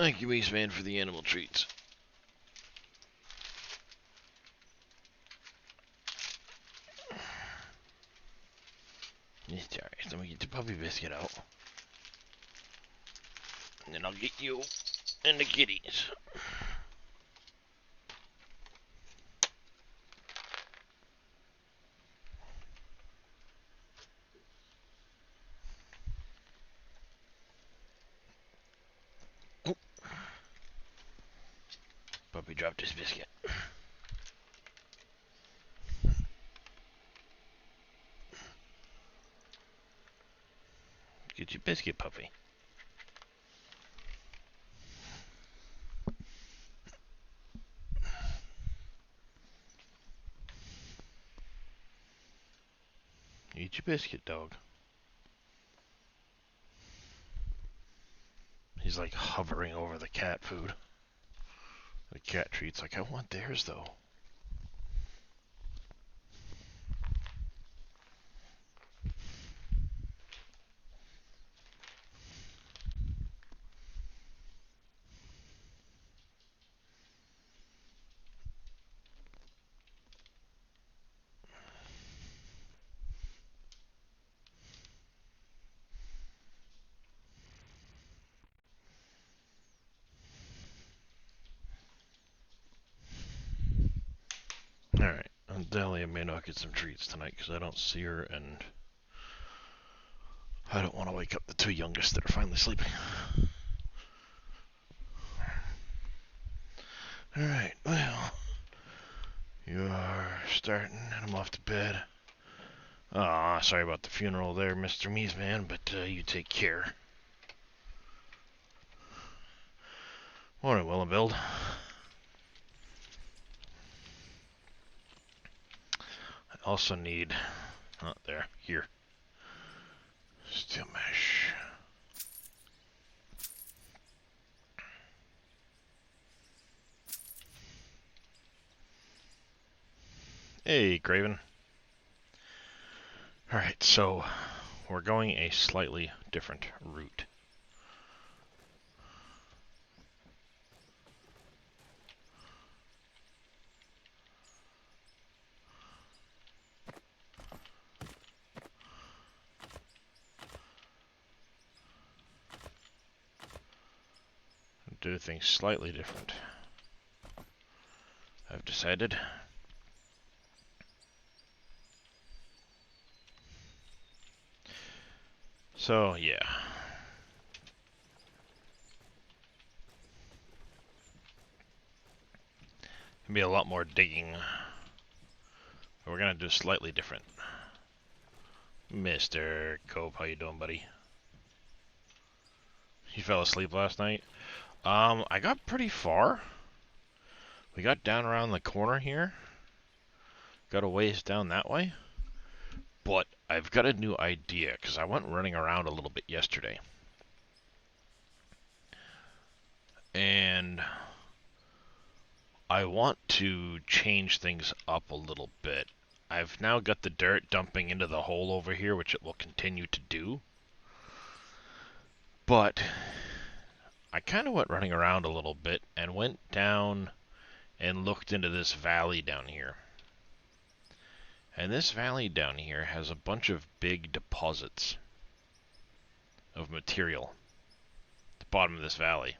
Thank you, Mace Man, for the animal treats. It's alright. Let me get the puppy biscuit out. And then I'll get you and the kitties. Oh. Puppy dropped his biscuit. Get your biscuit, puppy. Eat your biscuit, dog. He's like hovering over the cat food. The cat treats. Like, I want theirs, though. Alright. Dahlia may not get some treats tonight because I don't see her, and I don't want to wake up the two youngest that are finally sleeping. Alright, well, you are starting, and I'm off to bed. Aw, sorry about the funeral there, Mr. Meesman, but you take care. Morning, Willowbild. I also need... Oh, there. Here. Steel mesh. Hey, Graven. Alright, so we're going a slightly different route. Do things slightly different. I've decided. So, yeah. Can be a lot more digging. But we're gonna do slightly different. Mr. Cope, how you doing, buddy? You fell asleep last night? I got pretty far. We got down around the corner here. Got a ways down that way. But I've got a new idea, because I went running around a little bit yesterday. And I want to change things up a little bit. I've now got the dirt dumping into the hole over here, which it will continue to do. But I kind of went running around a little bit and went down and looked into this valley down here. And this valley down here has a bunch of big deposits of material at the bottom of this valley.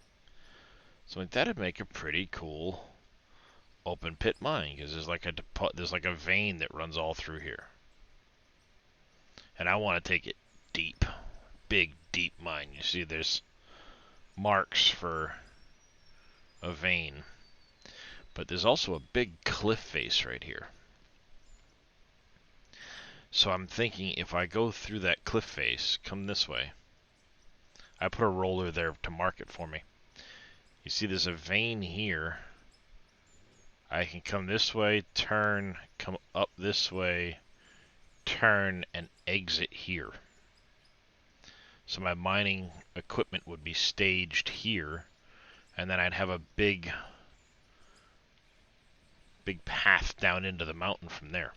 So like that'd make a pretty cool open pit mine, because there's like a vein that runs all through here. And I want to take it deep. Big, deep mine. You see there's marks for a vein. But there's also a big cliff face right here. So I'm thinking if I go through that cliff face, come this way. I put a roller there to mark it for me. You see there's a vein here. I can come this way, turn, come up this way, turn, and exit here. So my mining equipment would be staged here, and then I'd have a big path down into the mountain from there.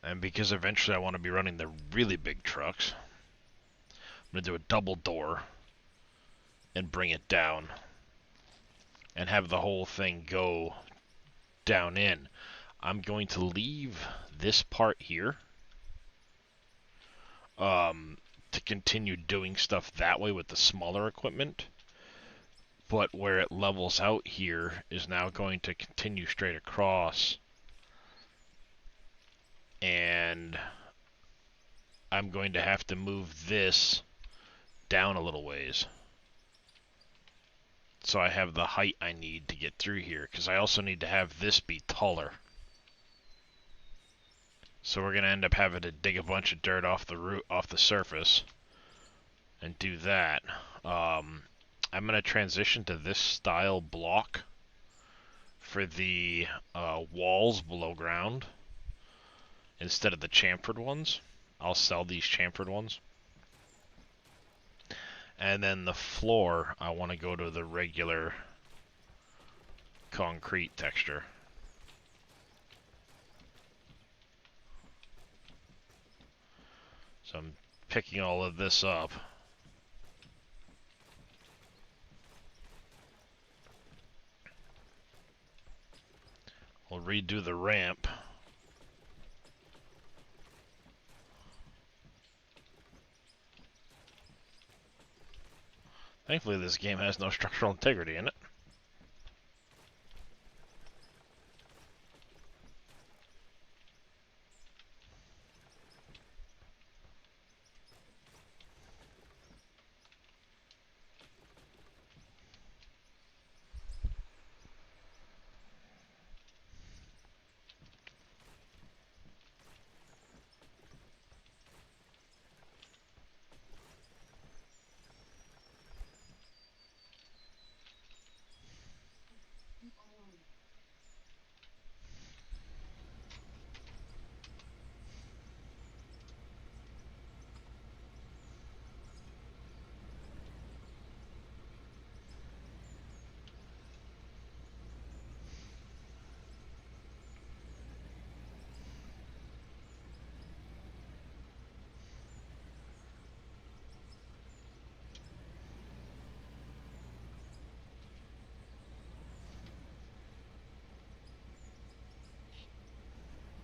And because eventually I want to be running the really big trucks, I'm going to do a double door and bring it down and have the whole thing go down in. I'm going to leave this part here to continue doing stuff that way with the smaller equipment. But where it levels out here is now going to continue straight across. And I'm going to have to move this down a little ways. So I have the height I need to get through here, because I also need to have this be taller. So we're going to end up having to dig a bunch of dirt off the surface and do that. I'm going to transition to this style block for the walls below ground instead of the chamfered ones. I'll sell these chamfered ones. And then the floor, I want to go to the regular concrete texture. So I'm picking all of this up. We'll redo the ramp. Thankfully this game has no structural integrity in it.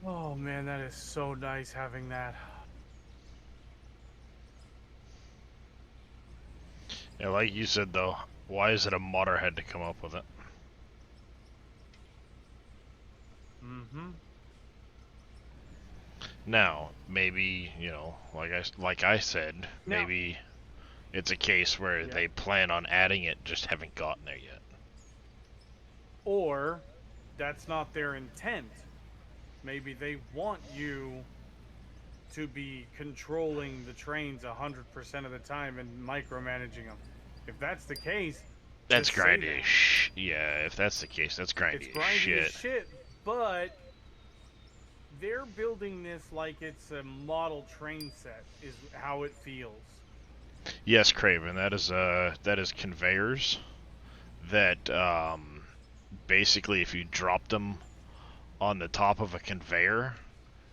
Oh man, that is so nice having that. Yeah, like you said though, why is it a modder had to come up with it? Mm-hmm. Now, maybe, you know, like I said, maybe it's a case where they plan on adding it, just haven't gotten there yet. Or that's not their intent. Maybe they want you to be controlling the trains 100% of the time and micromanaging them. If that's the case, That's just say grindy that. as yeah, if that's the case, that's It's grindy as grindy as shit. shit, but they're building this like it's a model train set, is how it feels. Yes, Craven, that is conveyors that basically if you drop them on the top of a conveyor,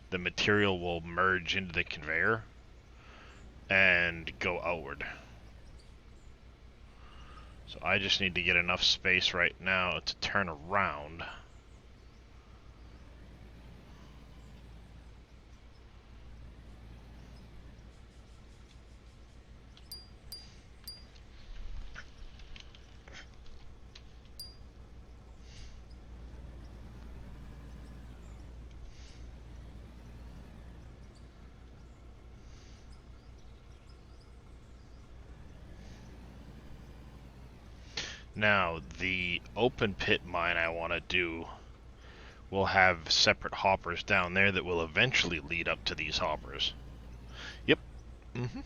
the material will merge into the conveyor and go outward. So I just need to get enough space right now to turn around. Now, the open pit mine I want to do will have separate hoppers down there that will eventually lead up to these hoppers. Yep. Mm-hmm.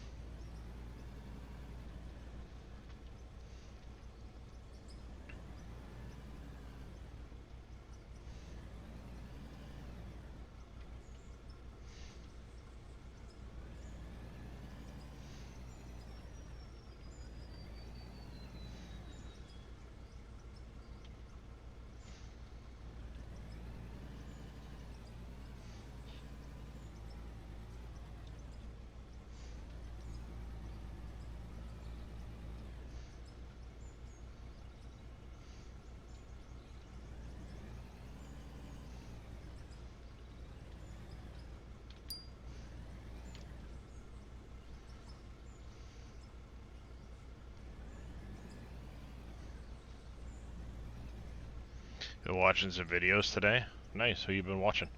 Been watching some videos today. Nice. Who you been watching?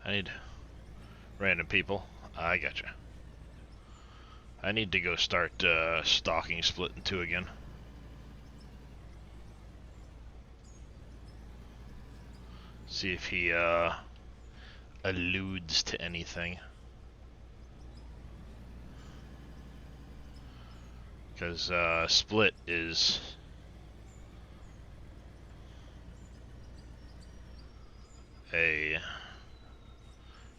I need random people. I gotcha. I need to go start stalking Split in 2 again. See if he alludes to anything. Because Split is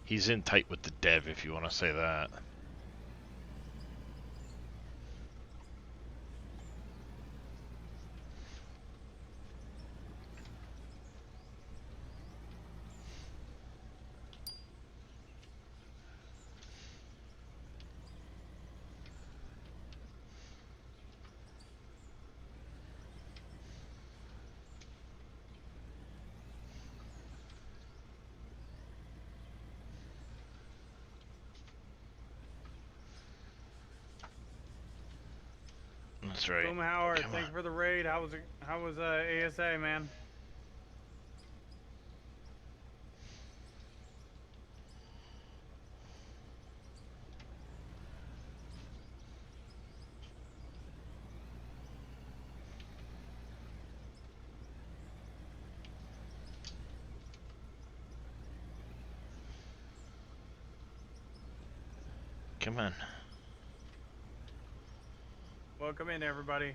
he's in tight with the dev, if you want to say that. That's right. Boom Howard, thank you for the raid. How was ASA, man? Come on. Welcome in, everybody.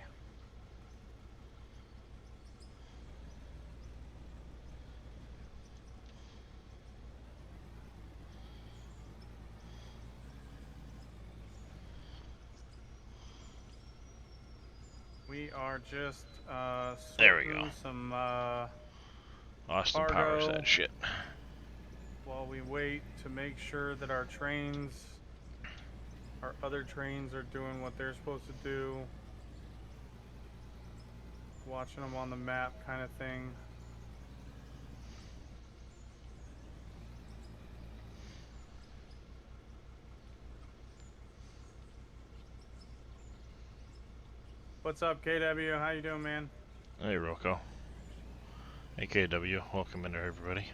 We are just there we go. Some Austin cargo powers that shit. while we wait to make sure that our other trains are doing what they're supposed to do. Watching them on the map kind of thing. What's up, KW? How you doing, man? Hey, Rocco. Hey, KW. Welcome in there, everybody.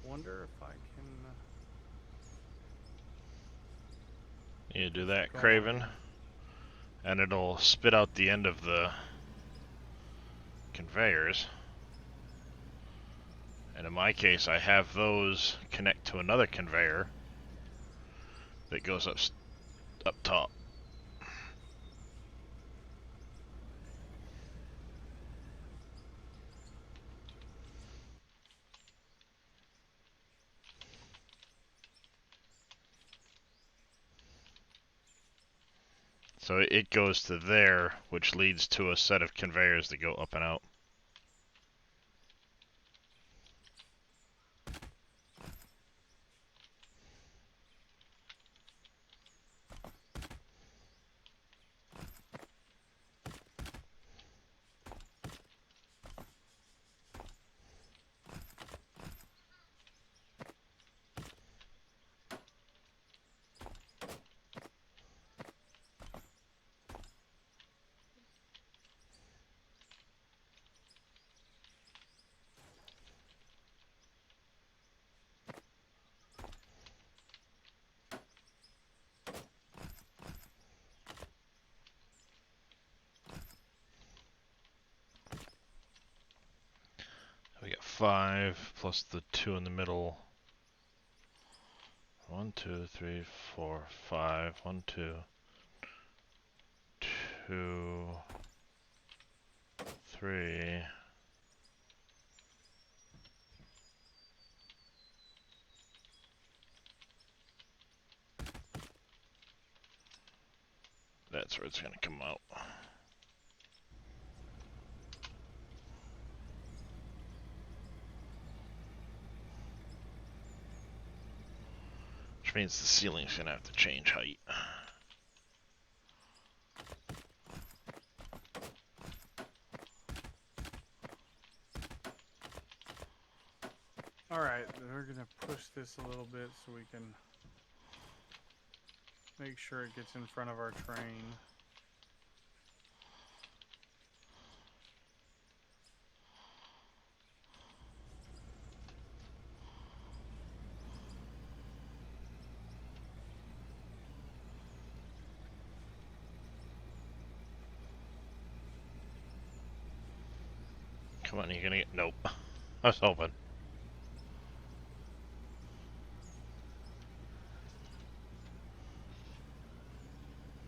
Wonder if I can. You do that, Craven, and it'll spit out the end of the conveyors. And in my case, I have those connect to another conveyor that goes up top. So it goes to there, which leads to a set of conveyors that go up and out. We got 5 plus the 2 in the middle. 1, 2, 3, 4, 5. 1, 2, 2, 3. That's where it's gonna come out. Which means the ceiling's gonna have to change height. Alright, we're gonna push this a little bit so we can make sure it gets in front of our train. Come on, you're gonna get... Nope. I was hoping.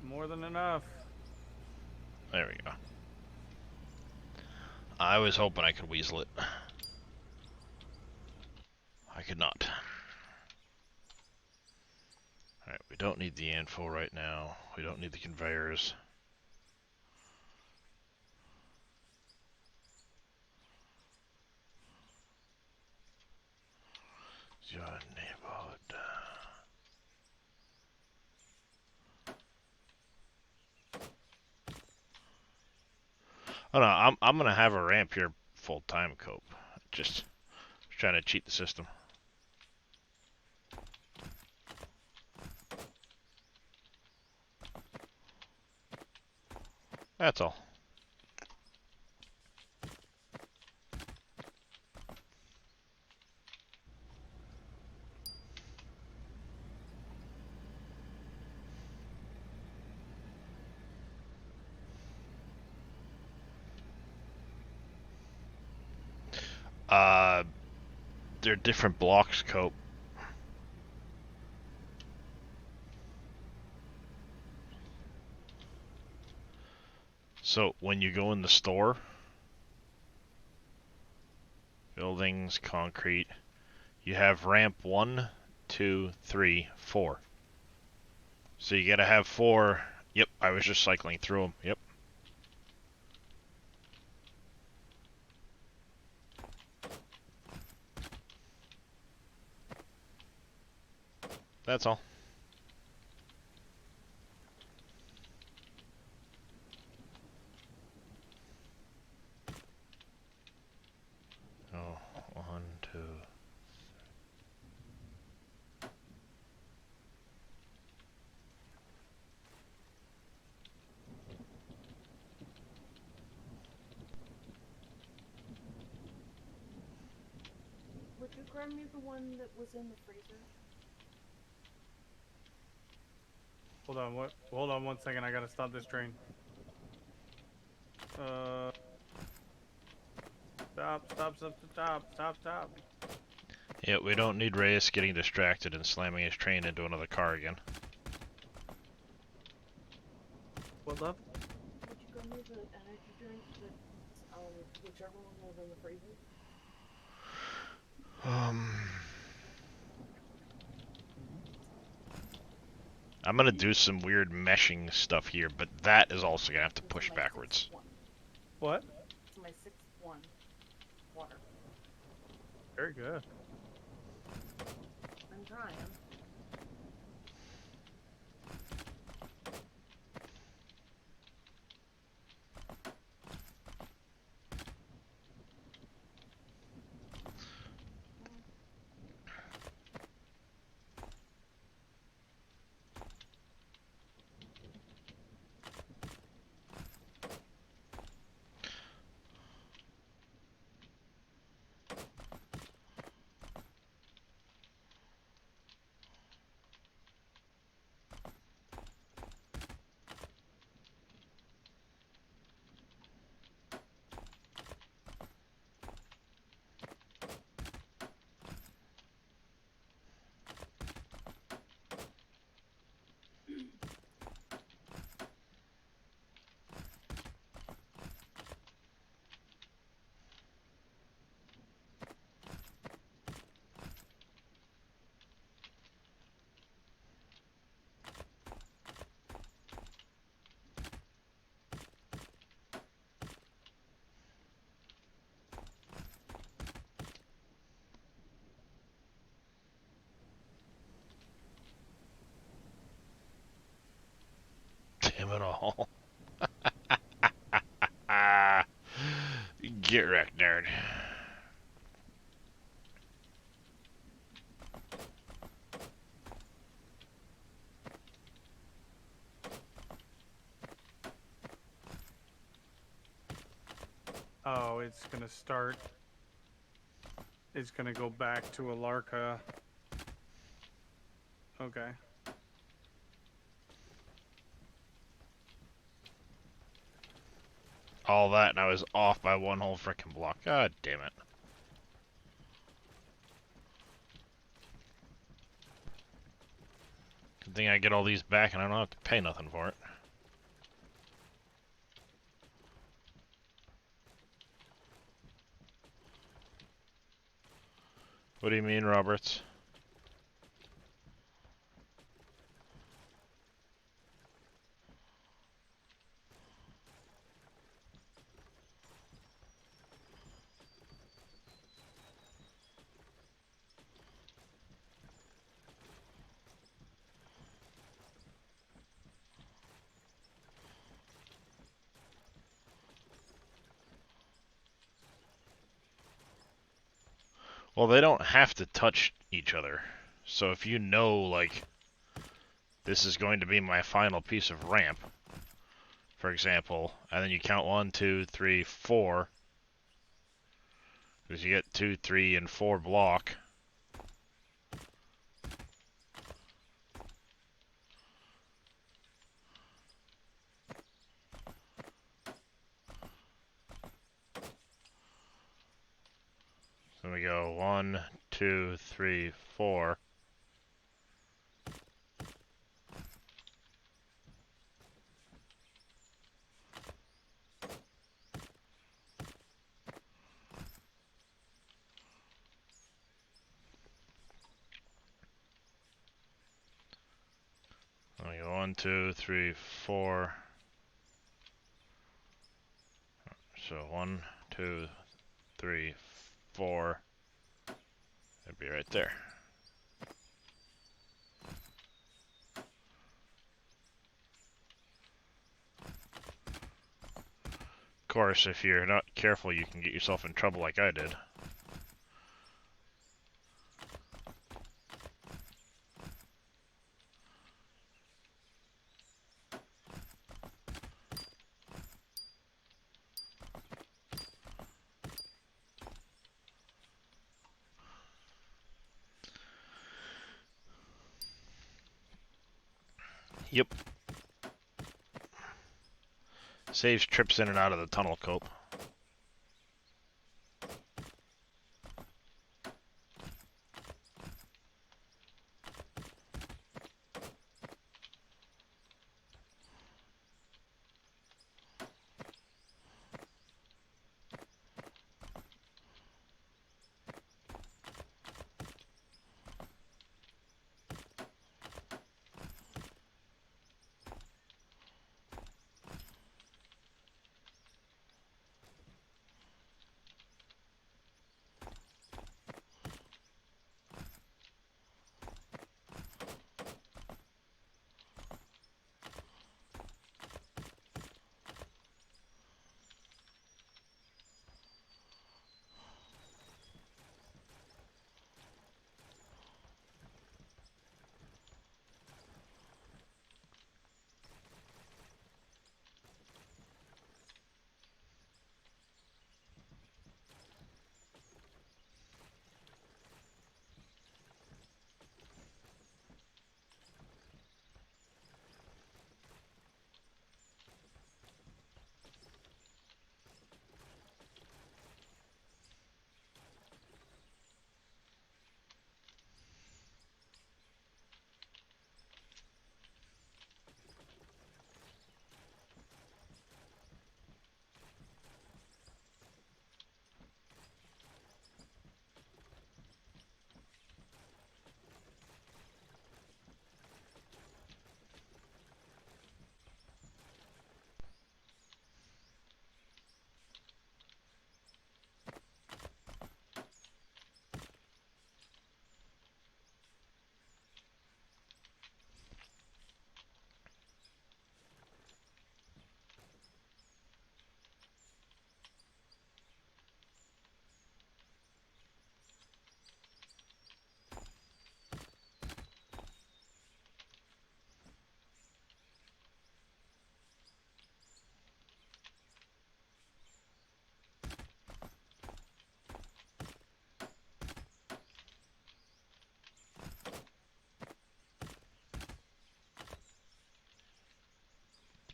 More than enough. There we go. I was hoping I could weasel it. I could not. Alright, we don't need the info right now. We don't need the conveyors. Your neighborhood. Oh no, I'm gonna have a ramp here full time, Cope. Just trying to cheat the system. That's all. They're different blocks, Cope. So when you go in the store, buildings, concrete, you have ramp 1, 2, 3, 4. So you gotta have 4. Yep, I was just cycling through them. Yep. That's all. Oh, 1, 2. Would you grab me the one that was in the freezer? Hold on, what? Hold on 1 second. I gotta stop this train. Stop. Yeah, we don't need Reyes getting distracted and slamming his train into another car again. What's up? Would you grab me the energy drink that, whichever one was in the freezer? I'm gonna do some weird meshing stuff here, but that is also gonna have to push backwards. What? It's my 6th one. Water. Very good. I'm trying. Get wrecked, nerd. Oh, it's gonna start. It's gonna go back to Alarka. Okay. All that, and I was off by one whole frickin' block. God damn it. Good thing I get all these back and I don't have to pay nothing for it. What do you mean, Roberts? Well, they don't have to touch each other. So if you know, like, this is going to be my final piece of ramp, for example, and then you count 1, 2, 3, 4, because you get 2, 3, and 4 block. So we go 1, 2, 3, 4. So we go 1, 2, 3, 4. So 1, 2, 3, 4. It'd be right there. Of course, if you're not careful, you can get yourself in trouble like I did. Yep. Saves trips in and out of the tunnel cope.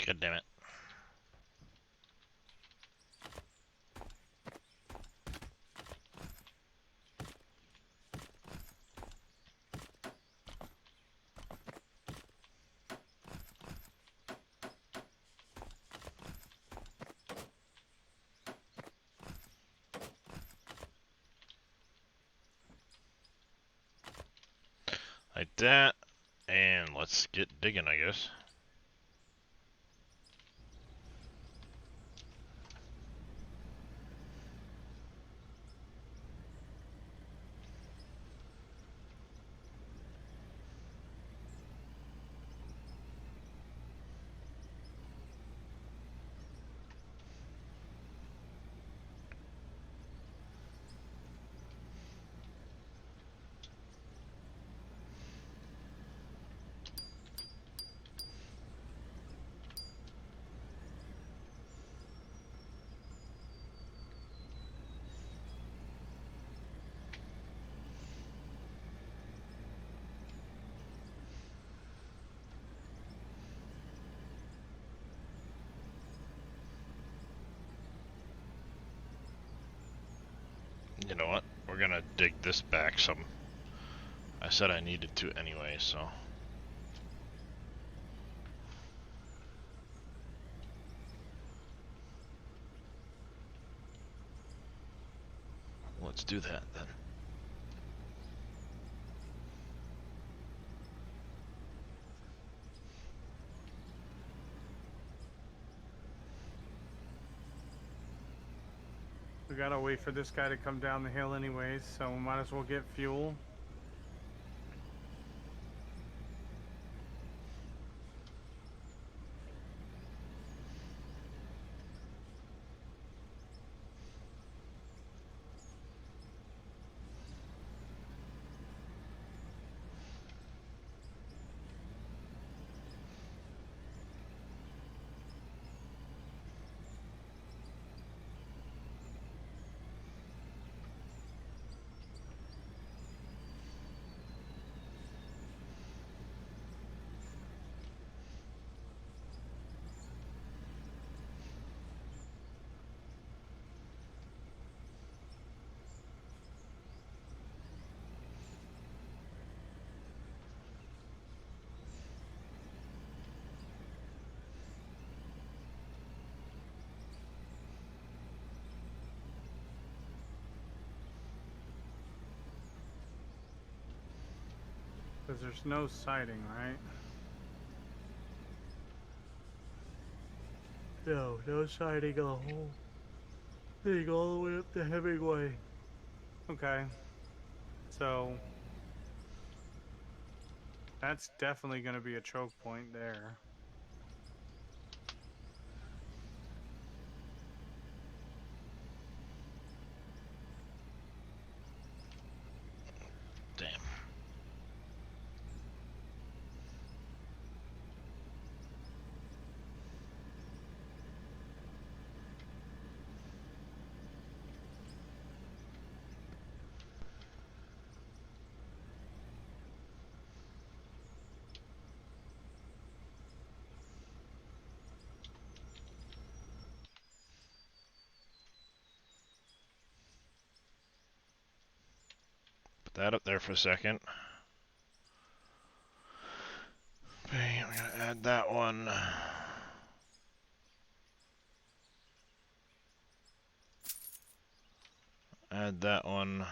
God damn it. Like that, and let's get digging, I guess. You know what? We're gonna dig this back some. I said I needed to anyway, so. Let's do that then. We gotta wait for this guy to come down the hill anyways, so we might as well get fuel. Because there's no sighting, right? No sighting a whole thing all the way up to Hemingway. Okay. So that's definitely going to be a choke point there. Damn. Put that up there for a second. Okay, we're gonna add that one. Add that one.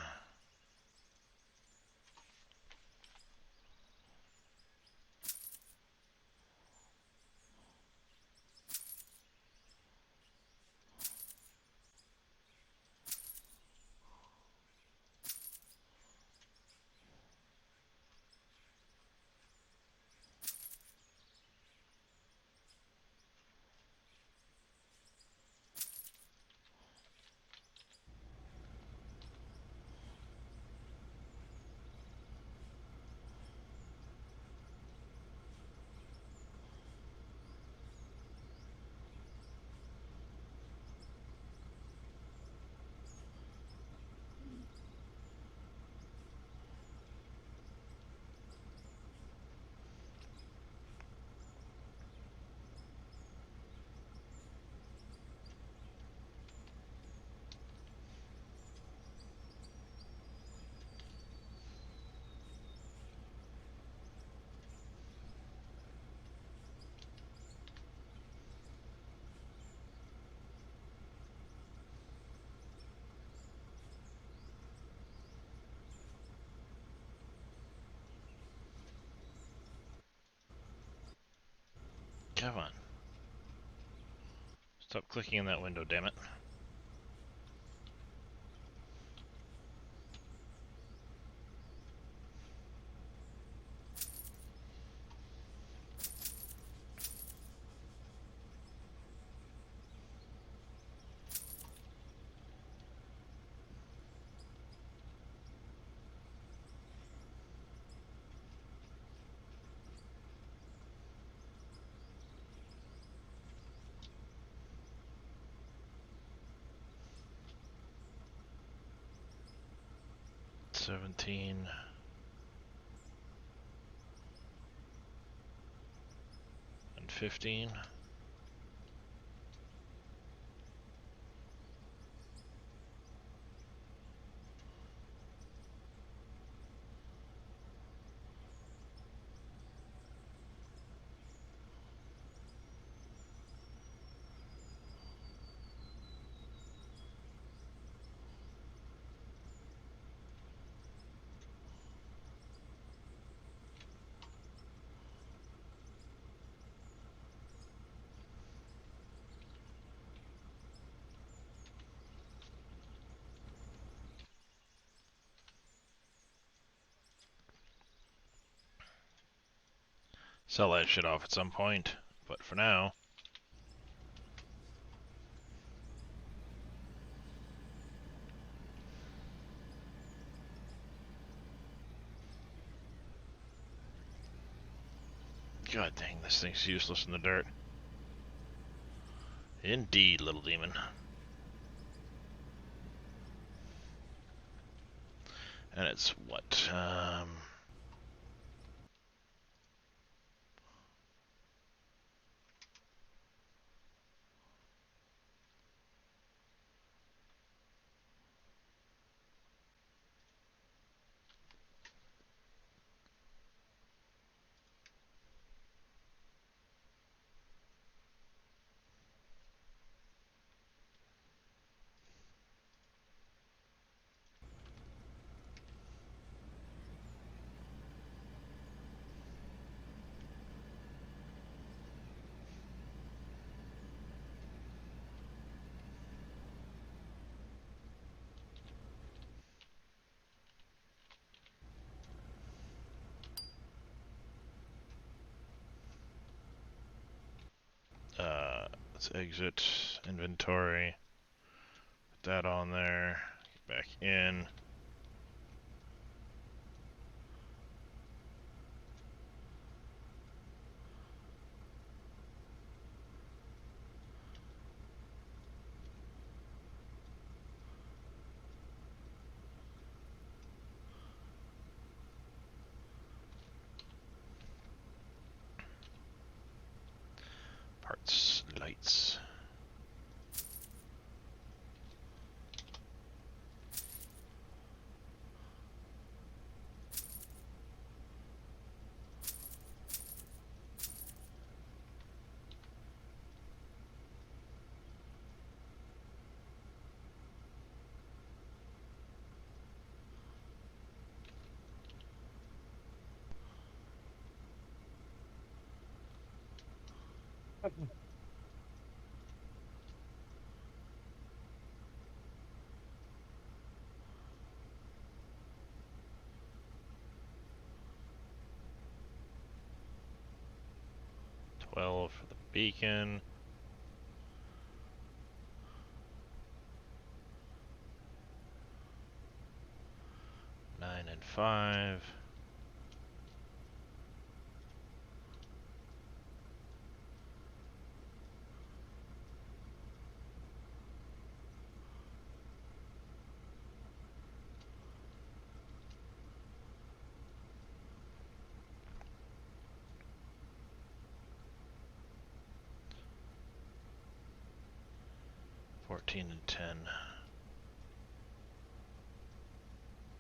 Come on. Stop clicking in that window, damn it. $17. And $15. Sell that shit off at some point, but for now... God dang, this thing's useless in the dirt. Indeed, little demon. And it's what? Let's exit inventory. Put that on there. Get back in. Parts, lights. $12 for the beacon. $9 and $5. $14 and $10.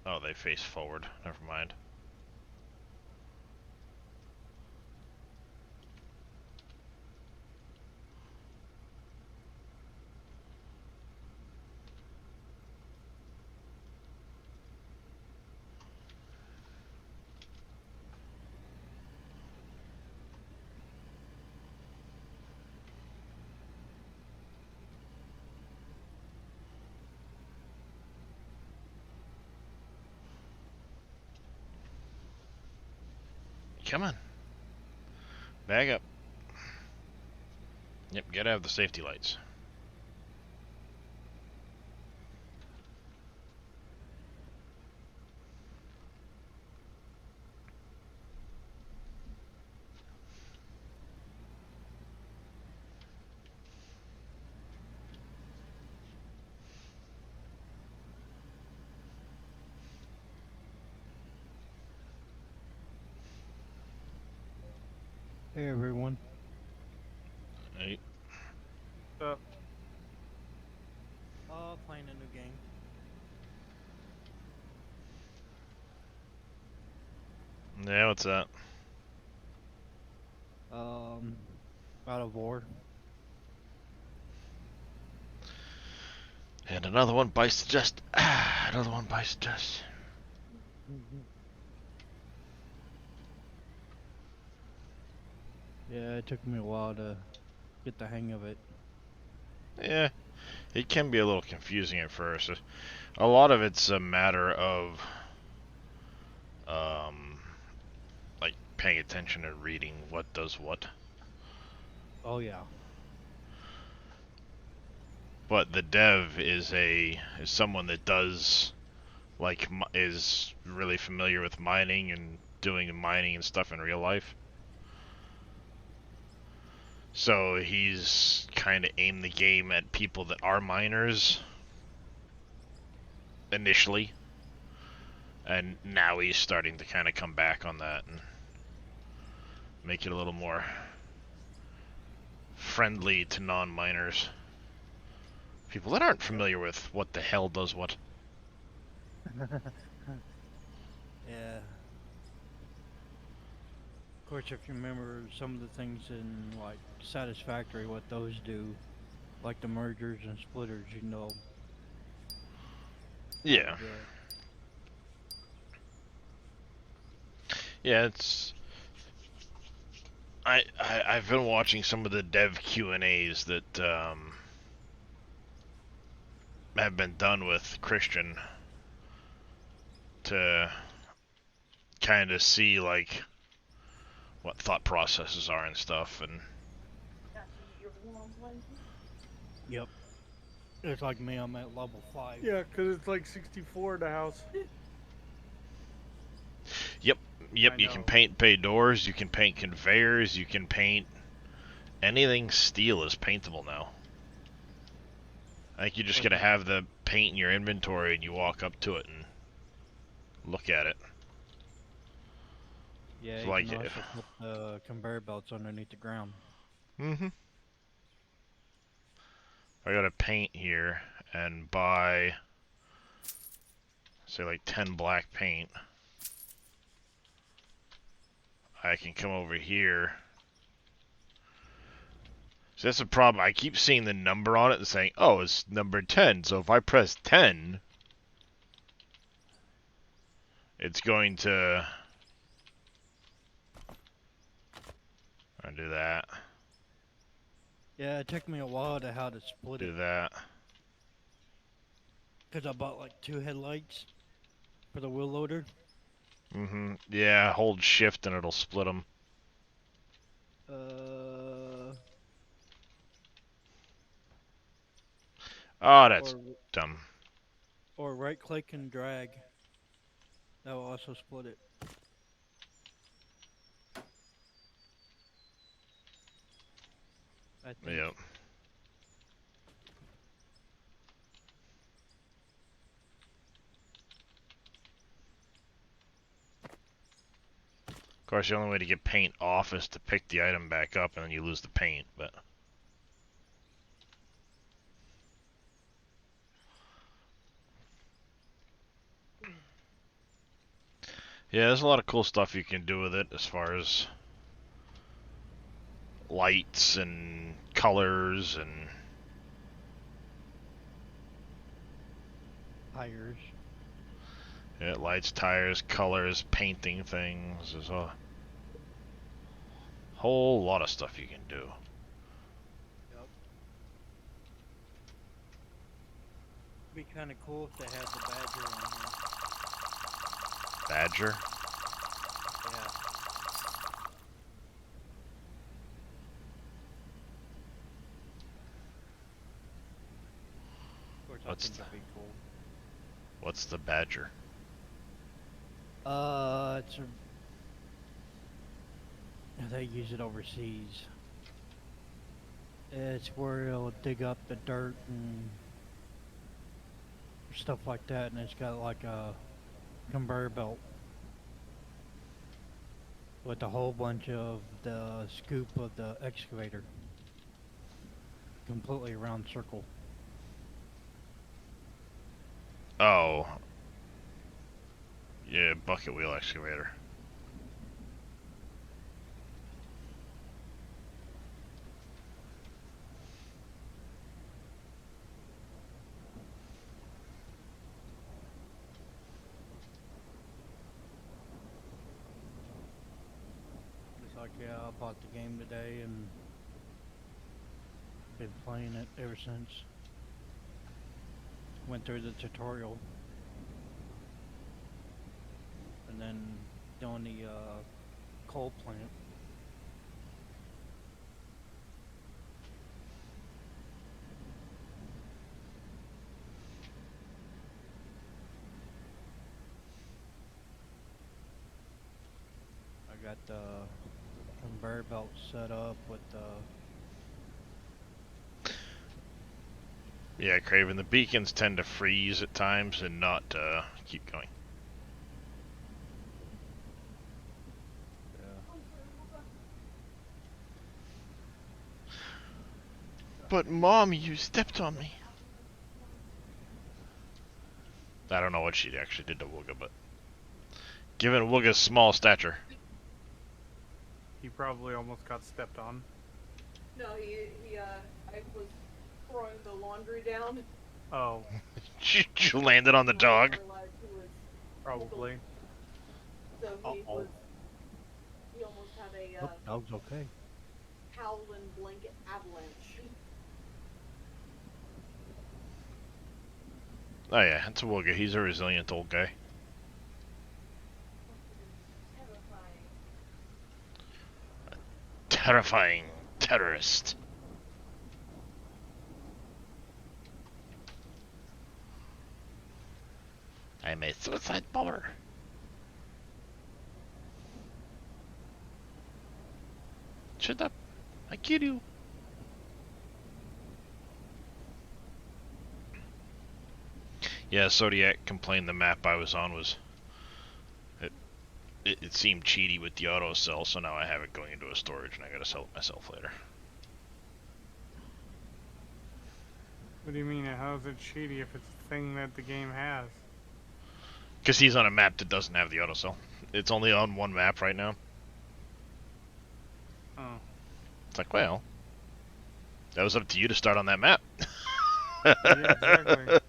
Oh, they face forward. Never mind. Come on. Bag up. Yep, gotta have the safety lights. Hey everyone. Hey, Playing a new game. yeah, what's that? God of War. And another one bites the dust. Another one bites the dust. Yeah, it took me a while to get the hang of it. Yeah, it can be a little confusing at first. A lot of it's a matter of, um, like paying attention and reading what does what. Oh yeah. But the dev is someone that does is really familiar with mining and doing mining and stuff in real life. So he's kind of aimed the game at people that are miners initially, and now he's starting to kind of come back on that and make it a little more friendly to non-miners. People that aren't familiar with what the hell does what. Yeah. Of course, if you remember some of the things in like Satisfactory, what those do, like the mergers and splitters, you know. Yeah. how to do it. Yeah, it's... I've been watching some of the dev Q&As that have been done with Christian to kind of see like what thought processes are and stuff, and Yep. It's like me, I'm at level 5. Yeah, because it's like 64 at the house. yep, I you can know. paint bay doors, you can paint conveyors, you can paint anything steel is paintable now. I think you just gotta have the paint in your inventory and you walk up to it and look at it. Yeah, It's you like, can also put conveyor belts underneath the ground. I gotta paint here and buy, say, like 10 black paint. I can come over here. So that's the problem. I keep seeing the number on it and saying, oh, it's number 10. So if I press 10, it's going to do that. Yeah, it took me a while to how to split Do it. that. Because I bought like 2 headlights for the wheel loader. Yeah, hold shift and it'll split them. Oh, that's dumb. Or right click and drag. That will also split it. I think. Yep. Of course, the only way to get paint off is to pick the item back up and then you lose the paint, but... Yeah, there's a lot of cool stuff you can do with it as far as lights and colors and Tires. yeah, lights, tires, colors, painting things. There's a whole lot of stuff you can do. Yep. Be kind of cool if they had the Badger on here. Badger? Yeah. I What's think the that'd be cool. what's the Badger? It's they use it overseas. It's where it'll dig up the dirt and stuff like that, and it's got like a conveyor belt with a whole bunch of the scoop of the excavator, completely round circle. Oh, yeah, bucket wheel excavator. It's like, yeah, I bought the game today and been playing it ever since. Went through the tutorial and then doing the coal plant. I got the conveyor belt set up with the Yeah, Craven. The beacons tend to freeze at times and not keep going. But Mom, you stepped on me. I don't know what she actually did to Wooga, but given Wooga's small stature, He probably almost got stepped on. No, I was throwing the laundry down. Oh, she landed on the and I dog. didn't realize he was probably. So he Uh-oh. almost had a oh, dog's okay. howling blanket avalanche. Oh yeah, it's a Wooga. He's a resilient old guy. Terrifying. Terrifying terrorist. I'm a suicide bomber. Shut up. I kill you. Yeah, Zodiac complained the map I was on was... It seemed cheaty with the auto sell, so now I have it going into a storage and I gotta sell it myself later. What do you mean? How is it cheaty if it's a thing that the game has? Because he's on a map that doesn't have the auto sell. It's only on one map right now. Oh. It's like, well, that was up to you to start on that map. Yeah, exactly.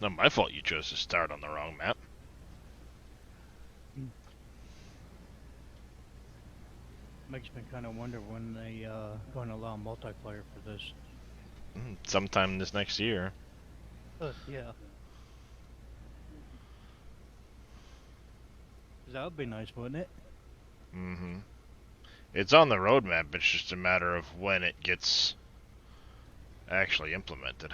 Not my fault you chose to start on the wrong map. Makes me kind of wonder when they going to allow multiplayer for this. Sometime this next year. Yeah. That would be nice, wouldn't it? Mm-hmm. It's on the roadmap, it's just a matter of when it gets actually implemented.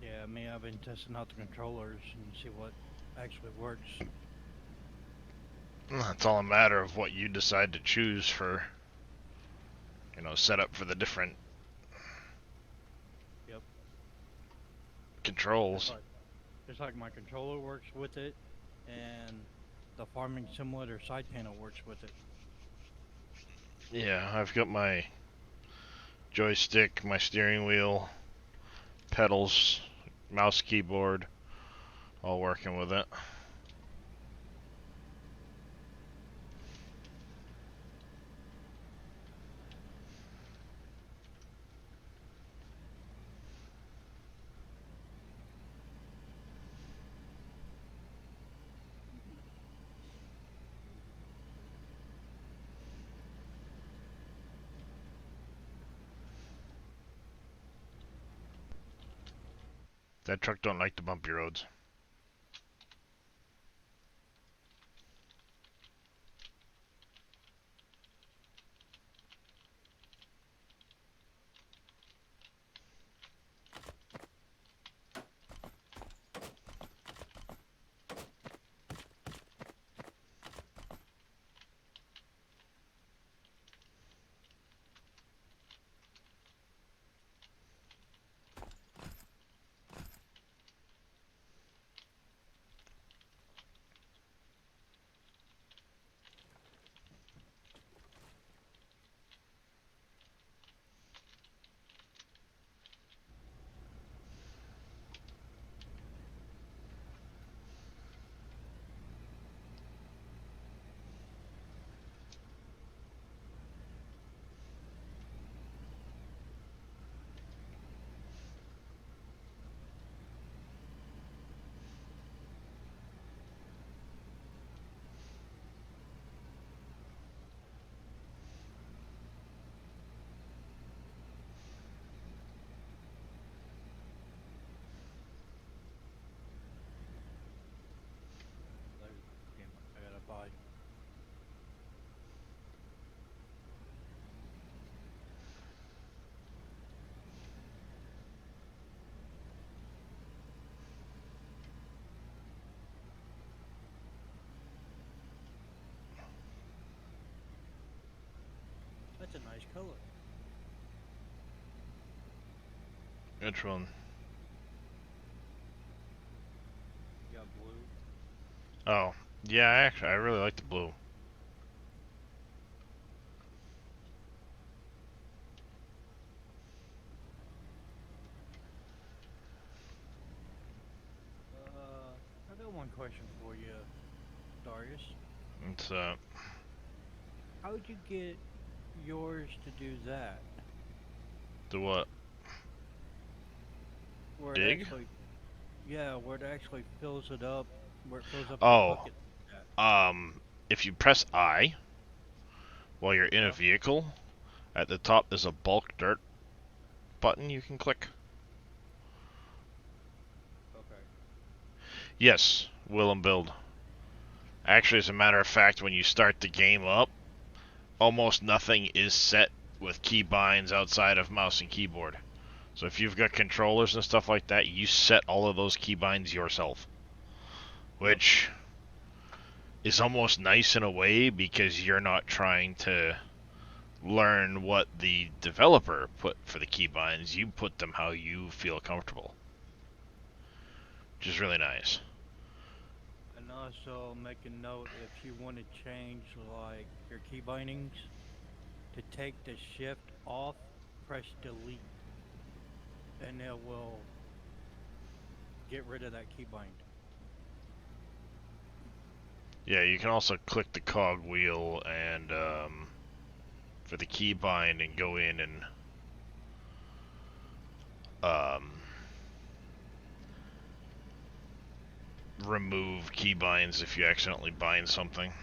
Yeah, I mean, I've been testing out the controllers and see what actually works. It's all a matter of what you decide to choose for, setup for the different Yep. controls. Just like my controller works with it, and the farming simulator side panel works with it. Yeah, I've got my joystick, my steering wheel, pedals, mouse, keyboard, all working with it. That truck don't like the bumpy roads. I gotta buy. That's a nice color. Which one? You got blue. Oh, yeah, actually, I really like the blue. I got one question for you, Darius. It's, How would you get yours to do that? the what? Where it Dig? actually, yeah, where it actually fills it up, where it fills up the Oh, bucket. Yeah. if you press I while you're in a Yeah. vehicle, at the top there's a bulk dirt button you can click. Okay. Yes, will and build. Actually, as a matter of fact, when you start the game up, almost nothing is set with keybinds outside of mouse and keyboard. So if you've got controllers and stuff like that, you set all of those keybinds yourself. Which is almost nice in a way because you're not trying to learn what the developer put for the keybinds. You put them how you feel comfortable. Which is really nice. And also make a note if you want to change like your key bindings to take the shift off, press delete, and it will get rid of that key bind. Yeah, you can also click the cog wheel and for the keybind and go in and remove keybinds if you accidentally bind something.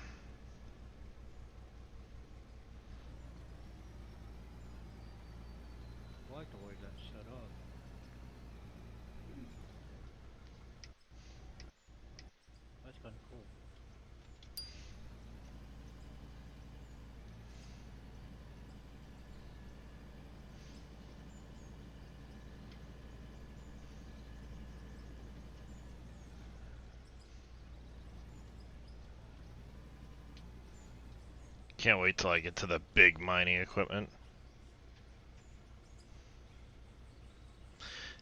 I like the way that's set up. That's kind of cool. Can't wait till I get to the big mining equipment.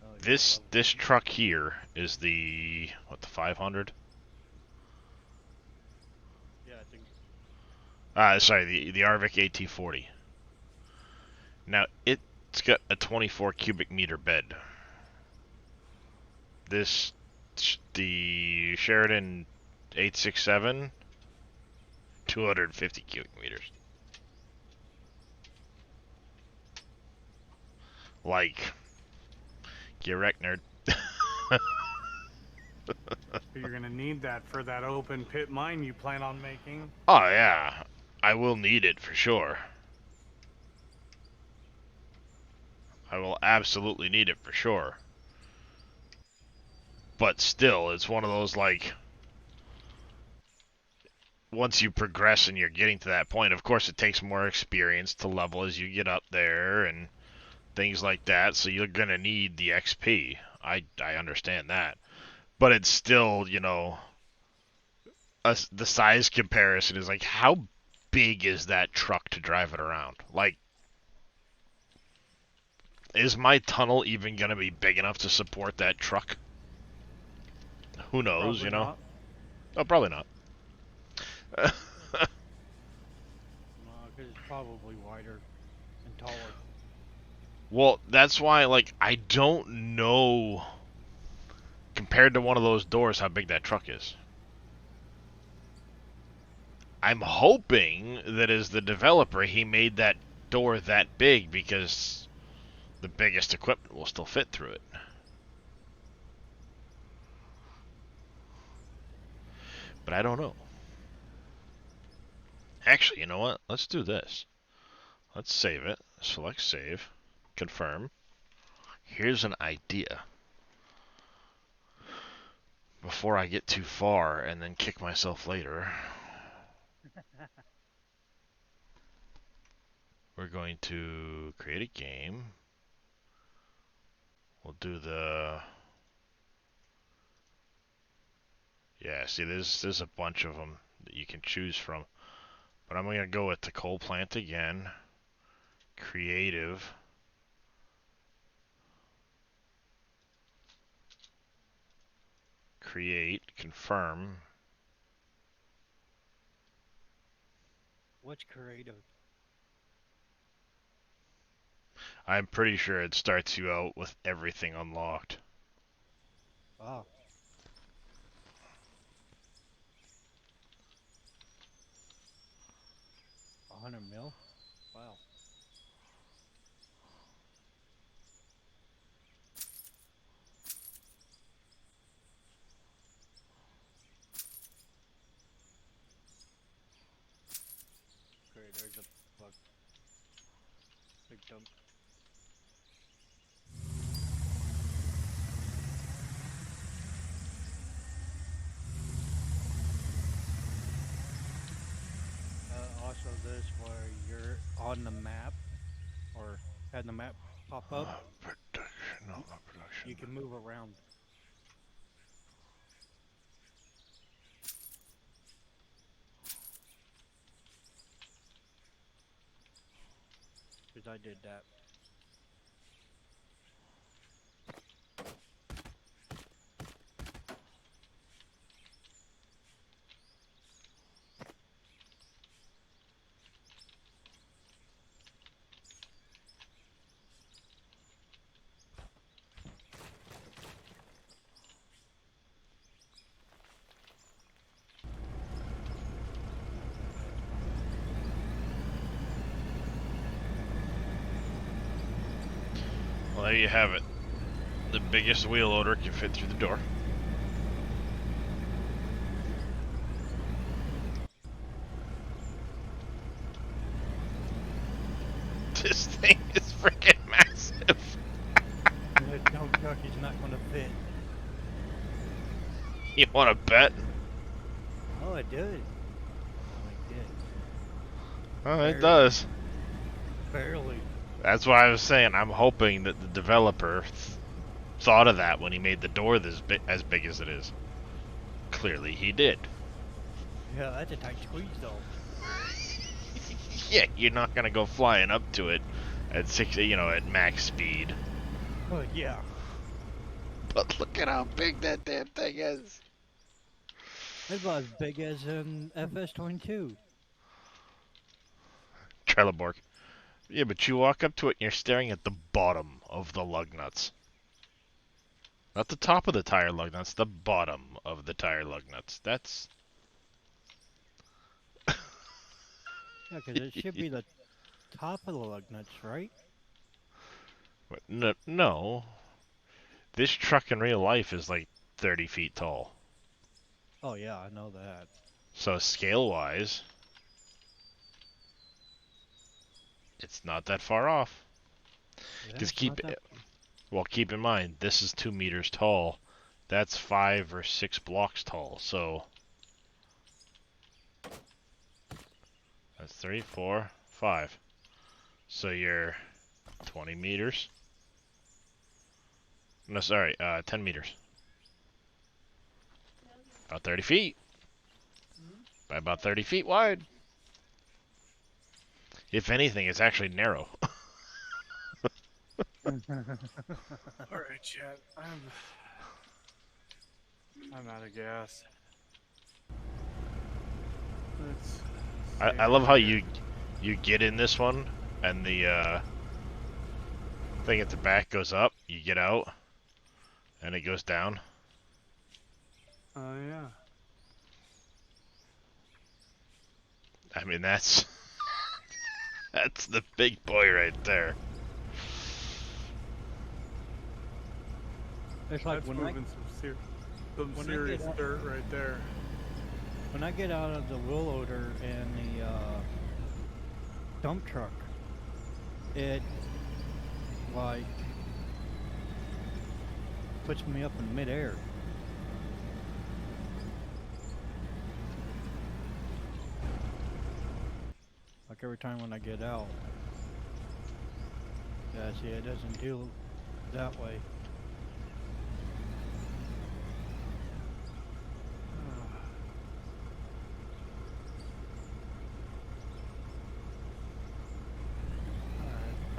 Oh, yeah, This level this 2. truck here is the the 500? Yeah, I think. Sorry, the Arvik AT40. Now it's got a 24 cubic meter bed. The Sheridan 867, 250 cubic meters. Like, get wrecked, nerd. You're gonna need that for that open pit mine you plan on making. Oh yeah, I will need it for sure. I will absolutely need it for sure. But still, it's one of those, like, once you progress and you're getting to that point, of course it takes more experience to level as you get up there and things like that, so you're gonna need the XP. I understand that. But it's still, you know, the size comparison is like, how big is that truck to drive it around? Like, is my tunnel even gonna be big enough to support that truck? Who knows, Probably you know? not. Oh, probably not. No, because it's probably wider and taller. Well, that's why, like, I don't know, compared to one of those doors, how big that truck is. I'm hoping that as the developer, he made that door that big because the biggest equipment will still fit through it. But I don't know. Actually, you know what? Let's do this. Let's save it. Select save. Confirm. Here's an idea. Before I get too far and then kick myself later, we're going to create a game. We'll do the... Yeah, see, there's a bunch of them that you can choose from. But I'm going to go with the coal plant again. Creative. Create. Confirm. What's creative? I'm pretty sure it starts you out with everything unlocked. Oh. $100 mil? Wow. Okay, there's a bug. Big dump. Also this where you're on the map, or had the map pop up, Production. No, not production. you can move around. Because I did that. Well, there you have it. The biggest wheel loader can fit through the door. This thing is freaking massive. The dump truck is not going to fit. You want to bet? Oh, it did. Oh, it did. Oh, it Barely. does. Barely. That's why I was saying I'm hoping that the developer thought of that when he made the door as big as it is. Clearly he did. Yeah, that's a tight squeeze though. Yeah, you're not gonna go flying up to it at at max speed. Oh, yeah. But look at how big that damn thing is. It's about as big as an FS22. Trelleborg. Yeah, but you walk up to it and you're staring at the bottom of the lug nuts. Not the top of the tire lug nuts, the bottom of the tire lug nuts. That's... Yeah, because it should be the top of the lug nuts, right? No, no. This truck in real life is like 30 feet tall. Oh, yeah, I know that. So scale-wise, it's not that far off. Yeah, Because it's not that- keep in mind, this is 2 meters tall, that's 5 or 6 blocks tall. So that's 3, 4, 5. So you're 20 meters. No, sorry, 10 meters. About 30 feet. By about 30 feet wide. If anything, it's actually narrow. All right, Chad. I'm out of gas. Let's I love how you get in this one, and the thing at the back goes up. You get out, and it goes down. Oh yeah. I mean, that's that's the big boy right there. It's like That's when moving some when I serious get out- dirt right there. when I get out of the wheel loader and the dump truck, it like puts me up in midair. Like every time when I get out. Yeah, see, it doesn't do that way.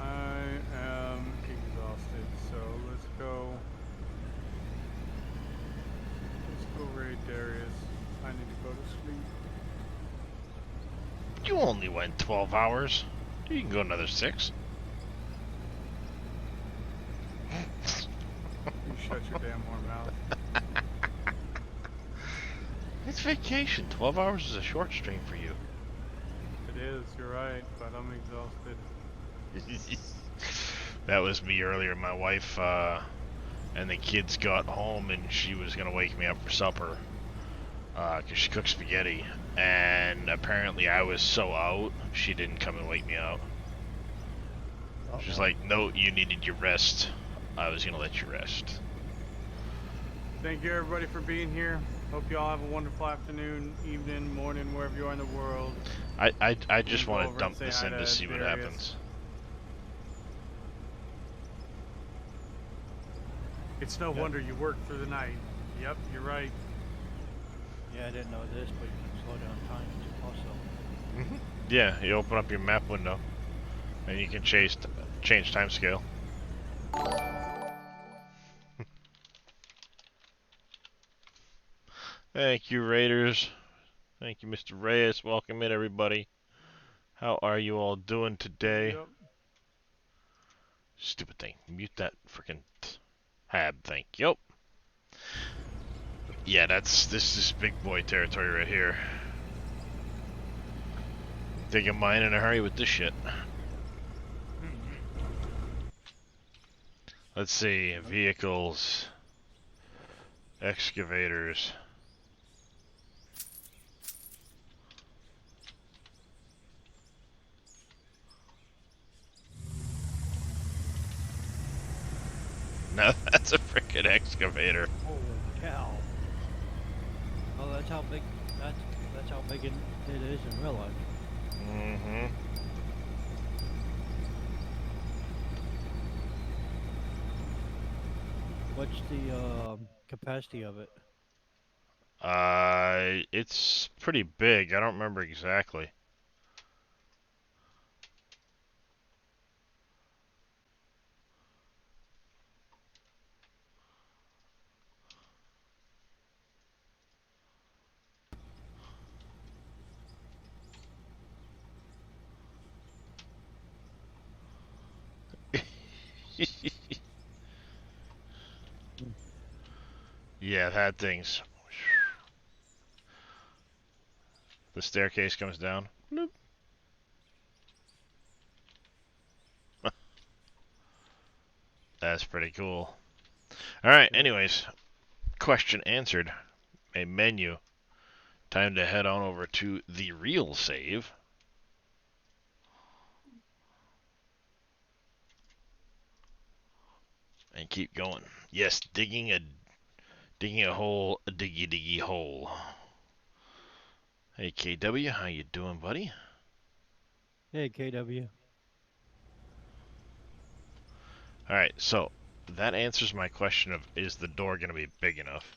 Alright, I am exhausted, so let's go. Let's go raid Darius. I need to go to sleep. You only went 12 hours. You can go another 6. You shut your damn whore mouth. It's vacation. 12 hours is a short stream for you. It is, you're right, but I'm exhausted. That was me earlier. My wife and the kids got home, and she was gonna wake me up for supper because she cooks spaghetti. And apparently, I was so out, she didn't come and wake me up. She's like, "No, you needed your rest. I was gonna let you rest." Thank you everybody for being here. Hope you all have a wonderful afternoon, evening, morning, wherever you are in the world. I just Go want over to and dump say this hi in to to see what Darius. happens. It's no Yeah. wonder you worked through the night. Yep, you're right. Yeah, I didn't know this, but you can slow down time also. Yeah, you open up your map window, and you can change time scale. Thank you, Raiders. Thank you, Mr. Reyes. Welcome in, everybody. How are you all doing today? Yep. Stupid thing. Mute that freaking tab. Thank you. Yeah, this is big boy territory right here. Dig a mine in a hurry with this shit. Let's see. Vehicles. Excavators. Now that's a freaking excavator. Holy cow! Oh, that's how big. That's how big it is in real life. Mm-hmm. What's the capacity of it? It's pretty big. I don't remember exactly. Yeah, that thing's... The staircase comes down. Bloop. That's pretty cool. Alright, anyways. Question answered. A menu. Time to head on over to the real save. And keep going. Yes, digging a Digging a hole, a diggy diggy hole. Hey KW, how you doing, buddy? Hey, KW. Alright, so that answers my question of, is the door going to be big enough?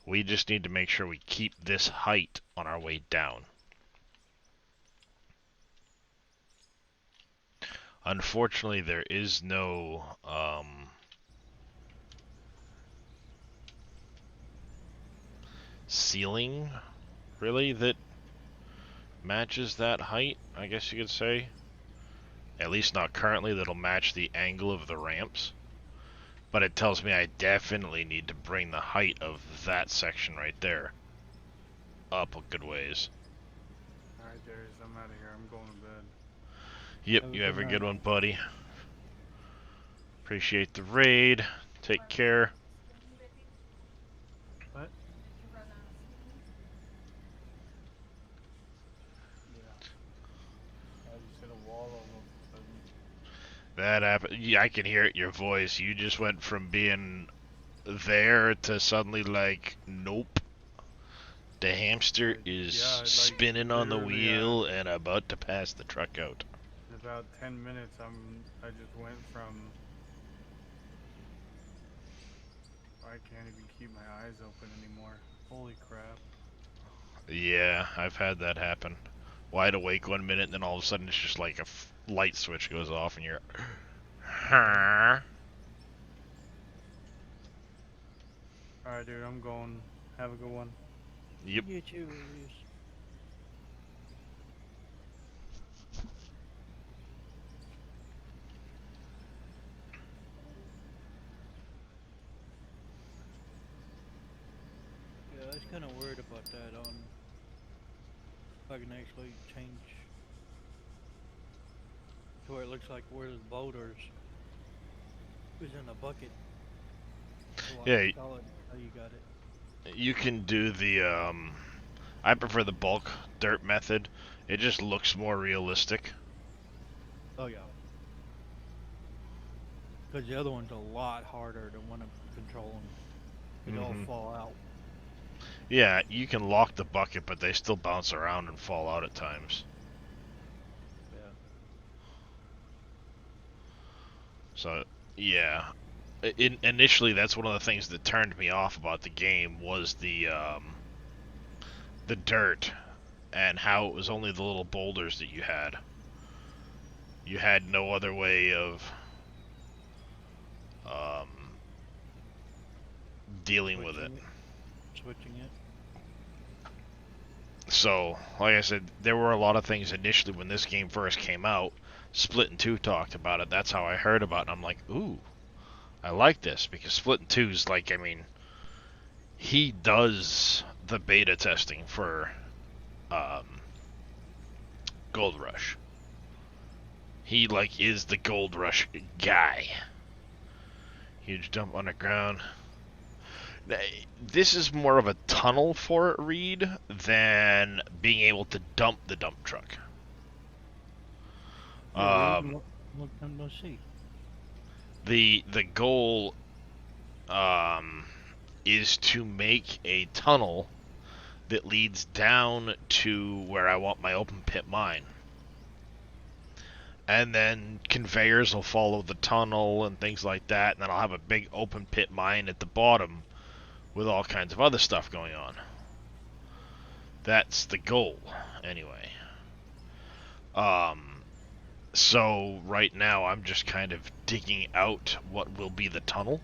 We just need to make sure we keep this height on our way down. Unfortunately, there is no ceiling, really, that matches that height, I guess you could say. At least not currently, that'll match the angle of the ramps. But it tells me I definitely need to bring the height of that section right there up a good ways. Alright, Darius, I'm out of here. I'm going to bed. Yep, Have a you good have a night. good one, buddy. Appreciate the raid. Take care. What? Yeah. I just hit a wall all of a sudden. That happened. Yeah, I can hear it in your voice. You just went from being there to suddenly like, nope. The hamster is Yeah, like, spinning on the literally, wheel and about to pass the truck out. In about 10 minutes, I just went from... I can't even keep my eyes open anymore. Holy crap. Yeah, I've had that happen. Wide awake one minute, and then all of a sudden it's just like a light switch goes off, and you're... Huh? Alright, dude, I'm going. Have a good one. Yep. You too, Reese. Yeah, I was kind of worried about that on if I can actually change to where it looks like where the boulders is in a bucket. So Yeah, I saw it, how you got it. you can do the, I prefer the bulk dirt method. It just looks more realistic. Oh yeah. Because the other one's a lot harder to want to control them. It all Mhm. fall out. Yeah, you can lock the bucket, but they still bounce around and fall out at times. Yeah. So, yeah. Initially, that's one of the things that turned me off about the game was the dirt and how it was only the little boulders that you had. You had no other way of dealing with it. Switching it. So, like I said, there were a lot of things initially when this game first came out. Splitting 2 talked about it. That's how I heard about it. And I'm like, ooh, I like this because Splitting 2's like, I mean, he does the beta testing for Gold Rush. He like is the Gold Rush guy. Huge dump underground. This is more of a tunnel for it, Reed, than being able to dump the dump truck. Let's see. The goal is to make a tunnel that leads down to where I want my open pit mine. And then conveyors will follow the tunnel and things like that, and then I'll have a big open pit mine at the bottom with all kinds of other stuff going on. That's the goal, anyway. So right now I'm just kind of digging out what will be the tunnel.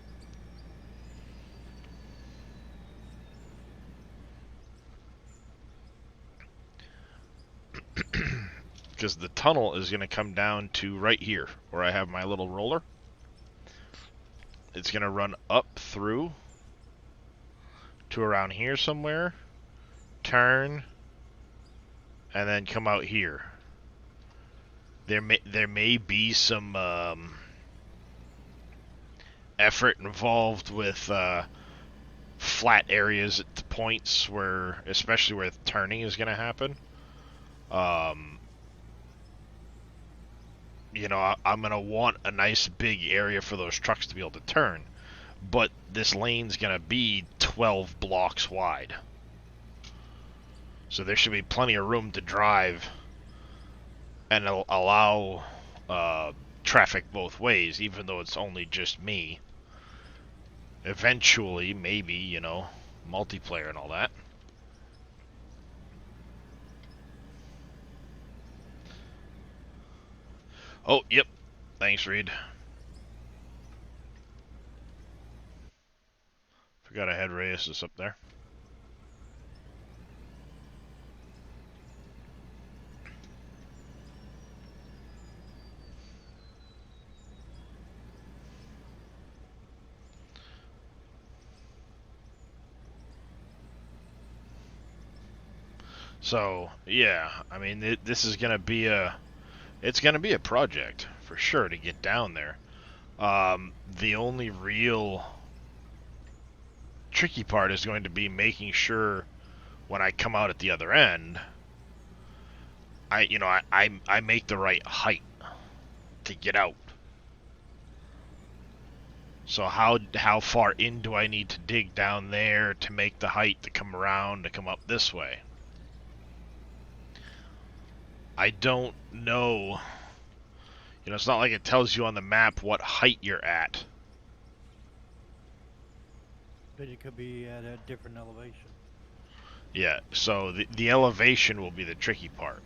Because the tunnel is going to come down to right here, where I have my little roller. It's going to run up through to around here somewhere, turn, and then come out here. There may be some effort involved with flat areas at the points where, especially where the turning is going to happen. you know, I'm gonna want a nice big area for those trucks to be able to turn. But this lane's gonna be 12 blocks wide. So there should be plenty of room to drive and allow traffic both ways, even though it's only just me. Eventually, maybe, you know, multiplayer and all that. Oh, yep. Thanks, Reed. Forgot I had Reyes up there. So, yeah, I mean, this is gonna be it's gonna be a project, for sure, to get down there. The only real tricky part is going to be making sure when I come out at the other end, I make the right height to get out. So how far in do I need to dig down there to make the height to come around to come up this way? I don't know. You know, it's not like it tells you on the map what height you're at. But it could be at a different elevation. Yeah, so the elevation will be the tricky part.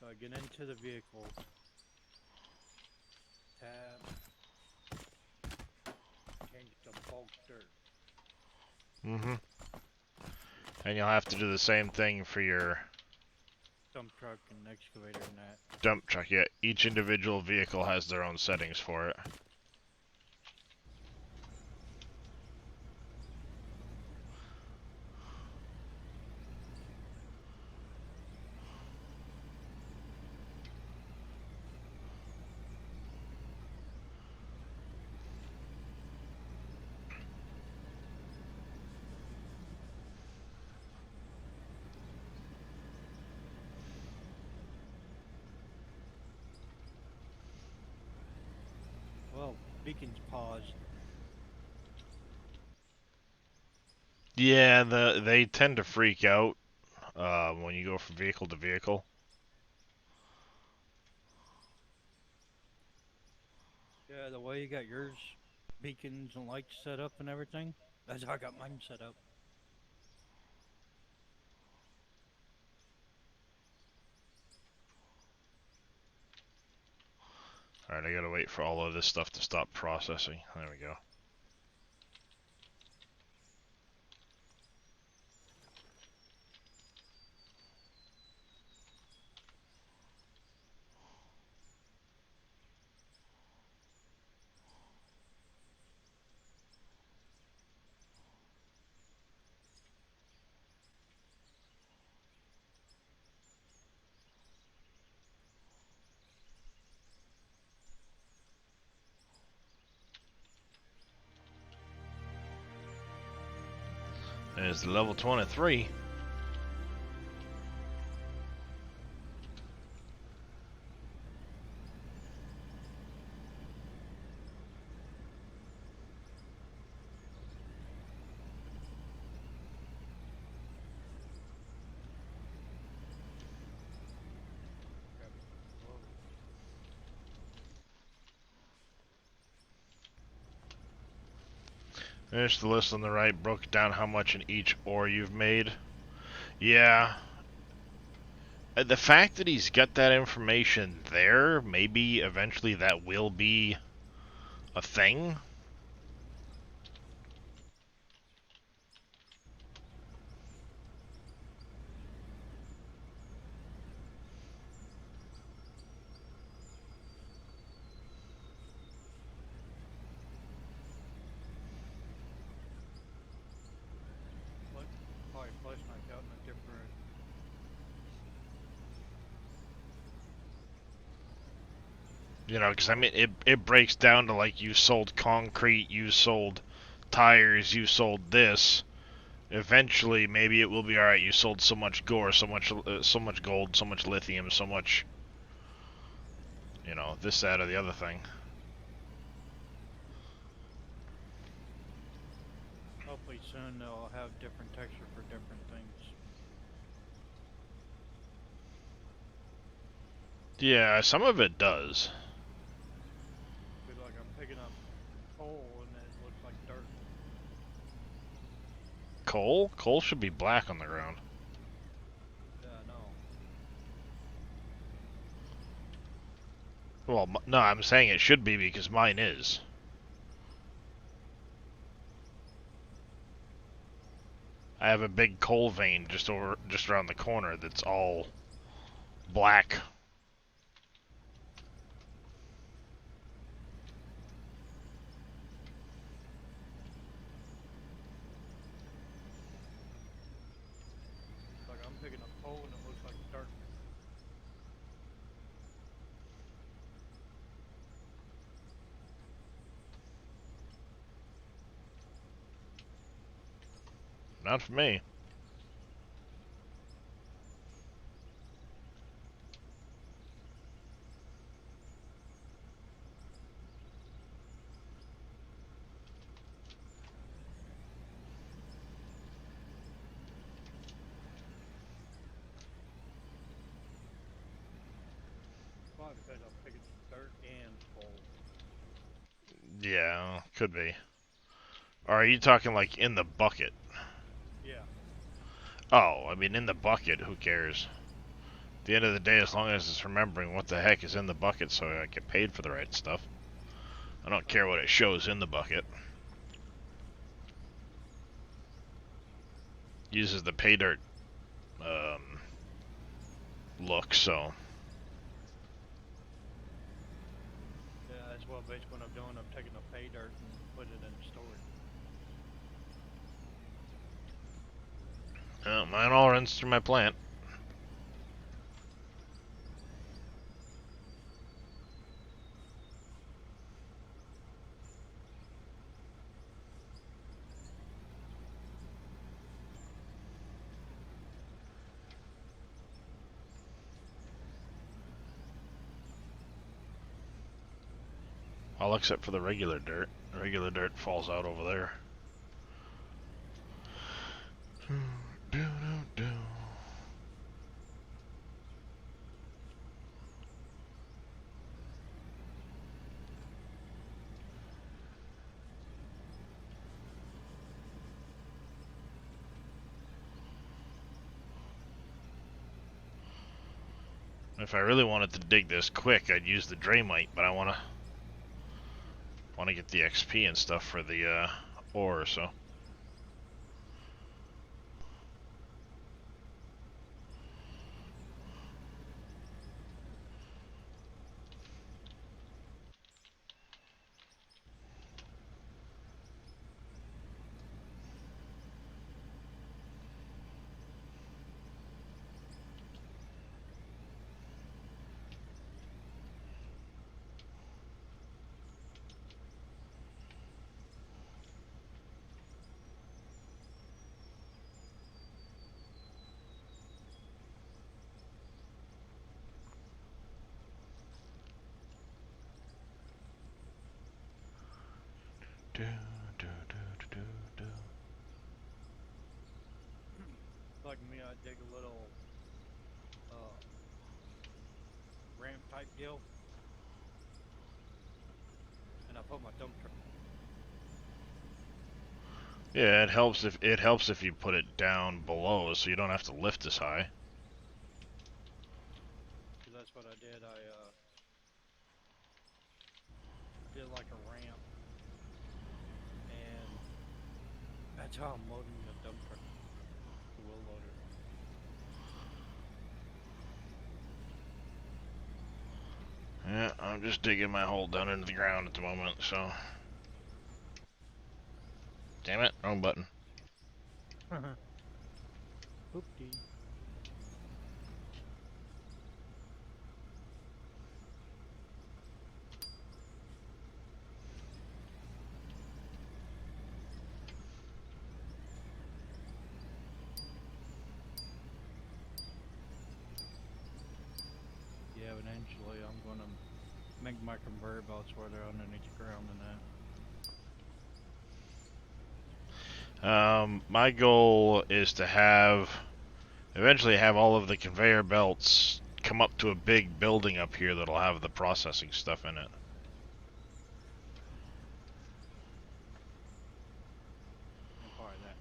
So I get into the vehicle, tab, change it to bulk dirt. Mm-hmm. And you'll have to do the same thing for your Dump truck and excavator and that. dump truck. Yeah, each individual vehicle has their own settings for it. Well, beacon's paused. Yeah, they tend to freak out when you go from vehicle to vehicle. Yeah, the way you got yours, beacons and lights set up and everything, that's how I got mine set up. Alright, I gotta wait for all of this stuff to stop processing. There we go. There's the level 23. There's the list on the right, broke down how much in each ore you've made. Yeah. The fact that he's got that information there, maybe eventually that will be a thing. Probably flashlight out in a different You know, because I mean, it breaks down to like you sold concrete, you sold tires, you sold this. Eventually, maybe it will be all right. You sold so much gore, so much gold, so much lithium, so much, you know, this, that, or the other thing. Hopefully soon they'll have different texture for different things. Yeah, some of it does. Feel like I'm picking up coal and it looks like dirt. Coal? Coal should be black on the ground. Yeah, no. Well, no, I'm saying it should be because mine is. I have a big coal vein just around the corner that's all black. Like I'm picking up coal and it looks like dirt. Not for me. Probably because I'm picking dirt and coal. Yeah, could be. Or are you talking like in the bucket? Yeah. Oh, I mean in the bucket, who cares? At the end of the day, as long as it's remembering what the heck is in the bucket so I get paid for the right stuff. I don't care what it shows in the bucket. Uses the pay dirt look, so. Yeah, that's what basically what I'm doing. I'm taking the pay dirt and put it in storage. Mine all runs through my plant. All except for the regular dirt. The regular dirt falls out over there. If I really wanted to dig this quick, I'd use the Draymite, but I wanna get the XP and stuff for the ore, so. Like me, I dig a little ramp type deal, and I put my dump truck. Yeah, it helps if you put it down below, so you don't have to lift as high. Cause that's what I did. I did like a ramp, and that's how I'm loading the dump truck, the wheel loader. Yeah, I'm just digging my hole down into the ground at the moment, so. Damn it, wrong button. Oopsie. I'm gonna make my conveyor belts where they're underneath the ground and that. My goal is to eventually have all of the conveyor belts come up to a big building up here that'll have the processing stuff in it. And part of that.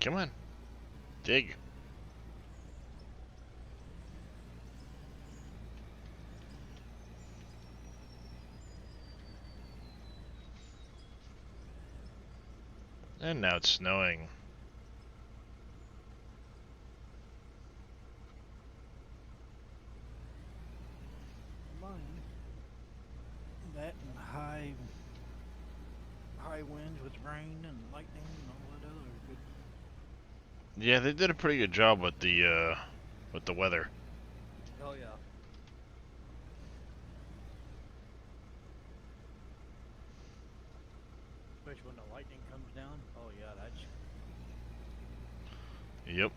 Come on. Dig. And now it's snowing. That and high winds with rain and lightning and all that other good. Yeah, they did a pretty good job with the weather. Oh yeah. Especially when the lightning comes down. Oh yeah, that's. Yep.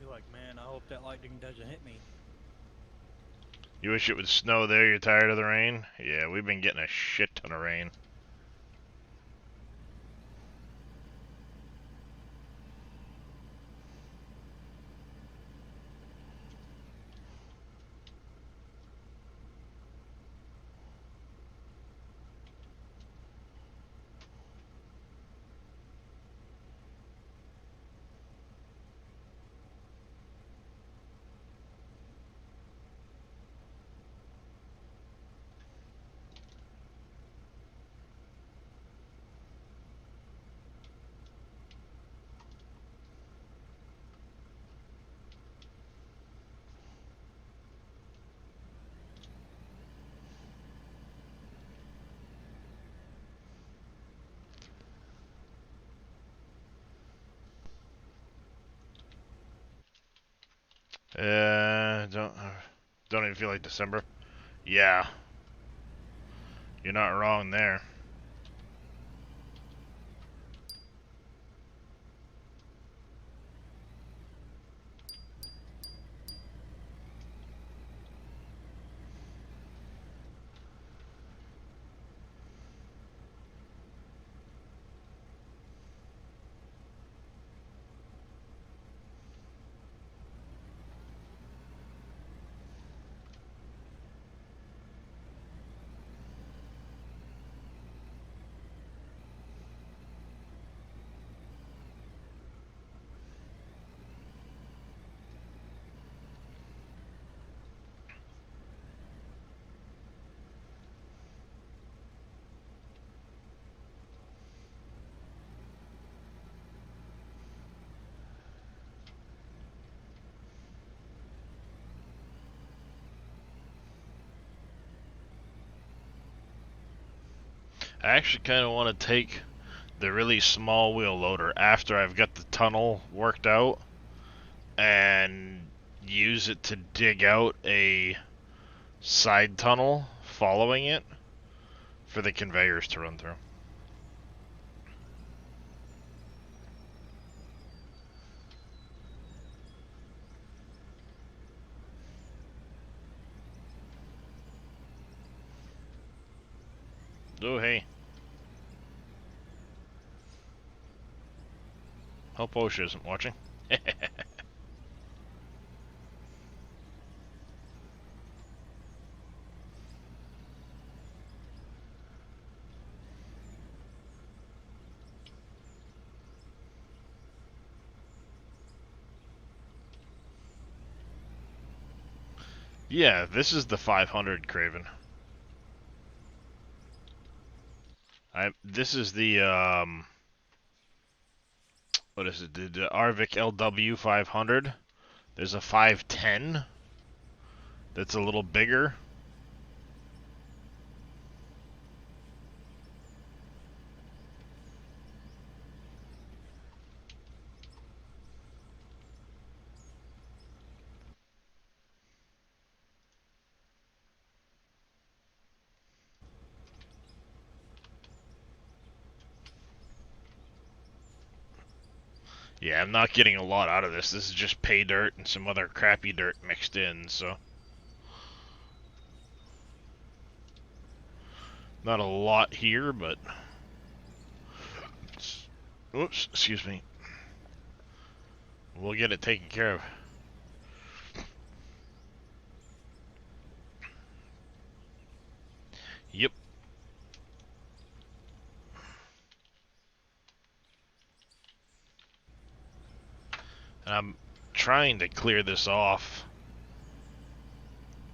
You're like, man, I hope that lightning doesn't hit me. You wish it would snow there, you're tired of the rain? Yeah, we've been getting a shit ton of rain. Don't even feel like December. Yeah, you're not wrong there. I actually kind of want to take the really small wheel loader after I've got the tunnel worked out and use it to dig out a side tunnel following it for the conveyors to run through. Oh, hey. Hope OSHA isn't watching. Yeah, this is the 500 Craven. This is the what is it? The Arvik LW 500. There's a 510 that's a little bigger. Yeah, I'm not getting a lot out of this. This is just pay dirt and some other crappy dirt mixed in, so. Not a lot here, but. Oops, excuse me. We'll get it taken care of. Yep. And I'm trying to clear this off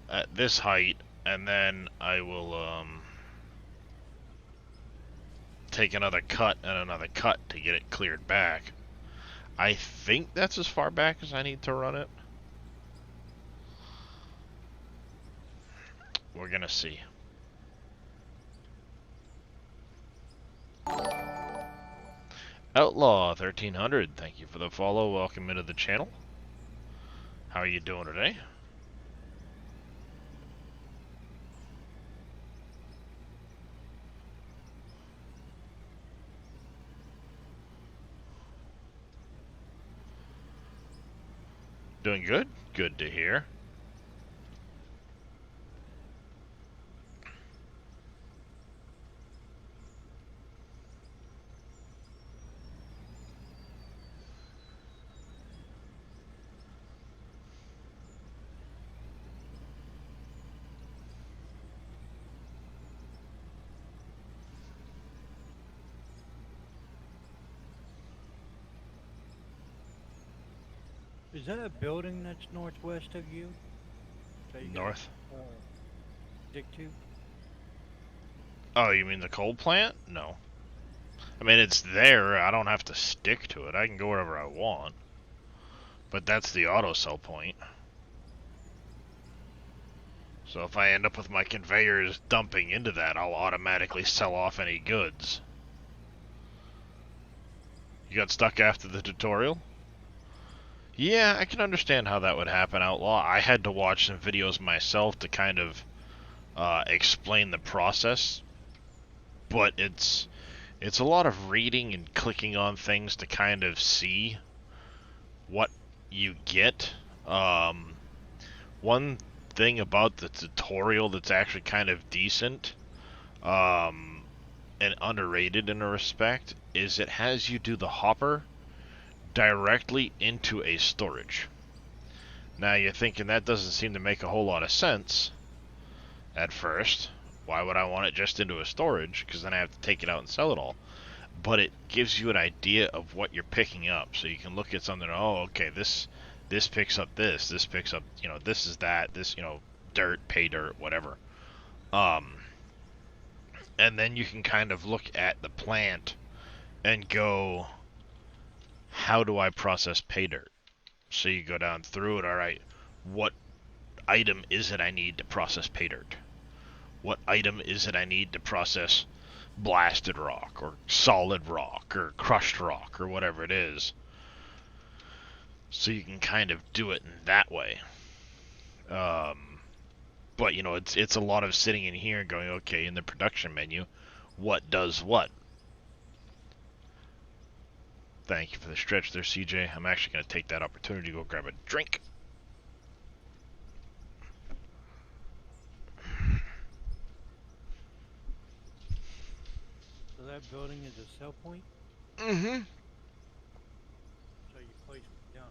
at this height, and then I will take another cut and another cut to get it cleared back. I think that's as far back as I need to run it. We're gonna see. Outlaw 1300, thank you for the follow. Welcome into the channel. How are you doing today? Doing good? Good to hear. Is that a building that's northwest of you? That you North? can, dig to? Oh, you mean the coal plant? No. I mean, it's there. I don't have to stick to it. I can go wherever I want. But that's the auto sell point. So if I end up with my conveyors dumping into that, I'll automatically sell off any goods. You got stuck after the tutorial? Yeah, I can understand how that would happen, Outlaw. I had to watch some videos myself to kind of explain the process. But it's a lot of reading and clicking on things to kind of see what you get. One thing about the tutorial that's actually kind of decent and underrated in a respect is it has you do the hopper directly into a storage. Now you're thinking that doesn't seem to make a whole lot of sense at first. Why would I want it just into a storage? Because then I have to take it out and sell it all. But it gives you an idea of what you're picking up, so you can look at something. Oh, okay, this picks up this. This picks up, you know, this is that. This, you know, dirt, pay dirt, whatever. And then you can kind of look at the plant and go, how do I process pay dirt? So you go down through it. All right, what item is it I need to process pay dirt? What item is it I need to process blasted rock or solid rock or crushed rock or whatever it is? So you can kind of do it in that way. But you know, it's a lot of sitting in here and going, okay, in the production menu, what does what? Thank you for the stretch there, CJ. I'm actually going to take that opportunity to go grab a drink. So that building is a sell point? Mm-hmm. So you place it down.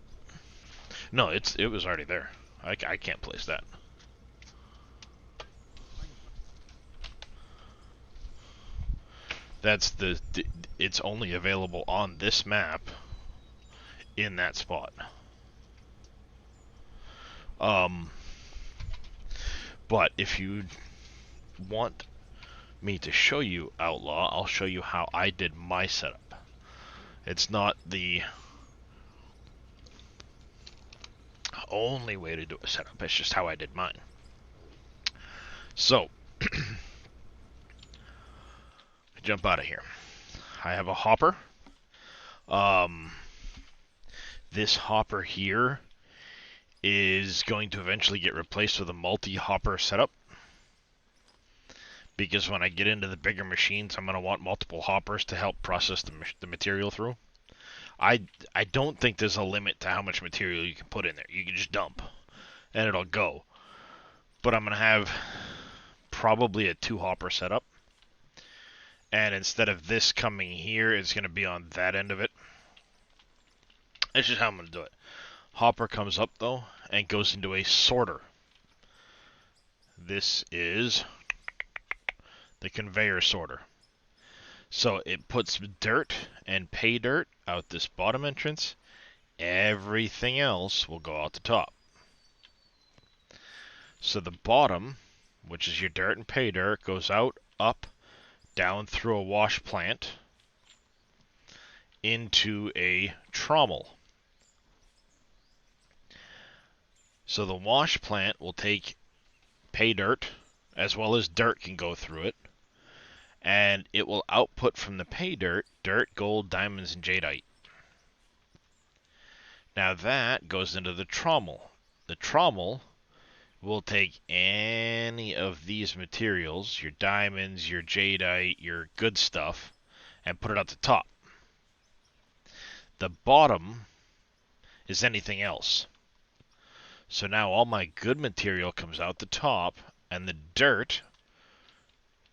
No, it was already there. I can't place that. That's it's only available on this map in that spot. But if you want me to show you Outlaw, I'll show you how I did my setup. It's not the only way to do a setup, it's just how I did mine. So, jump out of here. I have a hopper. This hopper here is going to eventually get replaced with a multi-hopper setup, because when I get into the bigger machines, I'm going to want multiple hoppers to help process the material through. I don't think there's a limit to how much material you can put in there. You can just dump, and it'll go. But I'm going to have probably a 2-hopper setup. And instead of this coming here, it's going to be on that end of it. That's just how I'm going to do it. Hopper comes up, though, and goes into a sorter. This is the conveyor sorter. So it puts dirt and pay dirt out this bottom entrance. Everything else will go out the top. So the bottom, which is your dirt and pay dirt, goes out, up, down through a wash plant into a trommel. So the wash plant will take pay dirt, as well as dirt can go through it, and it will output from the pay dirt, gold, diamonds, and jadeite. Now that goes into the trommel. The trommel will take any of these materials, your diamonds, your jadeite, your good stuff, and put it at the top. The bottom is anything else. So now all my good material comes out the top, and the dirt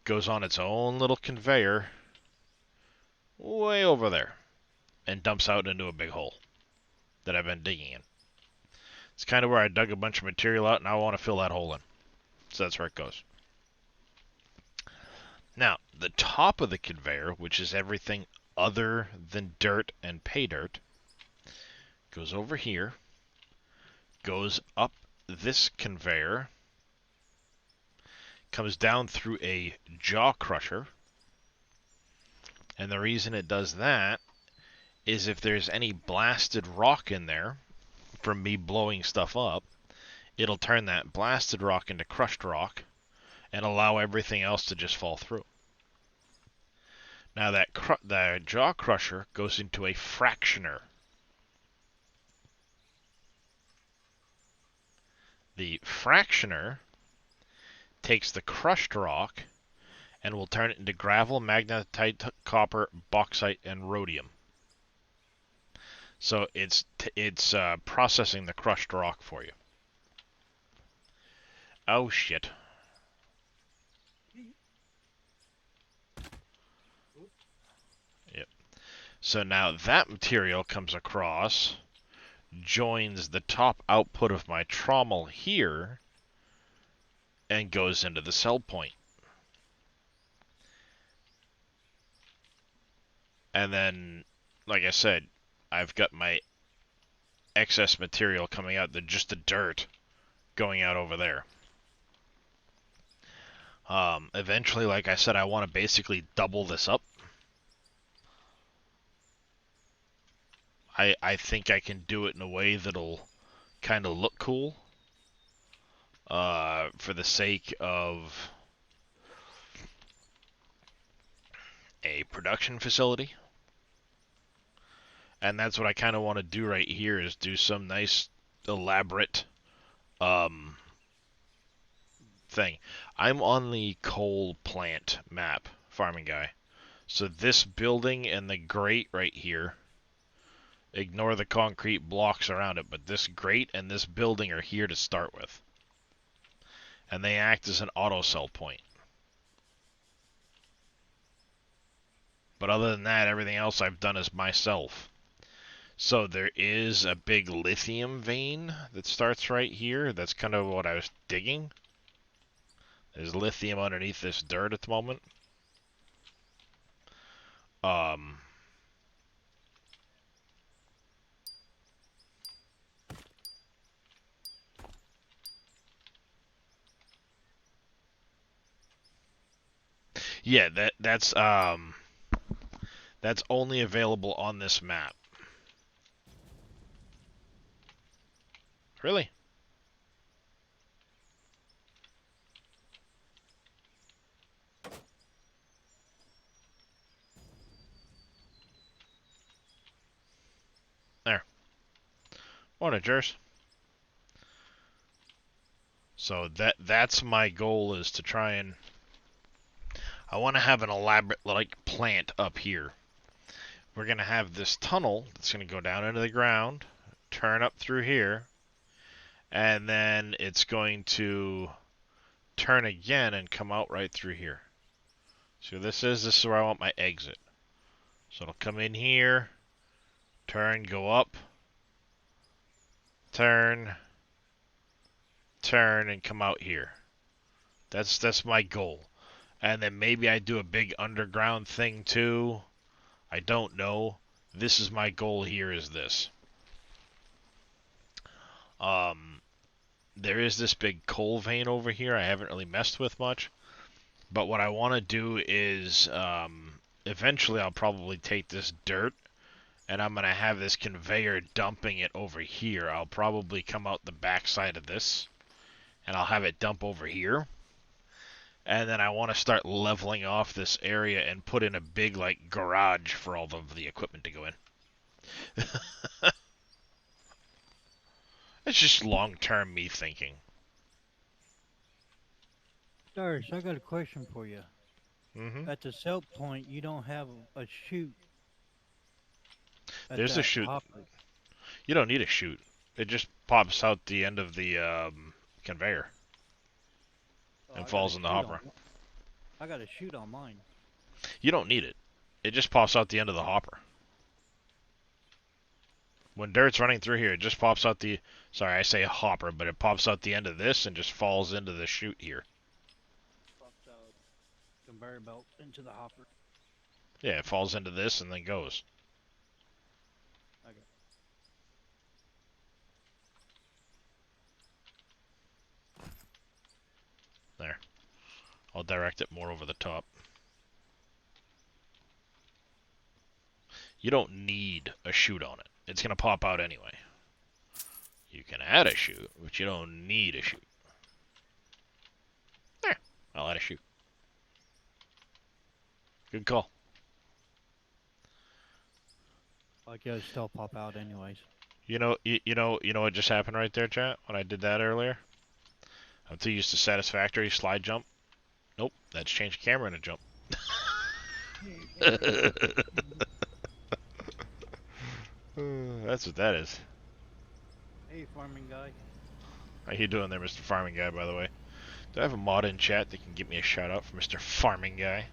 goes on its own little conveyor way over there and dumps out into a big hole that I've been digging in. It's kind of where I dug a bunch of material out, and I want to fill that hole in. So that's where it goes. Now, the top of the conveyor, which is everything other than dirt and pay dirt, goes over here, goes up this conveyor, comes down through a jaw crusher, and the reason it does that is if there's any blasted rock in there from me blowing stuff up, it'll turn that blasted rock into crushed rock and allow everything else to just fall through. Now the jaw crusher goes into a fractioner. The fractioner takes the crushed rock and will turn it into gravel, magnetite, copper, bauxite, and rhodium. So it's processing the crushed rock for you. Oh shit. Yep. So now that material comes across, joins the top output of my trommel here, and goes into the sell point. And then, like I said, I've got my excess material coming out, just the dirt going out over there. Eventually, like I said, I want to basically double this up. I think I can do it in a way that'll kind of look cool. For the sake of a production facility. And that's what I kind of want to do right here, is do some nice elaborate thing. I'm on the coal plant map, Farming Guy. So this building and the grate right here, ignore the concrete blocks around it, but this grate and this building are here to start with. And they act as an auto sell point. But other than that, everything else I've done is myself. So there is a big lithium vein that starts right here. That's kind of what I was digging. There's lithium underneath this dirt at the moment. Yeah, that's only available on this map. Really? There. Morning, Jers. So that's my goal, is to try and I want to have an elaborate like plant up here. We're gonna have this tunnel that's gonna go down into the ground, turn up through here, and then it's going to turn again and come out right through here. So this is where I want my exit. So it'll come in here, turn, go up, turn, turn, and come out here. That's my goal. And then maybe I do a big underground thing too. I don't know. This is my goal here, is this. There is this big coal vein over here I haven't really messed with much. But what I want to do is, eventually I'll probably take this dirt and I'm going to have this conveyor dumping it over here. I'll probably come out the back side of this and I'll have it dump over here. And then I want to start leveling off this area and put in a big, like, garage for all of the equipment to go in. It's just long-term me thinking. Darius, I got a question for you. Mm-hmm. At the sell point, you don't have a chute. At There's a that chute. hopper. You don't need a chute. It just pops out the end of the conveyor Oh, and I got falls a in the chute hopper. I got a chute on mine. You don't need it. It just pops out the end of the hopper. When dirt's running through here, it just pops out the... Sorry, I say hopper, but it pops out the end of this and just falls into the chute here. Pops out conveyor belt into the hopper. Yeah, it falls into this and then goes. Okay. There. I'll direct it more over the top. You don't need a chute on it. It's going to pop out anyway. You can add a chute, but you don't need a chute. There. I'll add a chute. Good call. Like it'll still pop out anyways. You know what just happened right there, chat? When I did that earlier? I'm too used to satisfactory slide jump. Nope, that's changed camera and a jump. That's what that is. Hey, farming guy. How you doing there, Mr. Farming Guy, by the way? Do I have a mod in chat that can give me a shout out for Mr. Farming Guy?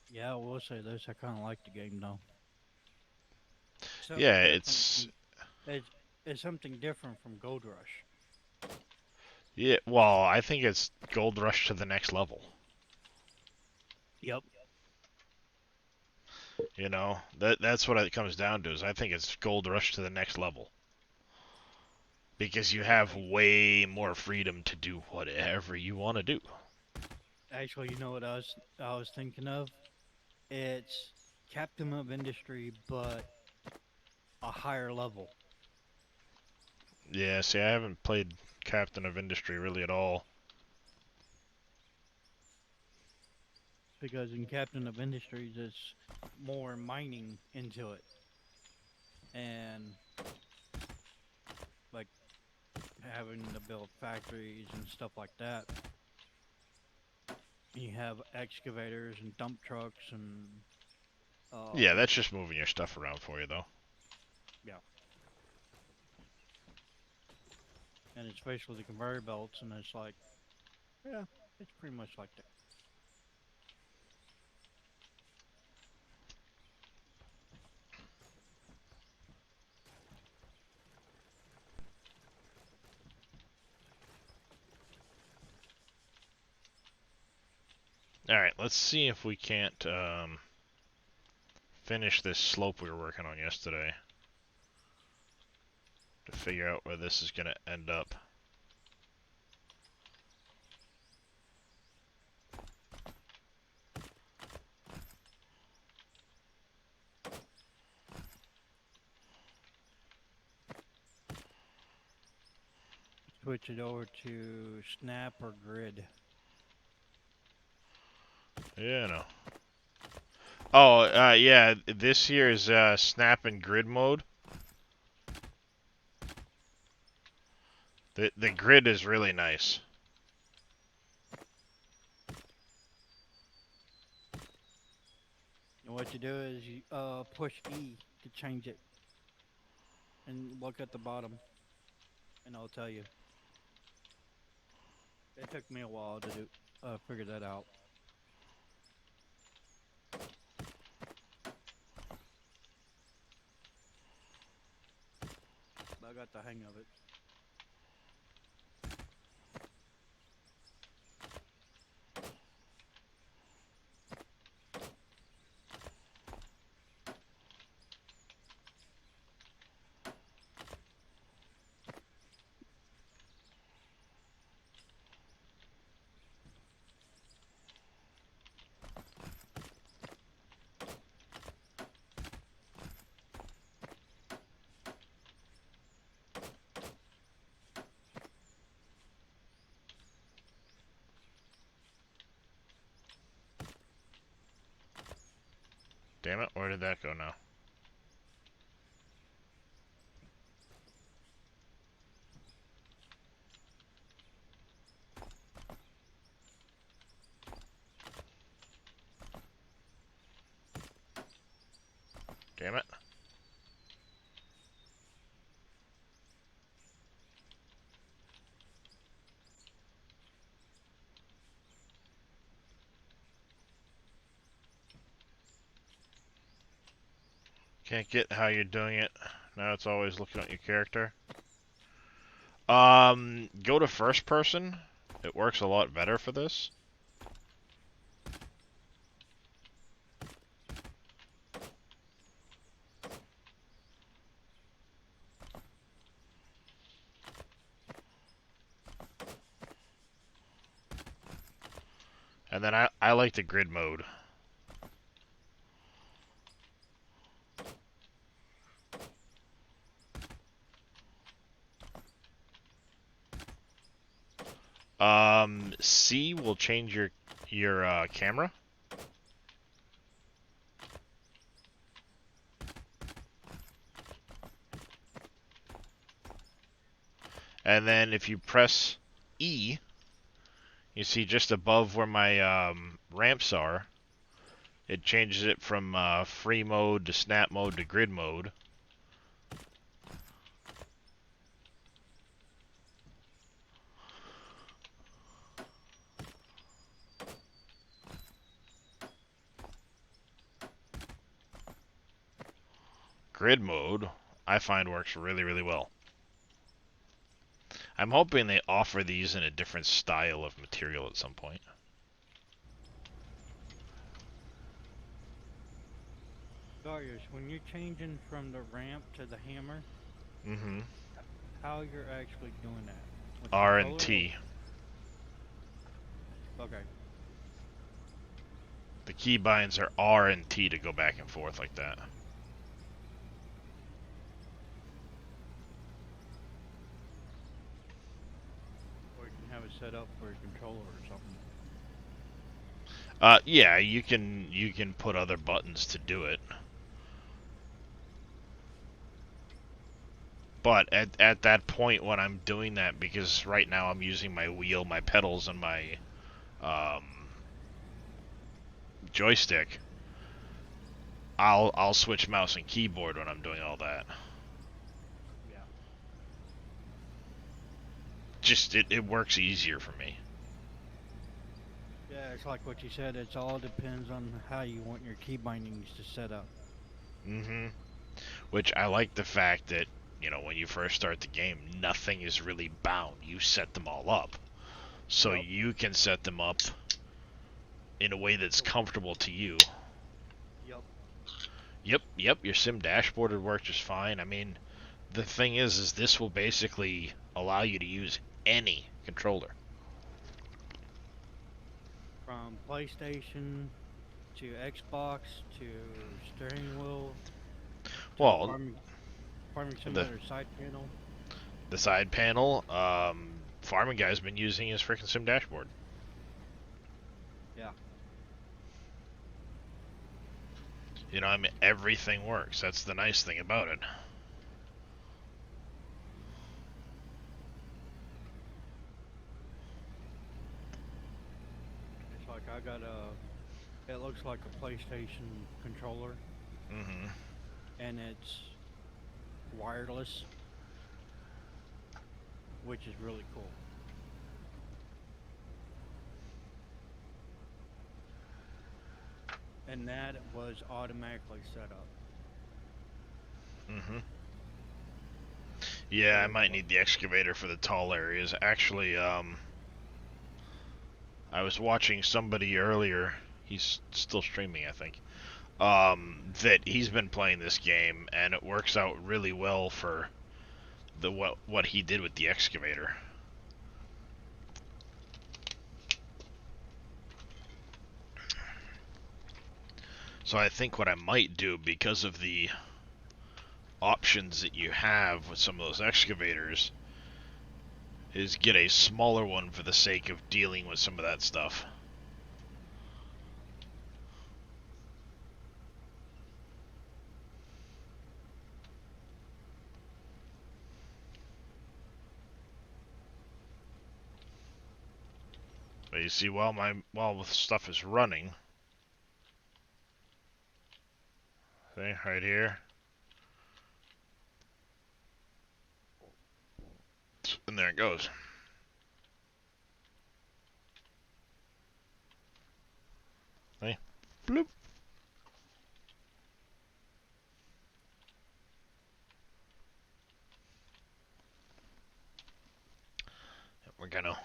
Yeah, I will say this. I kind of like the game though. Yeah, Something it's something different from Gold Rush. Yeah, well, I think it's Gold Rush to the next level. Yep. You know, that's what it comes down to, is I think it's Gold Rush to the next level. Because you have way more freedom to do whatever you want to do. Actually, you know what I was thinking of? It's Captain of Industry, but a higher level. Yeah, see, I haven't played Captain of Industry really at all. Because in Captain of Industries, it's more mining into it. And, like, having to build factories and stuff like that. You have excavators and dump trucks and... Yeah, that's just moving your stuff around for you, though. Yeah. And it's basically the conveyor belts, and it's like... Yeah, it's pretty much like that. Alright, let's see if we can't finish this slope we were working on yesterday. To figure out where this is going to end up. Switch it over to snap or grid. Yeah, no. Oh, yeah, this here is snap and grid mode. The grid is really nice. And what you do is you push E to change it. And look at the bottom. And I'll tell you. It took me a while to figure that out. But I got the hang of it. Damn it, where did that go now? Damn it. Can't get how you're doing it. Now it's always looking at your character. Go to first person. It works a lot better for this. And then I like the grid mode. C will change your camera. And then if you press E, you see just above where my ramps are, it changes it from free mode to snap mode to grid mode. Grid mode, I find works really, really well. I'm hoping they offer these in a different style of material at some point. Darius, when you're changing from the ramp to the hammer, how you're actually doing that? With R and controller T. Okay. The keybinds are R and T to go back and forth like that. Or you can have it set up for a controller or something. Yeah, you can put other buttons to do it. But at that point when I'm doing that, because right now I'm using my wheel, my pedals, and my joystick, I'll switch mouse and keyboard when I'm doing all that. Yeah. Just it works easier for me. Yeah, it's like what you said. It all depends on how you want your key bindings to set up. Which I like the fact that, you know, when you first start the game, nothing is really bound. You set them all up. So Yep. you can set them up in a way that's comfortable to you. Yep. Yep, your sim dashboard would work just fine. I mean, the thing is this will basically allow you to use any controller. From PlayStation to Xbox to steering wheel to Well, farming the simulator side panel. the side panel, Farming Guy's been using his freaking sim dashboard. Yeah. You know, I mean, everything works. That's the nice thing about it. It's like I got a. It looks like a PlayStation controller, Mm-hmm. and it's wireless, which is really cool. And that was automatically set up. Mm-hmm. Yeah, I might need the excavator for the tall areas. Actually, I was watching somebody earlier. He's still streaming, I think. That he's been playing this game, and it works out really well for the what he did with the excavator. So I think what I might do, because of the options that you have with some of those excavators, is get a smaller one for the sake of dealing with some of that stuff. But you see, while the stuff is running, see right here, and there it goes. See, bloop. We're gonna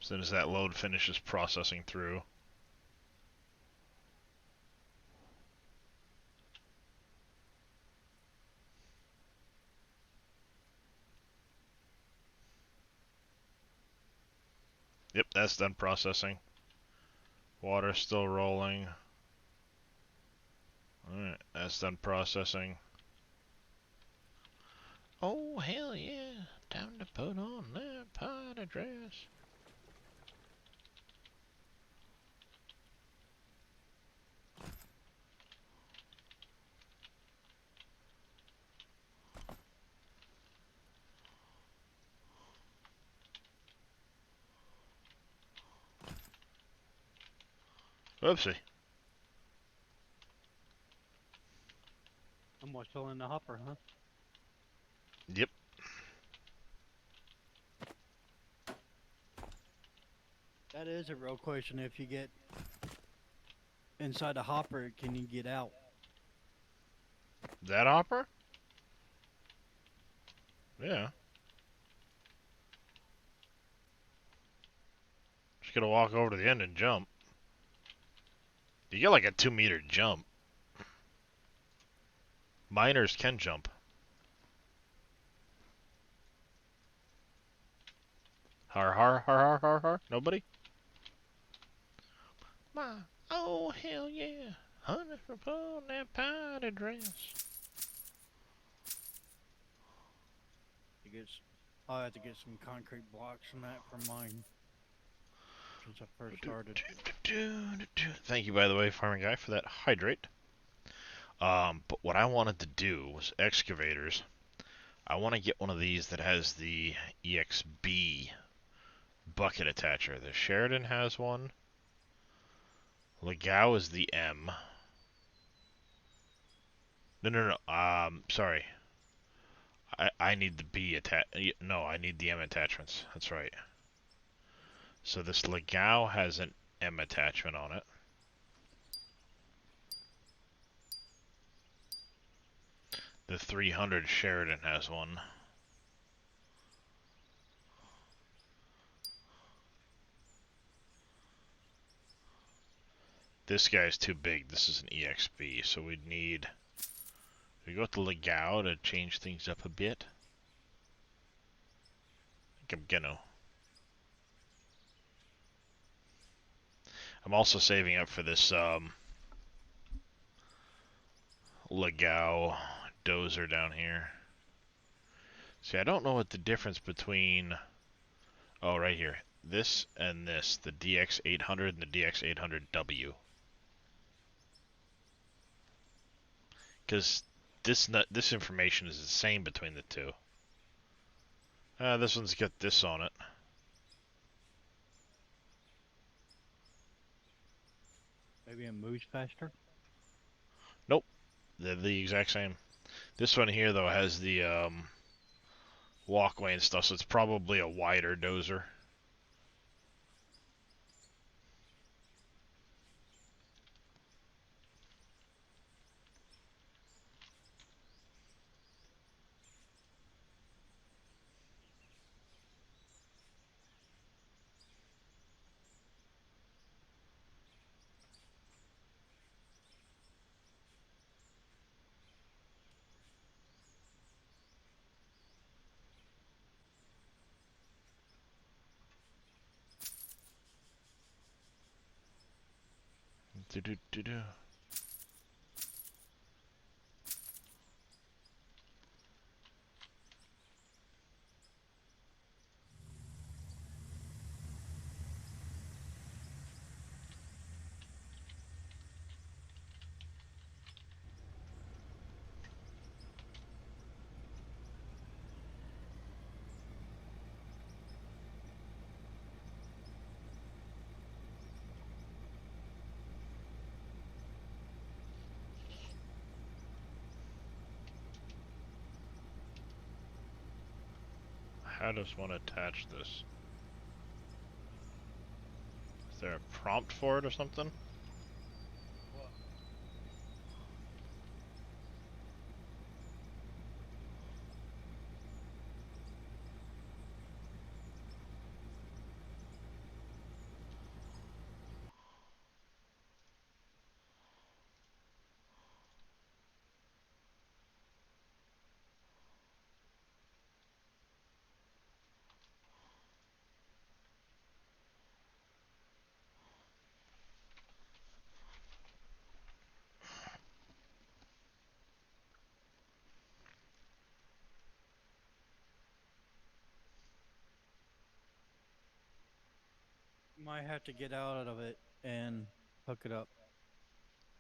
as soon as that load finishes processing through. Yep, that's done processing. Water's still rolling. Alright, that's done processing. Oh, hell yeah. Time to put on that party dress. Oopsie. Almost fell in the hopper, huh? Yep. That is a real question. If you get inside the hopper, can you get out? That hopper? Yeah. Just gotta walk over to the end and jump. You get like a 2-meter jump. Miners can jump. Har har har har har har. Nobody? Oh hell yeah. Honey for pulling that party dress. I'll have to get some concrete blocks and that for mine. Since I first started. Thank you, by the way, Farming Guy, for that hydrate. But what I wanted to do was excavators. I want to get one of these that has the EXB bucket attacher. The Sheridan has one. Legao is the M. No. Sorry. I need the B attach. No, I need the M attachments. That's right. So this Legao has an M attachment on it. The 300 Sheridan has one. This guy's too big. This is an EXP, so we'd need... We go to Legao to change things up a bit. I think I'm gonna. I'm also saving up for this Legao dozer down here. See, I don't know what the difference between... Oh, right here. This and this. The DX800 and the DX800W. Because this information is the same between the two. This one's got this on it. Maybe it moves faster? Nope. They're the exact same. This one here, though, has the walkway and stuff, so it's probably a wider dozer. Do-do-do-do. How does one attach this? Is there a prompt for it or something? Might have to get out of it and hook it up.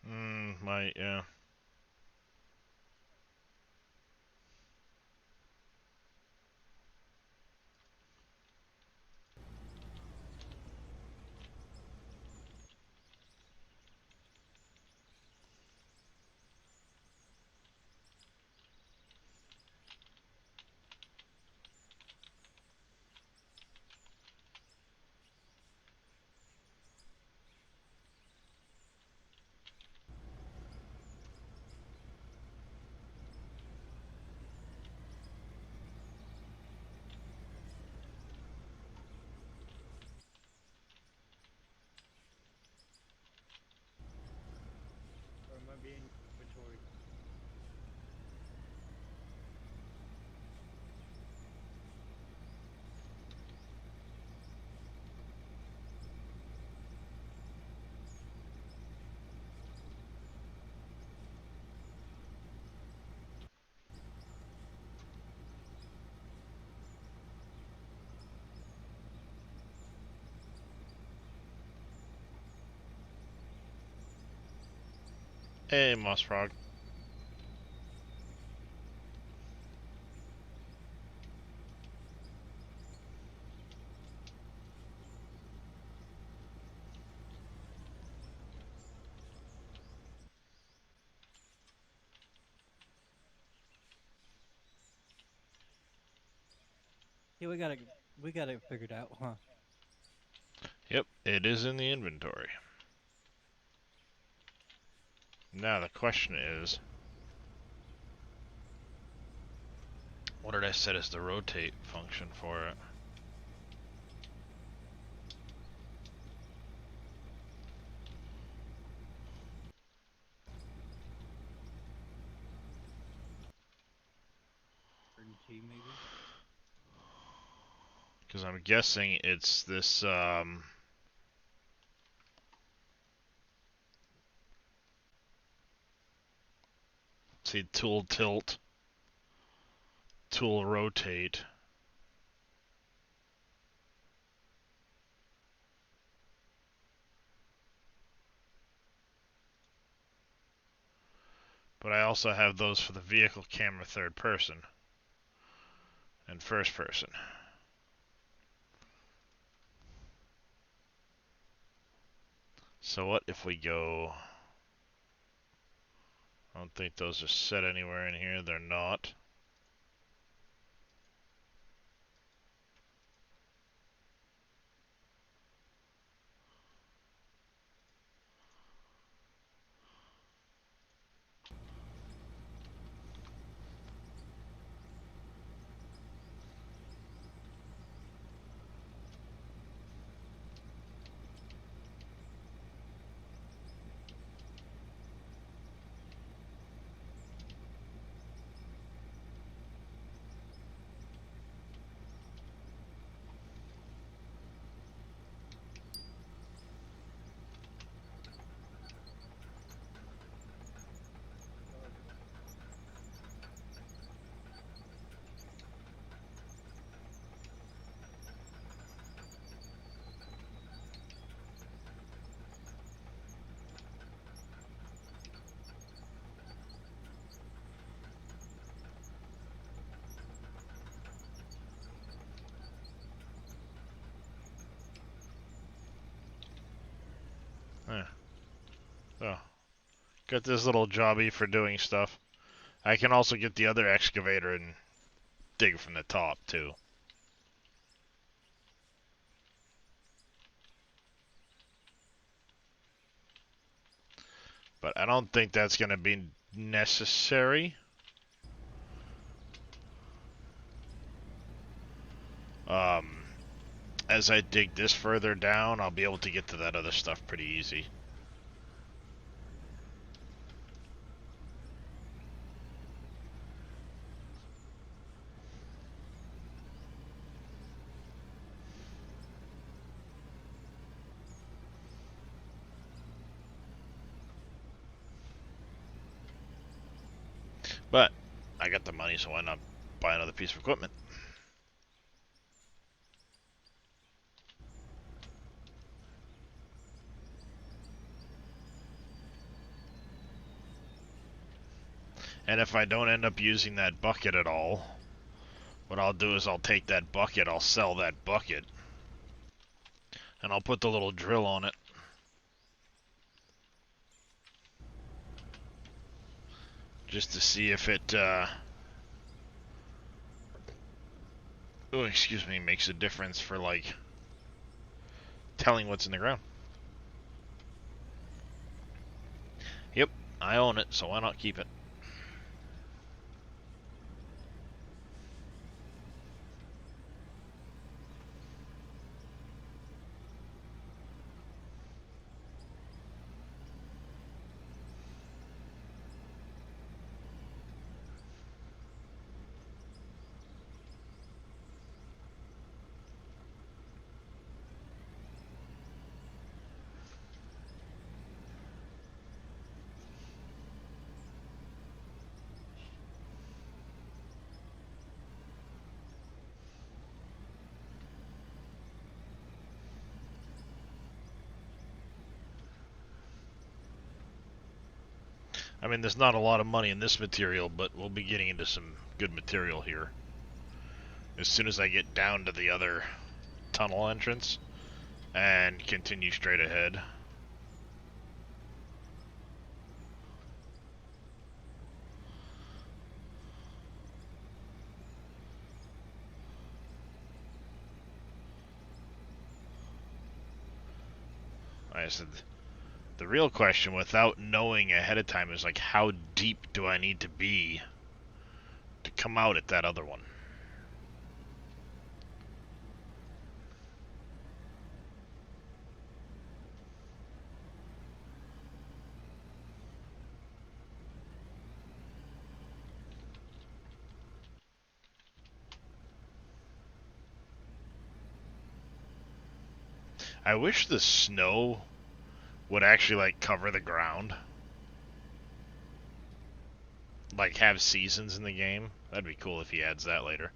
Might, yeah. Or it might be in inventory. Hey, Moss Frog. Yeah, we got it figured out, huh? Yep, it is in the inventory. Now the question is... What did I set as the rotate function for it? T maybe? Because I'm guessing it's this, see, tool tilt, tool rotate. But I also have those for the vehicle camera third person and first person. So what if we go... I don't think those are set anywhere in here. They're not. So, got this little jobby for doing stuff. I can also get the other excavator and dig from the top, too. But I don't think that's going to be necessary. As I dig this further down, I'll be able to get to that other stuff pretty easy. But I got the money, so why not buy another piece of equipment? And if I don't end up using that bucket at all, what I'll do is I'll take that bucket, I'll sell that bucket, and I'll put the little drill on it. Just to see if it, oh, excuse me, makes a difference for, like, telling what's in the ground. Yep, I own it, so why not keep it? I mean, there's not a lot of money in this material, but we'll be getting into some good material here. As soon as I get down to the other tunnel entrance and continue straight ahead. Like I said, the real question, without knowing ahead of time, is like, how deep do I need to be to come out at that other one? I wish the snow would actually, like, cover the ground. Like, have seasons in the game. That'd be cool if he adds that later.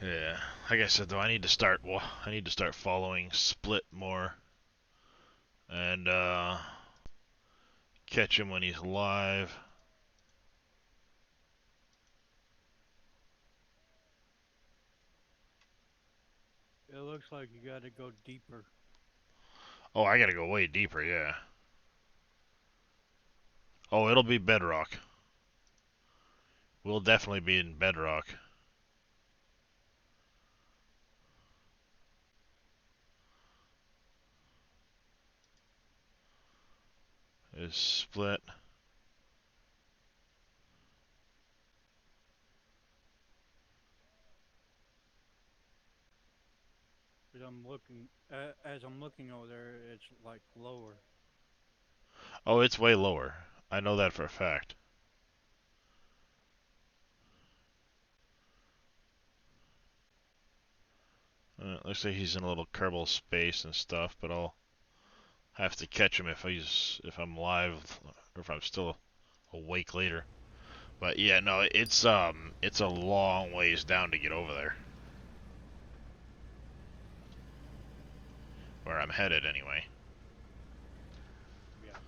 Yeah, like I said though, I need to start. Well, I need to start following Split more, and catch him when he's live. It looks like you gotta go deeper. Oh, I gotta go way deeper. Yeah. Oh, it'll be Bedrock. We'll definitely be in Bedrock. Is Split. But I'm looking, as I'm looking over there, it's like lower. Oh, it's way lower. I know that for a fact. Looks like he's in a little Kerbal space and stuff, but I'll have to catch him if I'm live or if I'm still awake later. But yeah, no, it's a long ways down to get over there. Where I'm headed anyway. Yeah.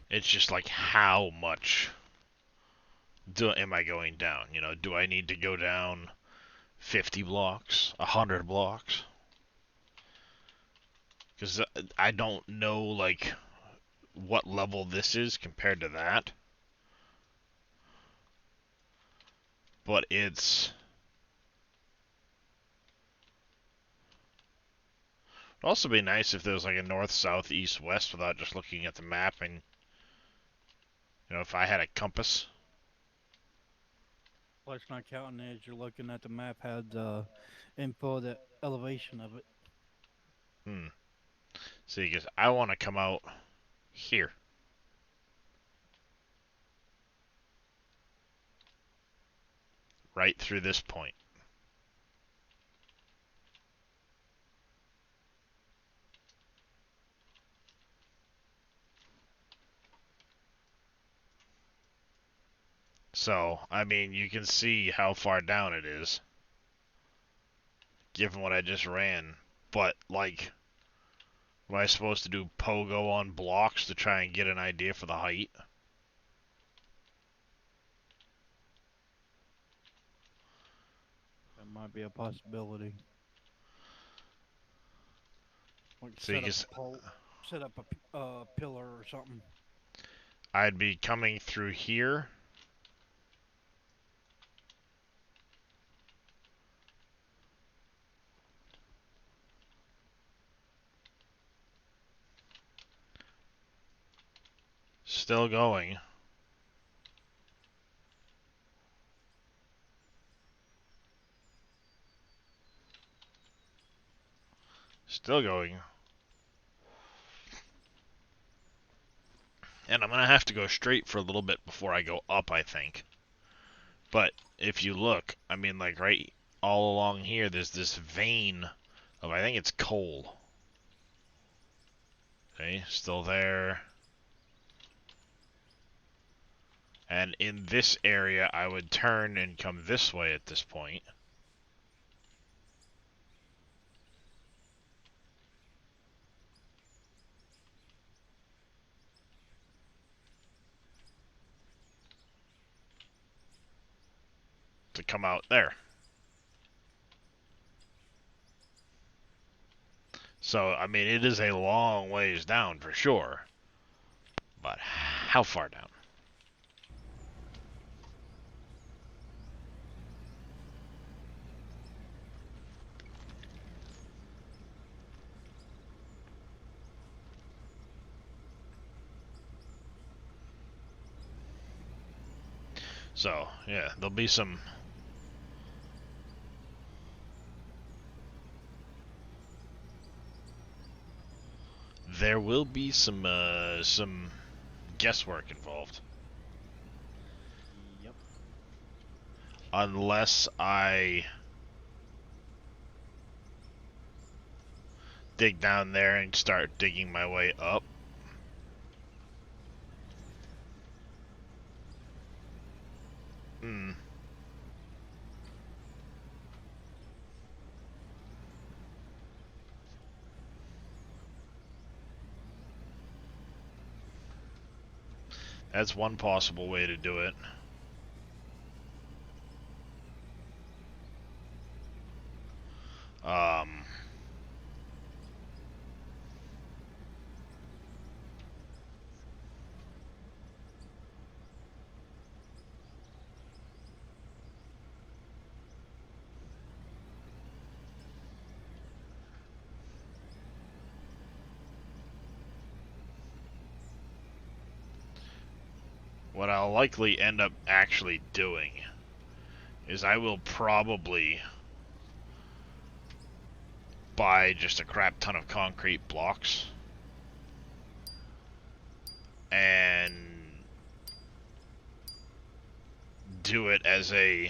It's just like how much am I going down? You know, do I need to go down 50 blocks, 100 blocks? Because I don't know like what level this is compared to that. But it'd also be nice if there was like a north, south, east, west without just looking at the map and, you know, if I had a compass. Plus, not counting as you're looking at the map, had info, the elevation of it. See, because I want to come out here. Right through this point. So, I mean, you can see how far down it is, given what I just ran. But, like, am I supposed to do pogo on blocks to try and get an idea for the height? That might be a possibility. Like See, set up because a pole, set up a pillar or something. I'd be coming through here. Still going. Still going. And I'm going to have to go straight for a little bit before I go up, I think. But if you look, I mean, like, right all along here, there's this vein of, I think it's coal. Okay, still there. And in this area, I would turn and come this way at this point. To come out there. So, I mean, it is a long ways down for sure. But how far down? So, yeah, there'll be some there will be some guesswork involved. Yep. Unless I dig down there and start digging my way up. Hmm. That's one possible way to do it. Um, what I'll likely end up actually doing is I will probably buy just a crap ton of concrete blocks and do it as a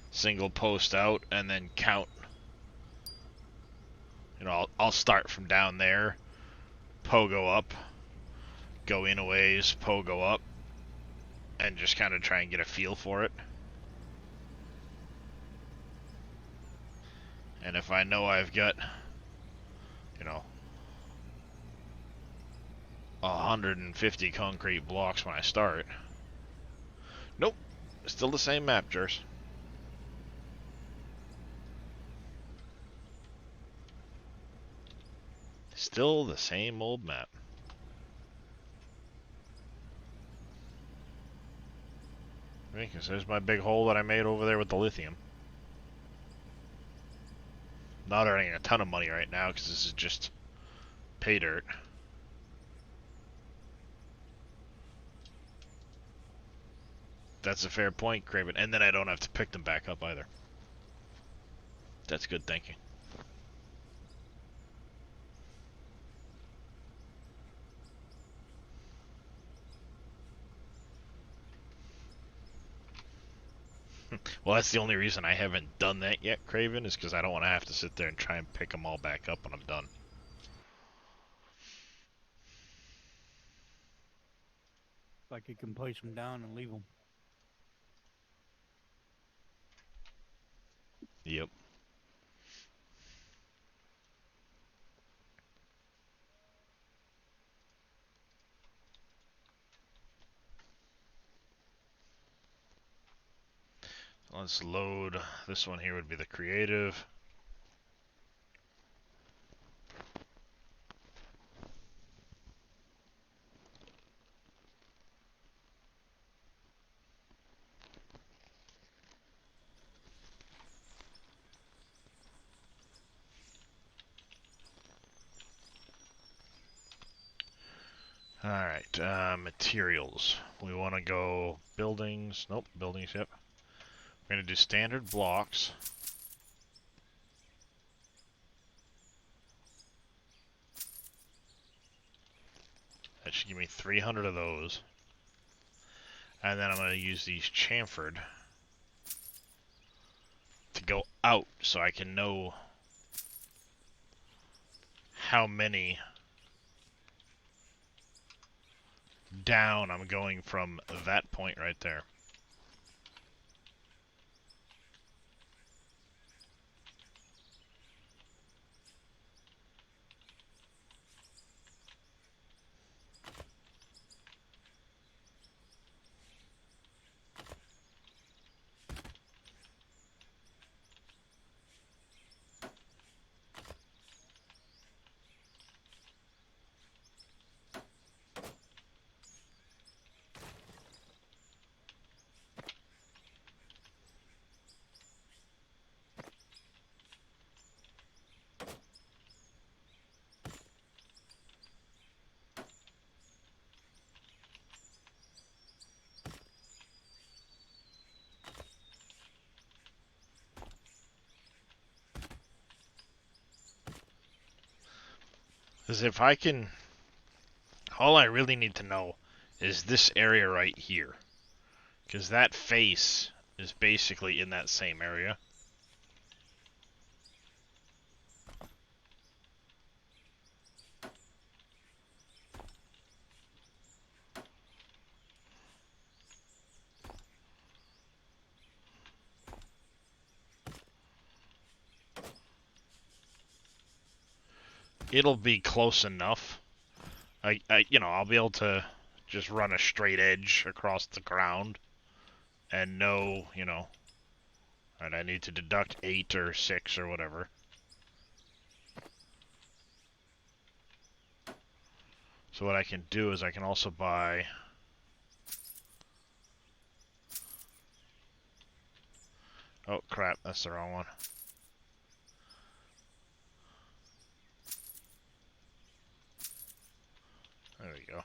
single post out and then count. You know, I'll start from down there, pogo up, go in a ways, pogo up, and just kind of try and get a feel for it. And if I know I've got, you know, 150 concrete blocks when I start. Nope, still the same map, Jers. Still the same old map. Because there's my big hole that I made over there with the lithium. Not earning a ton of money right now because this is just pay dirt. That's a fair point, Craven. And then I don't have to pick them back up either. That's good thinking. Well, that's the only reason I haven't done that yet, Craven, is because I don't want to have to sit there and try and pick them all back up when I'm done. Like you can place them down and leave them. Yep. Let's load. This one here would be the creative. Alright, materials. We want to go buildings. Nope, buildings, yep. We're going to do standard blocks. That should give me 300 of those. And then I'm going to use these chamfered to go out so I can know how many down I'm going from that point right there. Because if I can... All I really need to know is this area right here. Because that face is basically in that same area. It'll be close enough. I'll be able to just run a straight edge across the ground and know, and I need to deduct 8 or 6 or whatever. So what I can do is I can also buy... Oh crap, that's the wrong one. There we go.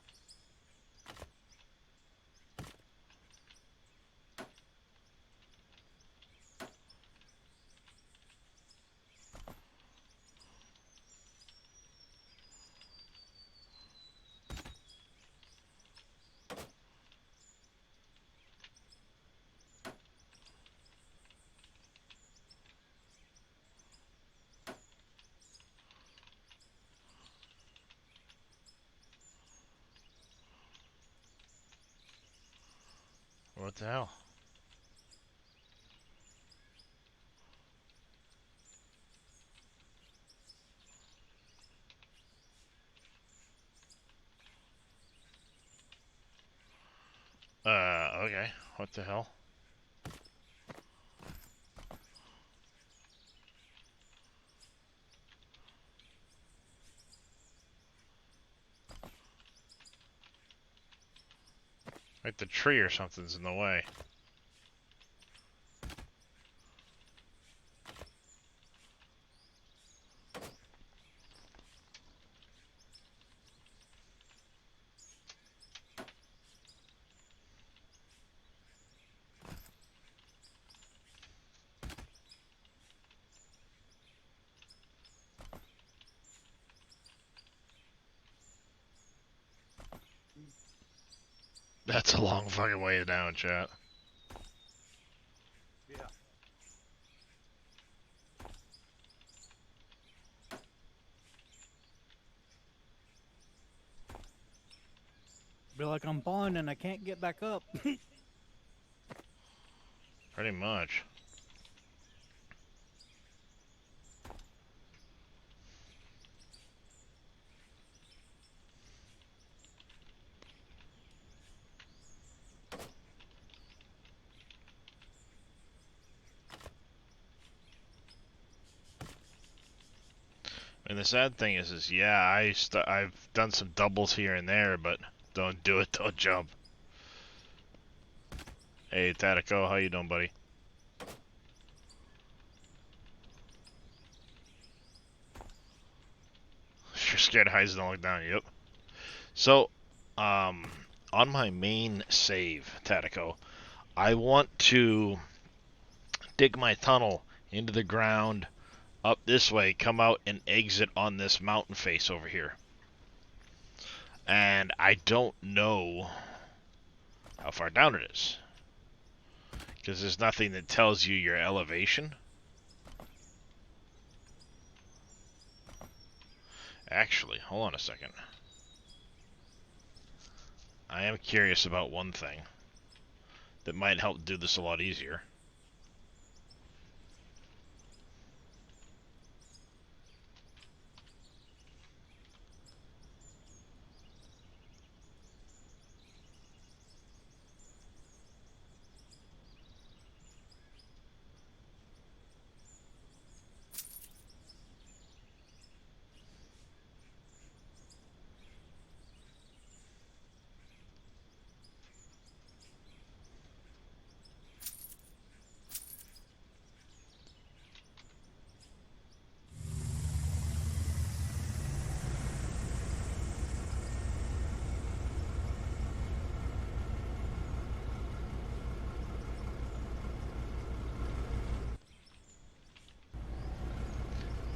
What the hell? Okay. What the hell? Like the tree or something's in the way. That's a long fucking way down, chat. Yeah. Be like I'm falling and I can't get back up. Pretty much. And the sad thing is yeah, I've done some doubles here and there, but don't do it, don't jump. Hey, Tatico, how you doing, buddy? You're scared of heights, don't look down, yep. So, on my main save, Tatico, I want to dig my tunnel into the ground, up this way, come out and exit on this mountain face over here. And I don't know how far down it is, because there's nothing that tells you your elevation. Actually, hold on a second. I am curious about one thing that might help do this a lot easier.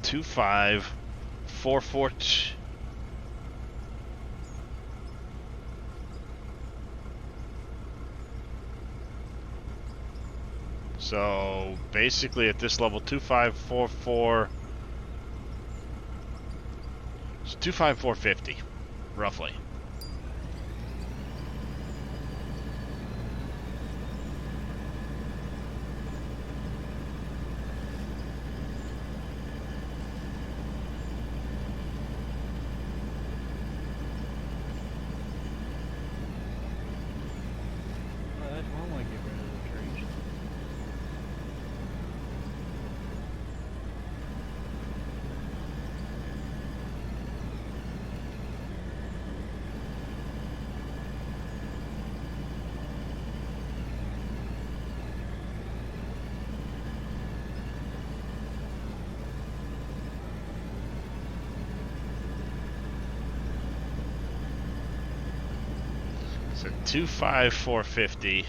Two, 5, 4, 4, So basically at this level, 2544. It's 25450, roughly. Well, that's one way to get rid of the trees. So 25450.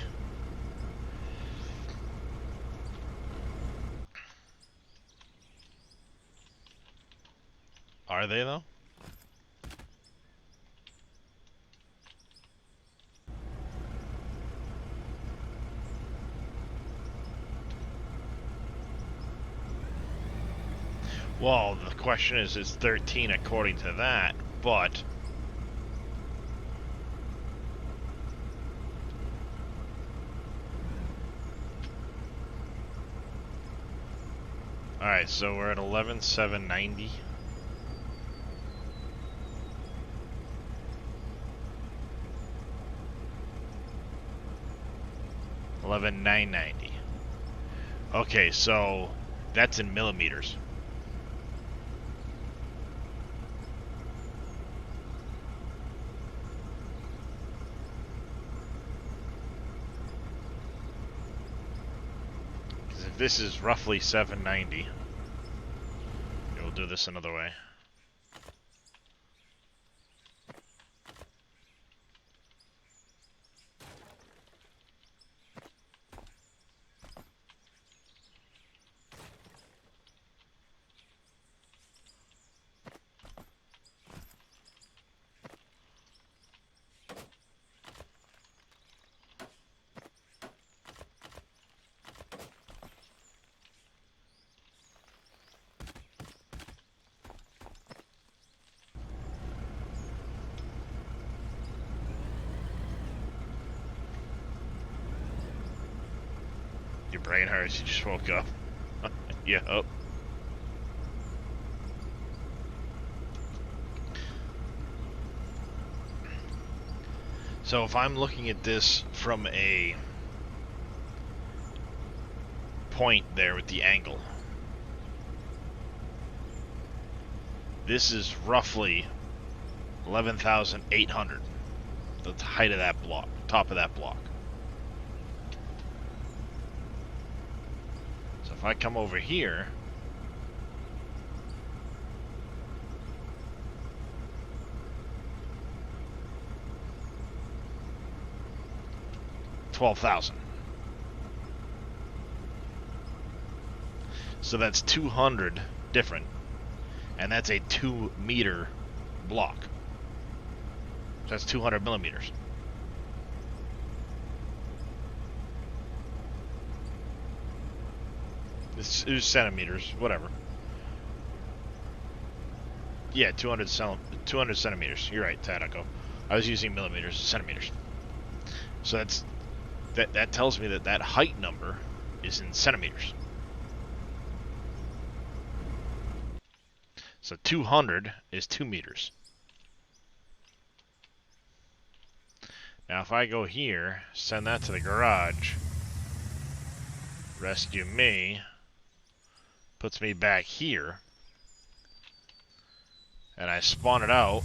Are they though? Well, the question is, it's 13 according to that, but alright, so we're at 11,790. $11,990. Okay, so that's in millimeters. Because if this is roughly 790, we'll do this another way. Your brain hurts, you just woke up. Yup. So if I'm looking at this from a point there with the angle, this is roughly 11,800. The height of that block, top of that block. So if I come over here, $12,000. So that's 200 different, and that's a 2-meter block. So that's 200 millimeters. This is centimeters, whatever. Yeah, 200 centimeters. You're right, Tadako. I was using millimeters, centimeters. So that tells me that that height number is in centimeters. So 200 is 2 meters. Now if I go here, send that to the garage, rescue me, puts me back here, and I spawn it out,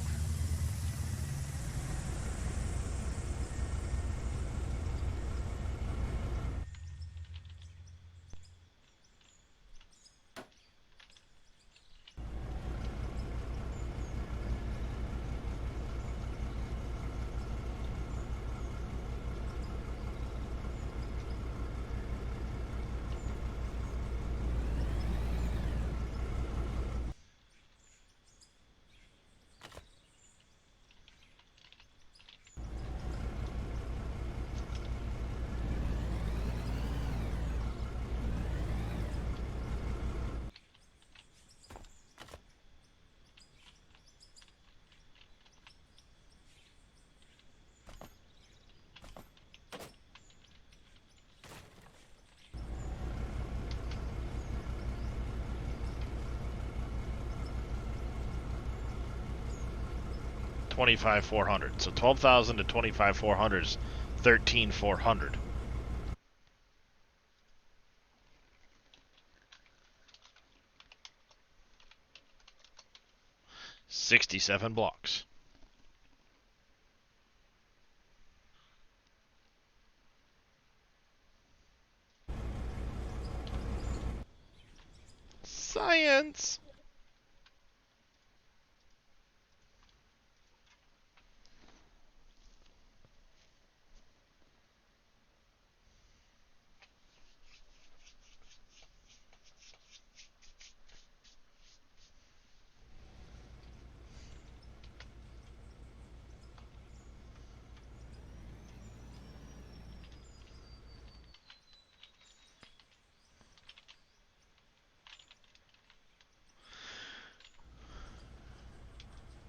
25,400. So 12,000 to 25,400 is 13,400. 67 blocks. Science!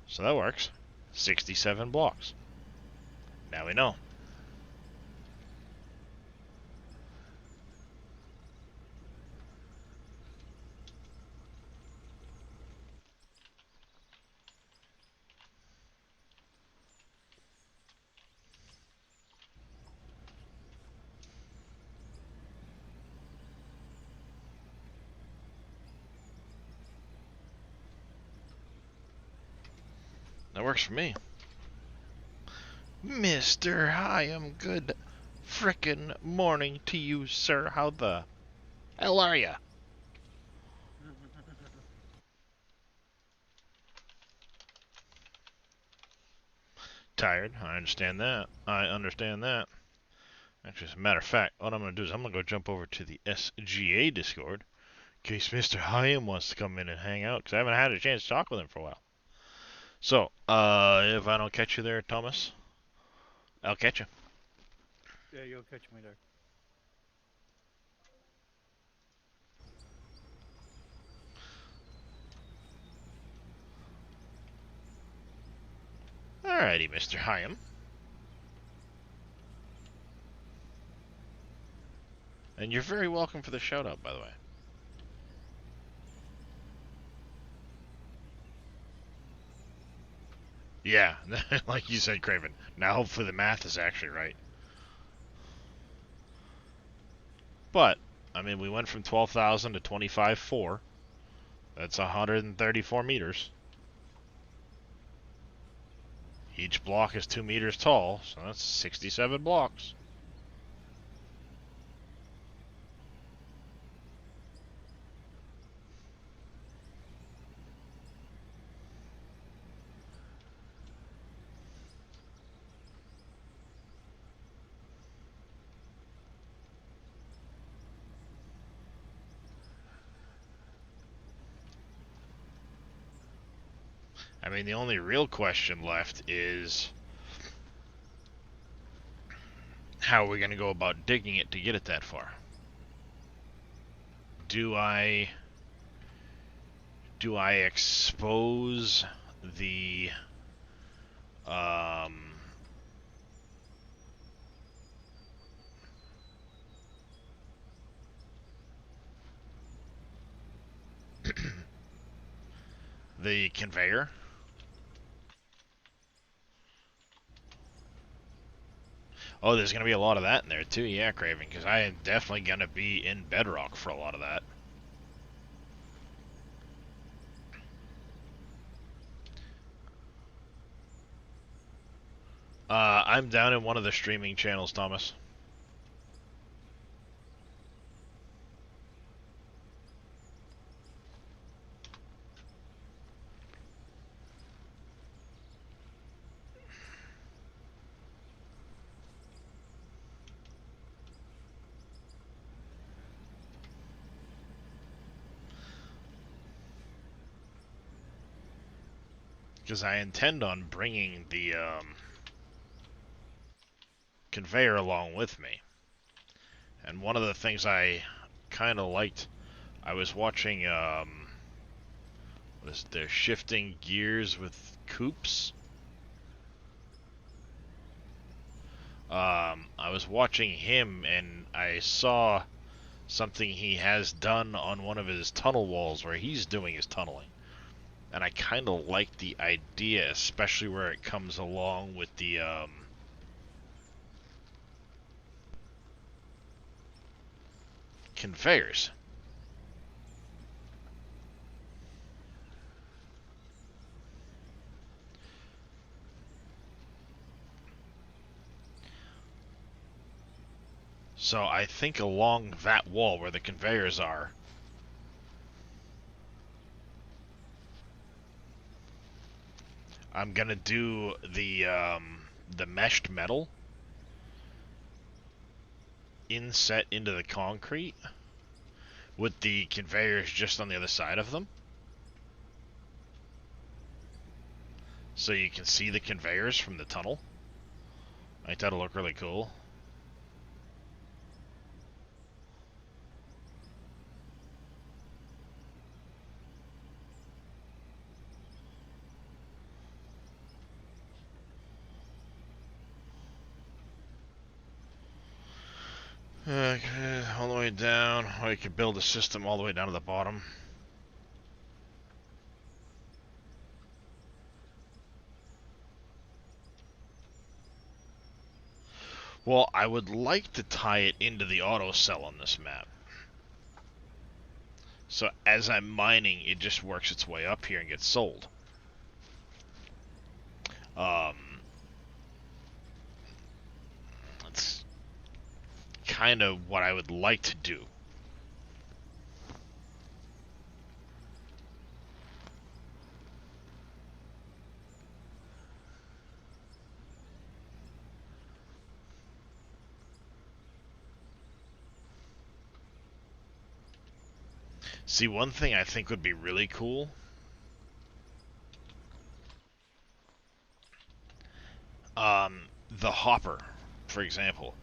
So that works. 67 blocks. Now we know. That works for me. Mr. Hyam, good frickin' morning to you, sir. How the hell are ya? Tired. I understand that. Actually, as a matter of fact, what I'm going to do is I'm going to go jump over to the SGA Discord in case Mr. Hyam wants to come in and hang out, because I haven't had a chance to talk with him for a while. So, if I don't catch you there, Thomas, I'll catch you. Yeah, you'll catch me there. Alrighty, Mr. Hyam. And you're very welcome for the shout out, by the way. Yeah, like you said, Craven. Now hopefully the math is actually right. But, I mean, we went from 12,000 to 25,400. That's 134 meters. Each block is 2 meters tall, so that's 67 blocks. I mean, the only real question left is how are we going to go about digging it to get it that far? Do I expose the the conveyor? Oh, there's going to be a lot of that in there too. Yeah, Craven, because I am definitely going to be in Bedrock for a lot of that. I'm down in one of the streaming channels, Thomas. Because I intend on bringing the conveyor along with me. And one of the things I kind of liked, I was watching, they're shifting gears with Coops. I was watching him and I saw something he has done on one of his tunnel walls where he's doing his tunneling. And I kind of like the idea, especially where it comes along with the, conveyors. So I think along that wall where the conveyors are, I'm gonna do the meshed metal inset into the concrete with the conveyors just on the other side of them. So you can see the conveyors from the tunnel. I think that'll look really cool. Okay, all the way down. Or you could build a system all the way down to the bottom. Well, I would like to tie it into the auto cell on this map. So as I'm mining, it just works its way up here and gets sold. That's kind of what I would like to do. See, one thing I think would be really cool, the hopper, for example.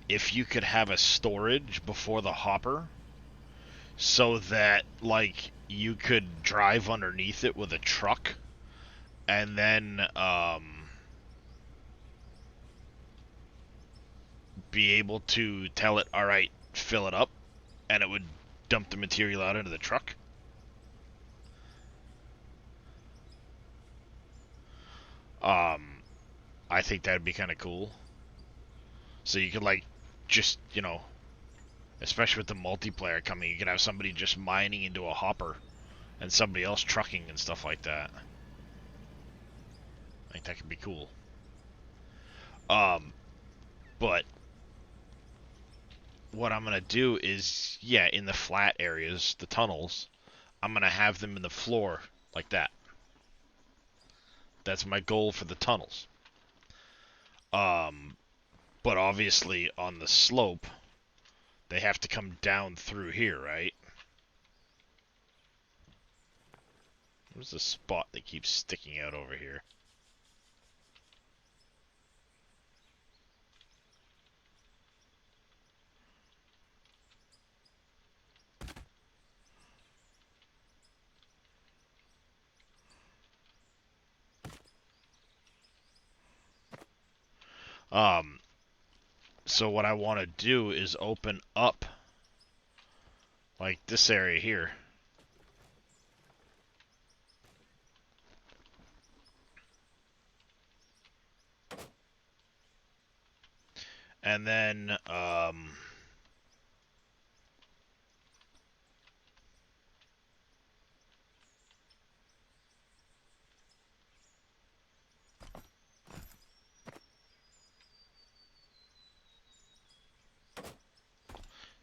If you could have a storage before the hopper, so that, like, you could drive underneath it with a truck, and then, be able to tell it, alright, fill it up, and it would dump the material out into the truck. I think that'd be kind of cool. So you could, like, just, you know, especially with the multiplayer coming, you could have somebody just mining into a hopper and somebody else trucking and stuff like that. I think that could be cool. But what I'm gonna do is, yeah, in the flat areas, the tunnels, I'm gonna have them in the floor like that. That's my goal for the tunnels. But obviously on the slope, they have to come down through here, right? Where's the spot that keeps sticking out over here? So what I want to do is open up like this area here. And then,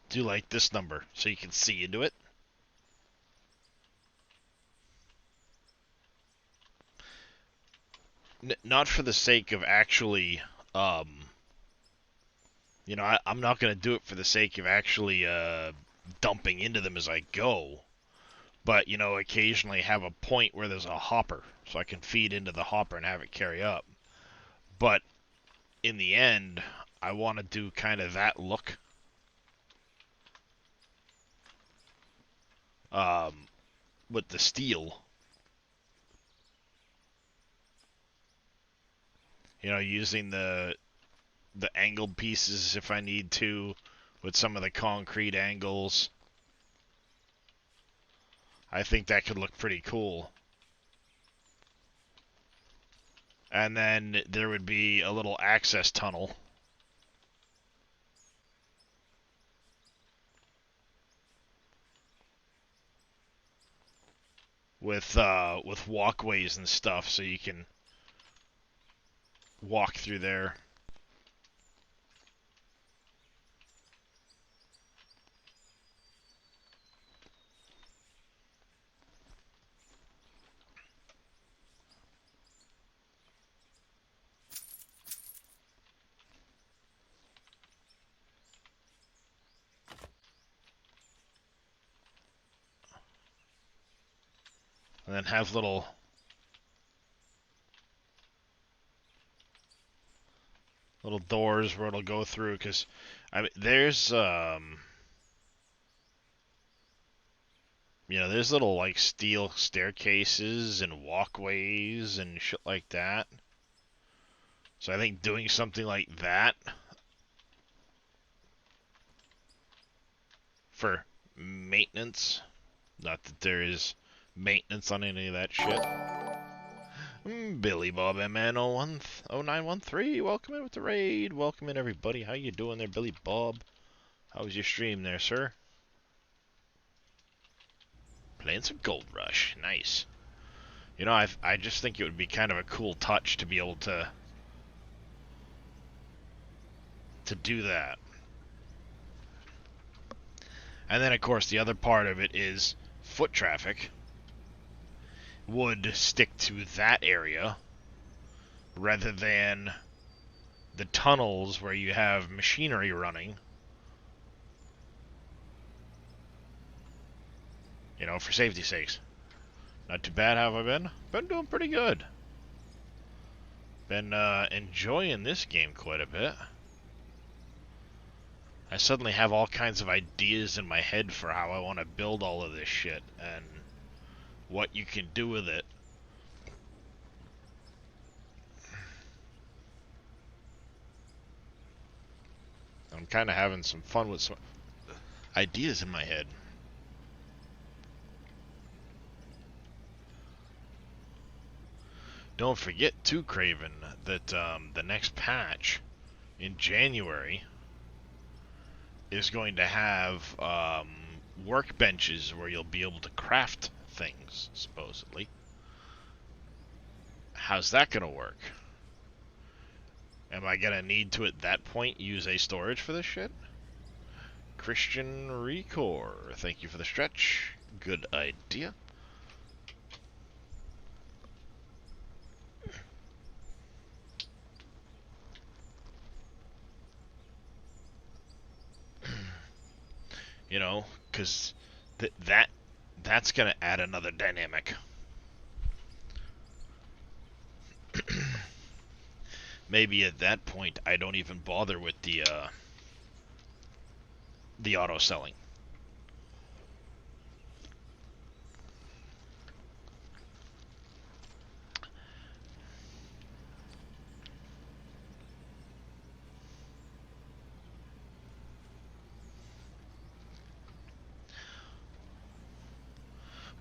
do like this number so you can see into it. Not for the sake of actually, you know, I'm not going to do it for the sake of actually dumping into them as I go. But, you know, occasionally have a point where there's a hopper, so I can feed into the hopper and have it carry up. But in the end, I want to do kind of that look. With the steel. You know, using the angled pieces if I need to, with some of the concrete angles. I think that could look pretty cool. And then there would be a little access tunnel. With walkways and stuff, so you can walk through there. And then have little doors where it'll go through, because I mean, there's there's little like steel staircases and walkways and shit like that. So I think doing something like that for maintenance, not that there is maintenance on any of that shit. Billy Bob MN0913, welcome in with the raid. Welcome in, everybody. How you doing there, Billy Bob? How was your stream there, sir? Playing some Gold Rush. Nice. You know, I just think it would be kind of a cool touch to be able to do that. And then, of course, the other part of it is foot traffic would stick to that area rather than the tunnels where you have machinery running. You know, for safety's sakes. Not too bad, how have I been? Been doing pretty good. Been enjoying this game quite a bit. I suddenly have all kinds of ideas in my head for how I want to build all of this shit and what you can do with it. I'm kind of having some fun with some ideas in my head. Don't forget too, Craven, that the next patch in January is going to have workbenches where you'll be able to craft things, supposedly. How's that going to work? Am I going to need to, at that point, use a storage for this shit? Christian Recor, thank you for the stretch. Good idea. You know, because that's going to add another dynamic. Maybe at that point I don't even bother with the auto selling.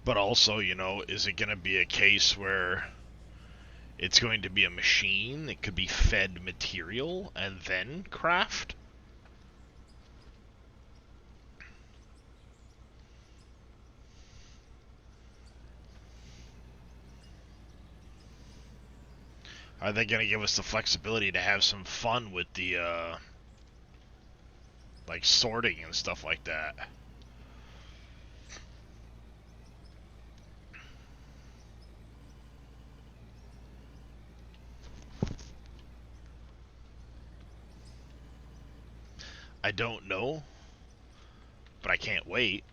But also, you know, is it going to be a case where it's going to be a machine that could be fed material and then craft? Are they going to give us the flexibility to have some fun with the, like, sorting and stuff like that? I don't know, but I can't wait.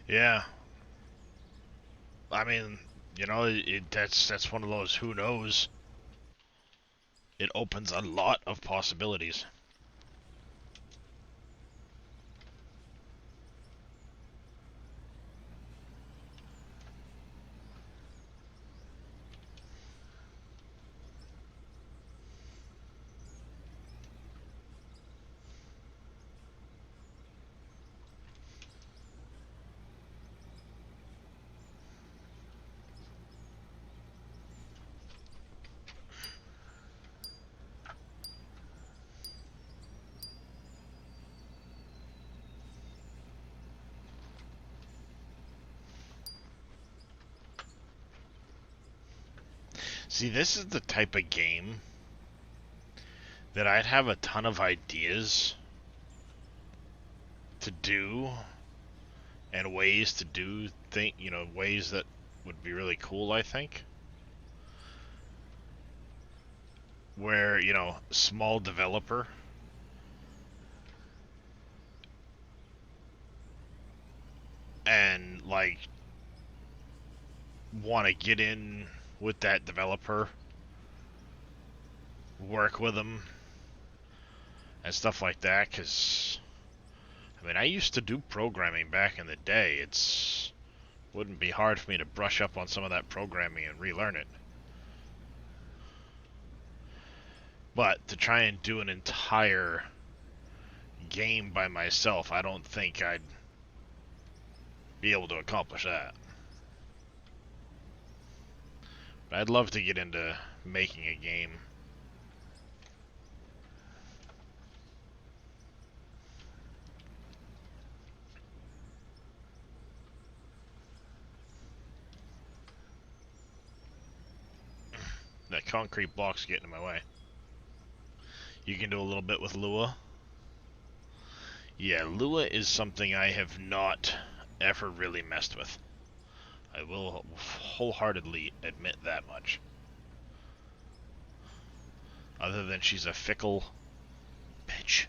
Yeah. I mean, you know, that's one of those who knows. It opens a lot of possibilities. See, this is the type of game that I'd have a ton of ideas to do and ways to do ways that would be really cool, I think. Where, small developer and like want to get in with that developer, work with them and stuff like that, because I mean, I used to do programming back in the day. It's wouldn't be hard for me to brush up on some of that programming and relearn it. But to try and do an entire game by myself, I don't think I'd be able to accomplish that. But I'd love to get into making a game. That concrete block's getting in my way. You can do a little bit with Lua. Yeah, Lua is something I have not ever really messed with. I will wholeheartedly admit that much. Other than she's a fickle bitch.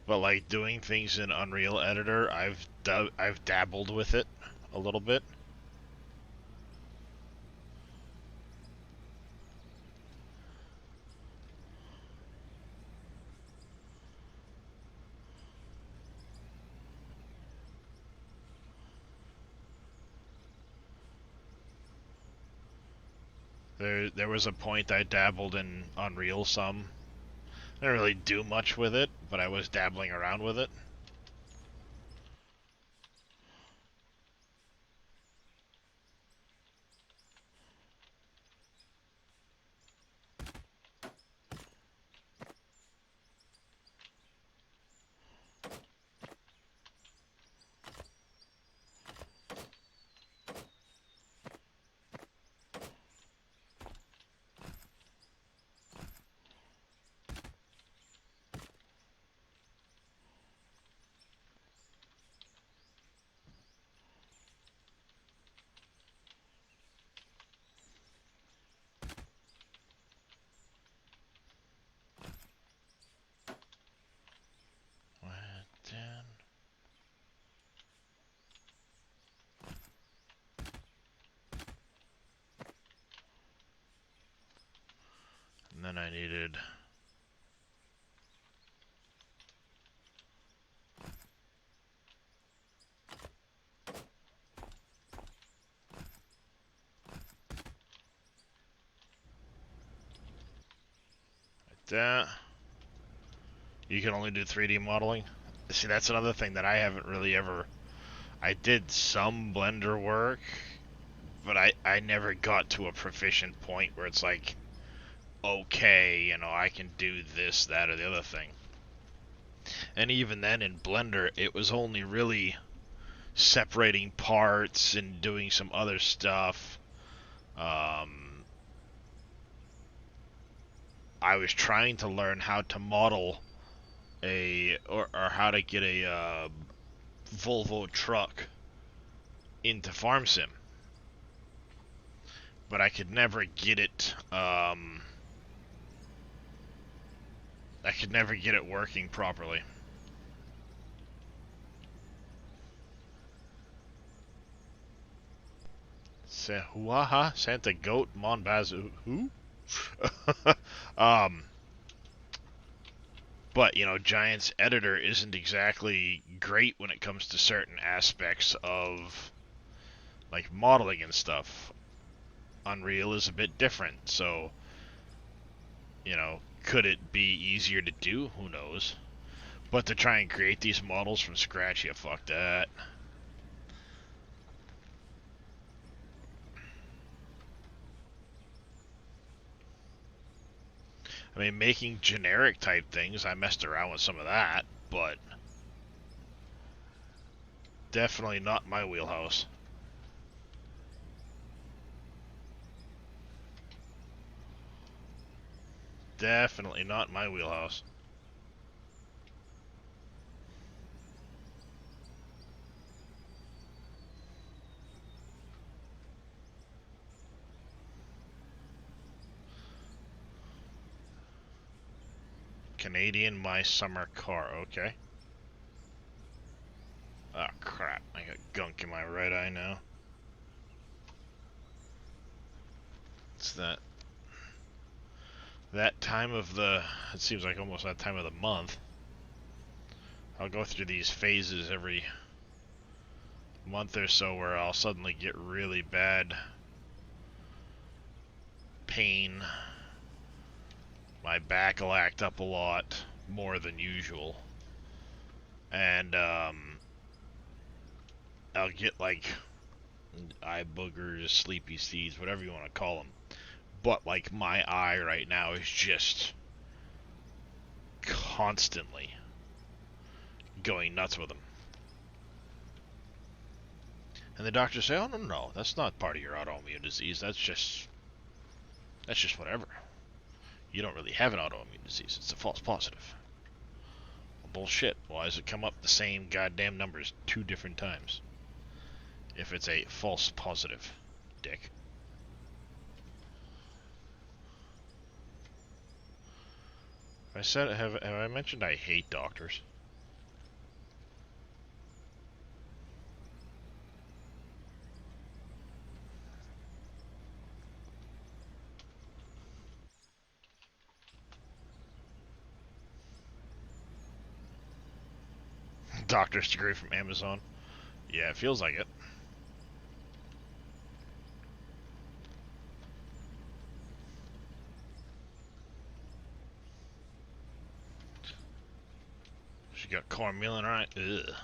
But like doing things in Unreal Editor, I've dabbled with it a little bit. There was a point I dabbled in Unreal some. I didn't really do much with it, but I was dabbling around with it. Down. And then I needed like that. You can only do 3D modeling. See, that's another thing that I haven't really ever... I did some Blender work, but I never got to a proficient point where it's like, okay, I can do this, that, or the other thing. And even then in Blender, it was only really separating parts and doing some other stuff. I was trying to learn how to model or how to get a Volvo truck into Farm Sim. but I could never get it, I could never get it working properly. Waha Santa Goat Monbazu who? um but you know, Giant's editor isn't exactly great when it comes to certain aspects of like modeling and stuff. Unreal is a bit different, so you know, could it be easier to do? Who knows? But to try and create these models from scratch, yeah, fuck that. I mean, making generic type things, I messed around with some of that, but definitely not my wheelhouse. Definitely not my wheelhouse. Canadian My Summer Car, okay. Oh crap, I got gunk in my right eye now. It's that time of the, it seems like almost that time of the month. I'll go through these phases every month or so where I'll suddenly get really bad pain. My back will act up a lot more than usual. And I'll get like eye boogers, sleepy seeds, whatever you want to call them. But like my eye right now is just constantly going nuts with them. And the doctors say, "Oh no, that's not part of your autoimmune disease. That's just whatever. You don't really have an autoimmune disease. It's a false positive." Well, bullshit. Why does it come up the same goddamn numbers 2 different times? If it's a false positive, dick. Have I mentioned I hate doctors? Doctor's degree from Amazon. Yeah, it feels like it. She got cornmeal in her eye. Ugh.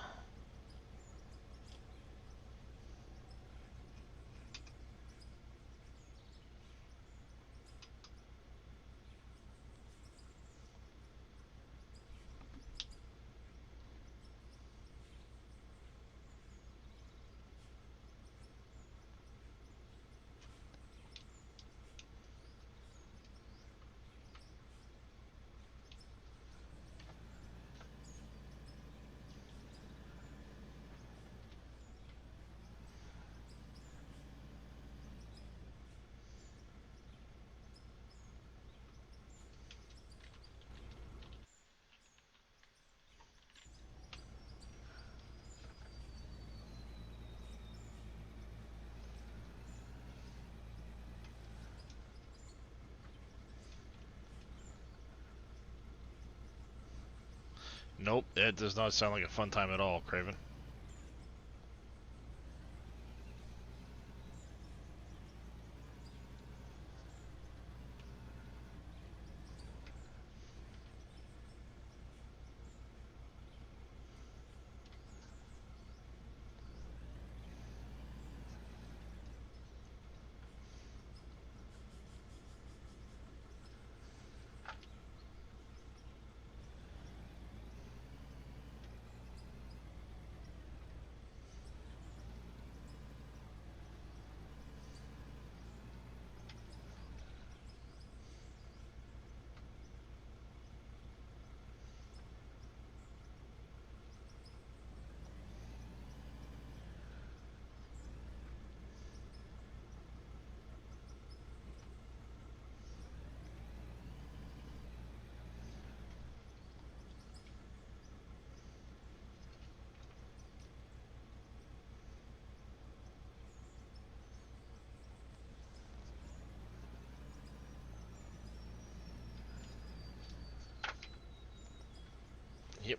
Nope, that does not sound like a fun time at all, Craven.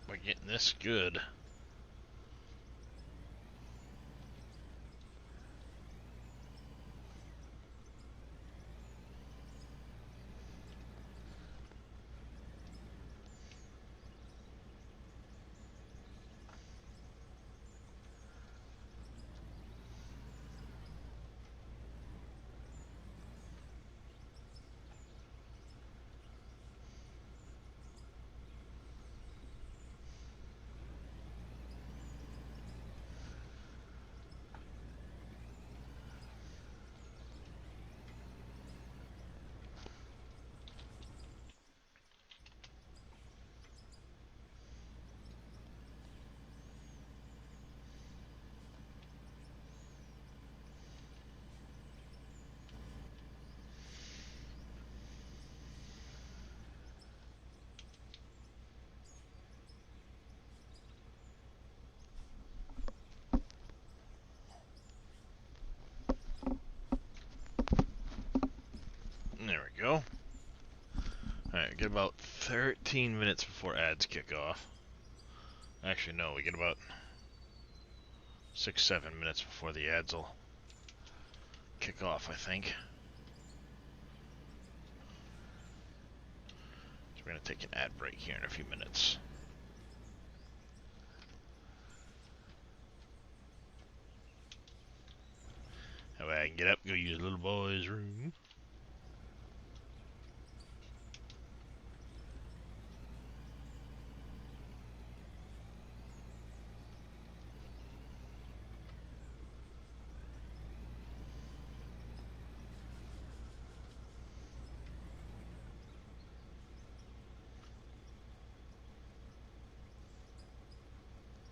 by getting this good. There we go. Alright, get about 13 minutes before ads kick off. Actually, no, we get about 6-7 minutes before the ads will kick off, I think. So we're going to take an ad break here in a few minutes. That way I can get up, go use little boy's room.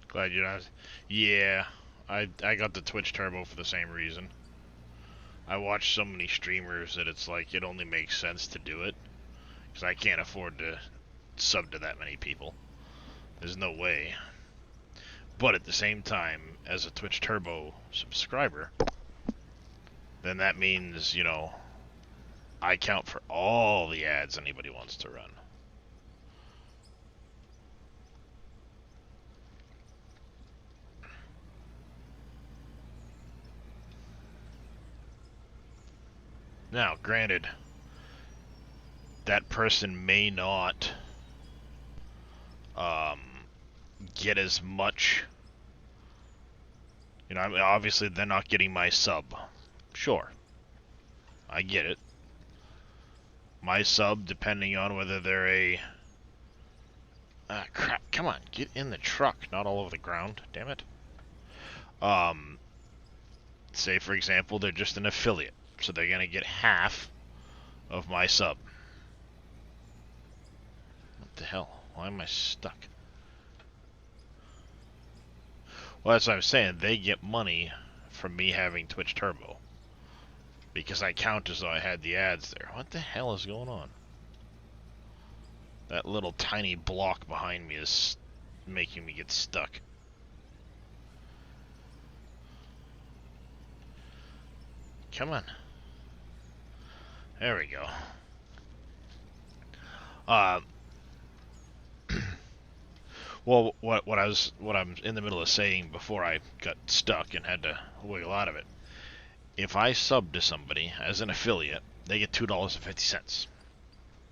Glad you're not. Yeah, I got the Twitch Turbo for the same reason. I watch so many streamers that it's like it only makes sense to do it, because I can't afford to sub to that many people. There's no way. But at the same time, as a Twitch Turbo subscriber, then that means, you know, I count for all the ads anybody wants to run. Now, granted, that person may not get as much. You know, I mean, obviously they're not getting my sub. Sure, I get it. My sub, depending on whether they're a... crap, come on, get in the truck, not all over the ground, damn it. Say for example, they're just an affiliate, so they're gonna get half of my sub. What the hell? Why am I stuck? Well, that's what I'm saying. They get money from me having Twitch Turbo, because I count as though I had the ads there. What the hell is going on? That little tiny block behind me is making me get stuck. Come on. There we go. Well, what I'm in the middle of saying before I got stuck and had to wiggle out of it. If I sub to somebody as an affiliate, they get $2.50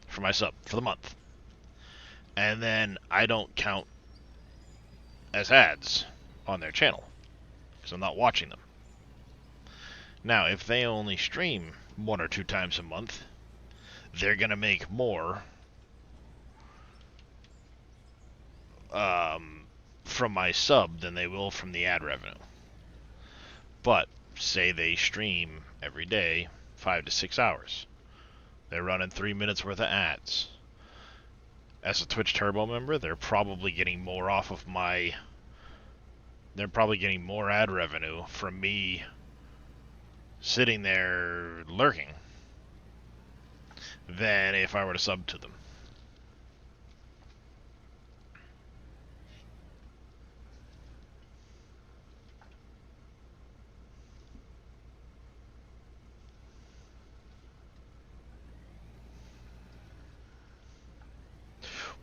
for my sub for the month. And then I don't count as ads on their channel, because I'm not watching them. Now, if they only stream 1 or 2 times a month, they're going to make more from my sub than they will from the ad revenue. But say they stream every day 5 to 6 hours. They're running 3 minutes worth of ads. As a Twitch Turbo member, they're probably getting more off of my... They're probably getting more ad revenue from me sitting there lurking than if I were to sub to them.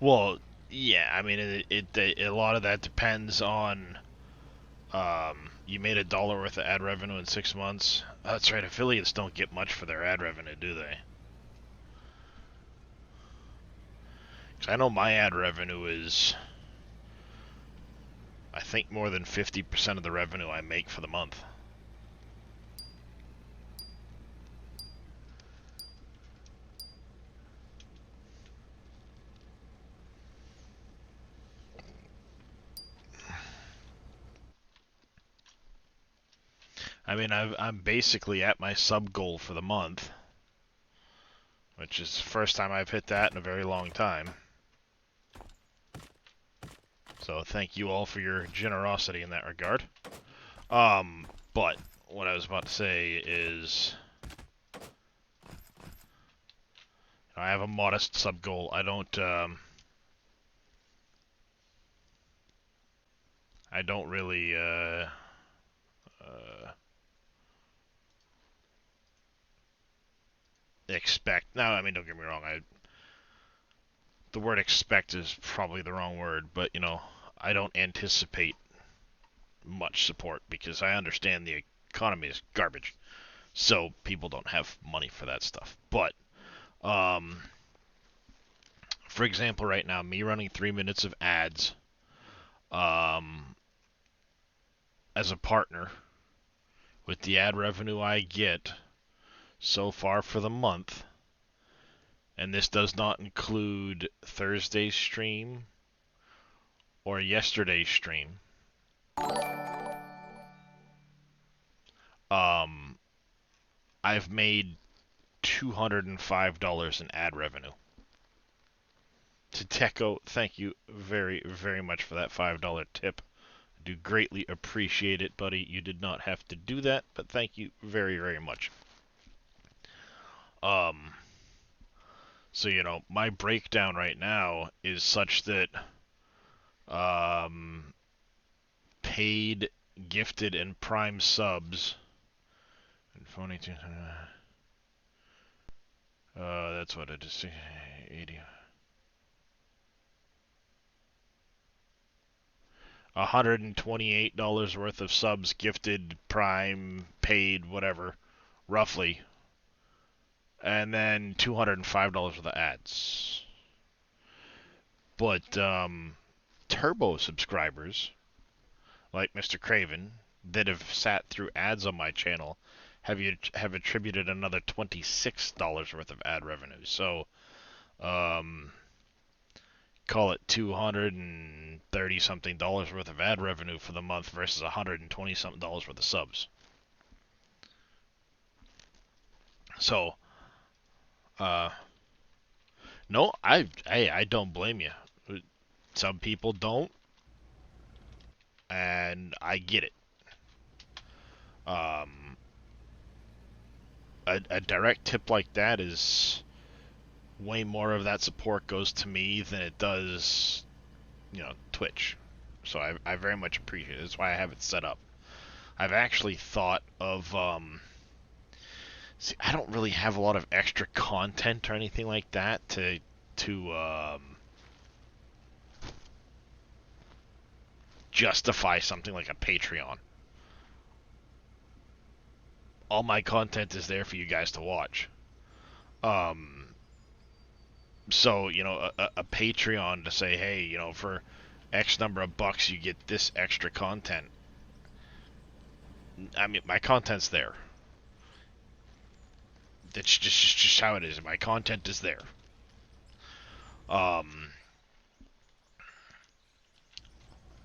Well, Yeah, I mean, a lot of that depends on, you made $1 worth of ad revenue in 6 months. That's right, affiliates don't get much for their ad revenue, do they? 'Cause I know my ad revenue is, I think, more than 50% of the revenue I make for the month. I mean, I'm basically at my sub goal for the month, which is the first time I've hit that in a very long time. So thank you all for your generosity in that regard. But what I was about to say is, I have a modest sub goal. I don't really expect. No, I mean, don't get me wrong. The word expect is probably the wrong word, but I don't anticipate much support because I understand the economy is garbage. So people don't have money for that stuff. But for example, right now, me running 3 minutes of ads as a partner with the ad revenue I get so far for the month, and this does not include Thursday's stream or yesterday's stream. I've made $205 in ad revenue. To Techo, thank you very, very much for that $5 tip. I do greatly appreciate it, buddy. You did not have to do that, but thank you very, very much. So, my breakdown right now is such that paid, gifted, and prime subs and phony. That's what it is. 80. $128 worth of subs gifted, prime, paid, whatever, roughly. And then $205 worth of ads. But turbo subscribers, like Mr. Craven, that have sat through ads on my channel, have attributed another $26 worth of ad revenue. So, call it $230 something worth of ad revenue for the month versus $120 something worth of subs. So, no, I don't blame you. Some people don't, and I get it. A direct tip like that is way more of that support goes to me than it does, Twitch. So I very much appreciate it. That's why I have it set up. I've actually thought of, see, I don't really have a lot of extra content or anything like that to justify something like a Patreon. All my content is there for you guys to watch. So, a Patreon to say, hey, for X number of bucks you get this extra content. I mean, my content's there. That's just how it is. My content is there.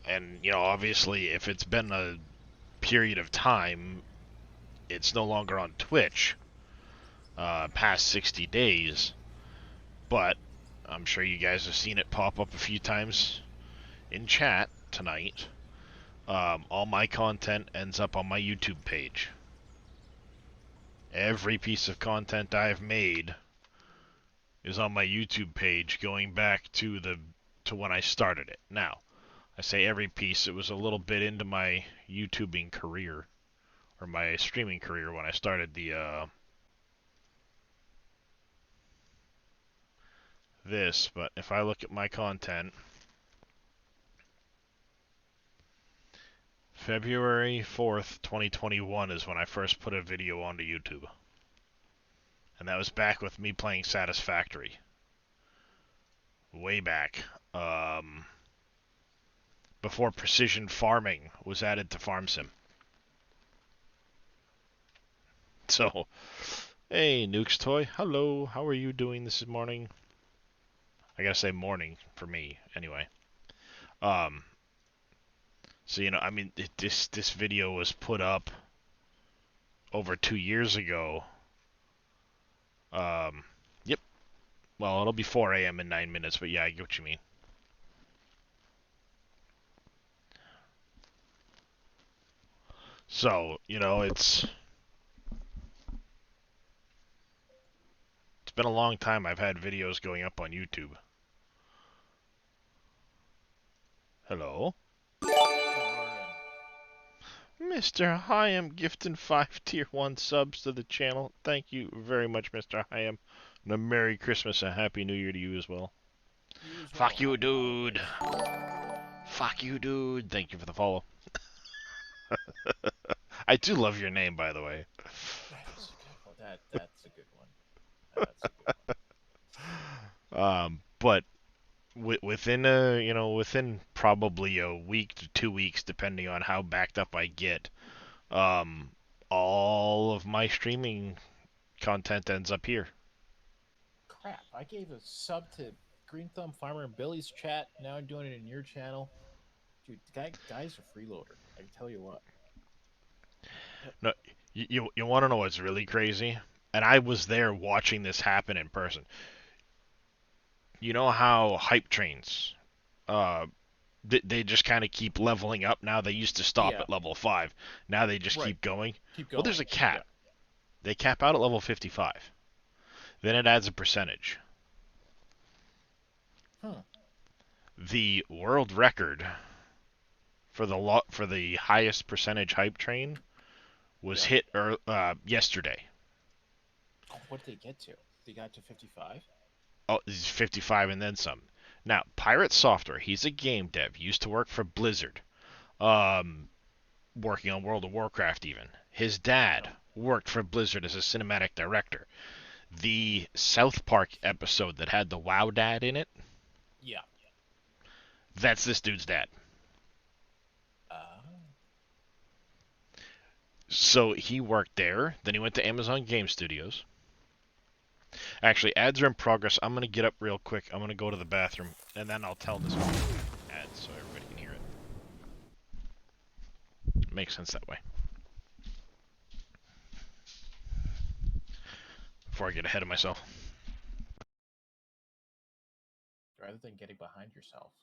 And, obviously, if it's been a period of time, it's no longer on Twitch, past 60 days, but I'm sure you guys have seen it pop up a few times in chat tonight. All my content ends up on my YouTube page. Every piece of content I've made is on my YouTube page going back to when I started it. Now, I say every piece, it was a little bit into my YouTubing career, or my streaming career when I started this, but if I look at my content, February 4th, 2021 is when I first put a video onto YouTube. And that was back with me playing Satisfactory. Way back. Before precision farming was added to FarmSim. So, hey, Nuke's Toy. Hello, how are you doing this morning? I gotta say morning for me, anyway. So, you know, I mean, this video was put up over 2 years ago. Yep. Well, it'll be 4 a.m. in 9 minutes, but yeah, I get what you mean. So, you know, it's been a long time I've had videos going up on YouTube. Hello? Mr. Hyam gifting 5 tier 1 subs to the channel. Thank you very much, Mr. Hyam. And a Merry Christmas and Happy New Year to you as well. Fuck you, dude. Fuck you, dude. Thank you for the follow. I do love your name, by the way. That's a good one. That's a good one. That's a good one. But within within probably a week to 2 weeks, depending on how backed up I get, all of my streaming content ends up here. Crap! I gave a sub to Green Thumb Farmer and Billy's chat. Now I'm doing it in your channel. Dude, the guy's a freeloader. I can tell you what. No, you want to know what's really crazy? And I was there watching this happen in person. You know how hype trains, they just kind of keep leveling up now. They used to stop Yeah. at level 5. Now they just Right. keep going. Keep going. Well, there's a cap. They cap out at level 55. Then it adds a percentage. Huh. The world record for the highest percentage hype train was hit yesterday. Oh, what did they get to? They got to 55? Oh, this is 55 and then some. Now, Pirate Software, he's a game dev, used to work for Blizzard, working on World of Warcraft even. His dad worked for Blizzard as a cinematic director. The South Park episode that had the WoW dad in it, Yeah. that's this dude's dad. So he worked there, then he went to Amazon Game Studios. Actually, ads are in progress. I'm going to get up real quick. I'm going to go to the bathroom, and then I'll tell this ad so everybody can hear it. Makes sense that way. Before I get ahead of myself. Rather than getting behind yourself.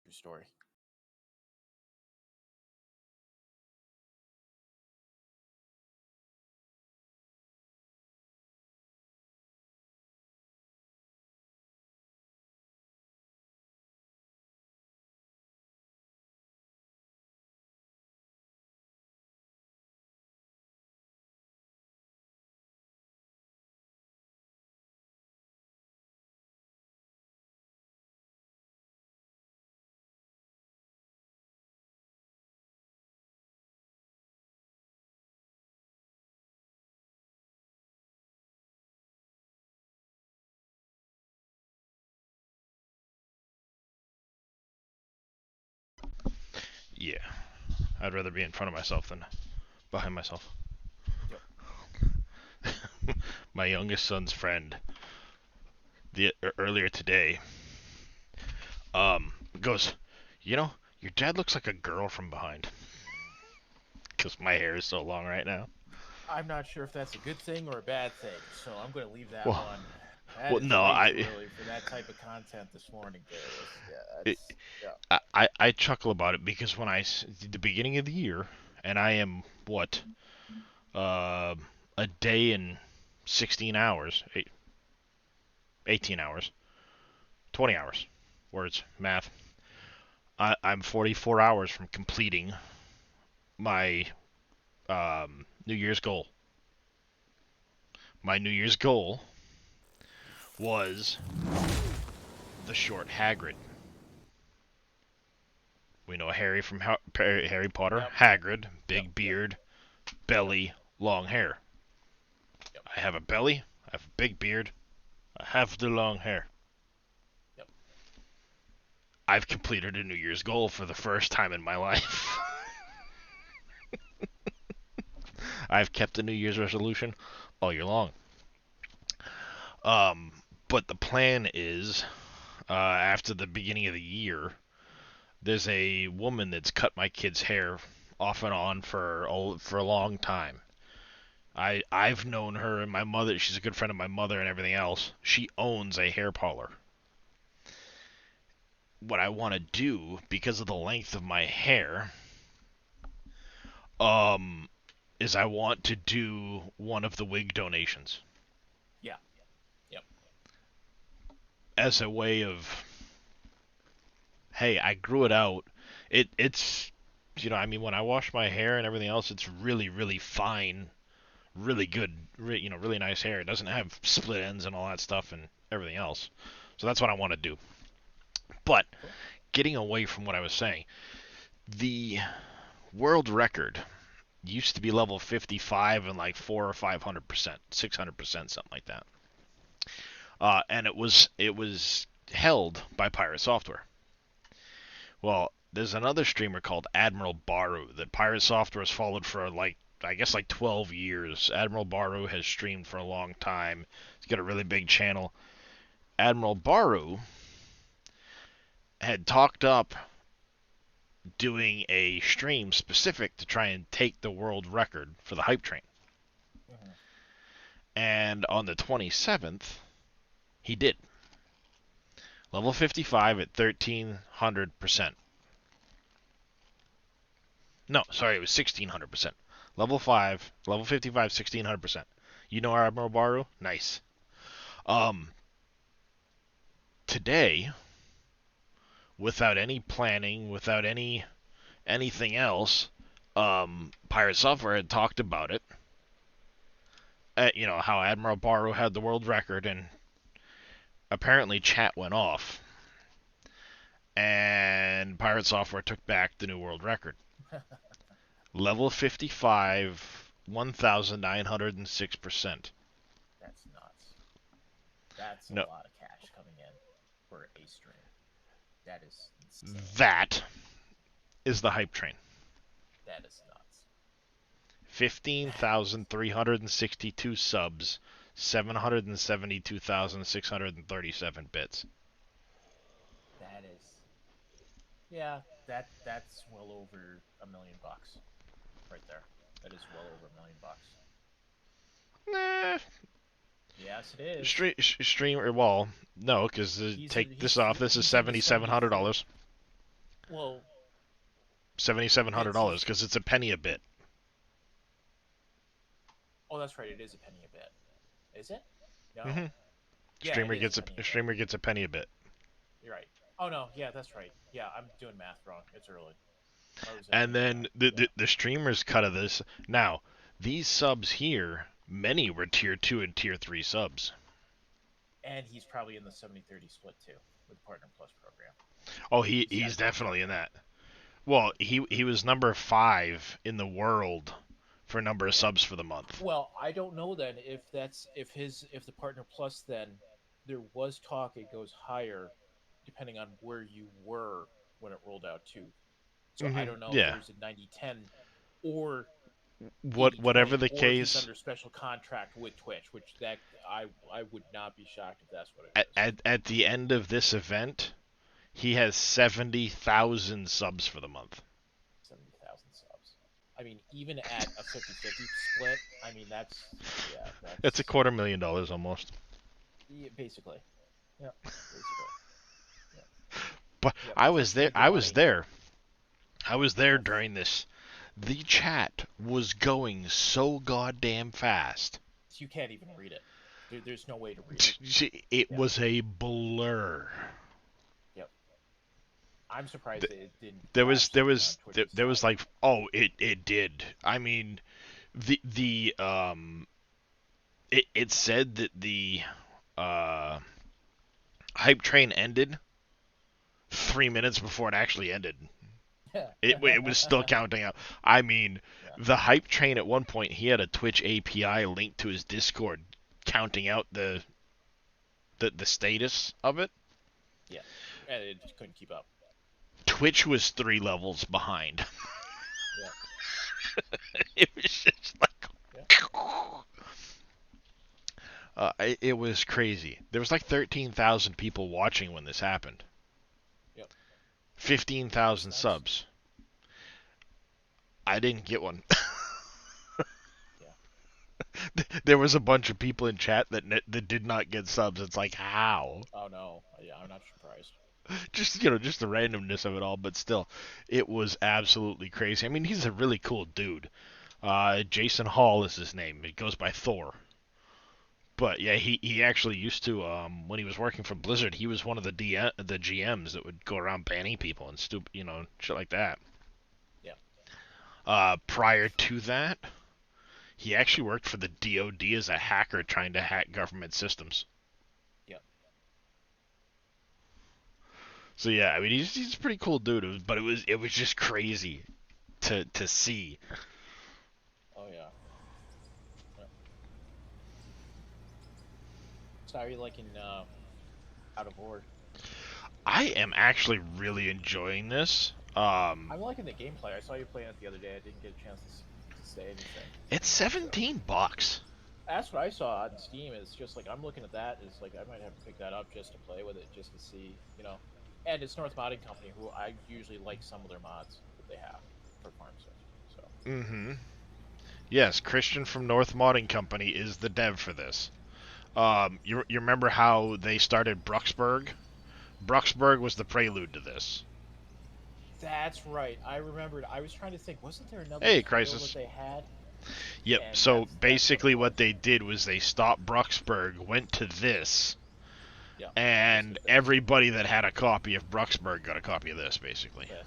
Your story. Yeah. I'd rather be in front of myself than behind myself. Yep. My youngest son's friend, earlier today, goes, you know, your dad looks like a girl from behind. Because my hair is so long right now. I'm not sure if that's a good thing or a bad thing, so I'm going to leave that Well, one. That well, is no, way too early for that type of content this morning. I chuckle about it because when the beginning of the year, and I am, what, a day and 16 hours, 18 hours, 20 hours, words, math. I'm 44 hours from completing my New Year's goal. My New Year's goal was the short Hagrid. We know Harry from Harry Potter. Yep. Hagrid, big Yep. beard, belly, long hair. Yep. I have a belly, I have a big beard, I have the long hair. Yep. I've completed a New Year's goal for the first time in my life. I've kept a New Year's resolution all year long. But the plan is, after the beginning of the year, there's a woman that's cut my kid's hair off and on for a long time. I've known her, and my mother, she's a good friend of my mother and everything else. She owns a hair parlor. What I want to do, because of the length of my hair, is I want to do one of the wig donations. Yeah. Yep. As a way of, hey, I grew it out. It's, I mean, when I wash my hair and everything else, it's really, really fine, really good, really nice hair. It doesn't have split ends and all that stuff and everything else. So that's what I want to do. But getting away from what I was saying, the world record used to be level 55 and like 400 or 500%, 600%, something like that. And it was held by Pirate Software. Well, there's another streamer called Admiral Baru that Pirate Software has followed for like 12 years. Admiral Baru has streamed for a long time. He's got a really big channel. Admiral Baru had talked up doing a stream specific to try and take the world record for the hype train. Mhm. And on the 27th, he did. Level 55 at 1300%. No, sorry, it was 1600%. Level 55, 1600%. You know our Admiral Baru? Nice. Today, without any planning, without anything else, Pirate Software had talked about it. How Admiral Baru had the world record, and apparently chat went off, and Pirate Software took back the new world record. Level 55, 1,906%. That's nuts. That's No. a lot of cash coming in for a stream. That is insane. That is the hype train. That is nuts. 15,362 subs, 772,637 bits. That is. Yeah, that's well over $1 million right there. That is well over $1 million. Nah. Yes, it is. Streamer, well, no, because take this off. This is $7,700. Well, $7,700 because it's a penny a bit. oh, that's right. It is a penny a bit. Is it? No. Mhm. Yeah, Streamer it is gets a penny a bit. streamer gets a penny a bit. You're right. Oh no, yeah, that's right. Yeah, I'm doing math wrong. It's early. And then the streamer's cut of this. Now, these subs here, many were tier 2 and tier 3 subs. And he's probably in the 70-30 split too with Partner Plus program. Oh, he's definitely in that. Well, he was number 5 in the world for number of subs for the month. Well, I don't know then if the Partner Plus then there was talk it goes higher depending on where you were when it rolled out too. So I don't know if there's a 90-10 or Whatever 80-20, the or if case, he's under special contract with Twitch, which that I would not be shocked if that's what it is. at the end of this event, he has 70,000 subs for the month. 70,000 subs. I mean, even at a 50-50 split, I mean that's It's $250,000 almost. yeah, basically. Yeah, basically. But Yeah, I but was that's there. big I was money. there. I was there during this. The chat was going so goddamn fast. You can't even read it. There's no way to read it. It Yeah. was a blur. Yep. I'm surprised that it didn't. There flash was something on Twitch's there was side. like, oh, it did. I mean, it said that the hype train ended 3 minutes before it actually ended. It was still counting out. I mean, Yeah. the hype train at one point, he had a Twitch API linked to his Discord, counting out the status of it. Yeah, and it just couldn't keep up. Twitch was 3 levels behind. Yeah. It was just like, Yeah. it was crazy. There was like 13,000 people watching when this happened. Yep. 15,000 That's- subs. I didn't get one. There was a bunch of people in chat that did not get subs. It's like, how? Oh no, yeah, I'm not surprised. Just just the randomness of it all, but still, it was absolutely crazy. I mean, he's a really cool dude. Jason Hall is his name. He goes by Thor. But yeah, he actually used to when he was working for Blizzard, he was one of the GMs that would go around banning people and shit like that. Yeah. Prior to that, he actually worked for the DoD as a hacker trying to hack government systems. Yep. So yeah, I mean he's a pretty cool dude, but it was just crazy to see. Oh yeah. Yep. So how are you liking Out of Horde? I am actually really enjoying this. I'm liking the gameplay. I saw you playing it the other day. I didn't get a chance to say anything. It's $17. That's what I saw on Steam. It's just like I'm looking at that. It's like I might have to pick that up just to play with it, just to see, And it's North Modding Company, who I usually like some of their mods that they have for Farm Sim. So. Mm-hmm. Yes, Christian from North Modding Company is the dev for this. You remember how they started Bruxburg? Bruxburg was the prelude to this. That's right. I remembered. I was trying to think. Wasn't there another Hey, title Crisis. that they had? Yep. And So that's basically, what it what they did was they stopped Bruxburg, went to this, Yeah. and That's the thing. everybody that had a copy of Bruxburg got a copy of this, basically. Yes.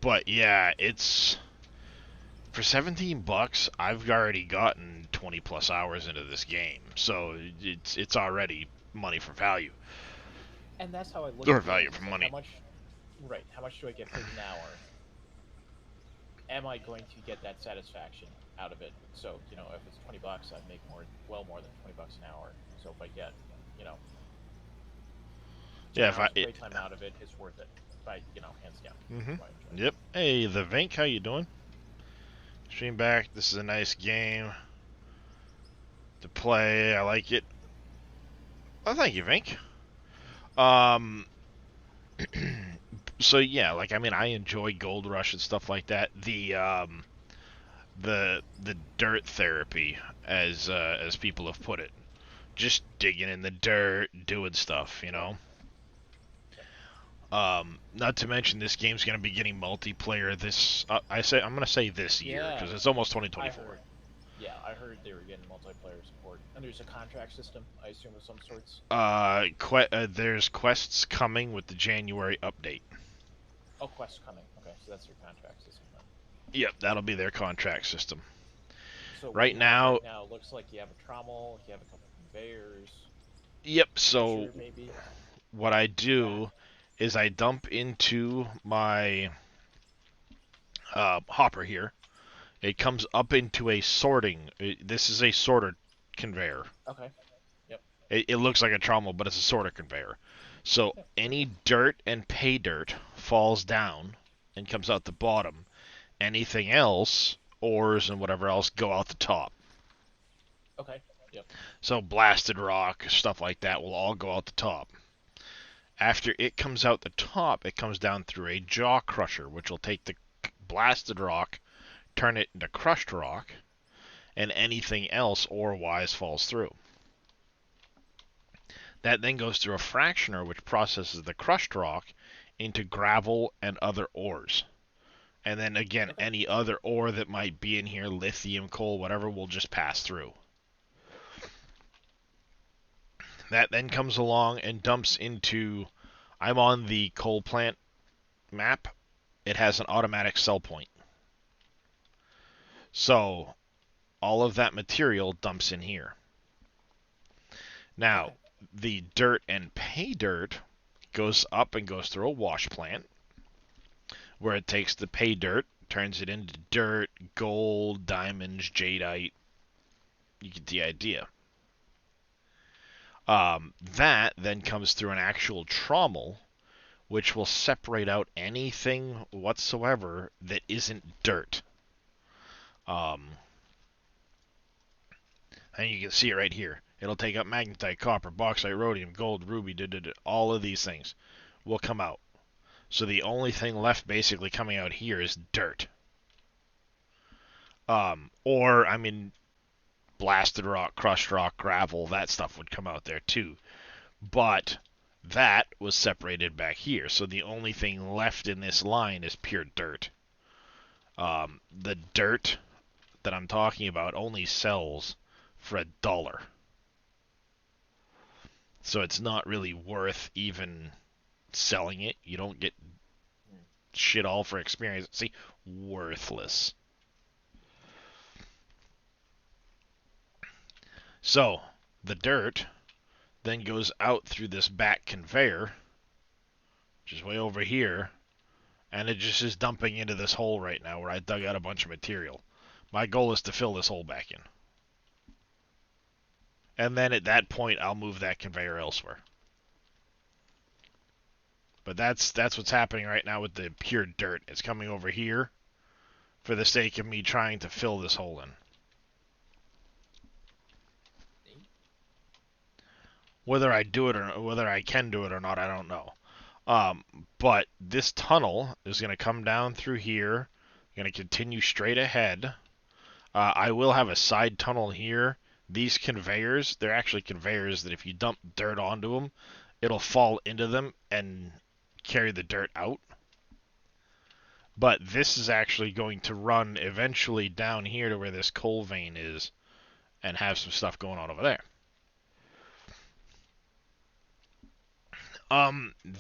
But yeah, it's for $17. I've already gotten 20 plus hours into this game, so it's already money for value. And that's how I look Or at value it. for It's money. How much do I get paid an hour? Am I going to get that satisfaction out of it? So, if it's $20, I make well more than $20 an hour. So if I get, Yeah, if great time out of it, it's worth it. Hands down. Mhm. That's why I enjoy it. Yep. Hey, the Vink, how you doing? Stream back. This is a nice game to play. I like it. Oh, thank you, Vink. So yeah, I enjoy Gold Rush and stuff like that. The dirt therapy, as people have put it, just digging in the dirt, doing stuff, Not to mention this game's gonna be getting multiplayer this. I'm gonna say this year Yeah. because it's almost 2024. I heard they were getting multiplayer support, and there's a contract system, I assume, of some sorts. There's quests coming with the January update. Oh, quests coming. Okay, so that's your contract system. Then. Yep, that'll be their contract system. So what Right you have now- right now it looks like you have a trommel, you have a couple conveyors. Yep. So Sure, maybe. what I do is I dump into my hopper here. It comes up into a sorting. This is a sorter conveyor. Okay. It looks like a trommel, but it's a sorter conveyor. So any dirt and pay dirt falls down and comes out the bottom. Anything else, ores and whatever else, go out the top. Okay. Yep. So blasted rock, stuff like that will all go out the top. After it comes out the top, it comes down through a jaw crusher, which will take the blasted rock, turn it into crushed rock, and anything else ore-wise falls through. That then goes through a fractioner, which processes the crushed rock into gravel and other ores. And then again, any other ore that might be in here, lithium, coal, whatever, will just pass through. That then comes along and dumps into... I'm on the coal plant map. It has an automatic sell point. So, all of that material dumps in here. Now, the dirt and pay dirt goes up and goes through a wash plant, where it takes the pay dirt, turns it into dirt, gold, diamonds, jadeite. You get the idea. That then comes through an actual trommel, which will separate out anything whatsoever that isn't dirt. And you can see it right here. It'll take up magnetite, copper, bauxite, rhodium, gold, ruby, all of these things will come out. So the only thing left basically coming out here is dirt. Or, I mean, blasted rock, crushed rock, gravel, that stuff would come out there too. But that was separated back here. So the only thing left in this line is pure dirt. The dirt that I'm talking about only sells for $1. So it's not really worth even selling it. You don't get shit all for experience. See, worthless. So the dirt then goes out through this back conveyor, which is way over here, and it just is dumping into this hole right now where I dug out a bunch of material. My goal is to fill this hole back in. And then at that point, I'll move that conveyor elsewhere. But that's what's happening right now with the pure dirt. It's coming over here for the sake of me trying to fill this hole in. Whether I do it or whether I can do it or not, I don't know. But this tunnel is going to come down through here. Going to continue straight ahead. I will have a side tunnel here. These conveyors, they're actually conveyors that if you dump dirt onto them, it'll fall into them and carry the dirt out. But this is actually going to run eventually down here to where this coal vein is and have some stuff going on over there.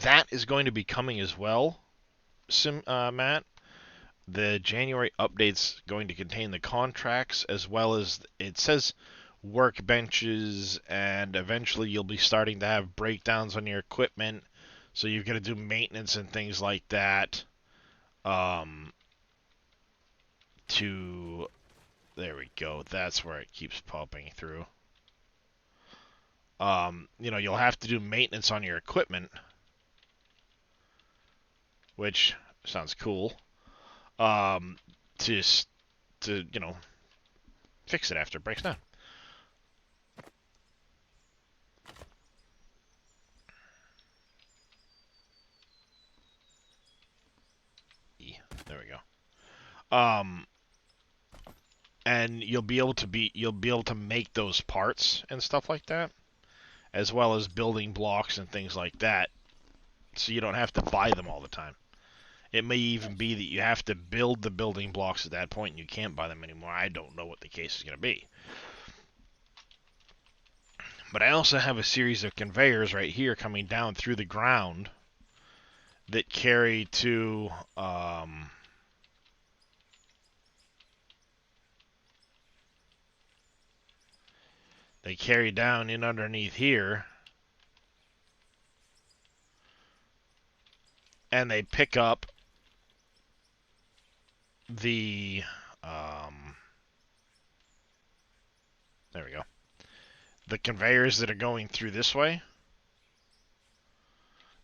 That is going to be coming as well, Matt. The January update's going to contain the contracts as well as, it says, workbenches, and eventually you'll be starting to have breakdowns on your equipment, so you've got to do maintenance and things like that. There we go. That's where it keeps popping through. You'll have to do maintenance on your equipment, which sounds cool. To fix it after it breaks down. There we go. And you'll be able to make those parts and stuff like that, as well as building blocks and things like that, so you don't have to buy them all the time. It may even be that you have to build the building blocks at that point and you can't buy them anymore. I don't know what the case is going to be. But I also have a series of conveyors right here coming down through the ground that carry to they carry down in underneath here, and they pick up the there we go. The conveyors that are going through this way.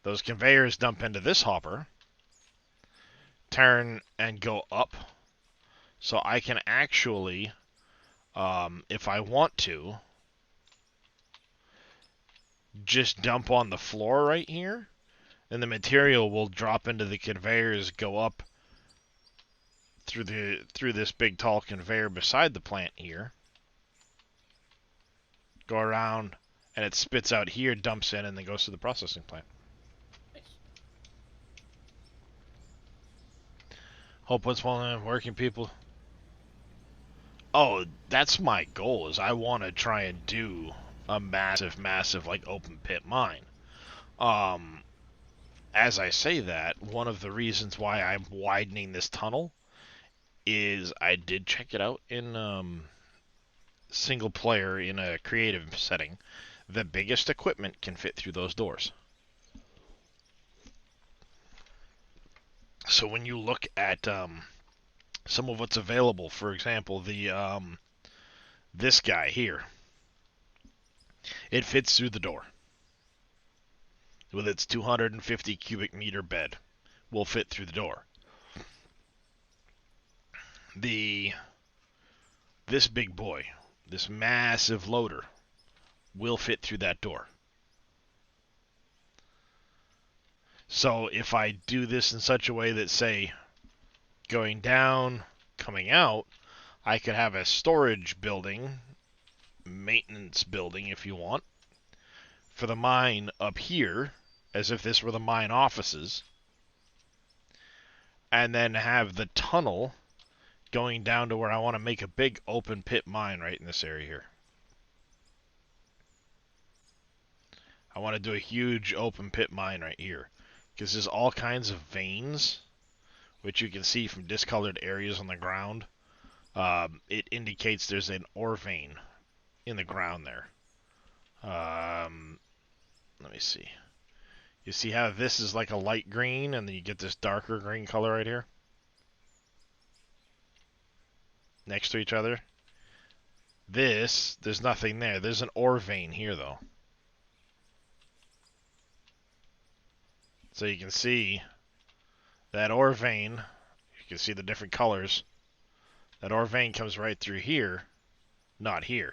Those conveyors dump into this hopper, turn and go up, so I can actually, if I want to, just dump on the floor right here, and the material will drop into the conveyors, go up through this big tall conveyor beside the plant here, go around, and it spits out here, dumps in, and then goes to the processing plant. Hope what's one working people. Oh, that's my goal, is I want to try and do a massive like open pit mine. As I say that, one of the reasons why I'm widening this tunnel is I did check it out in single player in a creative setting. The biggest equipment can fit through those doors. So when you look at some of what's available, for example, the this guy here, it fits through the door with its 250 cubic meter bed. Will fit through the door. This big boy, this massive loader, will fit through that door. So if I do this in such a way that, say, going down, coming out, I could have a storage building, maintenance building if you want, for the mine up here, as if this were the mine offices, and then have the tunnel going down to where I want to make a big open pit mine right in this area here. I want to do a huge open pit mine right here, because there's all kinds of veins, which you can see from discolored areas on the ground. It indicates there's an ore vein in the ground there. Let me see. You see how this is like a light green, and then you get this darker green color right here? Next to each other. This, there's nothing there. There's an ore vein here, though. So you can see that ore vein. You can see the different colors. That ore vein comes right through here, not here.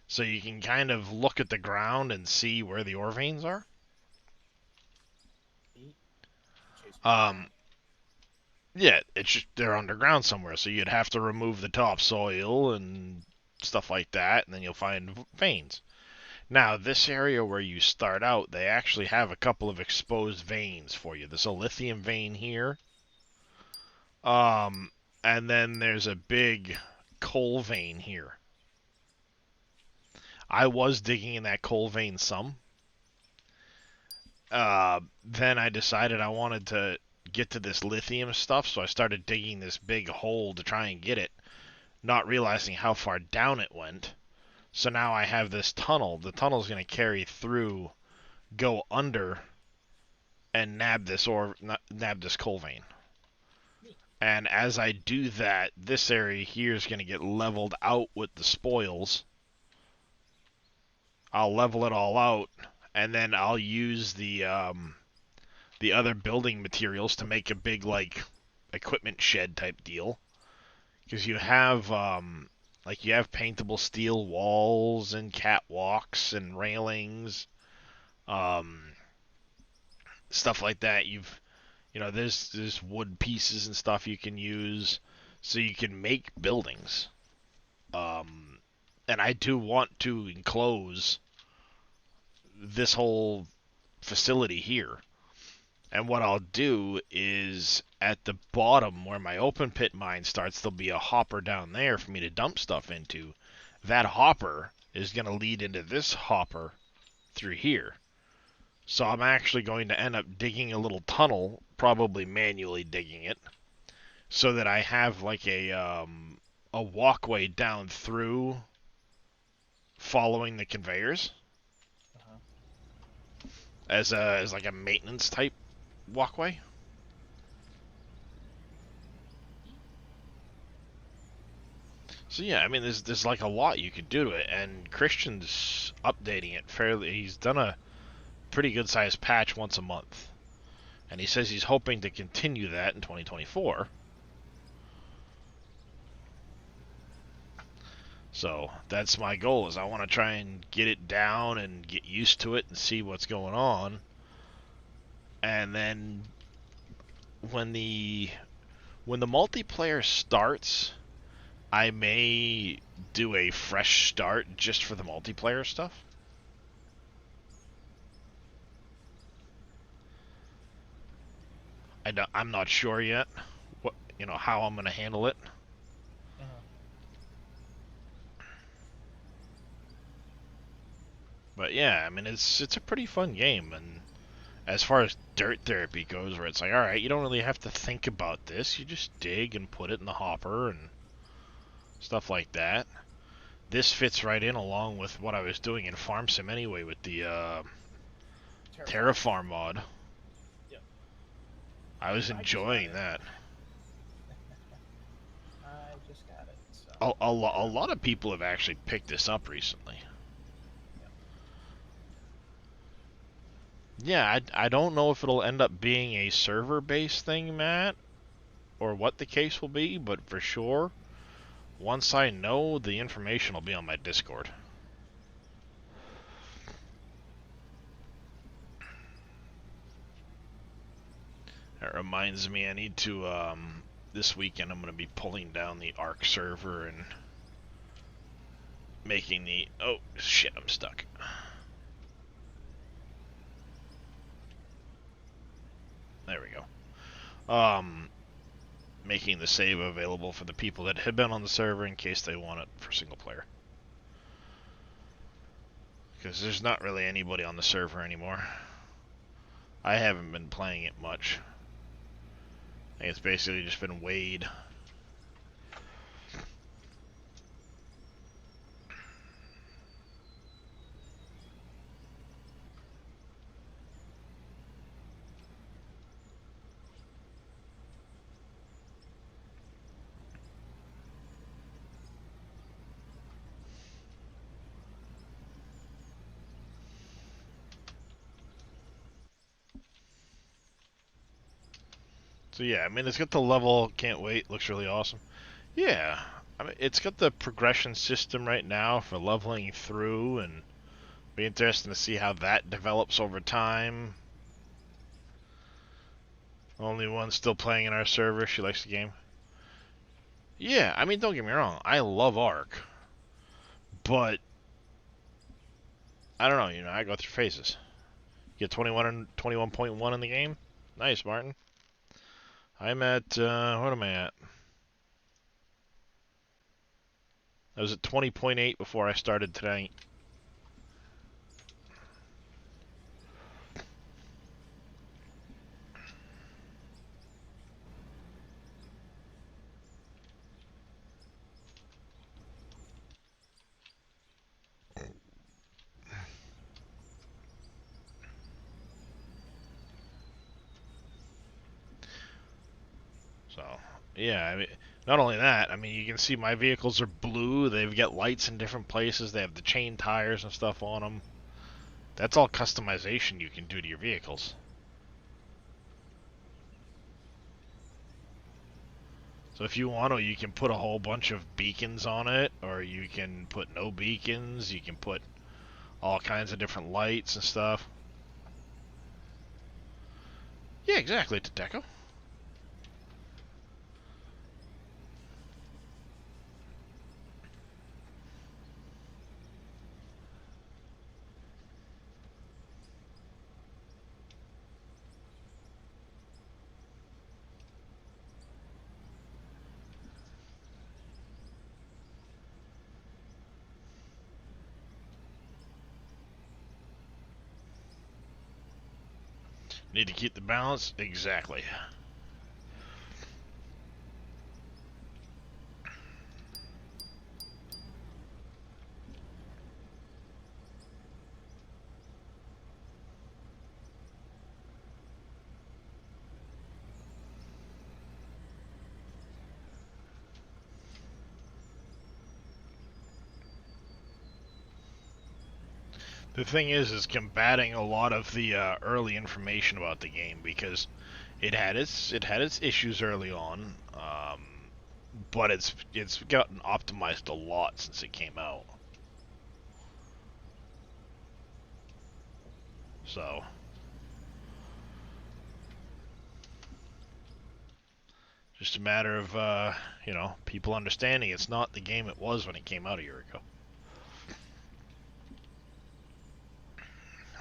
So you can kind of look at the ground and see where the ore veins are. Yeah, it's just, they're underground somewhere, so you'd have to remove the topsoil and stuff like that, and then you'll find veins. Now, this area where you start out, they actually have a couple of exposed veins for you. There's a lithium vein here. And then there's a big coal vein here. I was digging in that coal vein some. Then I decided I wanted to get to this lithium stuff, so I started digging this big hole to try and get it, not realizing how far down it went. So now I have this tunnel. The tunnel's going to carry through, go under, and nab this coal vein. And as I do that, this area here is going to get leveled out with the spoils. I'll level it all out, and then I'll use the other building materials to make a big, like, equipment shed type deal. Because you have, you have paintable steel walls and catwalks and railings, stuff like that. There's wood pieces and stuff you can use, so you can make buildings. And I do want to enclose this whole facility here. And what I'll do is, at the bottom where my open pit mine starts, there'll be a hopper down there for me to dump stuff into. That hopper is going to lead into this hopper through here. So I'm actually going to end up digging a little tunnel, probably manually digging it, so that I have like a walkway down through, following the conveyors, as like a maintenance type walkway. So yeah, I mean, there's like a lot you could do to it, and Christian's updating it fairly. He's done a pretty good sized patch once a month, and he says he's hoping to continue that in 2024. So that's my goal, is I want to try and get it down and get used to it and see what's going on. And then when the multiplayer starts, I may do a fresh start just for the multiplayer stuff. I'm not sure yet how I'm going to handle it. But yeah, I mean, it's a pretty fun game, and as far as dirt therapy goes, where it's like, alright, you don't really have to think about this, you just dig and put it in the hopper and stuff like that. This fits right in along with what I was doing in Farm Sim anyway with the Terraform mod. I was enjoying that. I just got it. So. A lot of people have actually picked this up recently. Yeah, I don't know if it'll end up being a server-based thing, Matt, or what the case will be, but for sure, once I know, the information will be on my Discord. That reminds me, I need to, this weekend I'm going to be pulling down the Ark server and making the, oh shit, I'm stuck. There we go. Making the save available for the people that have been on the server in case they want it for single player. Because there's not really anybody on the server anymore. I haven't been playing it much. I think it's basically just been Wade. So yeah, I mean, it's got the level, can't wait, looks really awesome. Yeah, I mean, it's got the progression system right now for leveling through, and be interesting to see how that develops over time. Only one still playing in our server, she likes the game. Yeah, I mean, don't get me wrong, I love Ark, but I don't know, you know, I go through phases. You get 21 and 21.1 in the game? Nice, Martin. I'm at, what am I at? I was at 20.8 before I started tonight. So, yeah, I mean, not only that, I mean, you can see my vehicles are blue. They've got lights in different places. They have the chain tires and stuff on them. That's all customization you can do to your vehicles. So if you want to, you can put a whole bunch of beacons on it, or you can put no beacons. You can put all kinds of different lights and stuff. Yeah, exactly, Tateco. Need to keep the balance? Exactly. The thing is combating a lot of the early information about the game, because it had its issues early on, but it's gotten optimized a lot since it came out. So just a matter of you know, people understanding it's not the game it was when it came out a year ago.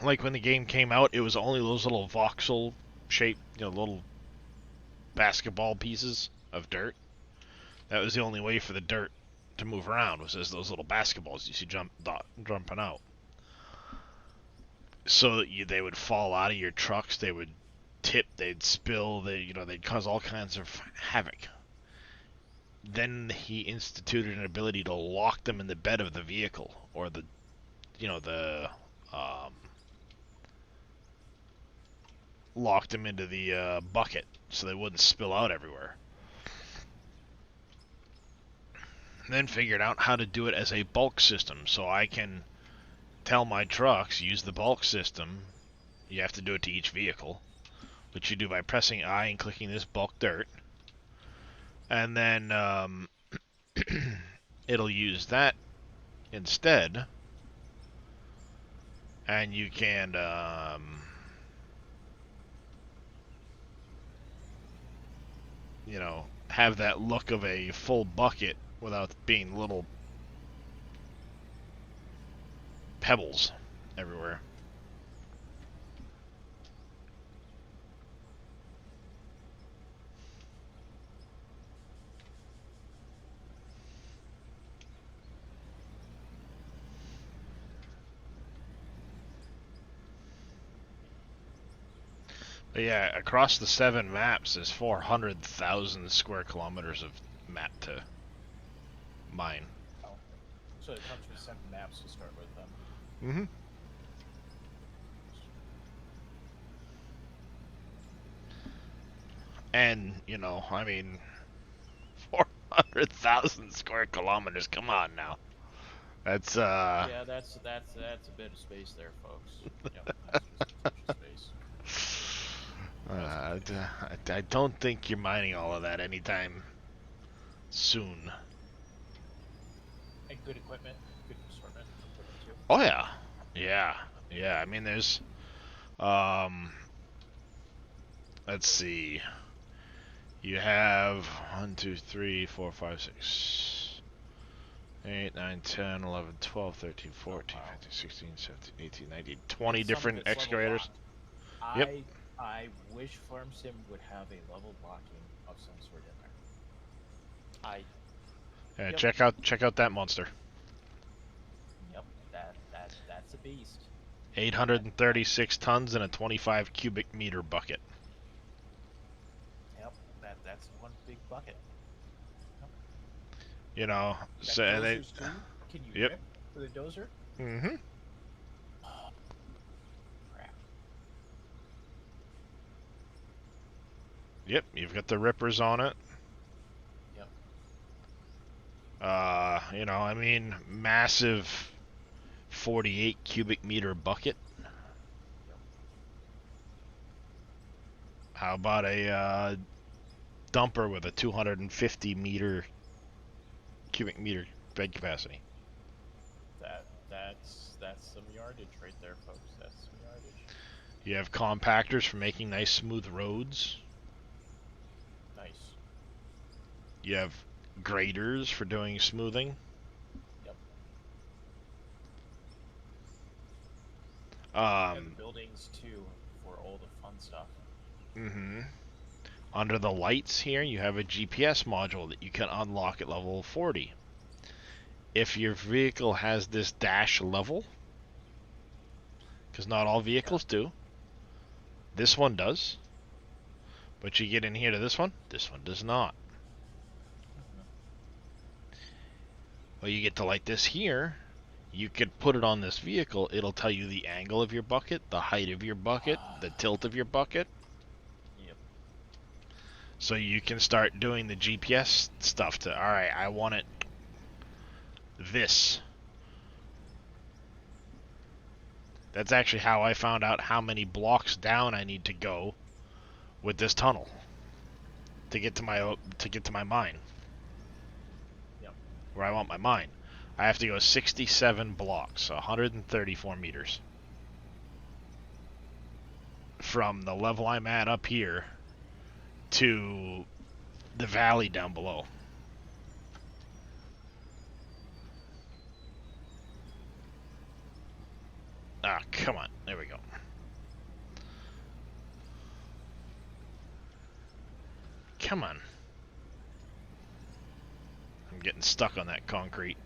Like when the game came out, it was only those little voxel shaped, you know, little basketball pieces of dirt. That was the only way for the dirt to move around, was as those little basketballs you see jumping out. So that they would fall out of your trucks, they would tip, they'd spill, they'd cause all kinds of havoc. Then he instituted an ability to lock them in the bed of the vehicle, or locked them into the bucket so they wouldn't spill out everywhere. Then figured out how to do it as a bulk system, so I can tell my trucks, use the bulk system. You have to do it to each vehicle, which you do by pressing I and clicking this bulk dirt. And then it'll use that instead. And you can you know, have that look of a full bucket without being little pebbles everywhere. But yeah, across the 7 maps, there's 400,000 square kilometers of map to mine. Oh. So it comes with 7 maps to start with them. Mm-hmm. And, you know, I mean, 400,000 square kilometers, come on now. That's, Yeah, that's a bit of space there, folks. Yep, that's just a touch of space. I don't think you're mining all of that anytime soon. And good equipment, good assortment of equipment too. Oh yeah, yeah. I mean, there's, let's see. You have 1, 2, 3, 4, 5, 6, 8, 9, 10, 11, 12, 13, 14, 15, 16, 17, 18, 19, 20 And some of different it's level excavators. locked. Yep. I wish Farm Sim would have a level locking of some sort in there. Yeah, Yep. check out that monster. Yep, that's a beast. 836 tons in a 25 cubic meter bucket. Yep, that's one big bucket. You know, Got so and they. dozers too? Can you Yep. rip with a dozer? Mm-hmm. Crap. Yep, you've got the rippers on it. Yep. You know, I mean, massive 48 cubic meter bucket. How about a dumper with a 250 cubic meter bed capacity? That's some yardage right there, folks. That's some yardage. You have compactors for making nice smooth roads. Nice. You have graders for doing smoothing. Yep. And buildings too for all the fun stuff. Mm-hmm. Under the lights here, you have a GPS module that you can unlock at level 40. If your vehicle has this dash level, because not all vehicles do, this one does. But you get in here to this one does not. Well, you get to light this here. You could put it on this vehicle. It'll tell you the angle of your bucket, the height of your bucket, the tilt of your bucket. Yep. So you can start doing the GPS stuff to, alright, I want it this. That's actually how I found out how many blocks down I need to go with this tunnel to get to my mine. Yep. Where I want my mine. I have to go 67 blocks, 134 meters. From the level I'm at up here to the valley down below. Ah, come on. There we go. Come on. I'm getting stuck on that concrete.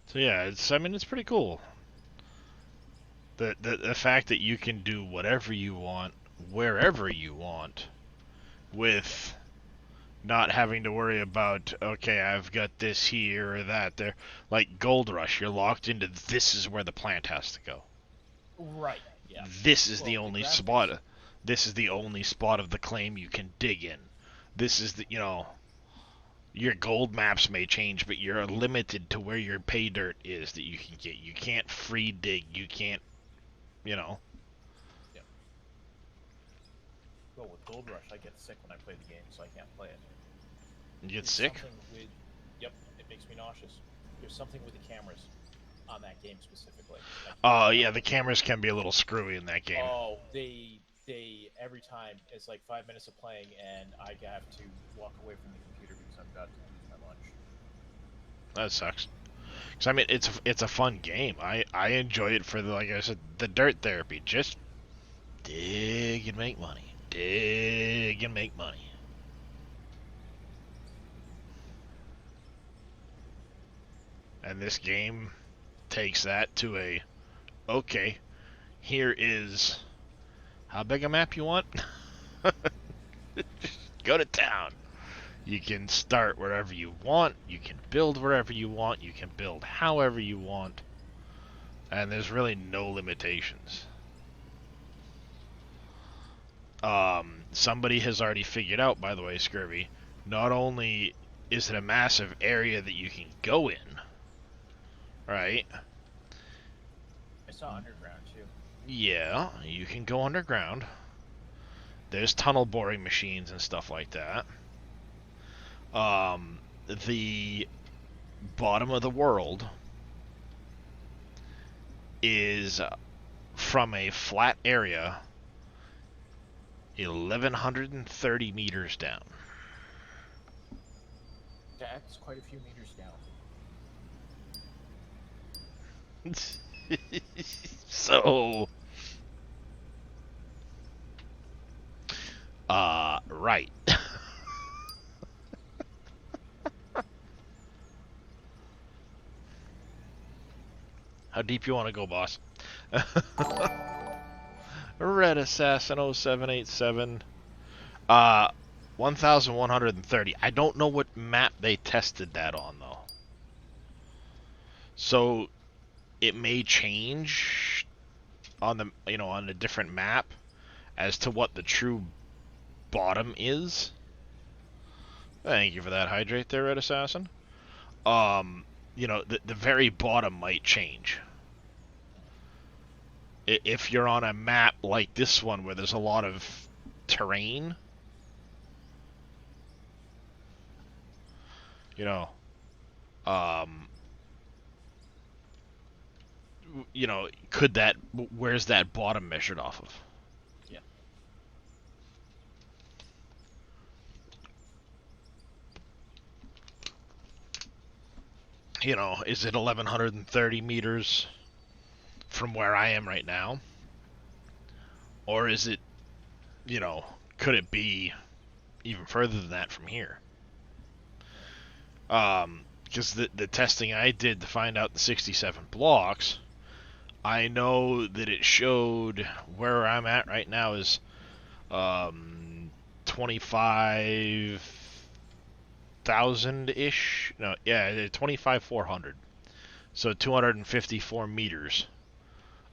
So yeah, I mean, it's pretty cool. The fact that you can do whatever you want, wherever you want, with not having to worry about, okay, I've got this here or that there. Like Gold Rush, you're locked into this is where the plant has to go. Right. Yeah. This is Well, the the only graphics- spot. This is the only spot of the claim you can dig in. This is the, your gold maps may change, but you're limited to where your pay dirt is that you can get. You can't free dig. You can't, Well, with Gold Rush, I get sick when I play the game, so I can't play it. you get There's sick. something with, yep, it makes me nauseous. There's something with the cameras on that game specifically. Oh yeah, the cameras can be a little screwy in that game. Oh, they every time it's like 5 minutes of playing, and I have to walk away from the computer because I'm about to lose my lunch. That sucks. Cause I mean, it's a fun game. I enjoy it for the, like I said, the dirt therapy. Just dig and make money. Dig and make money. And this game takes that to a, okay, here is, how big a map you want? Just go to town. You can start wherever you want, you can build wherever you want, you can build however you want, and there's really no limitations. Somebody has already figured out, by the way, Scurvy, not only is it a massive area that you can go in, right? I saw underground too. Yeah, you can go underground. There's tunnel boring machines and stuff like that. The bottom of the world is from a flat area 1,130 meters down. That's quite a few meters down. So, right. How deep you want to go, boss? Red Assassin 0787. 1,130. I don't know what map they tested that on, though. So, it may change on the, on a different map as to what the true bottom is. Thank you for that hydrate there, Red Assassin. The very bottom might change. If you're on a map like this one where there's a lot of terrain, where's that bottom measured off of? Yeah. Is it 1,130 meters from where I am right now? Or is it, could it be even further than that from here? Because the testing I did to find out the 67 blocks, I know that it showed where I'm at right now is 25,000-ish. No, yeah, 25,400. So 254 meters,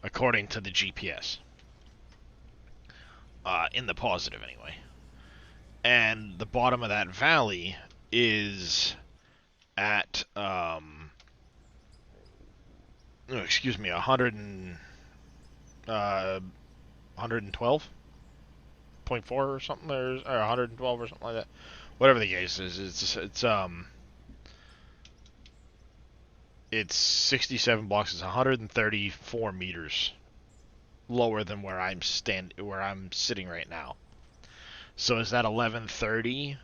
according to the GPS. In the positive, anyway. And the bottom of that valley is at 112.4 or something, or 112 or something like that. Whatever the case is, it's 67 blocks. It's 134 meters lower than where I'm sitting right now. So is that 1130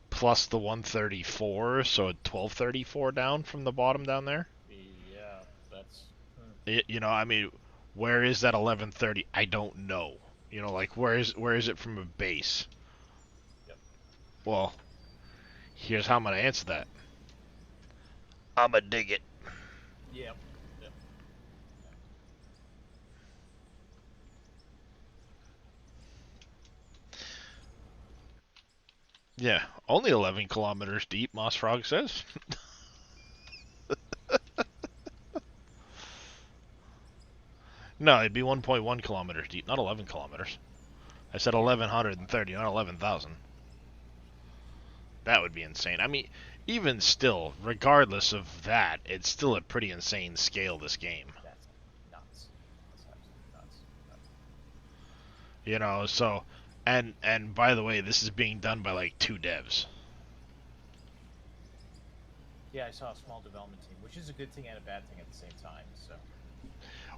plus the 134, so 1234 down from the bottom down there? Yeah, that's... where is that 1130? I don't know. Where is it from a base? Yep. Well, here's how I'm going to answer that. I'm going to dig it. Yep. Yeah, only 11 kilometers deep, Moss Frog says. No, it'd be 1.1 kilometers deep, not 11 kilometers. I said 1,130, not 11,000. That would be insane. I mean, even still, regardless of that, it's still a pretty insane scale, this game. That's nuts. That's absolutely nuts. You know, so, and by the way, this is being done by like 2 devs. Yeah, I saw a small development team, which is a good thing and a bad thing at the same time. So.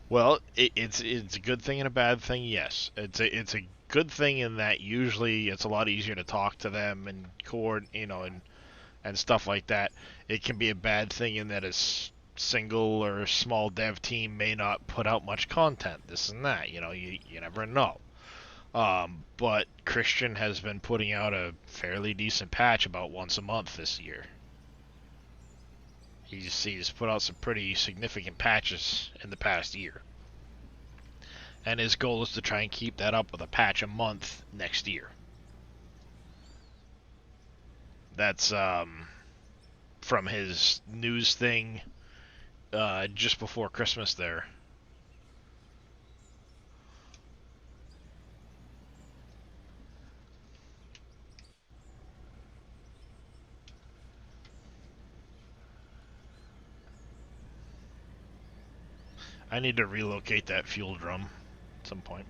Well, it's a good thing and a bad thing. Yes, it's a good thing in that usually it's a lot easier to talk to them and and stuff like that. It can be a bad thing in that a single or small dev team may not put out much content. This and that. You know, you never know. But Christian has been putting out a fairly decent patch about once a month this year. He's put out some pretty significant patches in the past year. And his goal is to try and keep that up with a patch a month next year. That's from his news thing just before Christmas there. I need to relocate that fuel drum at some point.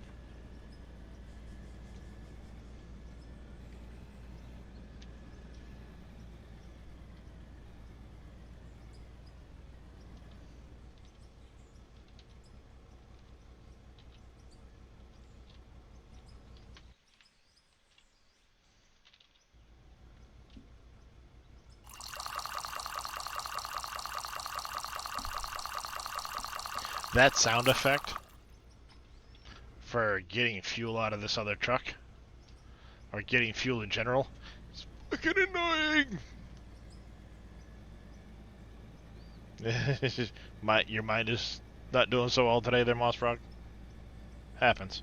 That sound effect for getting fuel out of this other truck, or getting fuel in general, is fucking annoying. Your mind is not doing so well today there, Moss Frog. Happens.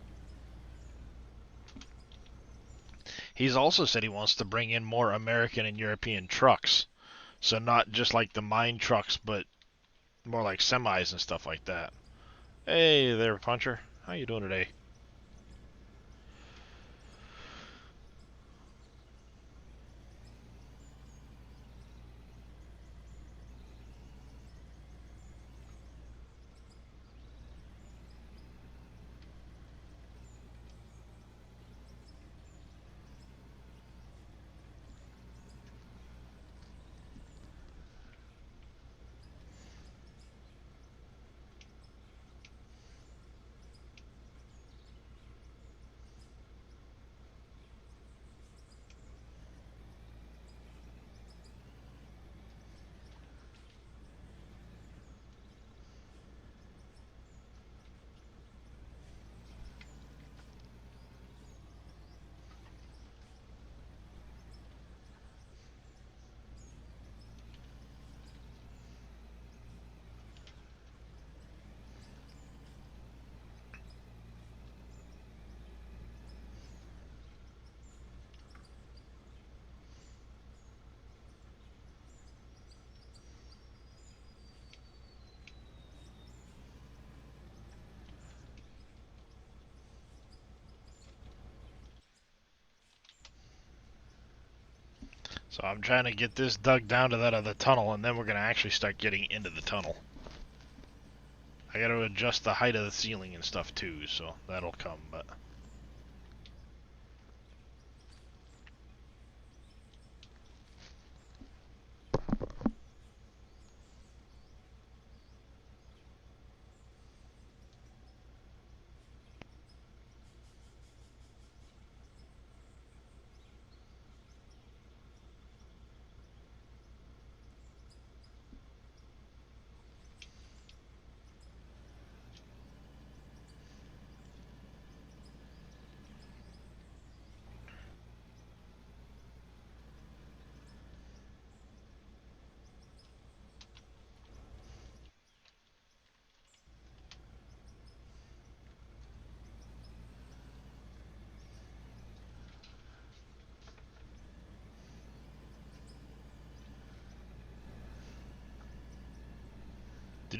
He's also said he wants to bring in more American and European trucks. So not just like the mine trucks, but more like semis and stuff like that. Hey there, Puncher. How you doing today? So I'm trying to get this dug down to that other tunnel, and then we're going to actually start getting into the tunnel. I got to adjust the height of the ceiling and stuff too, so that'll come, but...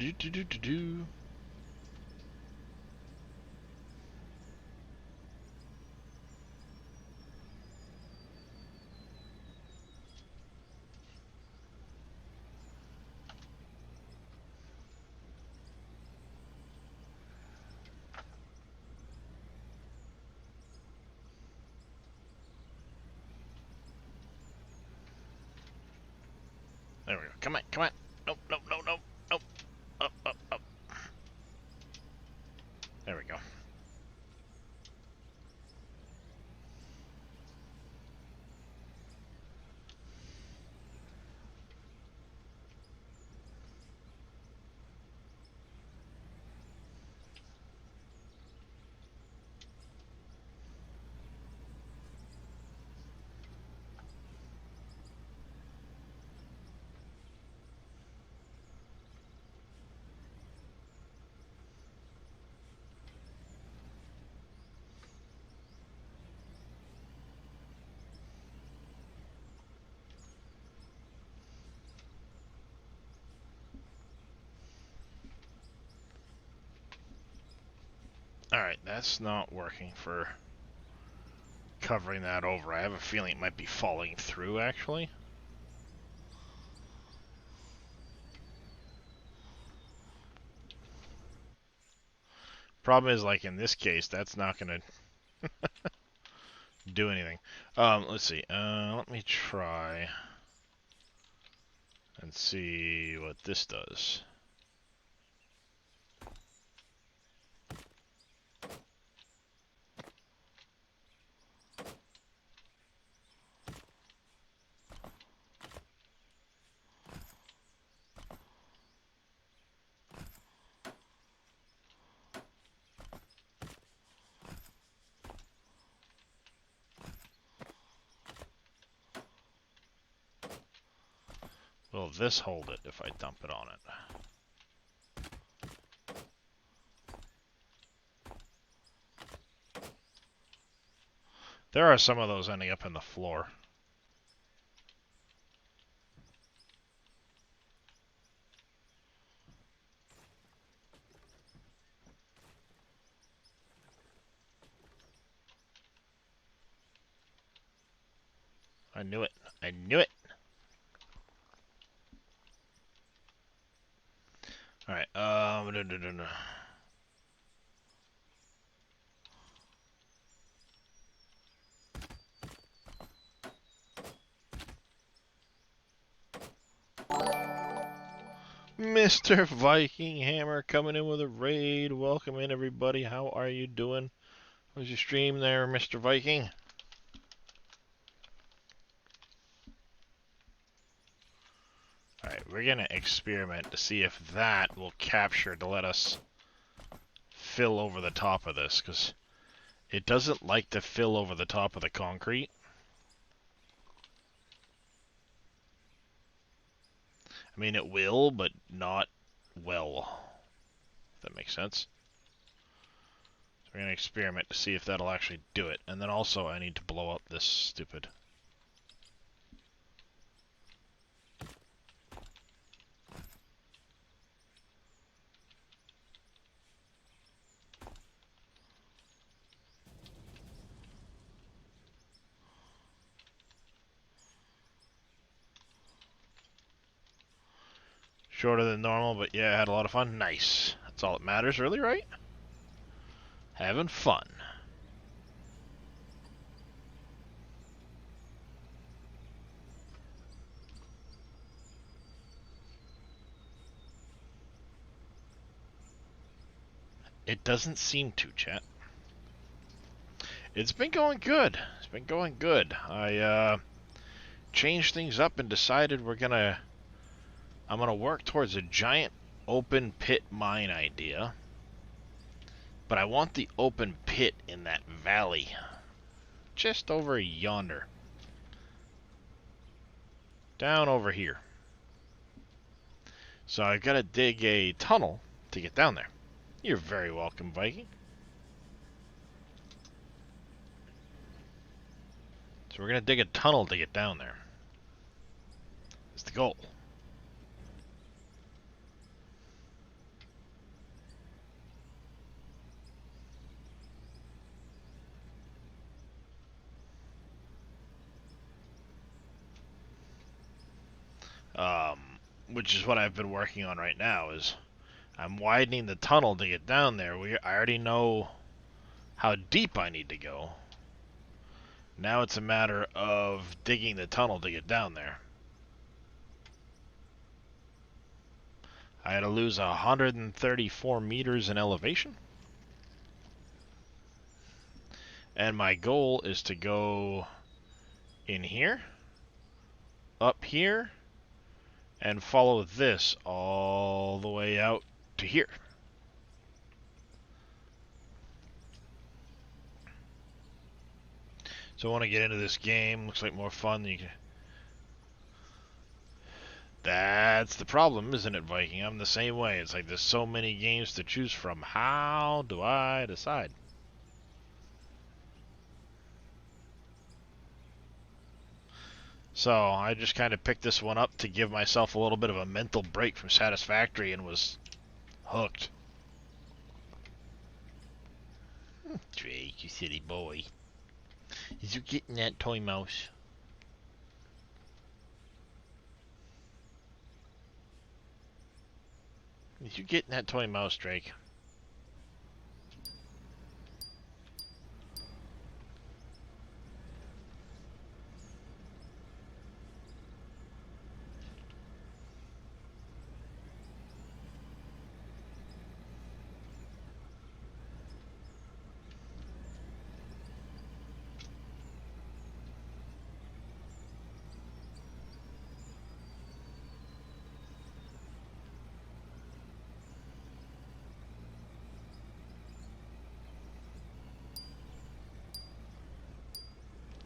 Do-do-do-do-do-do-do. There we go. Come on, come on. Nope, nope, nope, nope, nope. Up, up, up. There we go. Alright, that's not working for covering that over. I have a feeling it might be falling through, actually. Problem is, like in this case, that's not gonna do anything. Let's see. Let me try and see what this does. Will this hold it if I dump it on it? There are some of those ending up in the floor. I knew it. I knew it. Alright, Mr. Viking Hammer coming in with a raid. Welcome in, everybody. How are you doing? How's your stream there, Mr. Viking? Alright, we're gonna experiment to see if that will capture to let us fill over the top of this, because it doesn't like to fill over the top of the concrete. I mean, it will, but not well. If that makes sense. So we're gonna experiment to see if that'll actually do it. And then also, I need to blow up this stupid... Shorter than normal, but yeah, I had a lot of fun. Nice. That's all that matters, really, right? Having fun. It doesn't seem to, chat. It's been going good. It's been going good. I changed things up and decided I'm gonna work towards a giant open pit mine idea. But I want the open pit in that valley. Just over yonder. Down over here. So I've got to dig a tunnel to get down there. You're very welcome, Viking. So we're going to dig a tunnel to get down there. That's the goal. which is what I've been working on right now, is I'm widening the tunnel to get down there. I already know how deep I need to go. Now it's a matter of digging the tunnel to get down there. I had to lose 134 meters in elevation. And my goal is to go in here, up here, and follow this all the way out to here. So I want to get into this game. Looks like more fun than you can. That's the problem, isn't it, Viking? I'm the same way. It's like there's so many games to choose from. How do I decide? So I just kind of picked this one up to give myself a little bit of a mental break from Satisfactory and was hooked. Drake, you silly boy. Is you getting that toy mouse? Is you getting that toy mouse, Drake?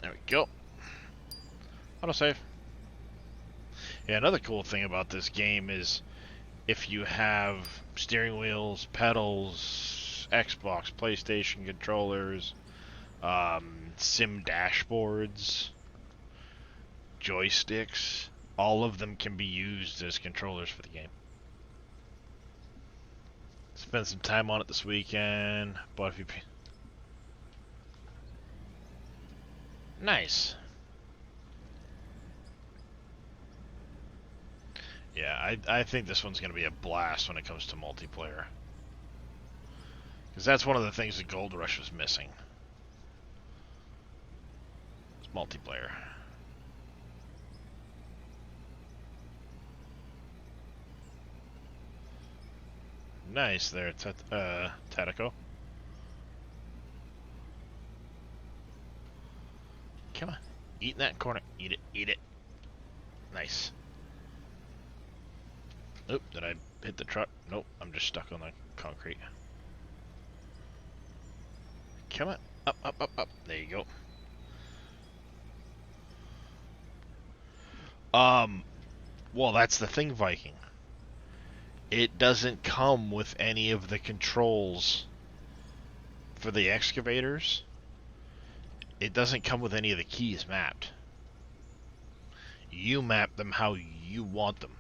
There we go. Autosave. Yeah, another cool thing about this game is if you have steering wheels, pedals, Xbox, PlayStation controllers, sim dashboards, joysticks, all of them can be used as controllers for the game. Spent some time on it this weekend. Bought a few. Nice. Yeah, I think this one's going to be a blast when it comes to multiplayer. Because that's one of the things that Gold Rush was missing. It's multiplayer. Nice there, Tatico. Come on. Eat in that corner. Eat it. Eat it. Nice. Oop, did I hit the truck? Nope, I'm just stuck on the concrete. Come on. Up, up, up, up. There you go. Well, that's the thing, Viking. It doesn't come with any of the controls for the excavators. It doesn't come with any of the keys mapped. You map them how you want them.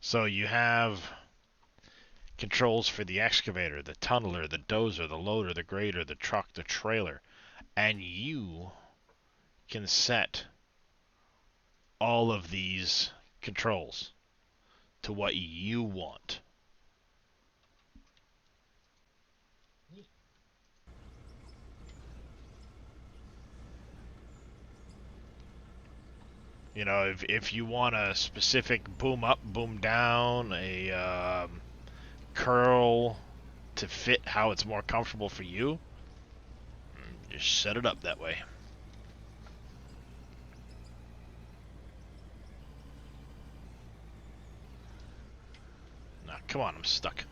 So you have controls for the excavator, the tunneler, the dozer, the loader, the grader, the truck, the trailer. And you can set all of these controls to what you want. You know, if you want a specific boom up, boom down, a curl to fit how it's more comfortable for you, just set it up that way. Now, come on, I'm stuck.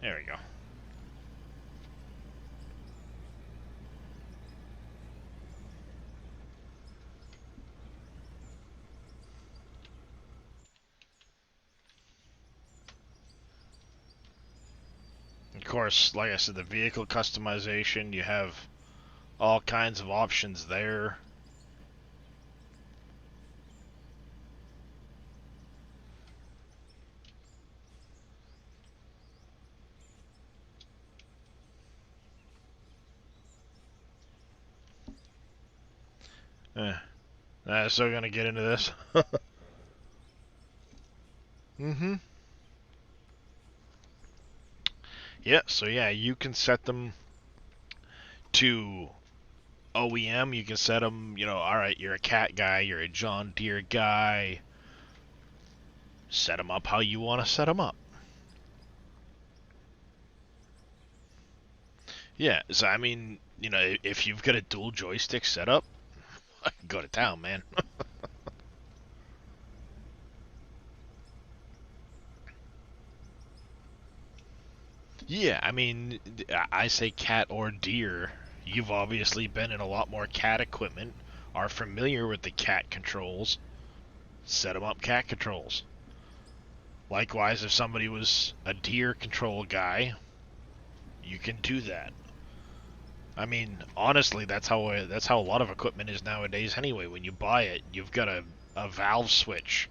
There we go. Of course, like I said, the vehicle customization, you have all kinds of options there. Still gonna get into this. Mm-hmm. Yeah, so yeah, you can set them to OEM. You can set them, alright, you're a cat guy, you're a John Deere guy. Set them up how you want to set them up. Yeah, so I mean, if you've got a dual joystick setup, go to town, man. Yeah, I mean, I say cat or deer. You've obviously been in a lot more cat equipment, are familiar with the cat controls. Set them up cat controls. Likewise, if somebody was a deer control guy, you can do that. I mean, honestly, that's how a lot of equipment is nowadays. Anyway, when you buy it, you've got a valve switch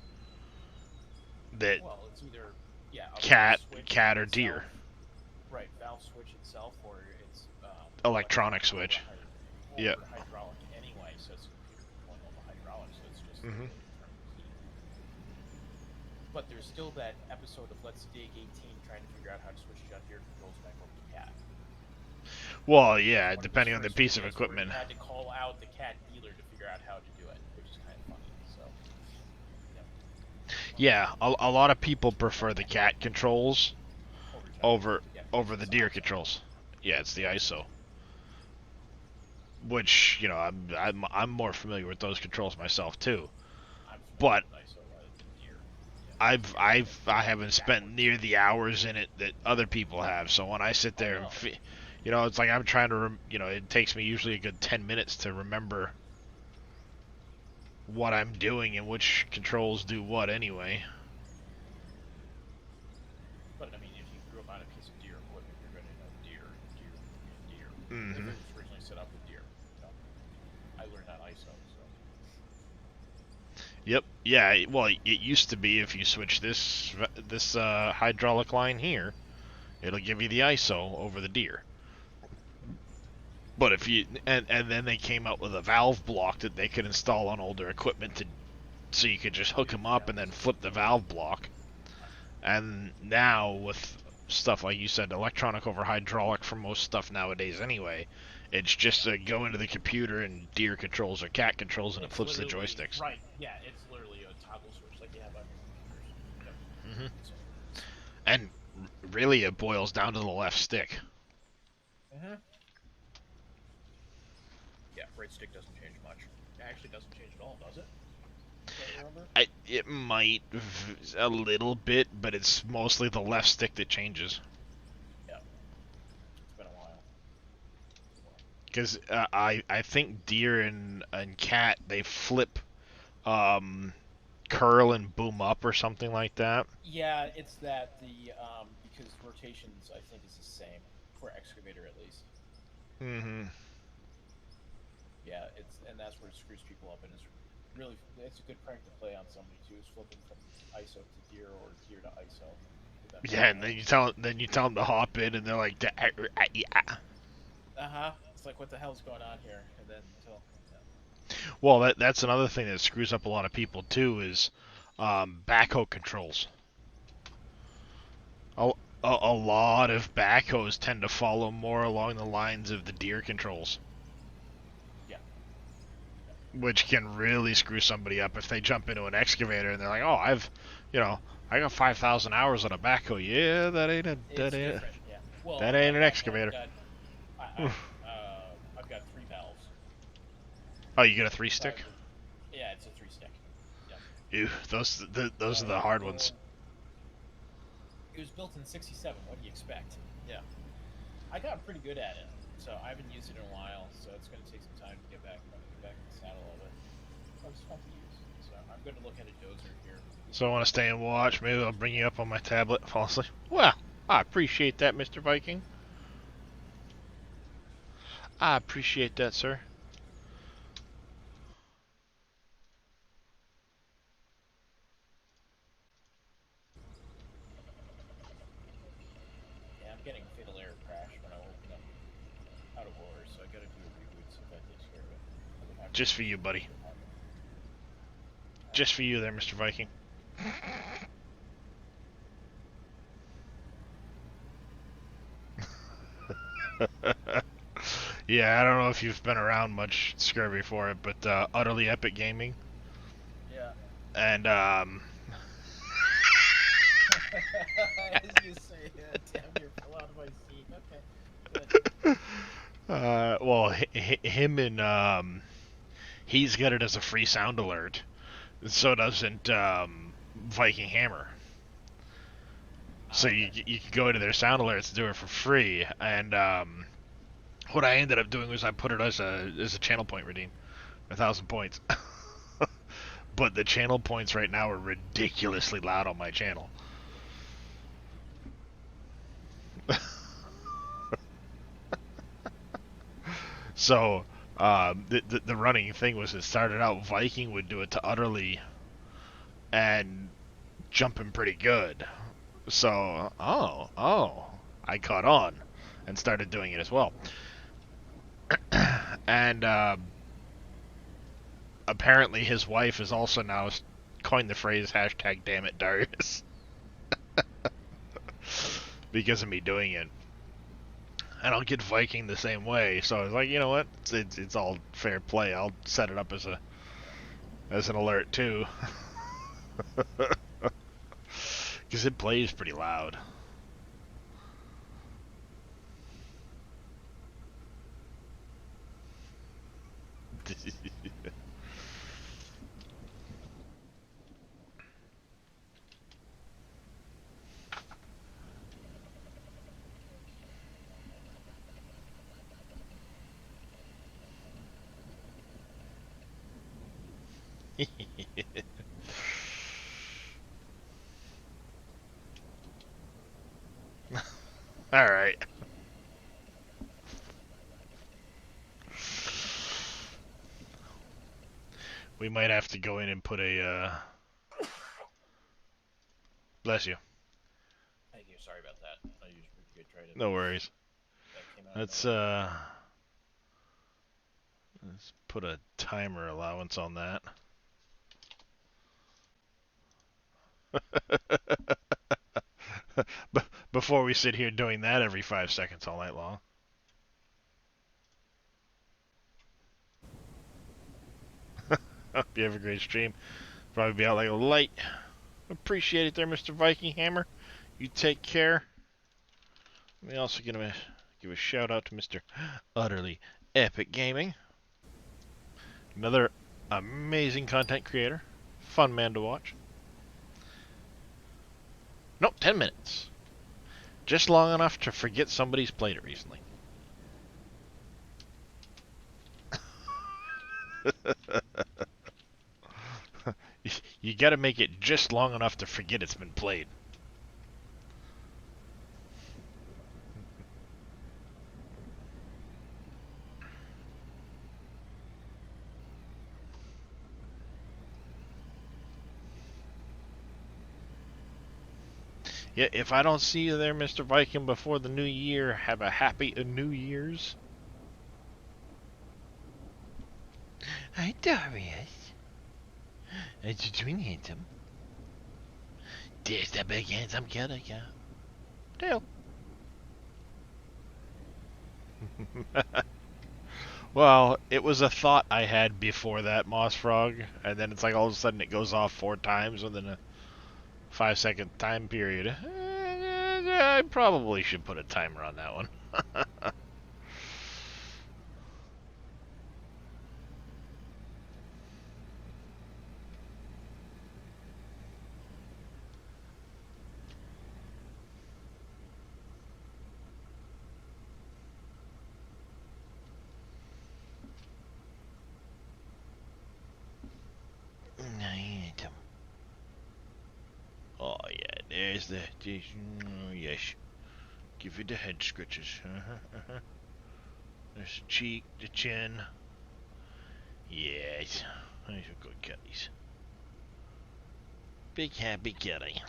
that Well, it's either a cat, valve switch cat or itself, deer. right? Valve switch itself, or it's Electronic switch. Or Yeah. hydraulic anyway, so it's a computer controlling all the hydraulics, so it's just Mhm. But there's still that episode of Let's Dig 18 trying to figure out how to switch John Deere controls back over to cat. Well, yeah, One of depending those on the first piece of videos where equipment. you had to call out the cat dealer to figure out how to do it, which is kind of funny. So, Yeah, a lot of people prefer the cat controls over the deer controls. Yeah, it's the ISO. Which, I'm more familiar with those controls myself too. But I haven't spent near the hours in it that other people have. So when I sit there and it's like I'm trying to it takes me usually a good 10 minutes to remember what I'm doing and which controls do what anyway. But I mean, if you grew up on a piece of deer equipment, you're going to know deer. Mm-hmm. It was originally set up with deer. I learned on ISO, so. Yep. Yeah. Well, it used to be if you switch this hydraulic line here, it'll give you the ISO over the deer. But if you and then they came out with a valve block that they could install on older equipment so you could just hook them up and then flip the valve block. And now with stuff like you said, electronic over hydraulic for most stuff nowadays anyway, it's just to go into the computer and deer controls or cat controls and it flips the joysticks. Right. Yeah, it's literally a toggle switch like you have on your computers. Mm-hmm. And really, it boils down to the left stick. Mm-hmm. Yeah, right stick doesn't change much. It actually doesn't change at all, does it? It might a little bit, but it's mostly the left stick that changes. Yeah, it's been a while. Because I think deer and cat they flip, curl and boom up or something like that. Yeah, it's that because rotations I think is the same for excavator at least. Mm-hmm. Yeah, and that's where it screws people up, and it's a good prank to play on somebody too, is flipping from ISO to deer or deer to ISO. Yeah, and then you tell them to hop in, and they're like, yeah. It's like, what the hell's going on here? And then Well, that's another thing that screws up a lot of people too is backhoe controls. A lot of backhoes tend to follow more along the lines of the deer controls. Which can really screw somebody up if they jump into an excavator and they're like, "Oh, I got 5,000 hours on a backhoe." Yeah, that ain't an excavator. I've got 3 valves. Oh, you got a 3-stick? Yeah, it's a 3-stick. Yeah. Ew, those are the hard ones. It was built in '67. What do you expect? Yeah, I got pretty good at it, so I haven't used it in a while. So it's going to take some time to get back in the saddle of it. So it's fun to use. So I'm going to look at a dozer here. So I want to stay and watch. Maybe I'll bring you up on my tablet. Fall asleep. Well, I appreciate that, Mr. Viking. I appreciate that, sir. Yeah, I'm getting fatal error crash when I open up out of order, so I got to do a reboot, see if that takes care of it. Just for you, buddy. Just for you there, Mr. Viking. Yeah, I don't know if you've been around much, Scurvy, for it, but Utterly Epic Gaming. Yeah. And, As you say, damn near fell out of my seat. Okay. Good. well, him and, he's got it as a free sound alert. So doesn't, Viking Hammer. So you can go into their sound alerts and do it for free. And, what I ended up doing was I put it as a channel point redeem. 1,000 points. But the channel points right now are ridiculously loud on my channel. So, the running thing was, it started out Viking would do it to Utterly and jumping pretty good. So, I caught on and started doing it as well. And apparently his wife has also now coined the phrase hashtag damn it Darius because of me doing it. And I'll get Viking the same way, so I was like, you know what, it's all fair play. I'll set it up as an alert too. Because it plays pretty loud. Alright. We might have to go in and put a, bless you. Thank you. Sorry about that. I usually get try to. No worries. That came out Let's put a timer allowance on that. Before we sit here doing that every 5 seconds all night long. Hope you have a great stream. Probably be out like a light. Appreciate it there, Mr. Viking Hammer. You take care. We also gonna give a shout out to Mr. Utterly Epic Gaming. Another amazing content creator. Fun man to watch. Nope, 10 minutes. Just long enough to forget somebody's played it recently. You gotta make it just long enough to forget it's been played. Yeah, if I don't see you there, Mr. Viking, before the new year, have a happy New Year's. Hi, Darius. How you doing, handsome? There's the big handsome killer, yeah. Dale. Well, it was a thought I had before that, Moss Frog, and then it's like all of a sudden it goes off 4 times within a 5-second time period. I probably should put a timer on that one. Oh yeah, there's the, oh yes. Give you the head scratches. There's the cheek, the chin. Yes, these are good kitties. Big happy kitty.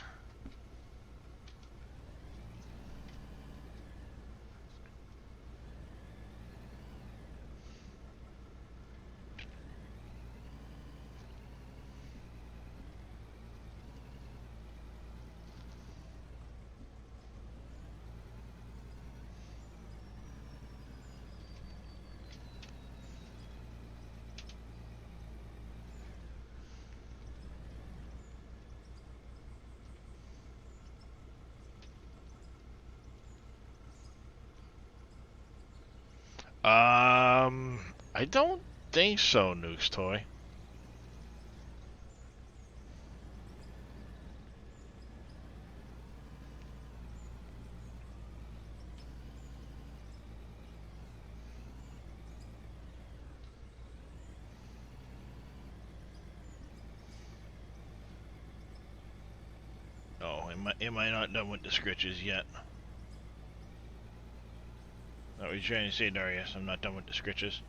I don't think so, Nuke's Toy. Oh, am I not done with the scritches yet? What were you trying to say, Darius? I'm not done with the scritches.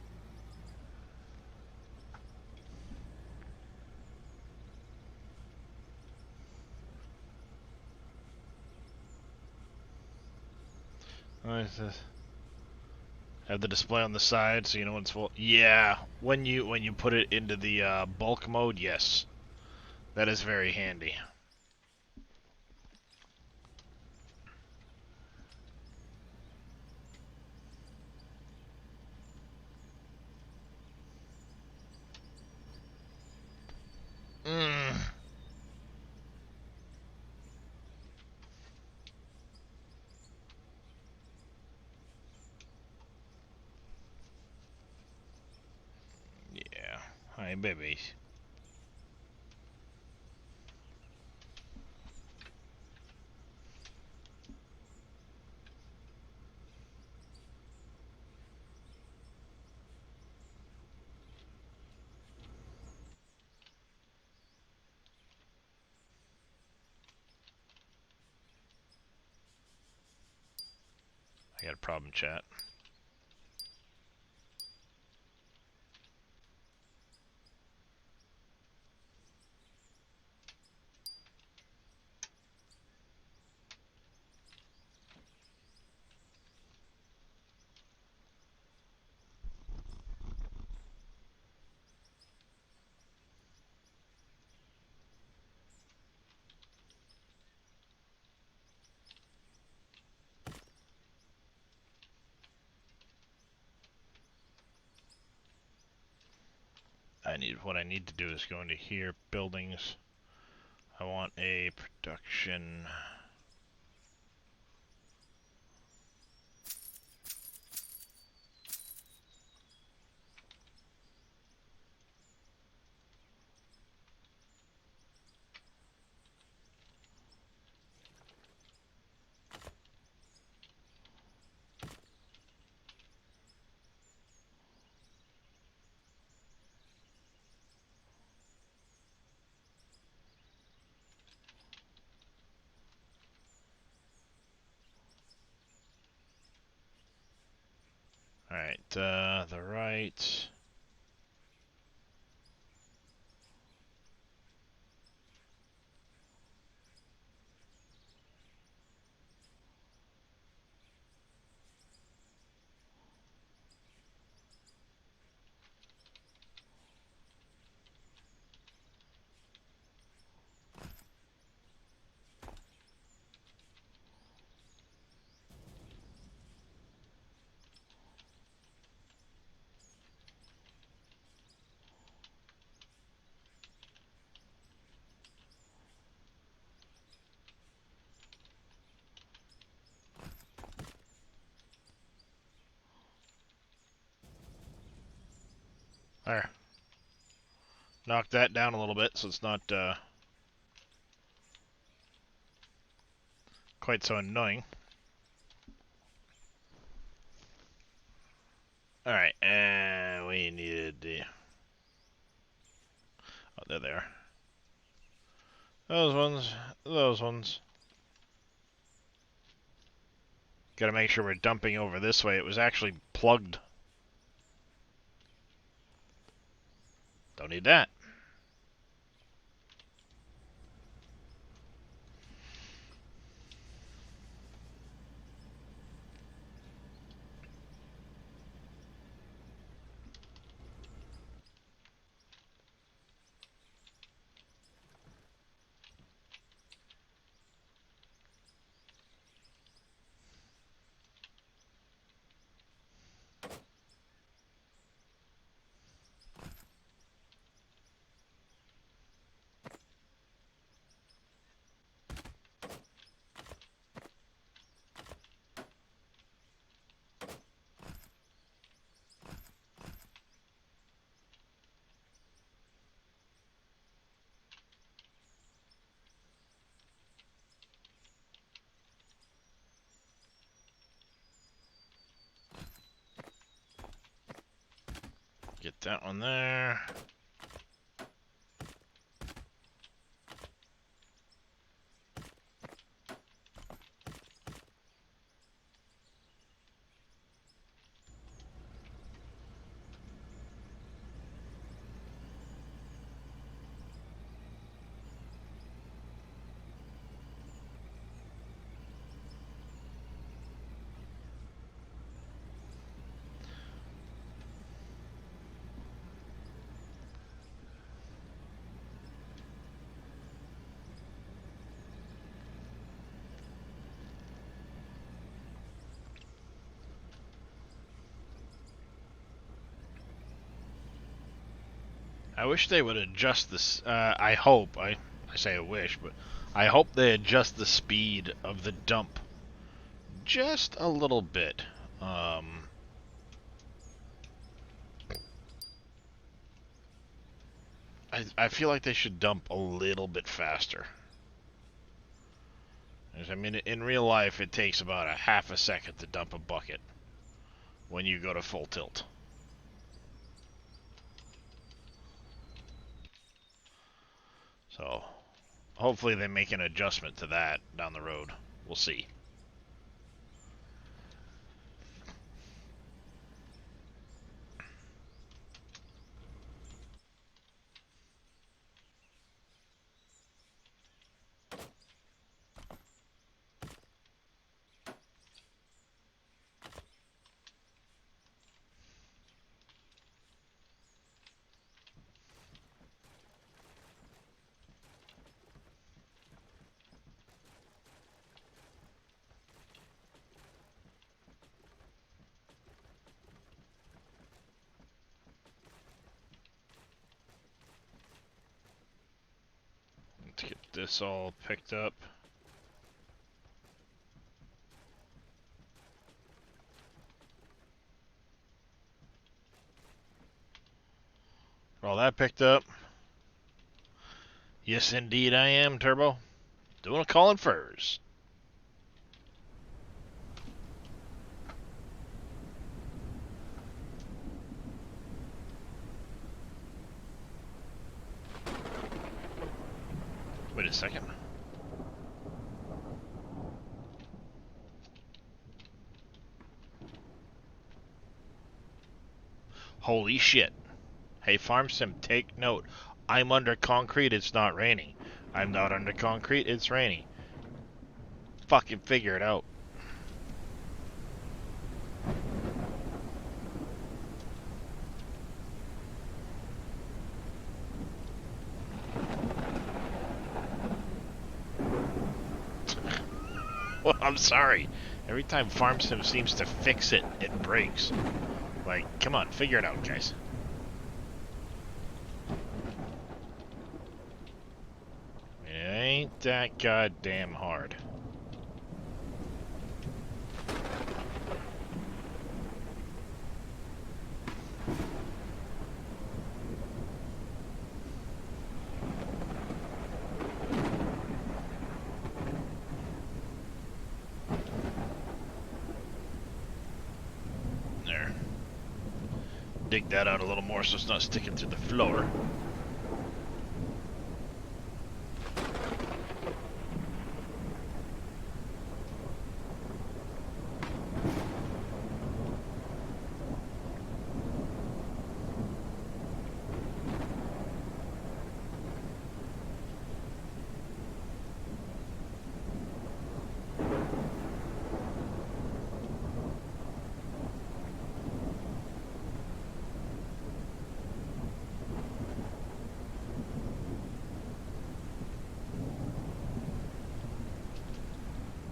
What is this? Have the display on the side so you know when it's full. Yeah, when you put it into the bulk mode, yes, that is very handy. Mm. Yeah. Hi, babies. I got a problem, chat. What I need to do is go into here, buildings. I want a production. Alright, the right. There. Knock that down a little bit so it's not quite so annoying. Alright, and we needed the... Oh, there they are. Those ones, those ones. Gotta make sure we're dumping over this way. It was actually plugged. Don't need that. Get that one there. I wish they would adjust this. I hope. I say I wish, but I hope they adjust the speed of the dump just a little bit. I feel like they should dump a little bit faster. I mean, in real life, it takes about a half a second to dump a bucket when you go to full tilt. So, hopefully they make an adjustment to that down the road. We'll see. Let's get this all picked up. All that picked up. Yes, indeed I am, Turbo. Doing a call in furs. Wait a second. Holy shit. Hey, Farm Sim, take note. I'm under concrete, it's not raining. I'm not under concrete, it's raining. Fucking figure it out. Well, I'm sorry. Every time Farm Sim seems to fix it, it breaks. Like, come on, figure it out, guys. It ain't that goddamn hard. There. Dig that out a little more so it's not sticking to the floor.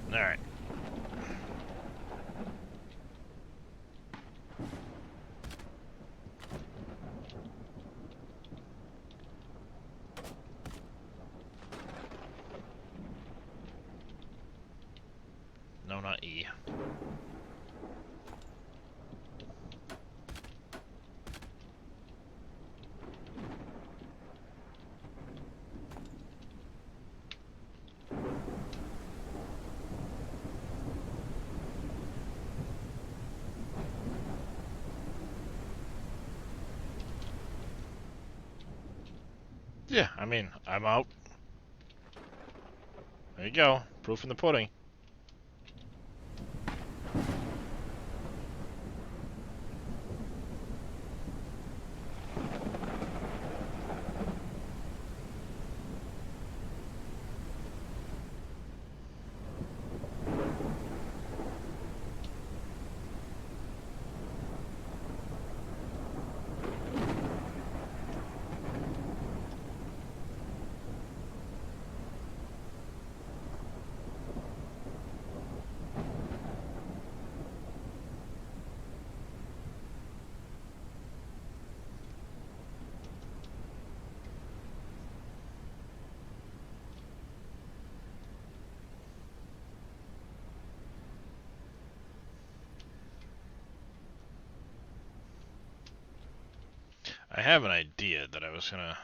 Alright. No, not E. Yeah, I mean, I'm out. There you go. Proof in the pudding. I have an idea that I was gonna...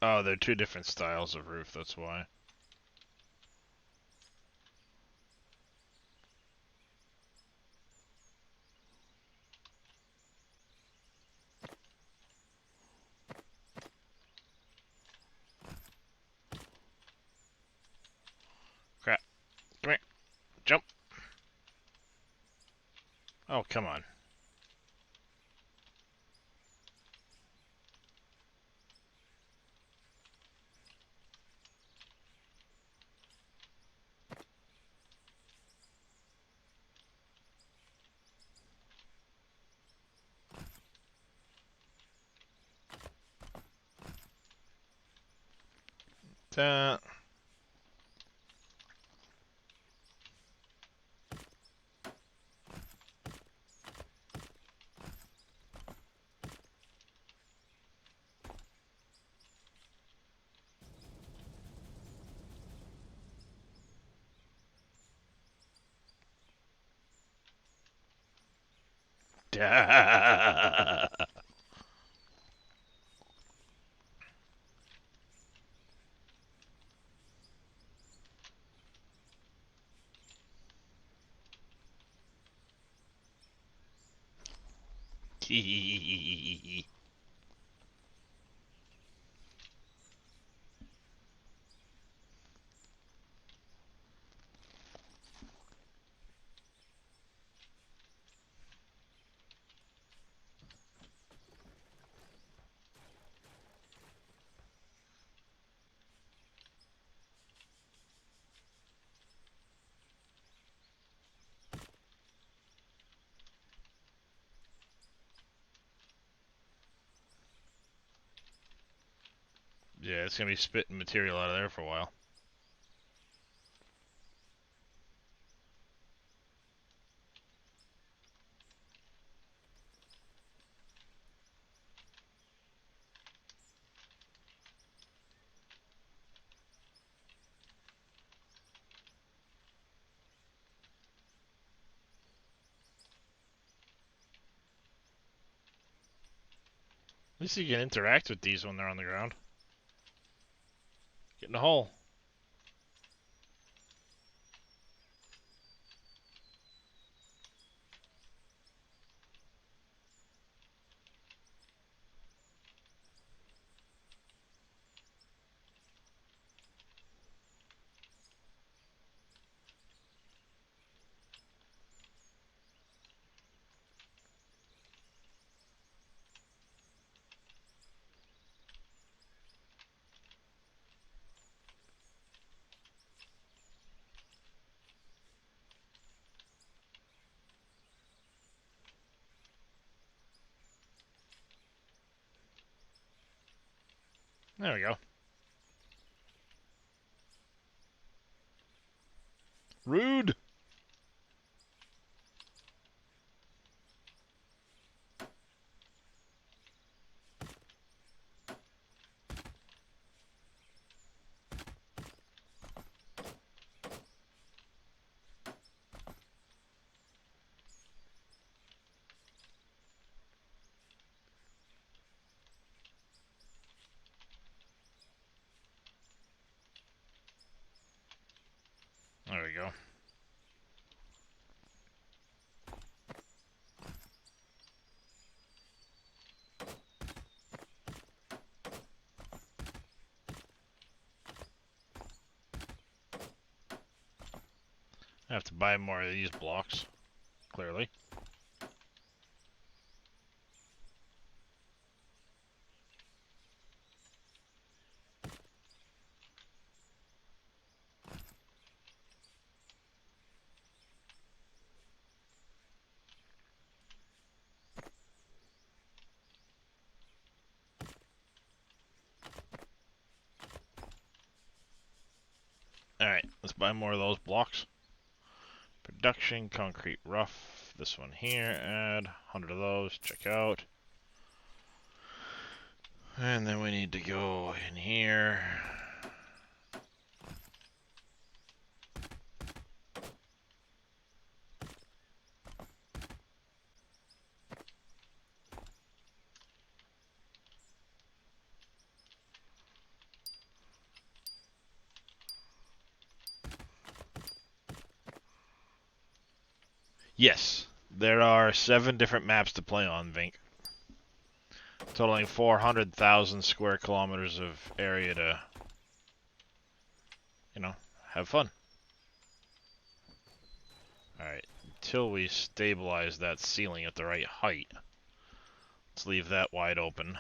Oh, they're two different styles of roof, that's why. Crap. Come here. Jump. Oh, come on. Ta. Da. Yeah, it's gonna be spitting material out of there for a while. At least you can interact with these when they're on the ground. Get in the hole. There we go. Rude! we go. I have to buy more of these blocks, clearly. Alright, let's buy more of those blocks. Production, concrete rough. This one here, add 100 of those, check out. And then we need to go in here. Yes, there are 7 different maps to play on, Vink. Totaling 400,000 square kilometers of area to, you know, have fun. Alright, until we stabilize that ceiling at the right height, let's leave that wide open.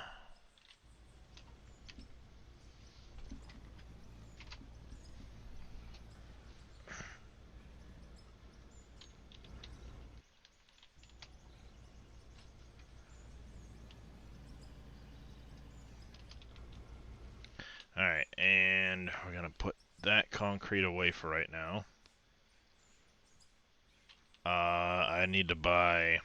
Alright, and we're gonna put that concrete away for right now. I need to buy...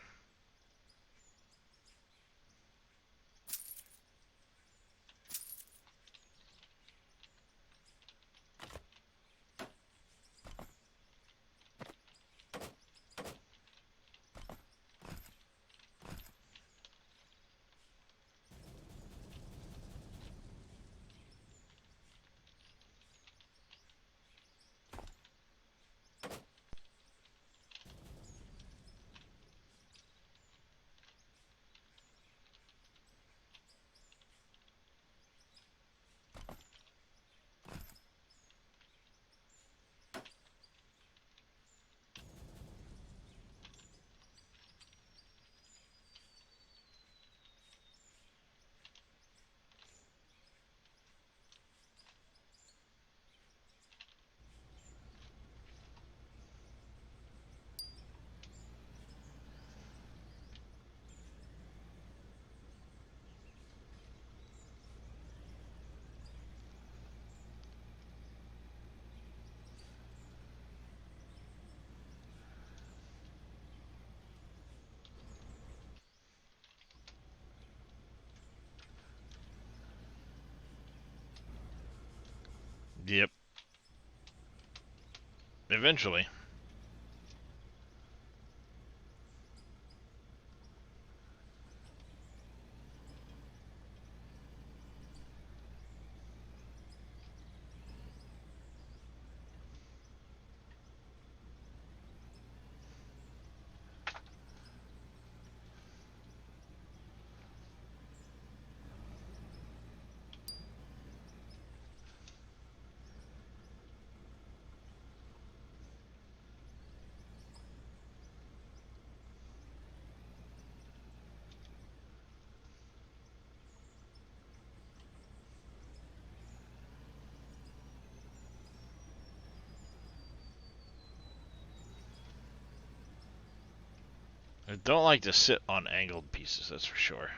Yep. Eventually. I don't like to sit on angled pieces, that's for sure.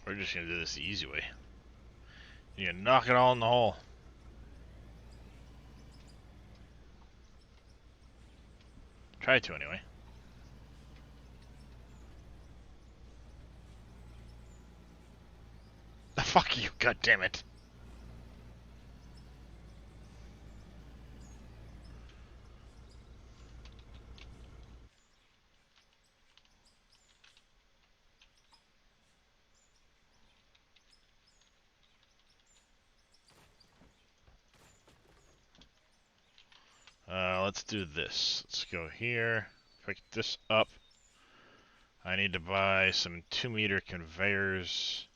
We're just gonna do this the easy way. You're gonna knock it all in the hole. Try to, anyway. Fuck you, god damn it. Let's do this. Let's go here. Pick this up. I need to buy some 2-meter conveyors.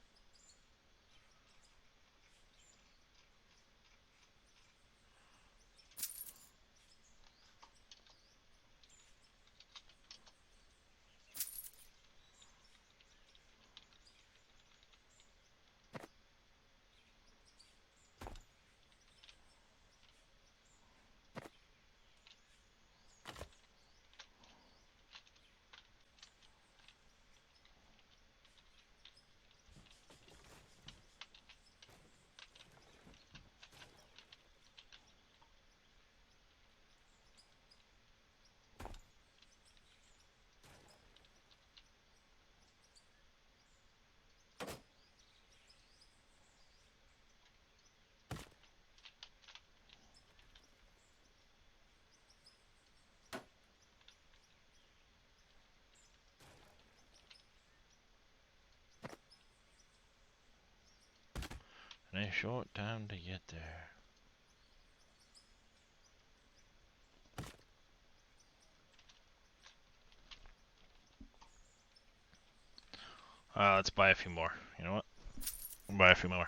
In a short time to get there. Let's buy a few more. You know what? We'll buy a few more.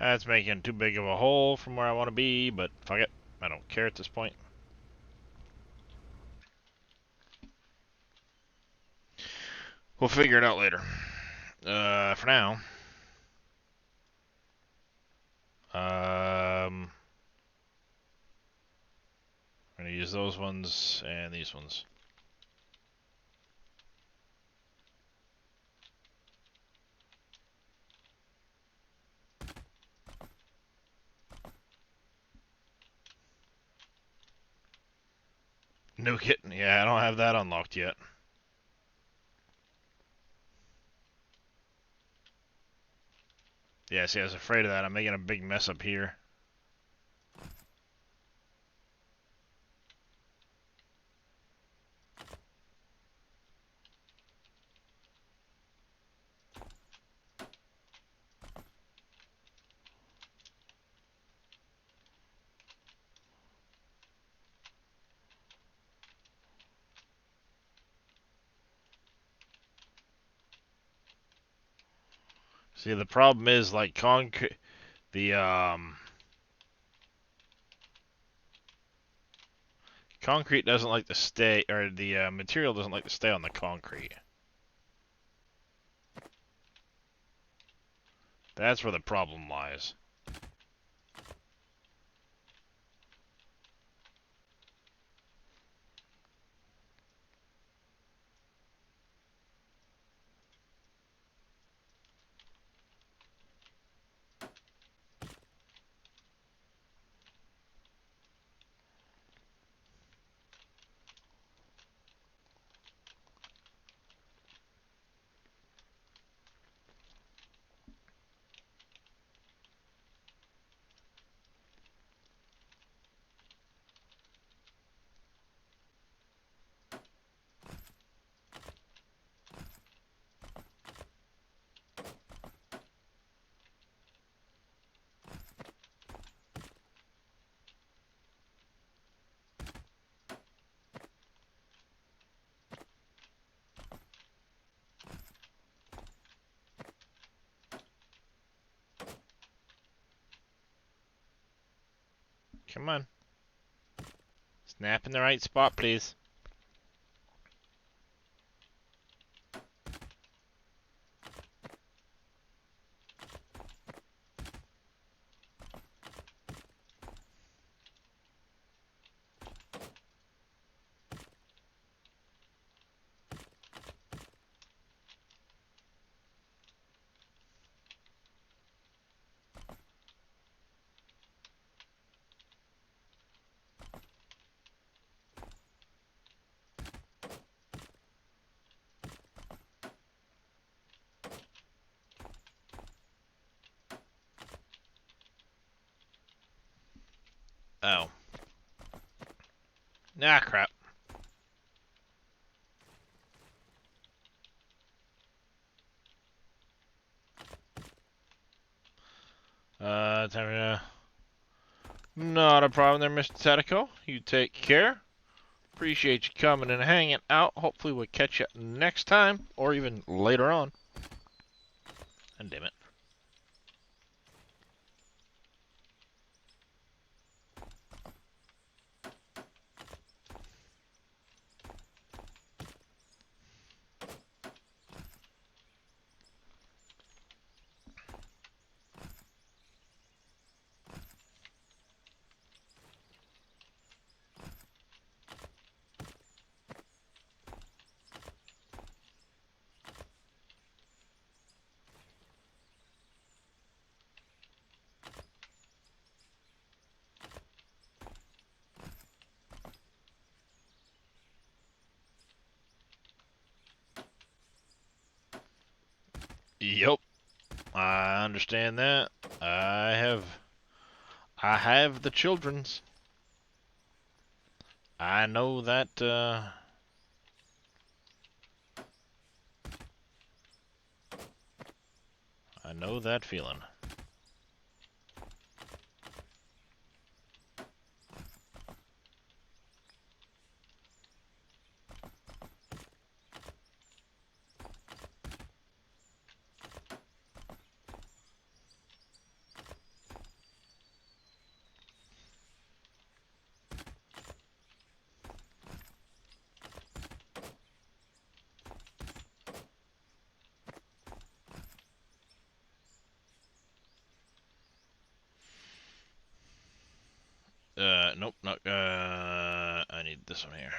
That's making too big of a hole from where I want to be, but fuck it. I don't care at this point. We'll figure it out later. For now, I'm gonna use those ones and these ones. No kidding. Yeah, I don't have that unlocked yet. Yeah, see, I was afraid of that. I'm making a big mess up here. See, the problem is, like, concrete, concrete doesn't like to stay, or the material doesn't like to stay on the concrete. That's where the problem lies. Come on. Snap in the right spot, please. Oh. Ah, crap. Not a problem there, Mr. Tatico. You take care. Appreciate you coming and hanging out. Hopefully we'll catch you next time, or even later on. And damn it. Yep. I understand that. I have the children's. I know that, I know that feeling. Nope, not, I need this one here.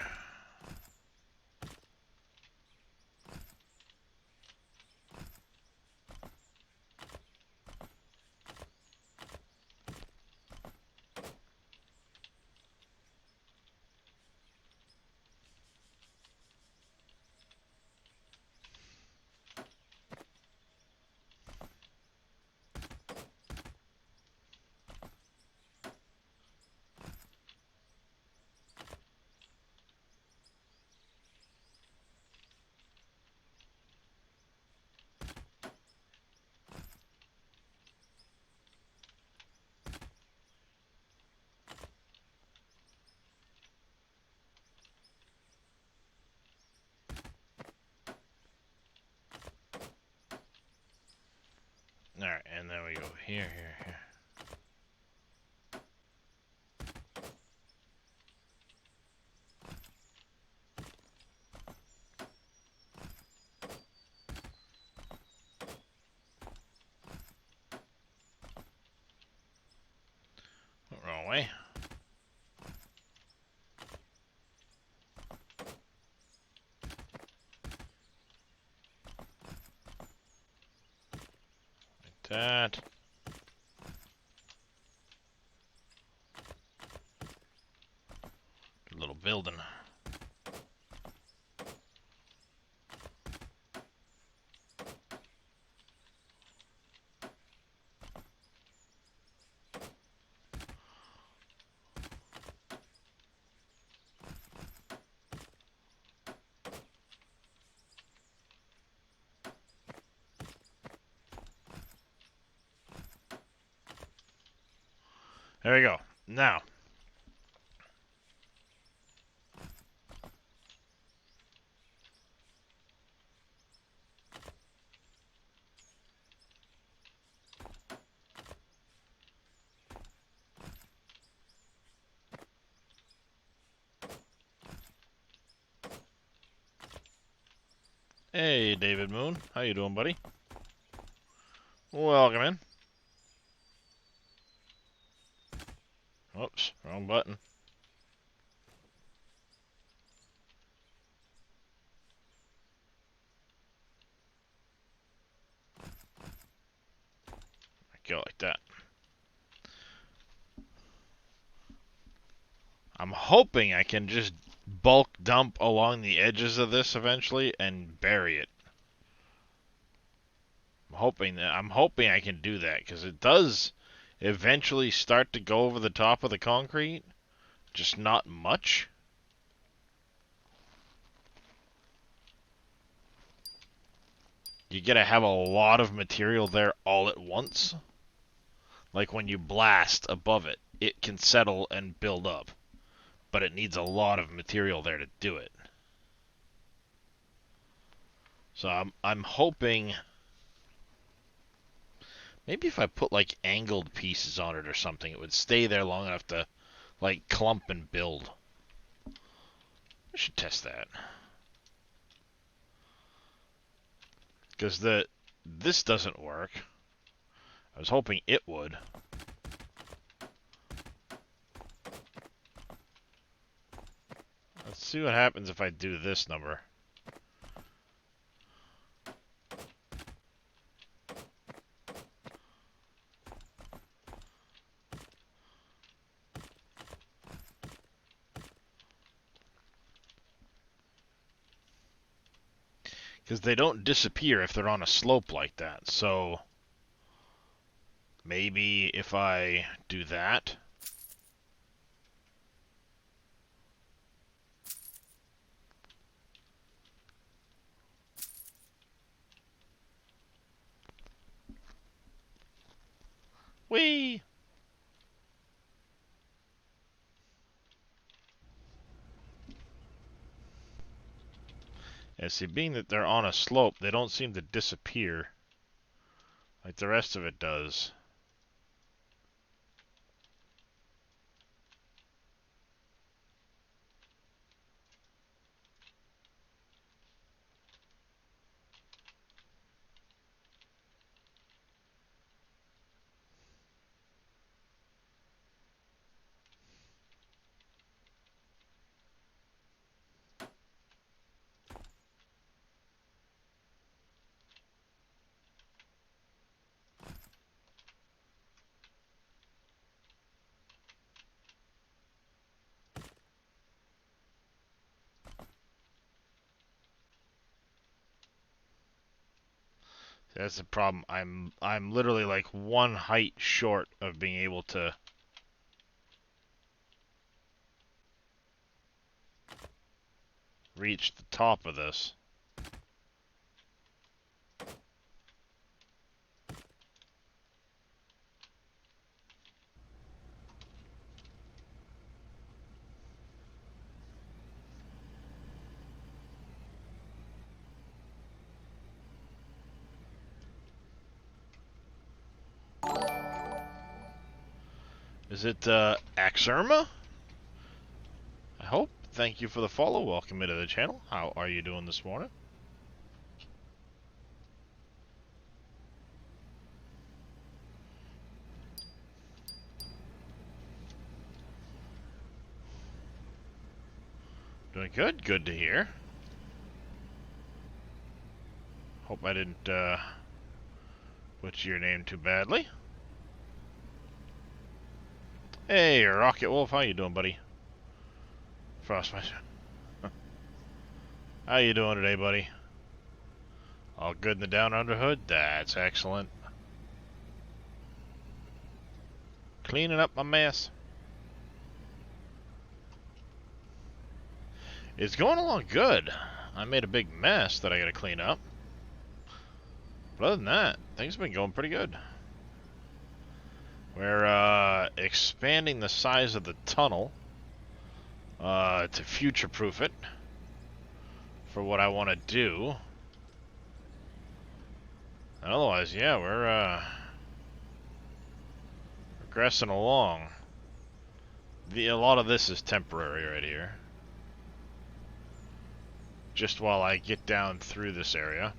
Alright, and then we go here, here, here. Wrong way. Like that. Good little building. There we go. Now. Hey, David Moon. How you doing, buddy? Welcome in. Oops, wrong button. Go like that. I'm hoping I can just bulk dump along the edges of this eventually and bury it. I'm hoping I can do that, because it does eventually start to go over the top of the concrete, just not much. You gotta have a lot of material there all at once. Like when you blast above it, it can settle and build up, but it needs a lot of material there to do it. So I'm hoping maybe if I put like angled pieces on it or something, it would stay there long enough to like clump and build. I should test that. Because this doesn't work. I was hoping it would. Let's see what happens if I do this number. Because they don't disappear if they're on a slope like that. So maybe if I do that. Whee! Yeah, see, being that they're on a slope, they don't seem to disappear like the rest of it does. That's the problem. I'm literally like one height short of being able to reach the top of this. Is it Axerma? I hope. Thank you for the follow. Welcome into the channel. How are you doing this morning? Doing good. Good to hear. Hope I didn't butcher your name too badly. Hey, Rocket Wolf. How you doing, buddy? Frostbite. How you doing today, buddy? All good in the down under hood? That's excellent. Cleaning up my mess. It's going along good. I made a big mess that I gotta clean up. But other than that, things have been going pretty good. We're expanding the size of the tunnel to future-proof it for what I want to do. And otherwise, yeah, we're progressing along. A lot of this is temporary right here. just while I get down through this area.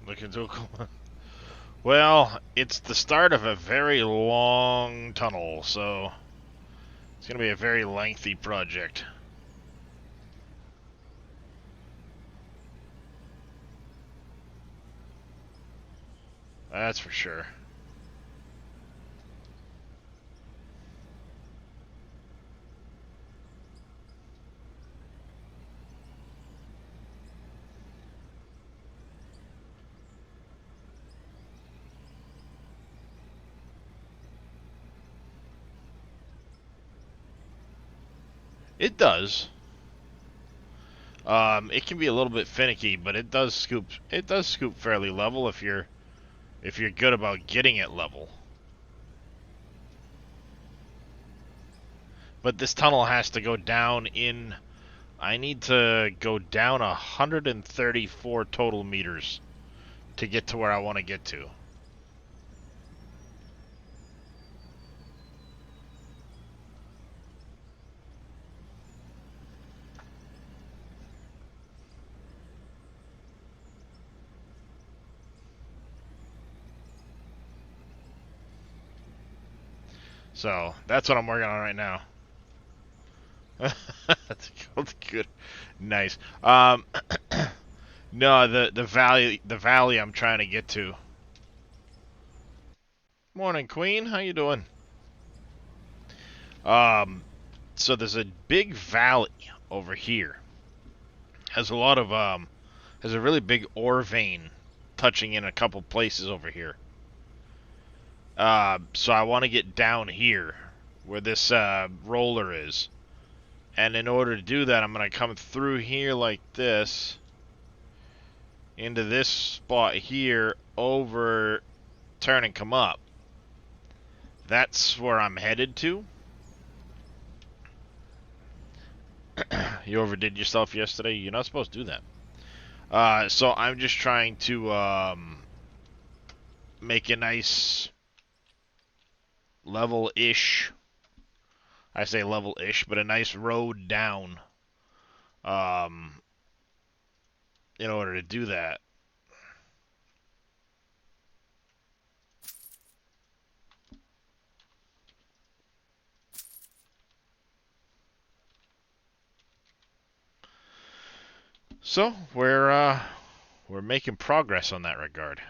Looking to well, it's the start of a very long tunnel, so it's going to be a very lengthy project. That's for sure. It does. It can be a little bit finicky, but it does scoop. It does scoop fairly level if you're good about getting it level. But this tunnel has to go down in. I need to go down 134 total meters to get to where I want to get to. So that's what I'm working on right now. That's good, nice. No, the valley I'm trying to get to. Morning, Queen. How you doing? So there's a big valley over here. Has a lot of has a really big ore vein touching in a couple places over here. So I want to get down here where this roller is. And in order to do that, I'm going to come through here like this into this spot here, over, turn and come up. That's where I'm headed to. You overdid yourself yesterday. You're not supposed to do that. So I'm just trying to make a nice level-ish, I say level-ish, but a nice road down in order to do that. So we're making progress on that regard.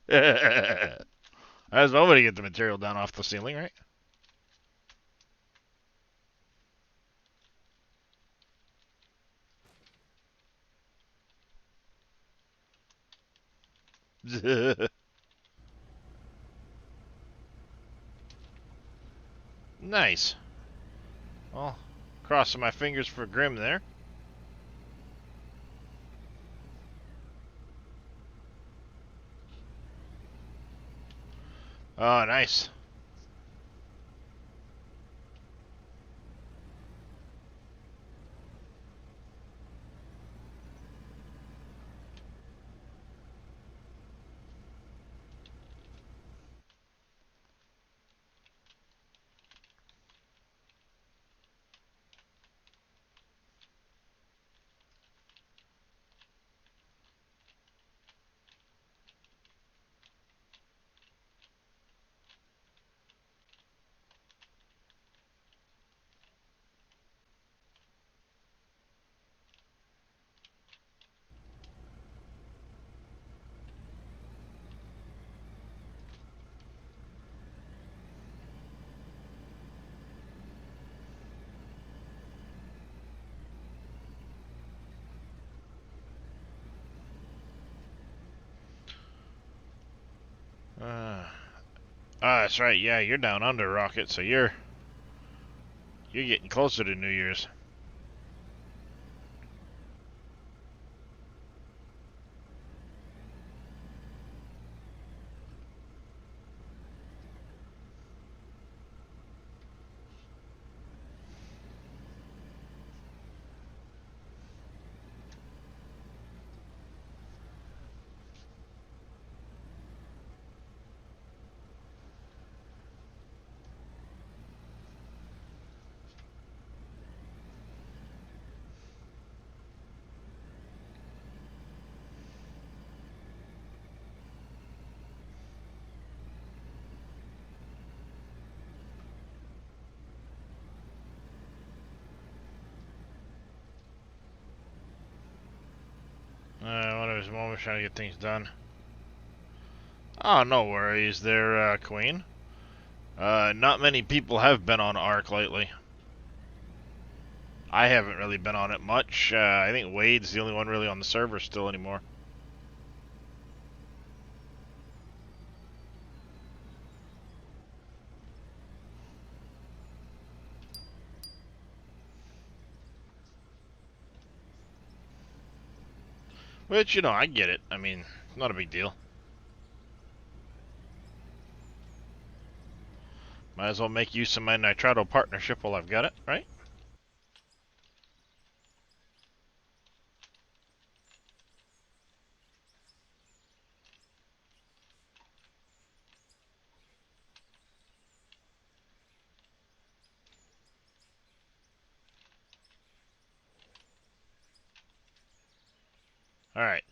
I was hoping to get the material down off the ceiling, right? Nice. Well, crossing my fingers for Grim there. Oh, nice. That's right. Yeah, you're down under, Rocket, so you're getting closer to New Year's. One of his moments trying to get things done. Oh, no worries there, Queen. Not many people have been on Ark lately. I haven't really been on it much. I think Wade's the only one really on the server still anymore. Which, you know, I get it. I mean, not a big deal. Might as well make use of my Nitrado partnership while I've got it, right? Alright,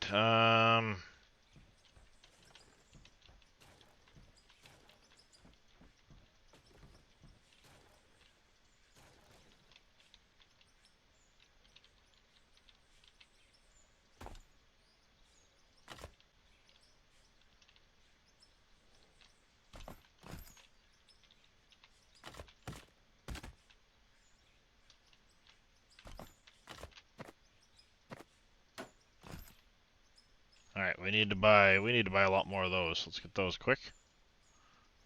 Alright, we need to buy a lot more of those. Let's get those quick.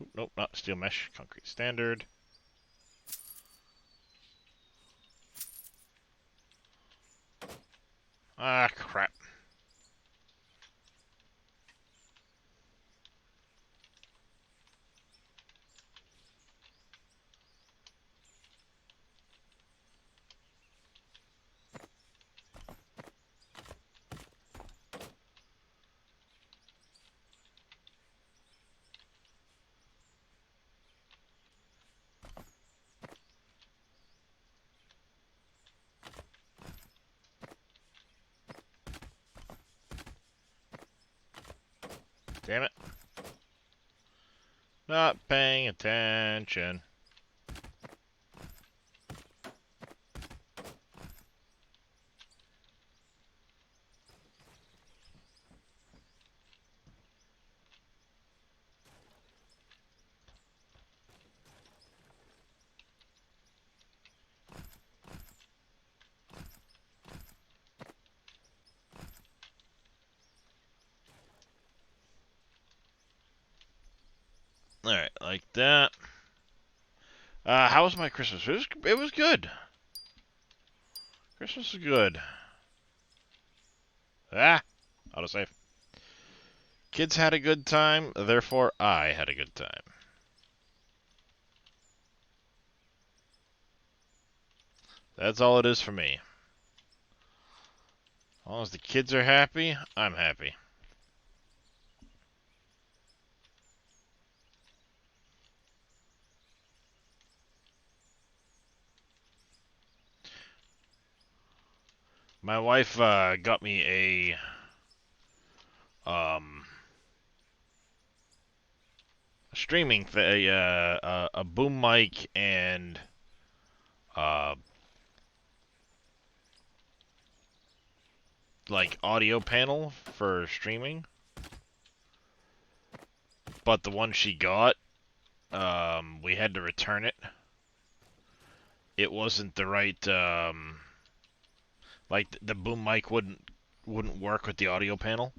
Oop, nope, not steel mesh, concrete standard. Ah, crap. Damn it. Not paying attention. like that. How was my Christmas? It was good. Christmas was good. Autosave. Kids had a good time, therefore I had a good time. That's all it is for me. As long as the kids are happy, I'm happy. My wife got me a streaming a boom mic and uh, like audio panel for streaming. But the one she got, we had to return it. It wasn't the right like the boom mic wouldn't work with the audio panel.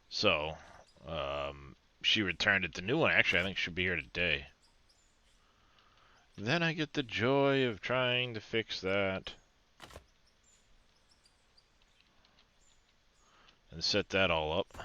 So, she returned it. The new one, actually, I think should be here today. Then I get the joy of trying to fix that. And set that all up.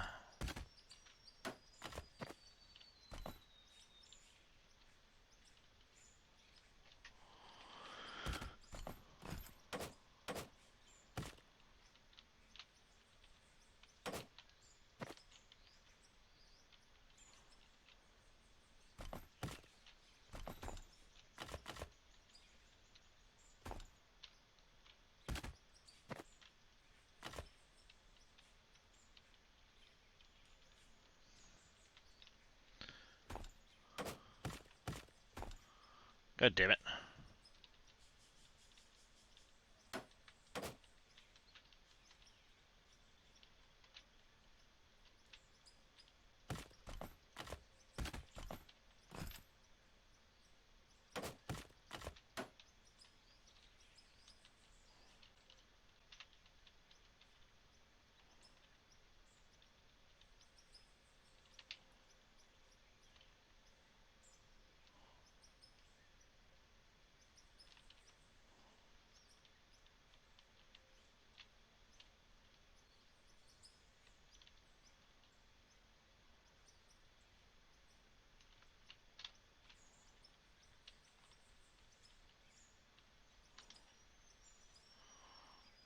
God damn it.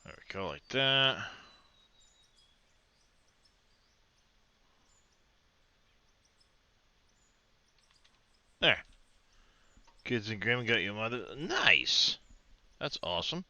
There we go, like that. There. Kids and Grim got your mother. Nice. That's awesome.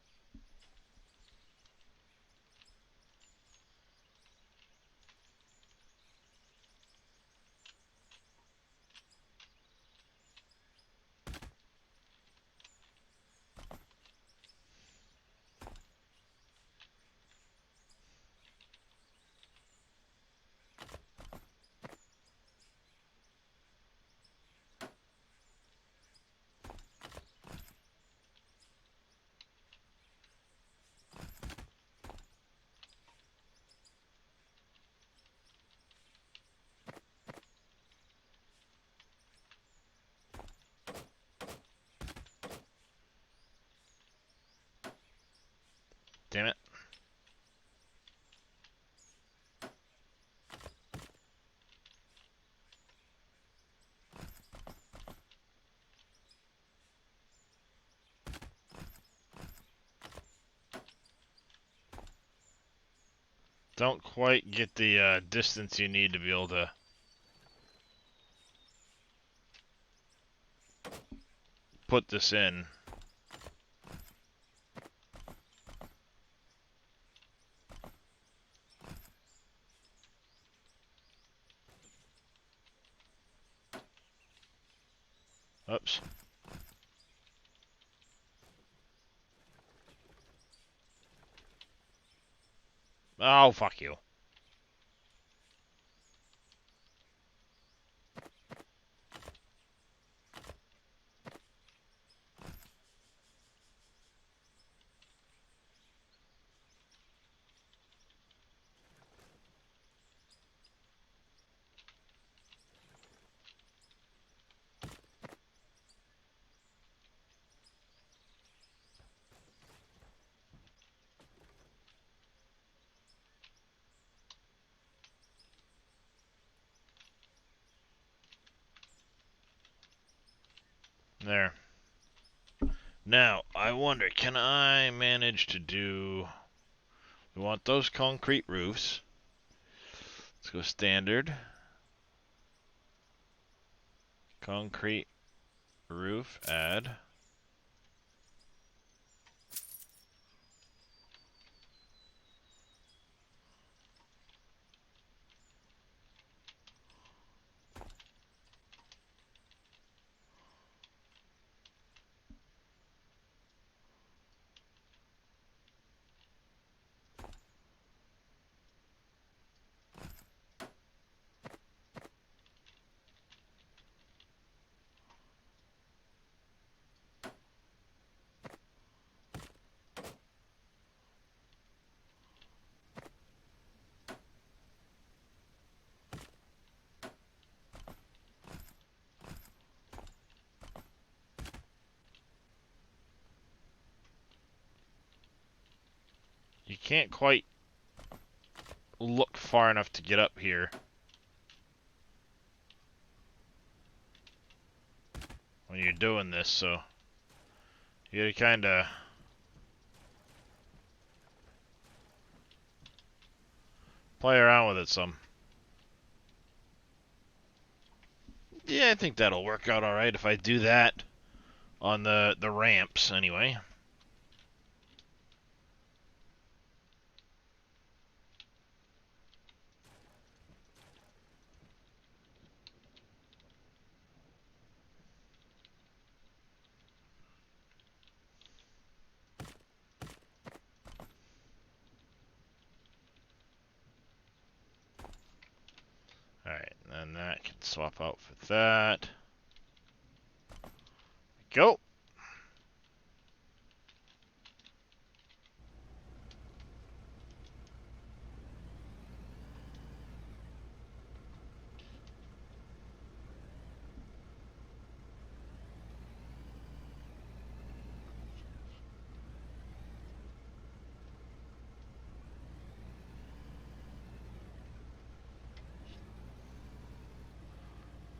Damn it. Don't quite get the distance you need to be able to put this in. Oops. Oh, fuck you. There. Now, I wonder, can I manage to do... We want those concrete roofs. Let's go standard. Concrete roof, add. You can't quite look far enough to get up here. When you're doing this, so you gotta kinda play around with it some. Yeah, I think that'll work out alright if I do that on the ramps anyway. Alright, and that can swap out for that. Go!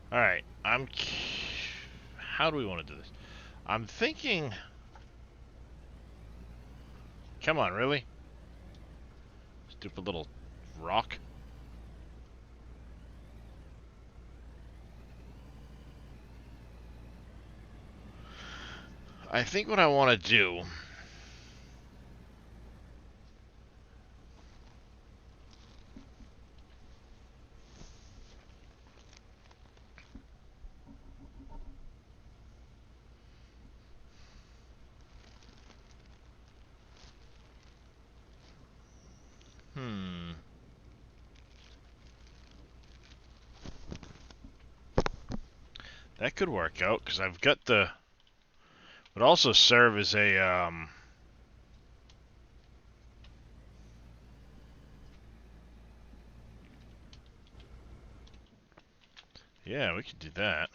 Alright, how do we want to do this? I'm thinking... Come on, really? Stupid little rock. I think what I want to do... That could work out, because I've got the... Would also serve as a, Yeah, we could do that.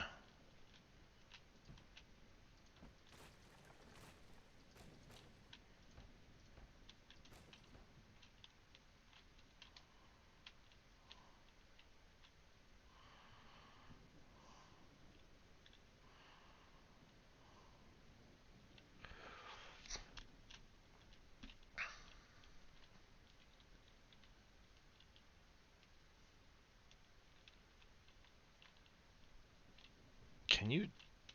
Can you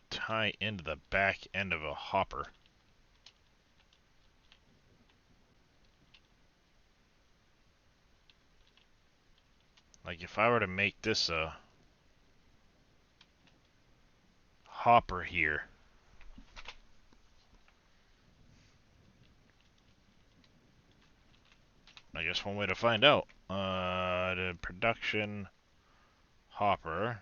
tie into the back end of a hopper? Like if I were to make this a hopper here. I guess one way to find out. The production hopper.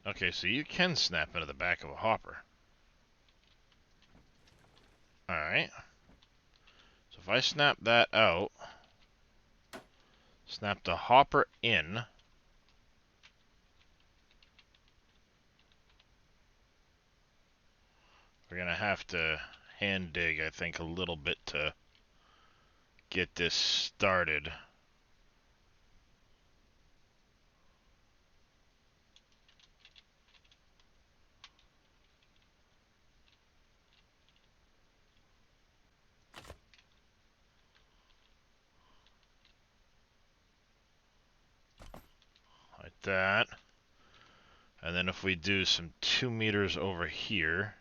Okay, so you can snap into the back of a hopper. Alright. So if I snap that out, snap the hopper in, we're gonna have to hand dig, I think, a little bit to get this started. Like that. And then if we do some 2 meters over here,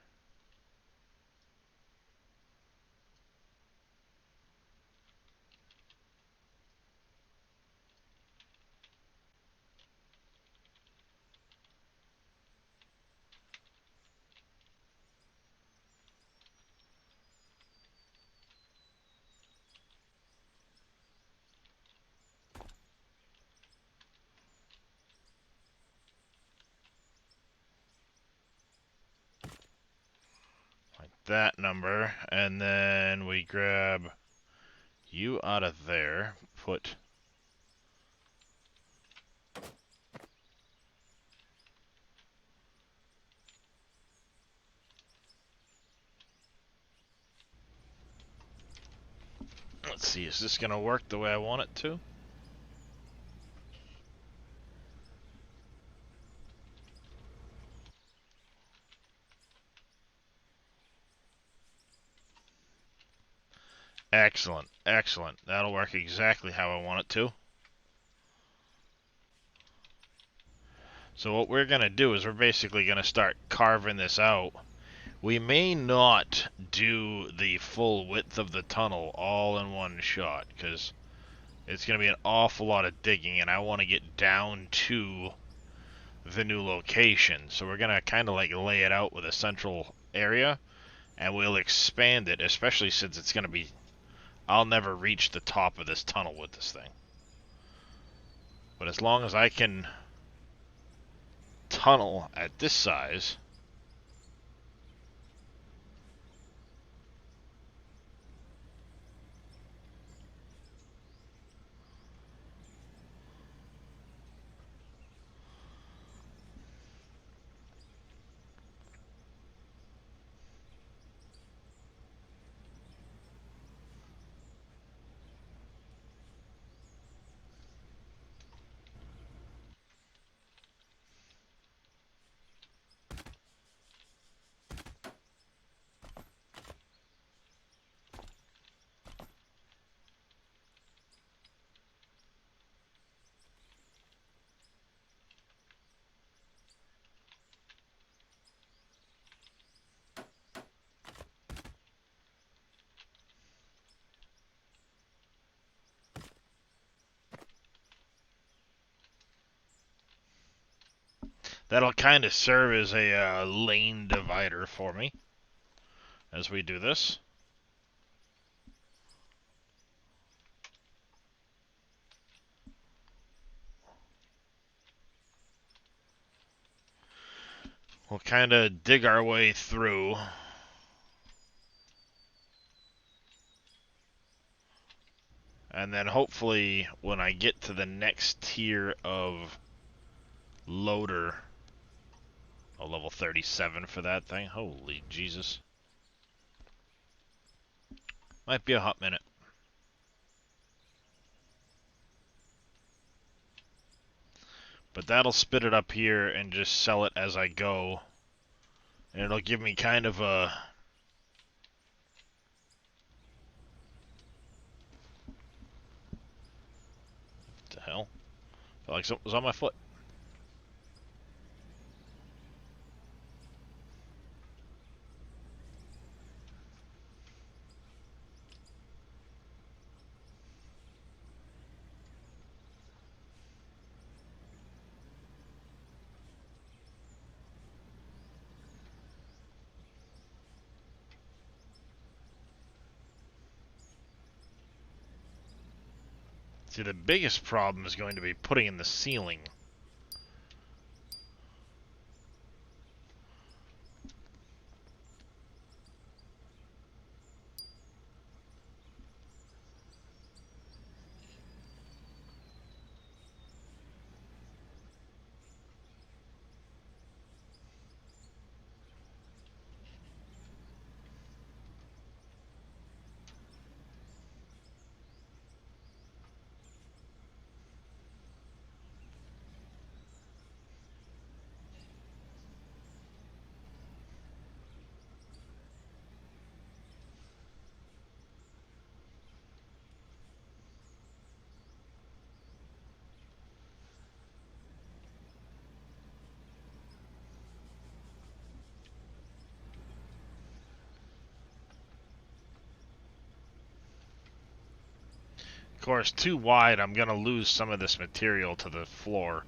like that number, and then we grab you out of there, put let's see, is this gonna work the way I want it to? Excellent, excellent. That'll work exactly how I want it to. So what we're gonna do is we're basically gonna start carving this out. We may not do the full width of the tunnel all in one shot, because it's gonna be an awful lot of digging, and I want to get down to the new location. So we're gonna kind of like lay it out with a central area, and we'll expand it, especially since it's gonna be, I'll never reach the top of this tunnel with this thing. But as long as I can tunnel at this size, that'll kind of serve as a lane divider for me as we do this. We'll kind of dig our way through. And then hopefully when I get to the next tier of loader, oh, level 37 for that thing. Holy Jesus. Might be a hot minute. But that'll spit it up here and just sell it as I go. And it'll give me kind of a... What the hell? Felt like something was on my foot. See, the biggest problem is going to be putting in the ceiling. Of course, too wide, I'm gonna lose some of this material to the floor.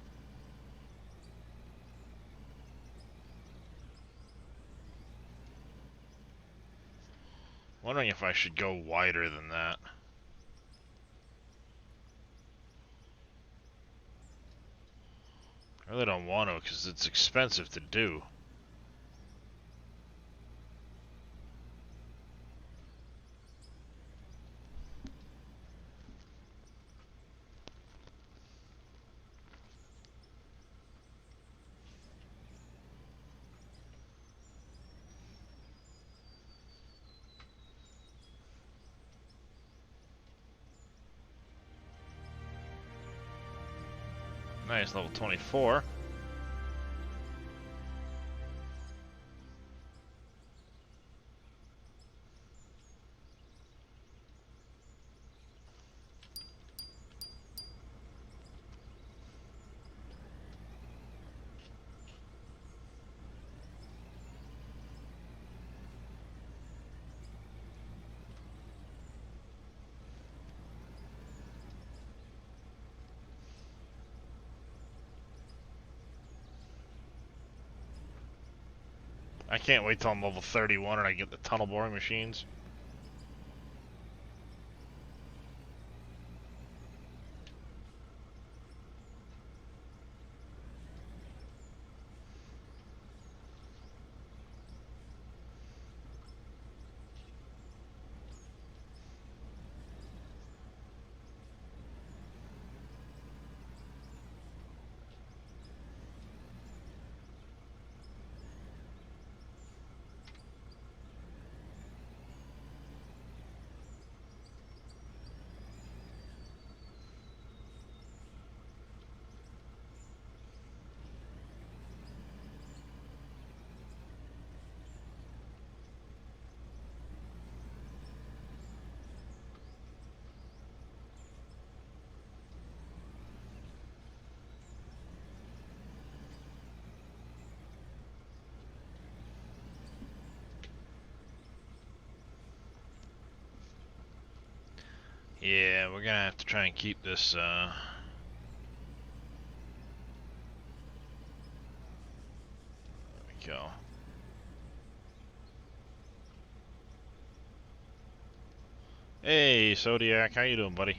Wondering if I should go wider than that. I really don't want to because it's expensive to do. Nice, level 24. I can't wait till I'm level 31 and I get the tunnel boring machines. Yeah, we're gonna have to try and keep this, There we go. Hey, Zodiac, how you doing, buddy?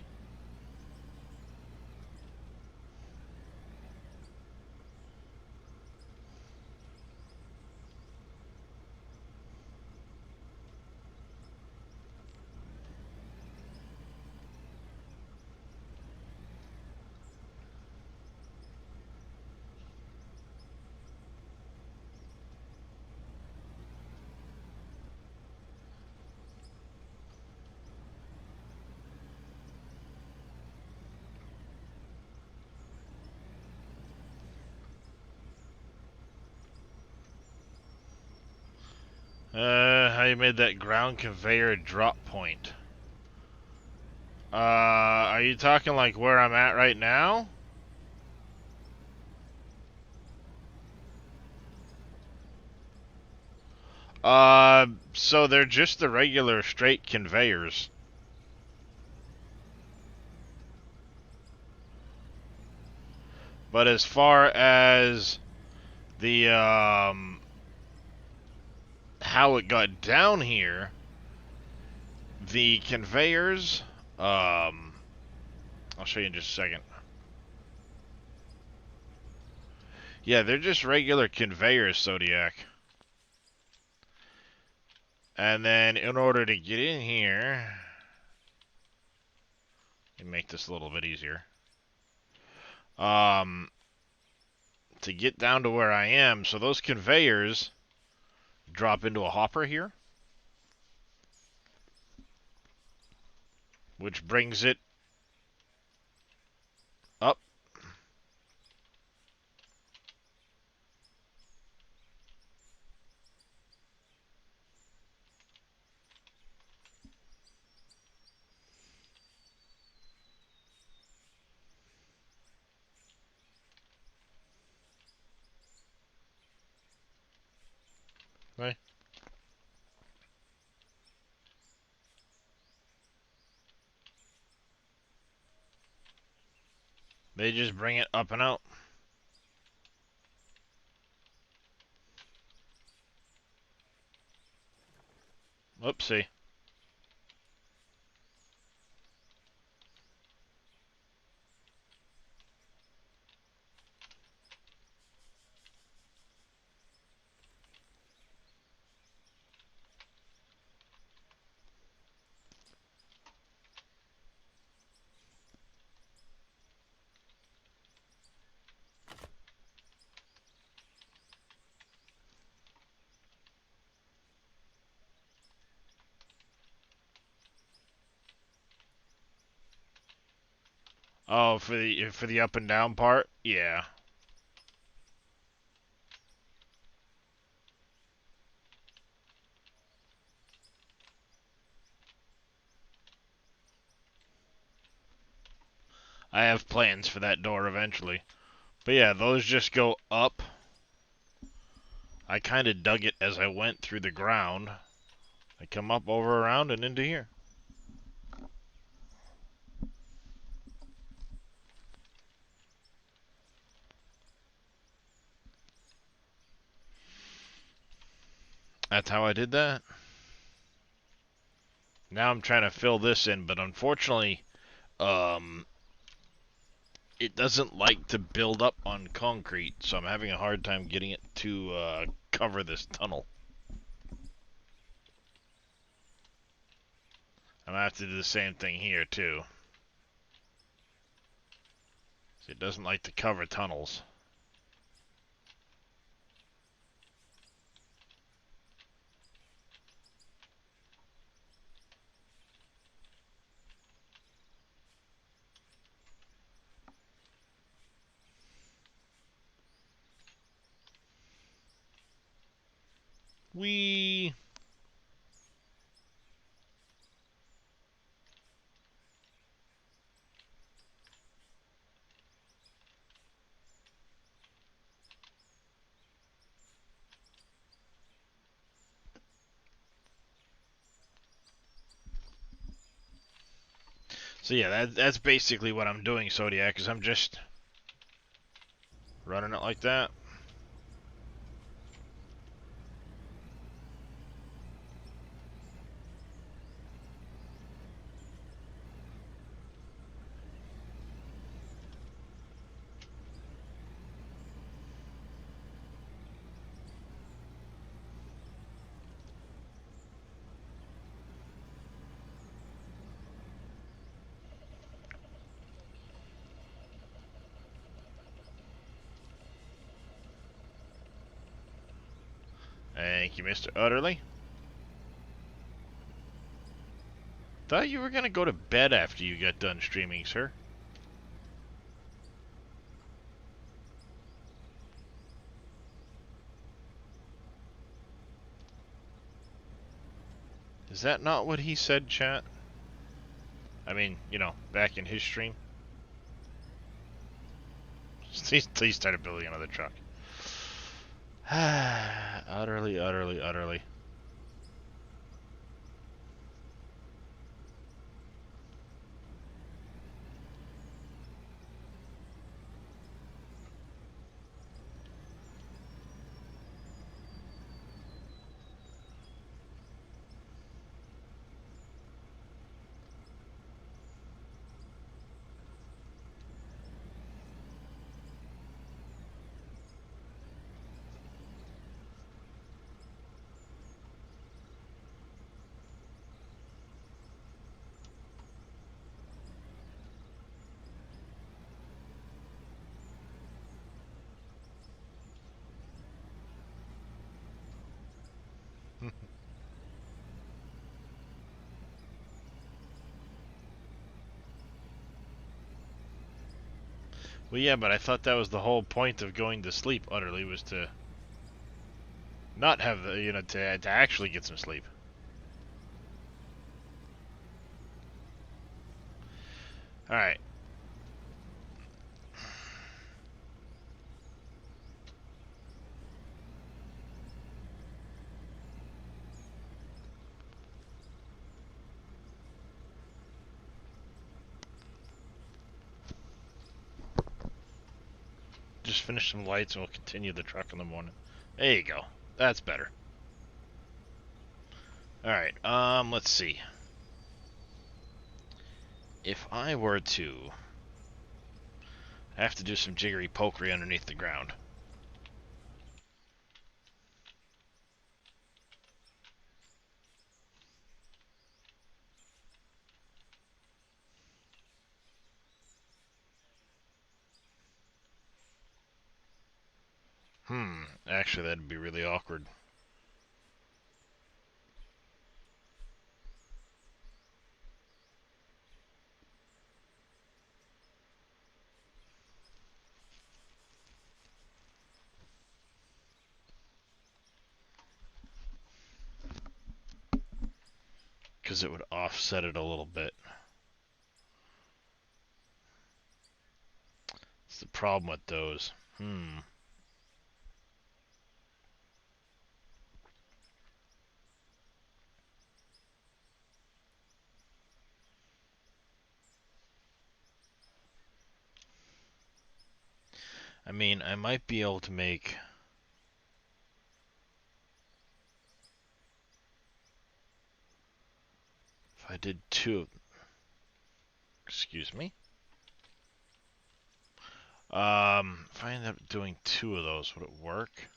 How you made that ground conveyor drop point? Are you talking like where I'm at right now? So they're just the regular straight conveyors. But as far as the, how it got down here, the conveyors, I'll show you in just a second. Yeah, they're just regular conveyors, Zodiac. And then in order to get in here, let me make this a little bit easier. To get down to where I am, so those conveyors drop into a hopper here, which brings it up. Right. They just bring it up and out. Whoopsie. Oh, for the up and down part? Yeah. I have plans for that door eventually. But yeah, those just go up. I kind of dug it as I went through the ground. I come up, over, around, and into here. That's how I did that. Now I'm trying to fill this in, but unfortunately, it doesn't like to build up on concrete, so I'm having a hard time getting it to cover this tunnel. I'm gonna have to do the same thing here too. See, it doesn't like to cover tunnels. Whee! So yeah, that's basically what I'm doing, Zodiac, is I'm just running it like that. Thank you, Mr. Utterly. Thought you were gonna go to bed after you got done streaming, sir. Is that not what he said, chat? I mean, you know, back in his stream. He started building another truck. Utterly, utterly, utterly. Well, yeah, but I thought that was the whole point of going to sleep, Utterly, was to not have the, you know, to actually get some sleep. Alright. just finish some lights and we'll continue the truck in the morning. There you go. That's better. Alright, let's see. If I were to... I have to do some jiggery pokery underneath the ground. Actually that'd be really awkward. Because it would offset it a little bit. That's the problem with those. I mean, I might be able to make... If I did two... Excuse me? If I end up doing two of those, would it work?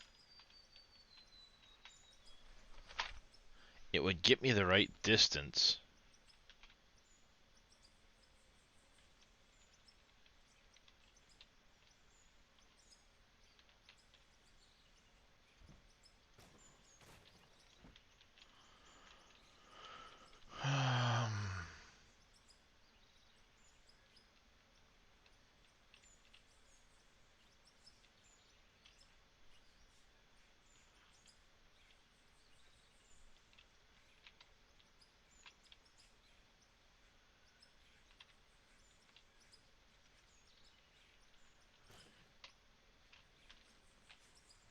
It would get me the right distance.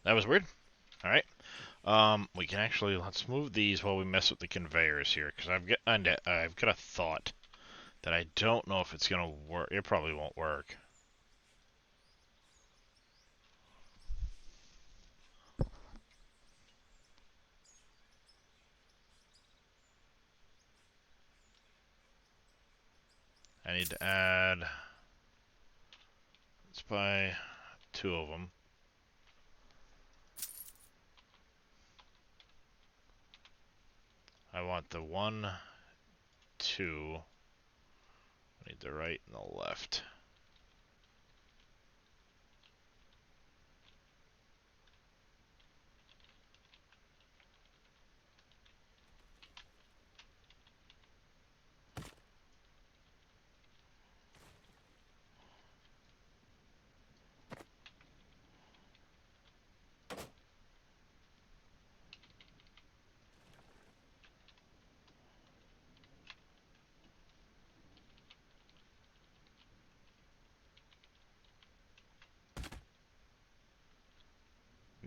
That was weird. Alright. We can actually, let's move these while we mess with the conveyors here, because I've got a thought that I don't know if it's gonna work. It probably won't work. I need to add, let's buy two of them. I want the 1, 2. I need the right and the left.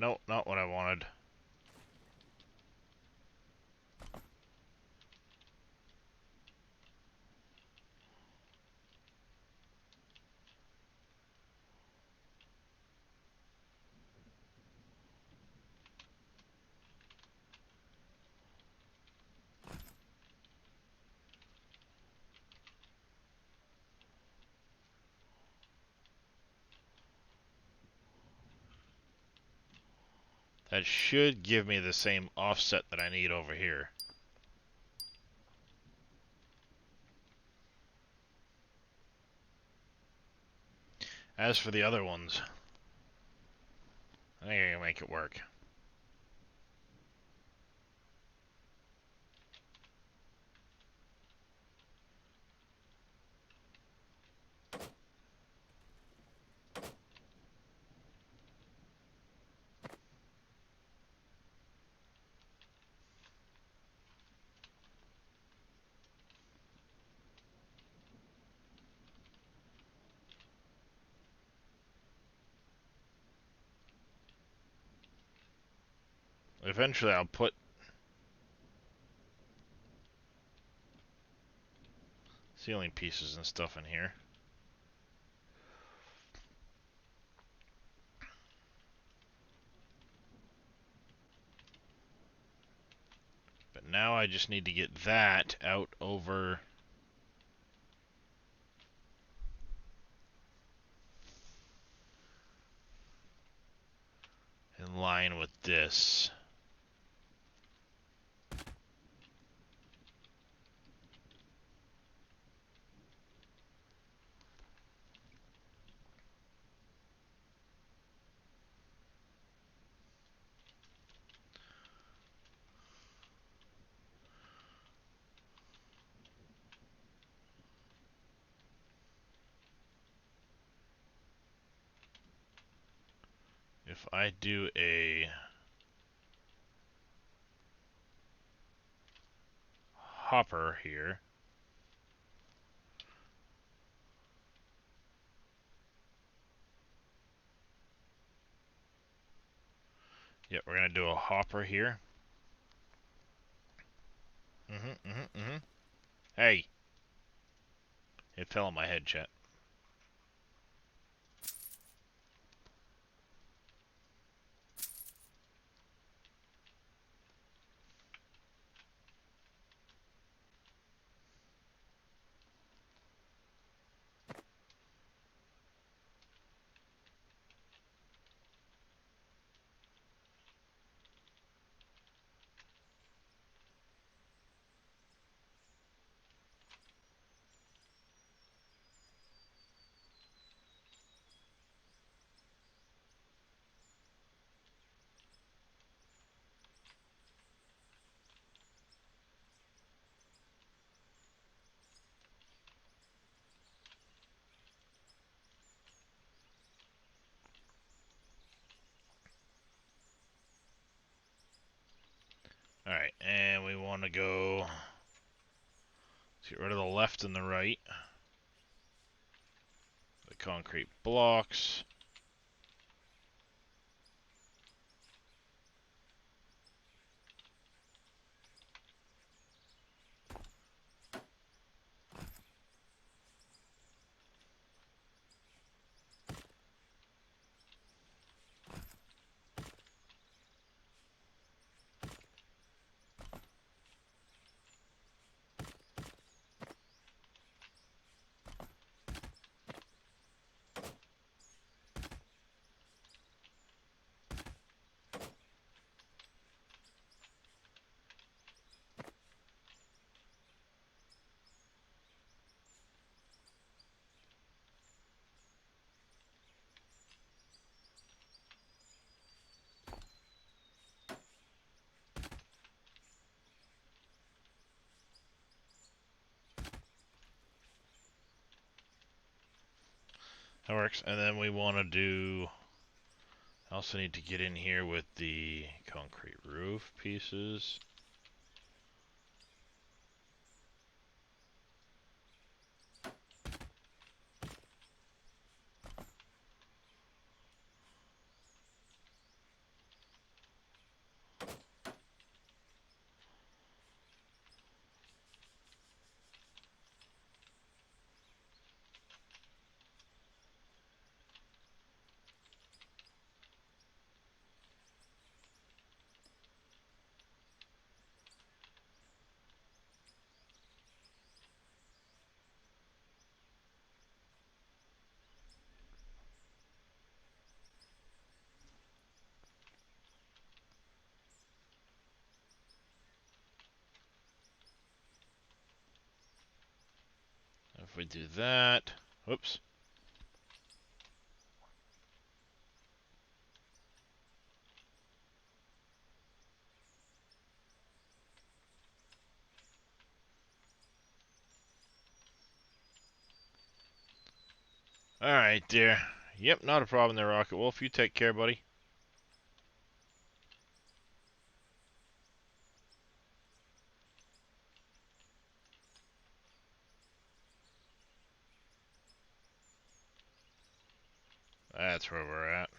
No, not what I wanted. That should give me the same offset that I need over here. As for the other ones, I think I can make it work. Eventually I'll put ceiling pieces and stuff in here. now I just need to get that out over in line with this. If I do a hopper here, yep, we're gonna do a hopper here. Hey, it fell on my head, chat. Alright, and we want to go... Let's get rid of the left and the right. The concrete blocks. That works. And then we want to do... I also need to get in here with the concrete roof pieces. If we do that... Whoops. Alright, dear. Yep, not a problem there, Rocket Wolf. You take care, buddy. That's where we're at.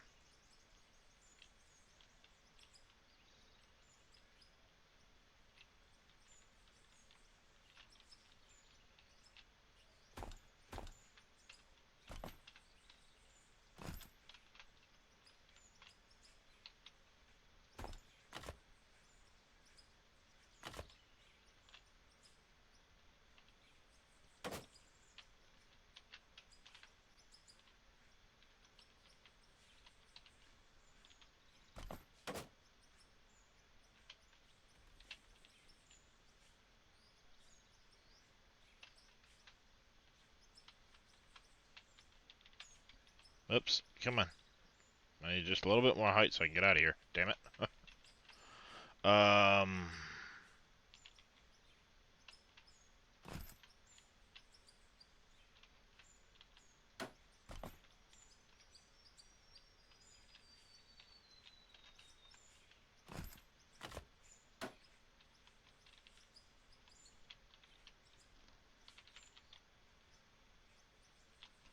Oops, come on. I need just a little bit more height so I can get out of here. Damn it. um...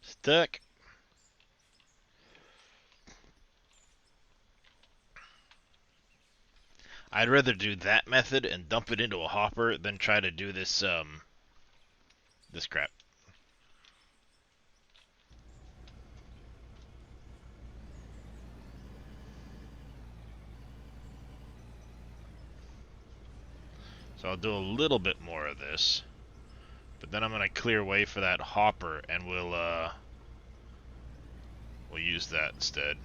Stuck. I'd rather do that method and dump it into a hopper than try to do this, this crap. So I'll do a little bit more of this. But then I'm gonna clear way for that hopper and we'll use that instead.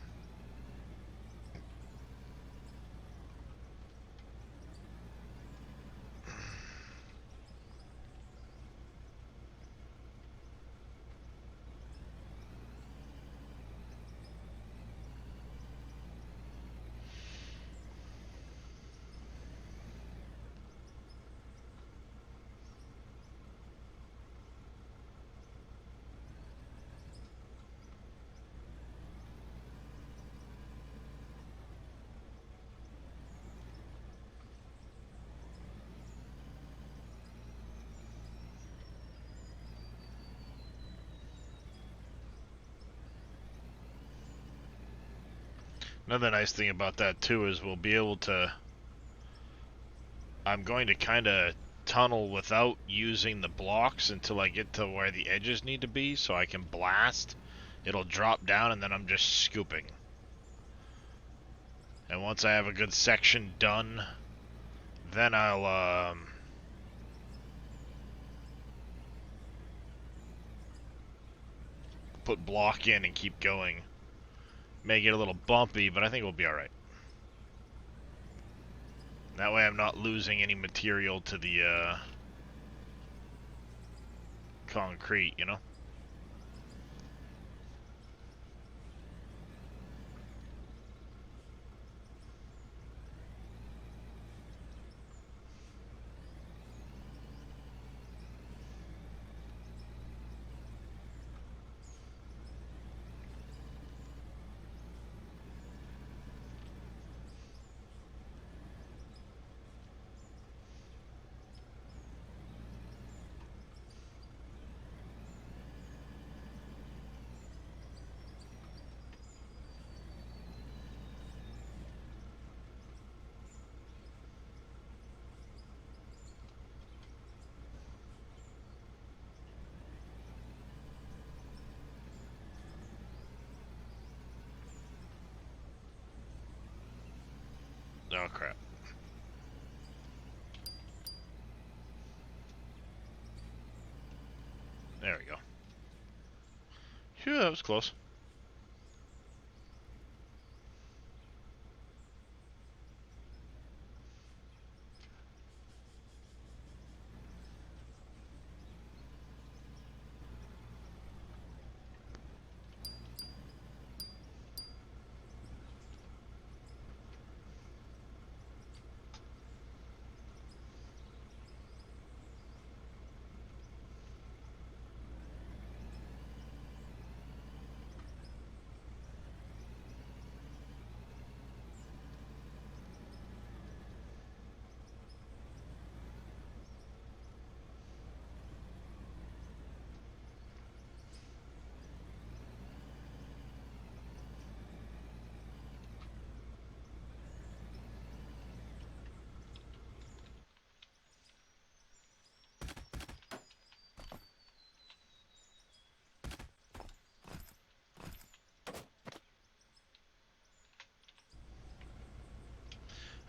Another nice thing about that too is we'll be able to... I'm going to kind of tunnel without using the blocks until I get to where the edges need to be so I can blast. It'll drop down and then I'm just scooping. And once I have a good section done, then I'll put block in and keep going. May get a little bumpy, but I think we'll be alright. That way I'm not losing any material to the concrete, you know? Oh crap. There we go. Phew, that was close.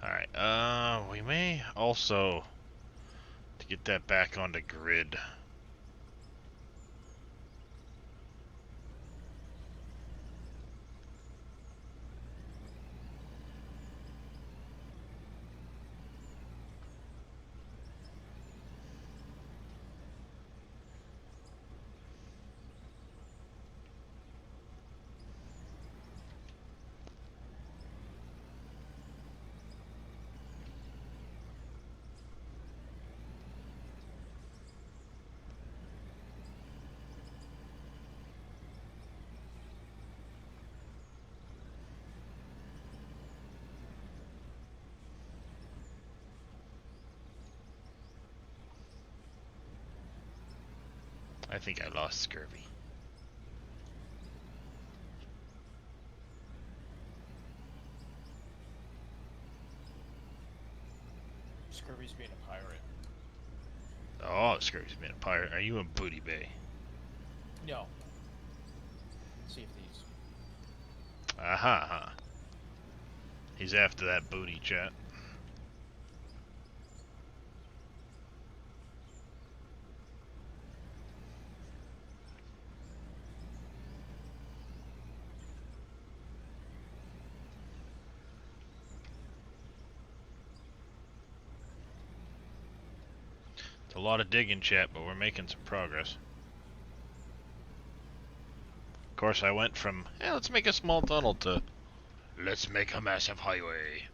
Alright, we may also, to get that back onto grid, I think I lost scurvy. Scurvy's being a pirate. Oh, scurvy's been a pirate. Are you in Booty Bay? No. See if these. Aha, aha. He's after that booty, chat. It's a lot of digging, chat, but we're making some progress. Of course, I went from, let's make a small tunnel to, let's make a massive highway.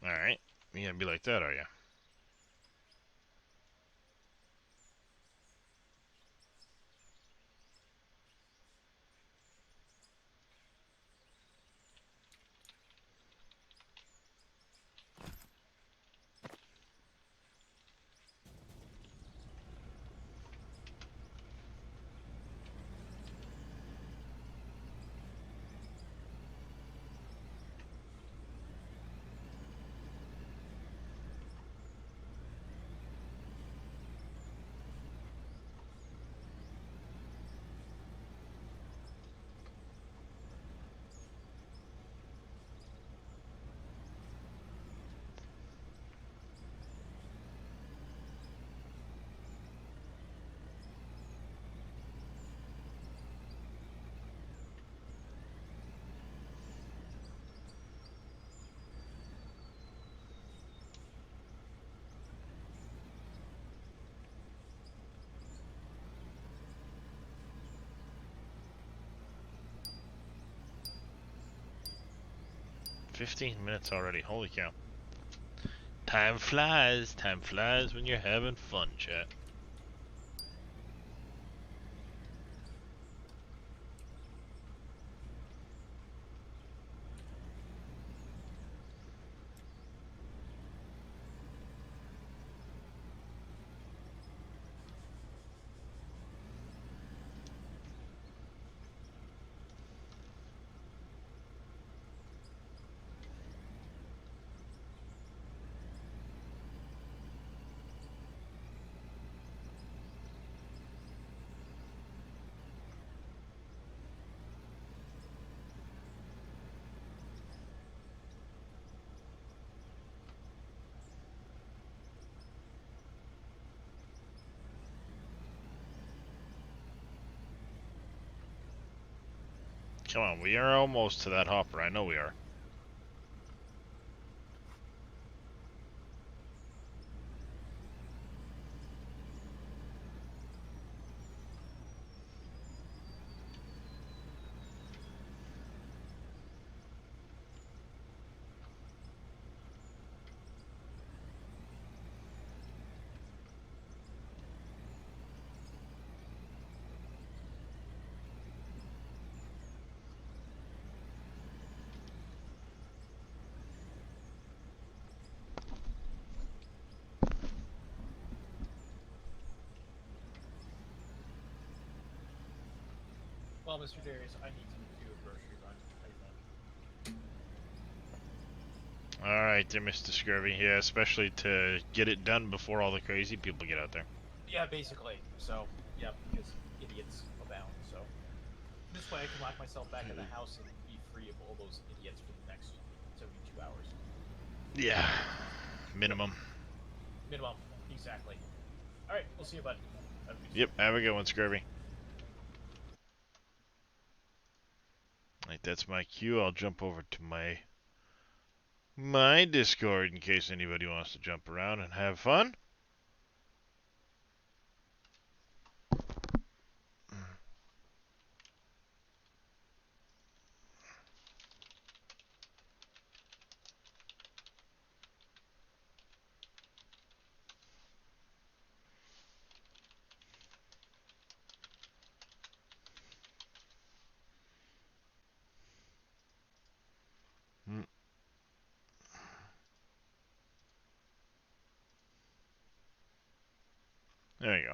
Alright, you gonna be like that, are you? $15 already, holy cow. Time flies when you're having fun, chat. Come on, we are almost to that hopper. I know we are. Well, Mr. Darius, I need to do a grocery run. I Alright there, Mr. Scurvy. Yeah, especially to get it done before all the crazy people get out there. Yeah, basically. So, yeah, because idiots abound. So, this way I can lock myself back in the house and be free of all those idiots for the next 72 hours. Yeah. Minimum. Minimum. Exactly. Alright, we'll see you, bud. Have a good Yep, shift. have a good one, Scurvy. Right, that's my cue. I'll jump over to my Discord in case anybody wants to jump around and have fun. Mm. There you go.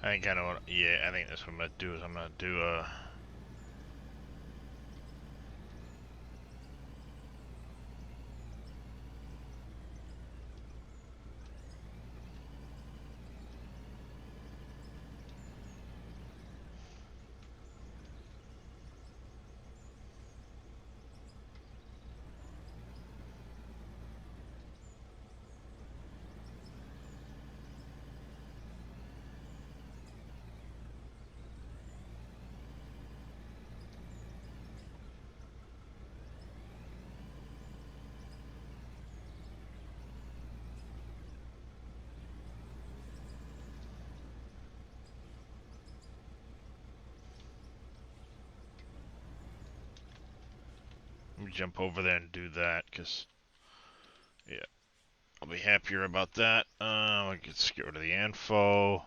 I kind of want. Yeah, I think that's what I'm gonna do. Is I'm gonna do let me jump over there and do that, cause yeah, I'll be happier about that. Let's get rid of the info.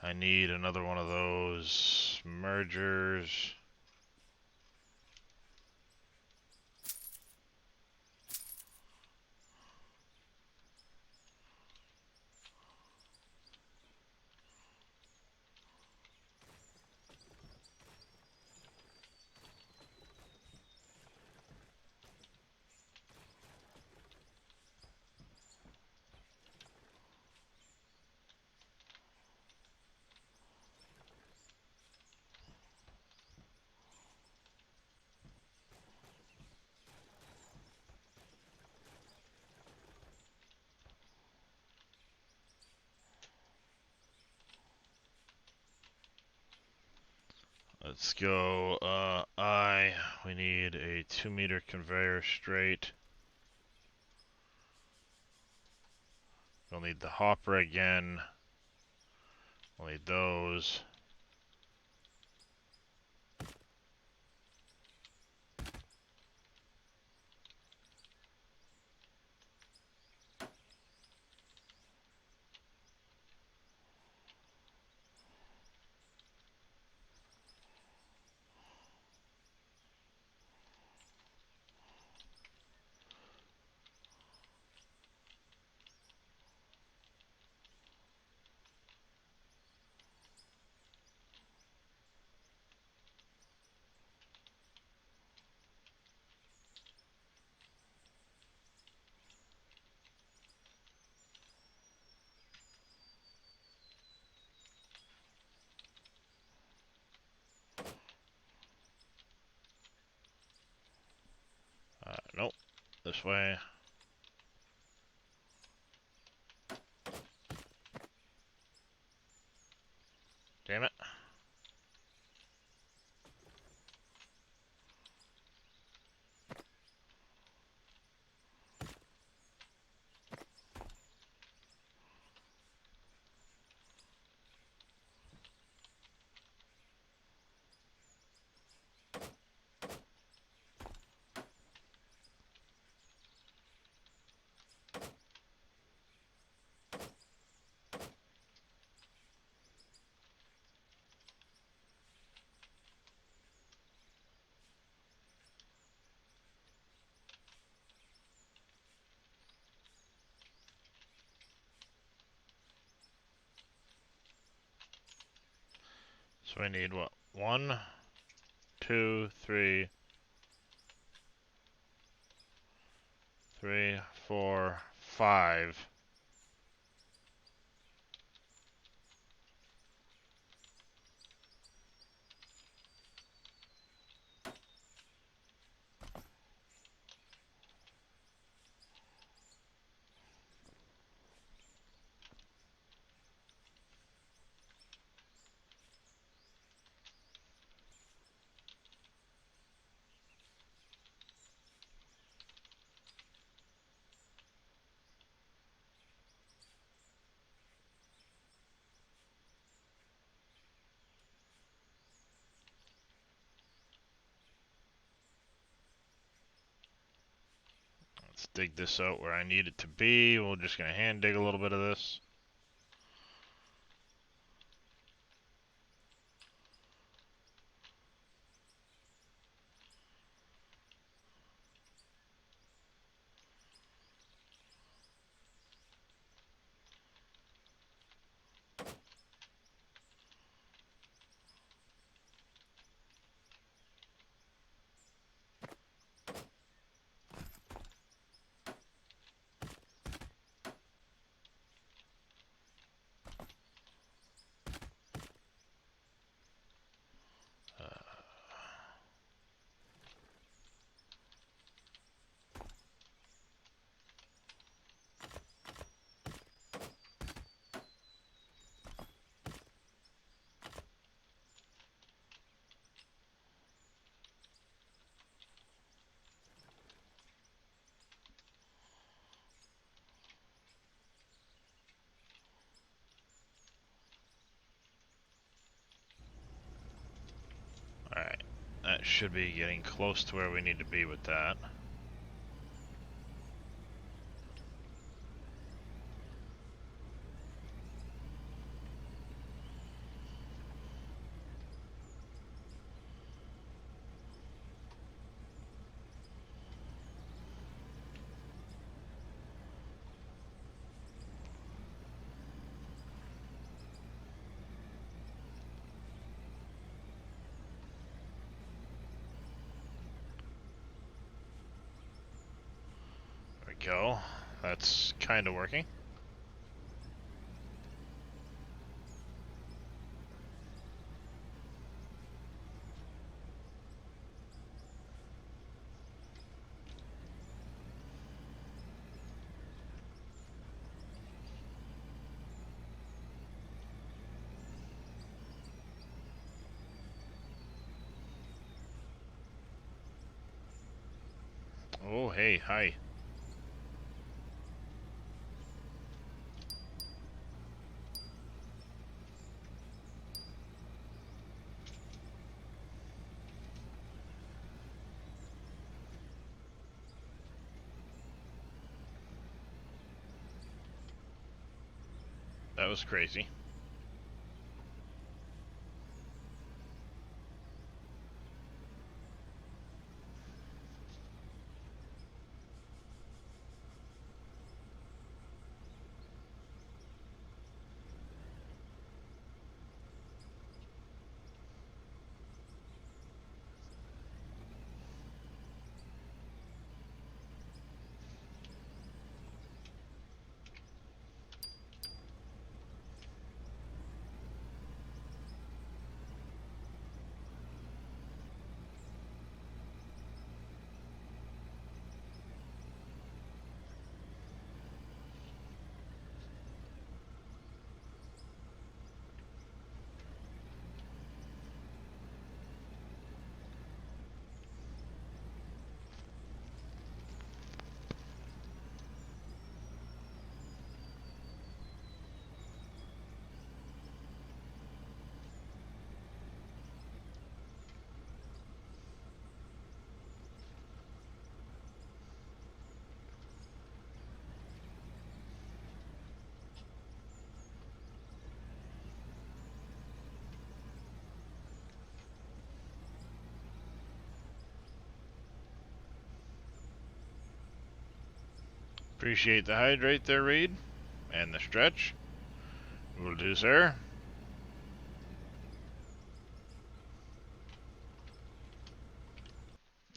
I need another one of those mergers. Let's go. We need a 2-meter conveyor straight. We'll need the hopper again. We'll need those. this way. Damn it. So we need what? 1, 2, 3, 3, 4, 5. Let's dig this out where I need it to be. We're just gonna hand dig a little bit of this. Alright, that should be getting close to where we need to be with that. There we go. That's kind of working. Oh, hey, hi. That was crazy. Appreciate the hydrate there, Reed. And the stretch. Will do, sir.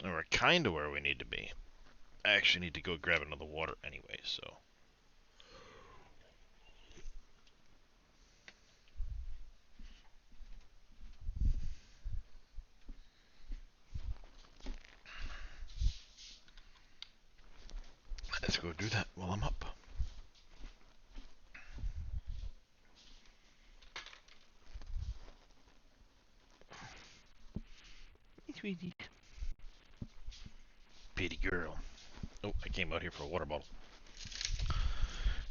And we're kind of where we need to be. I actually need to go grab another water anyway, so. Let's go do that while I'm up. Sweetie. Pretty girl. Oh, I came out here for a water bottle.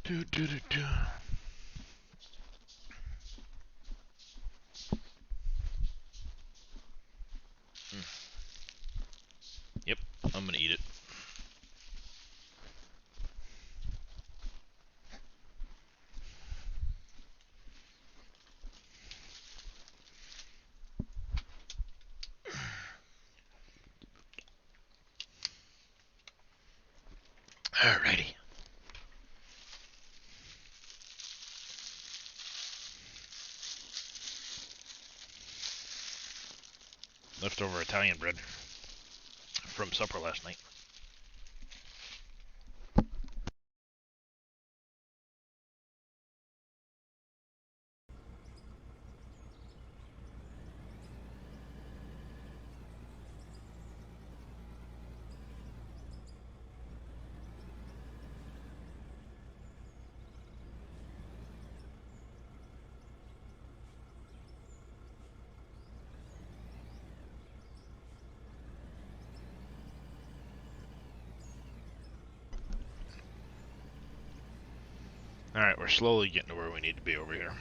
Do do do do. Yep, I'm gonna eat it. Alrighty. Leftover Italian bread from supper last night. Alright, we're slowly getting to where we need to be over here.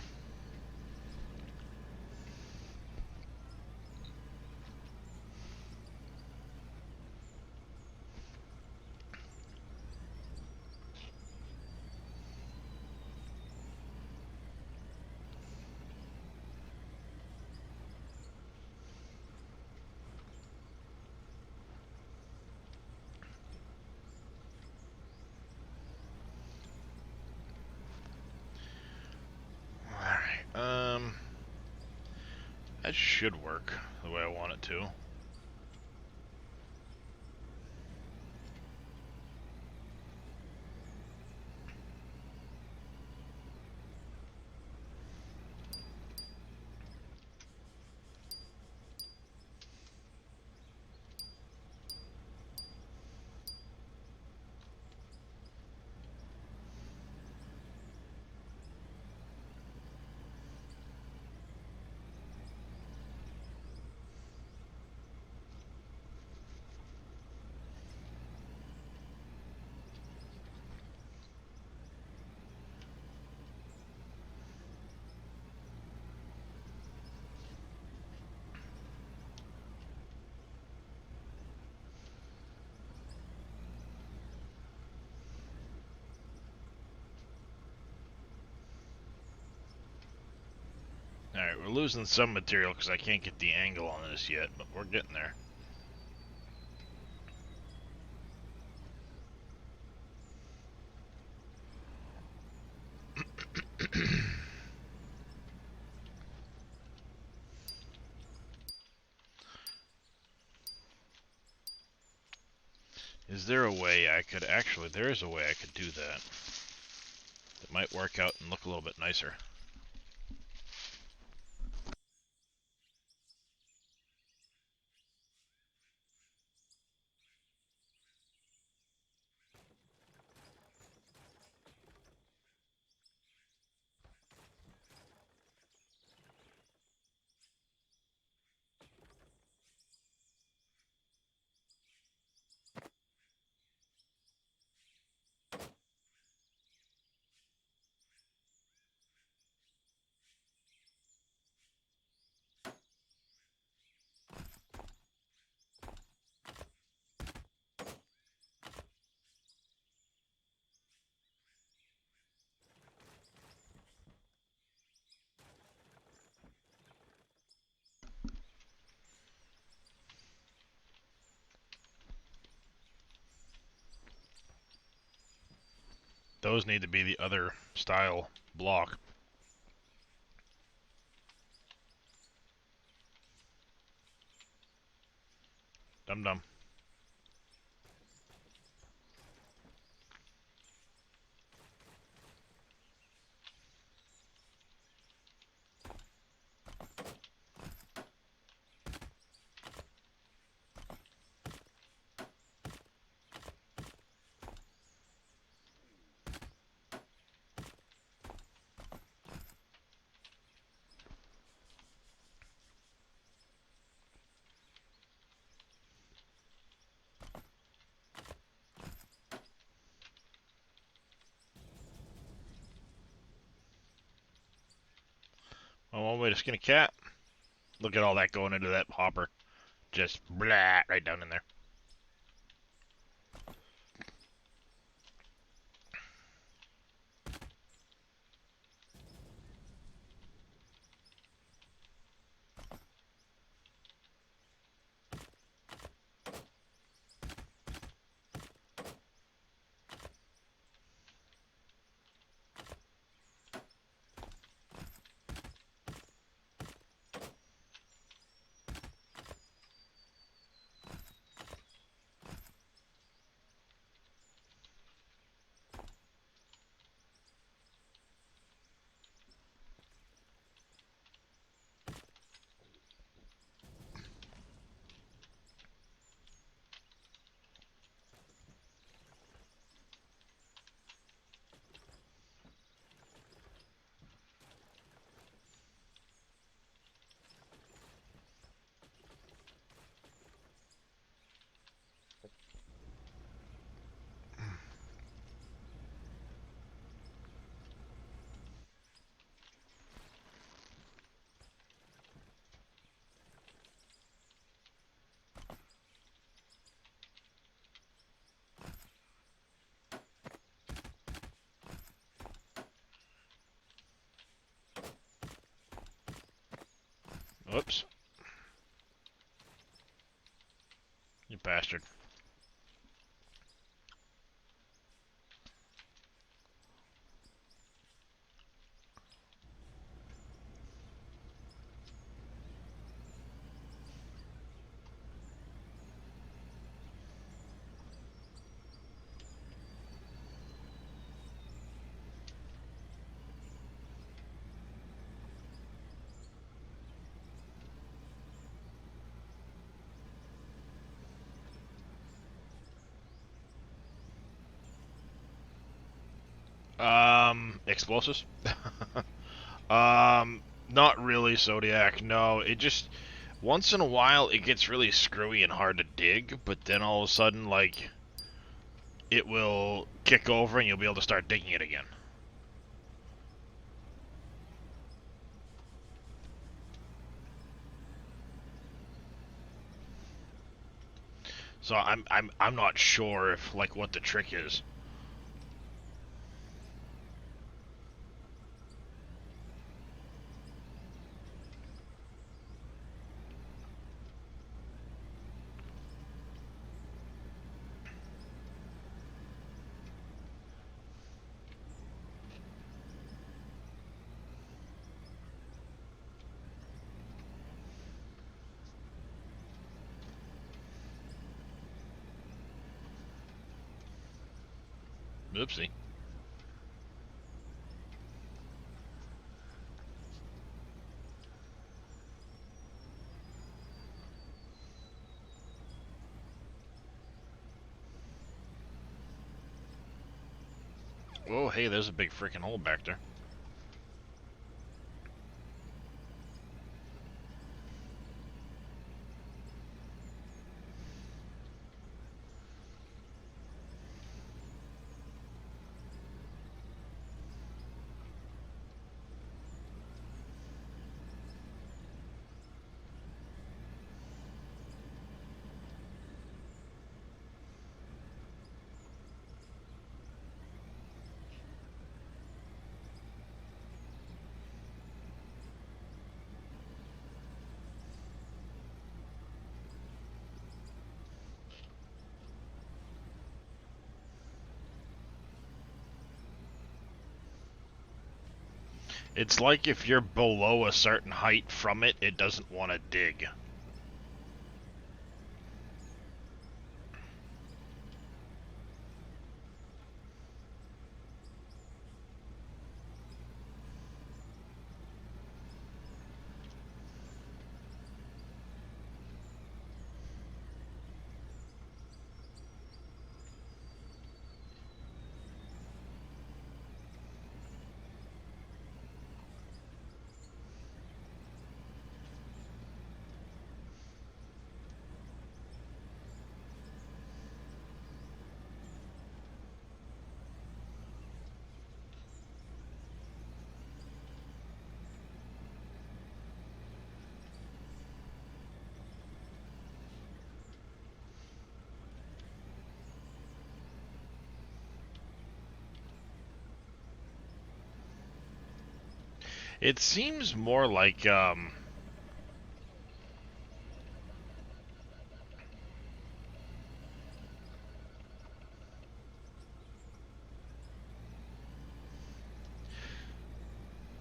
That should work the way I want it to. Alright, we're losing some material because I can't get the angle on this yet, but we're getting there. Is there a way I could actually, there is a way I could do that. That might work out and look a little bit nicer. those need to be the other style block. Dum-dum. Oh, one way to skin a cat. Look at all that going into that hopper. Just blah, right down in there. Whoops. You bastard. Explosives? Not really, Zodiac. No, it just once in a while it gets really screwy and hard to dig, but then all of a sudden, like, it will kick over and you'll be able to start digging it again. So I'm not sure if, like, what the trick is. Oopsie. Oh, hey, there's a big freaking hole back there. It's like if you're below a certain height from it, it doesn't want to dig. It seems more like,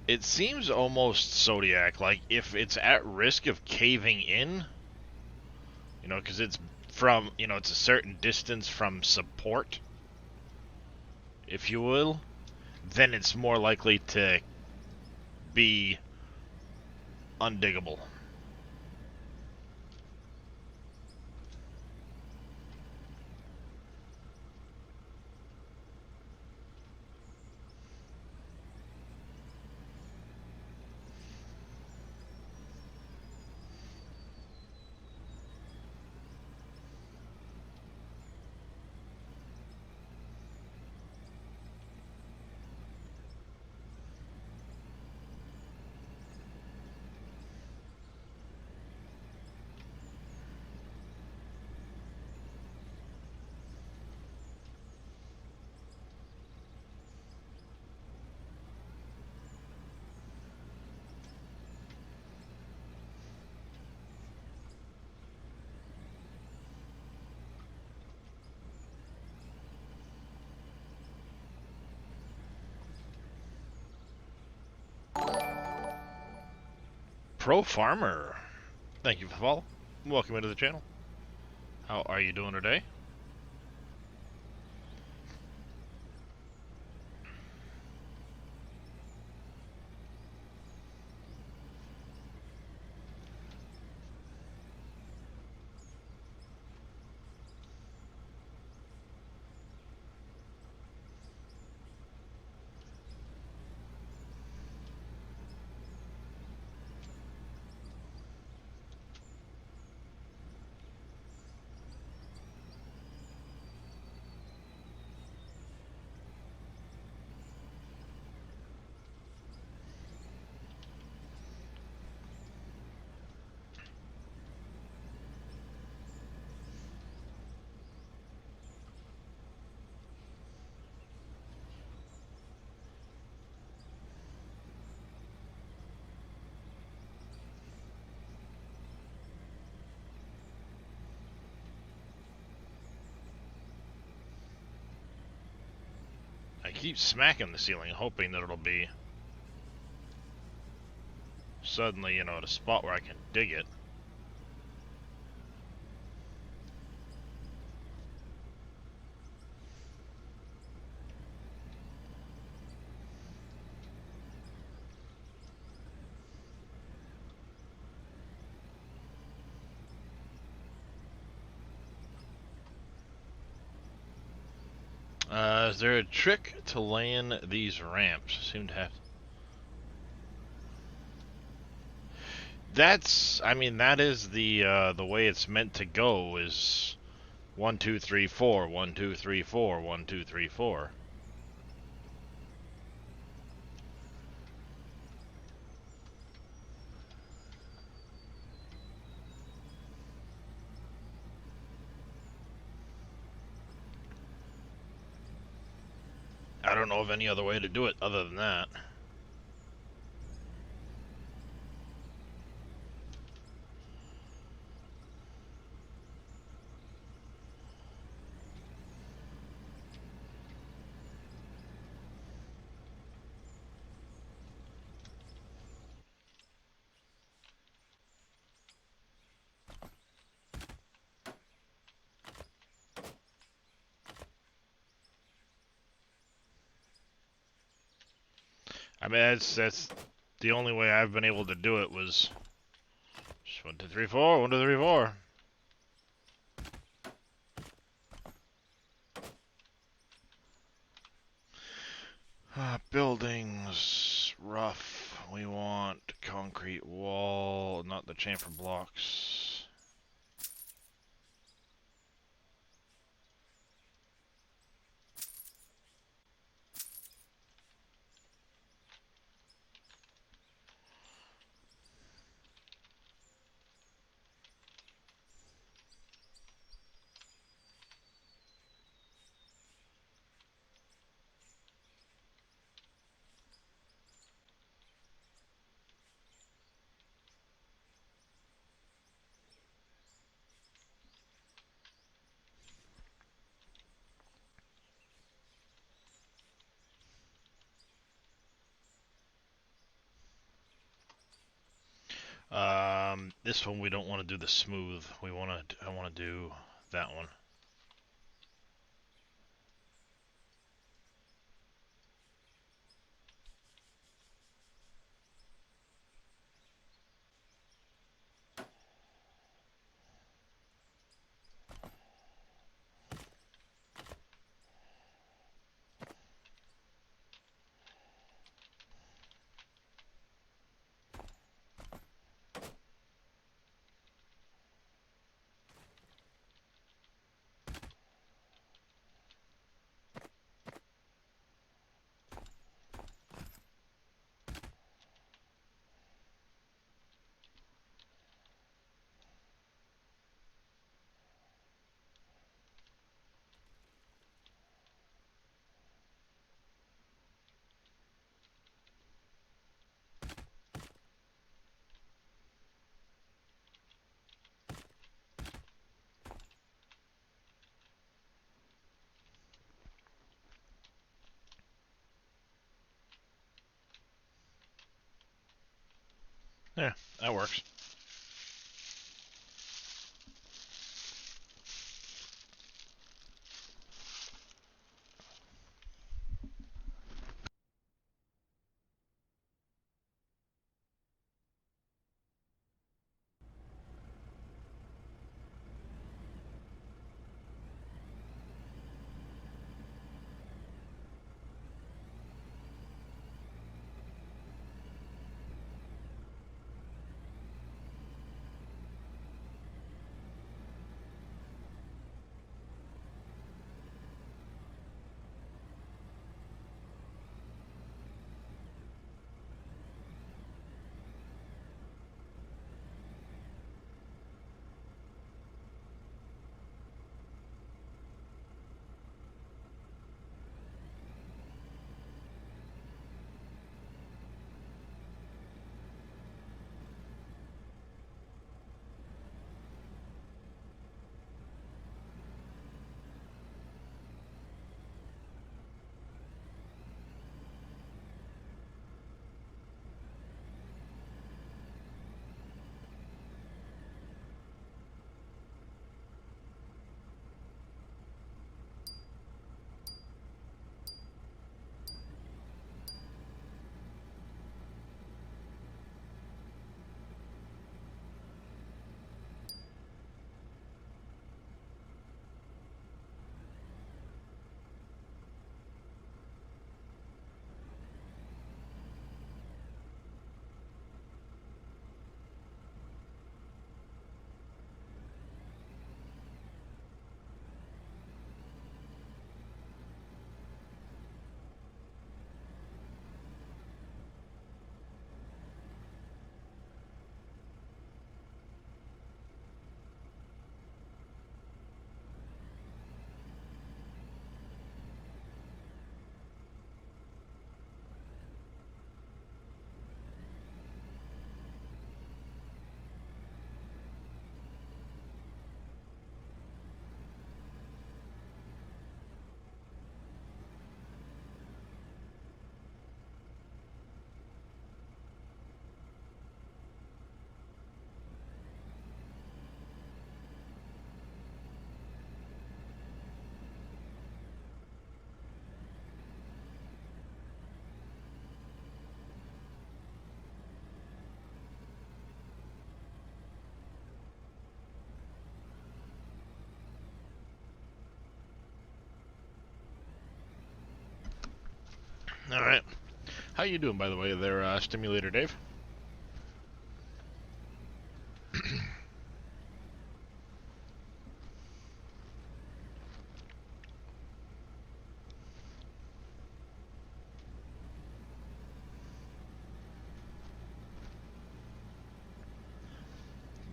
it seems almost Zodiac, like if it's at risk of caving in, you know, because it's from, you know, it's a certain distance from support, if you will, then it's more likely to be undiggable. Pro Farmer, thank you for the follow. Welcome into the channel. How are you doing today? I keep smacking the ceiling, hoping that it'll be suddenly, you know, at a spot where I can dig it. Is there a trick to laying these ramps? Seem to have. That's, I mean, that is the way it's meant to go. Is 1, 2, 3, 4, 1, 2, 3, 4, 1, 2, 3, 4. I don't know of any other way to do it other than that. I mean, that's the only way I've been able to do it was just 1, 2, 3, 4, 1, 2, 3, 4. Buildings, rough. We want concrete wall, not the chamfer blocks. This one we don't want to do the smooth. I want to do that one. Yeah, that works. All right. How you doing, by the way, there, Stimulator Dave?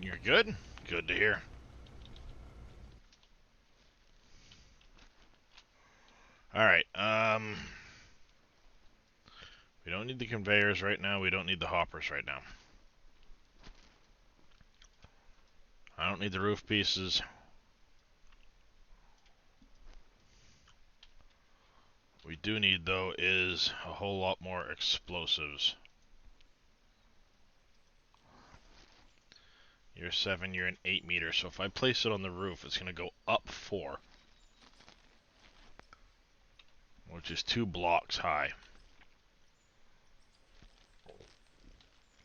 You're good? Good to hear. Alright, we don't need the conveyors right now, we don't need the hoppers right now. I don't need the roof pieces. What we do need, though, is a whole lot more explosives. You're 7, you're an 8 meter, so if I place it on the roof, it's going to go up 4. Which is 2 blocks high.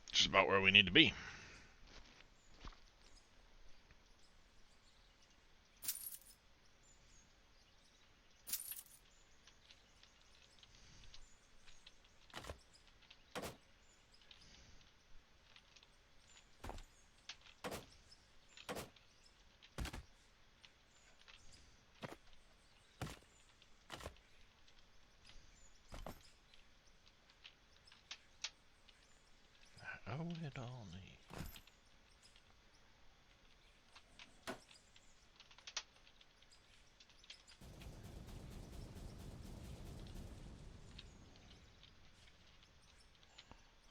Which is about where we need to be. Oh, it all need.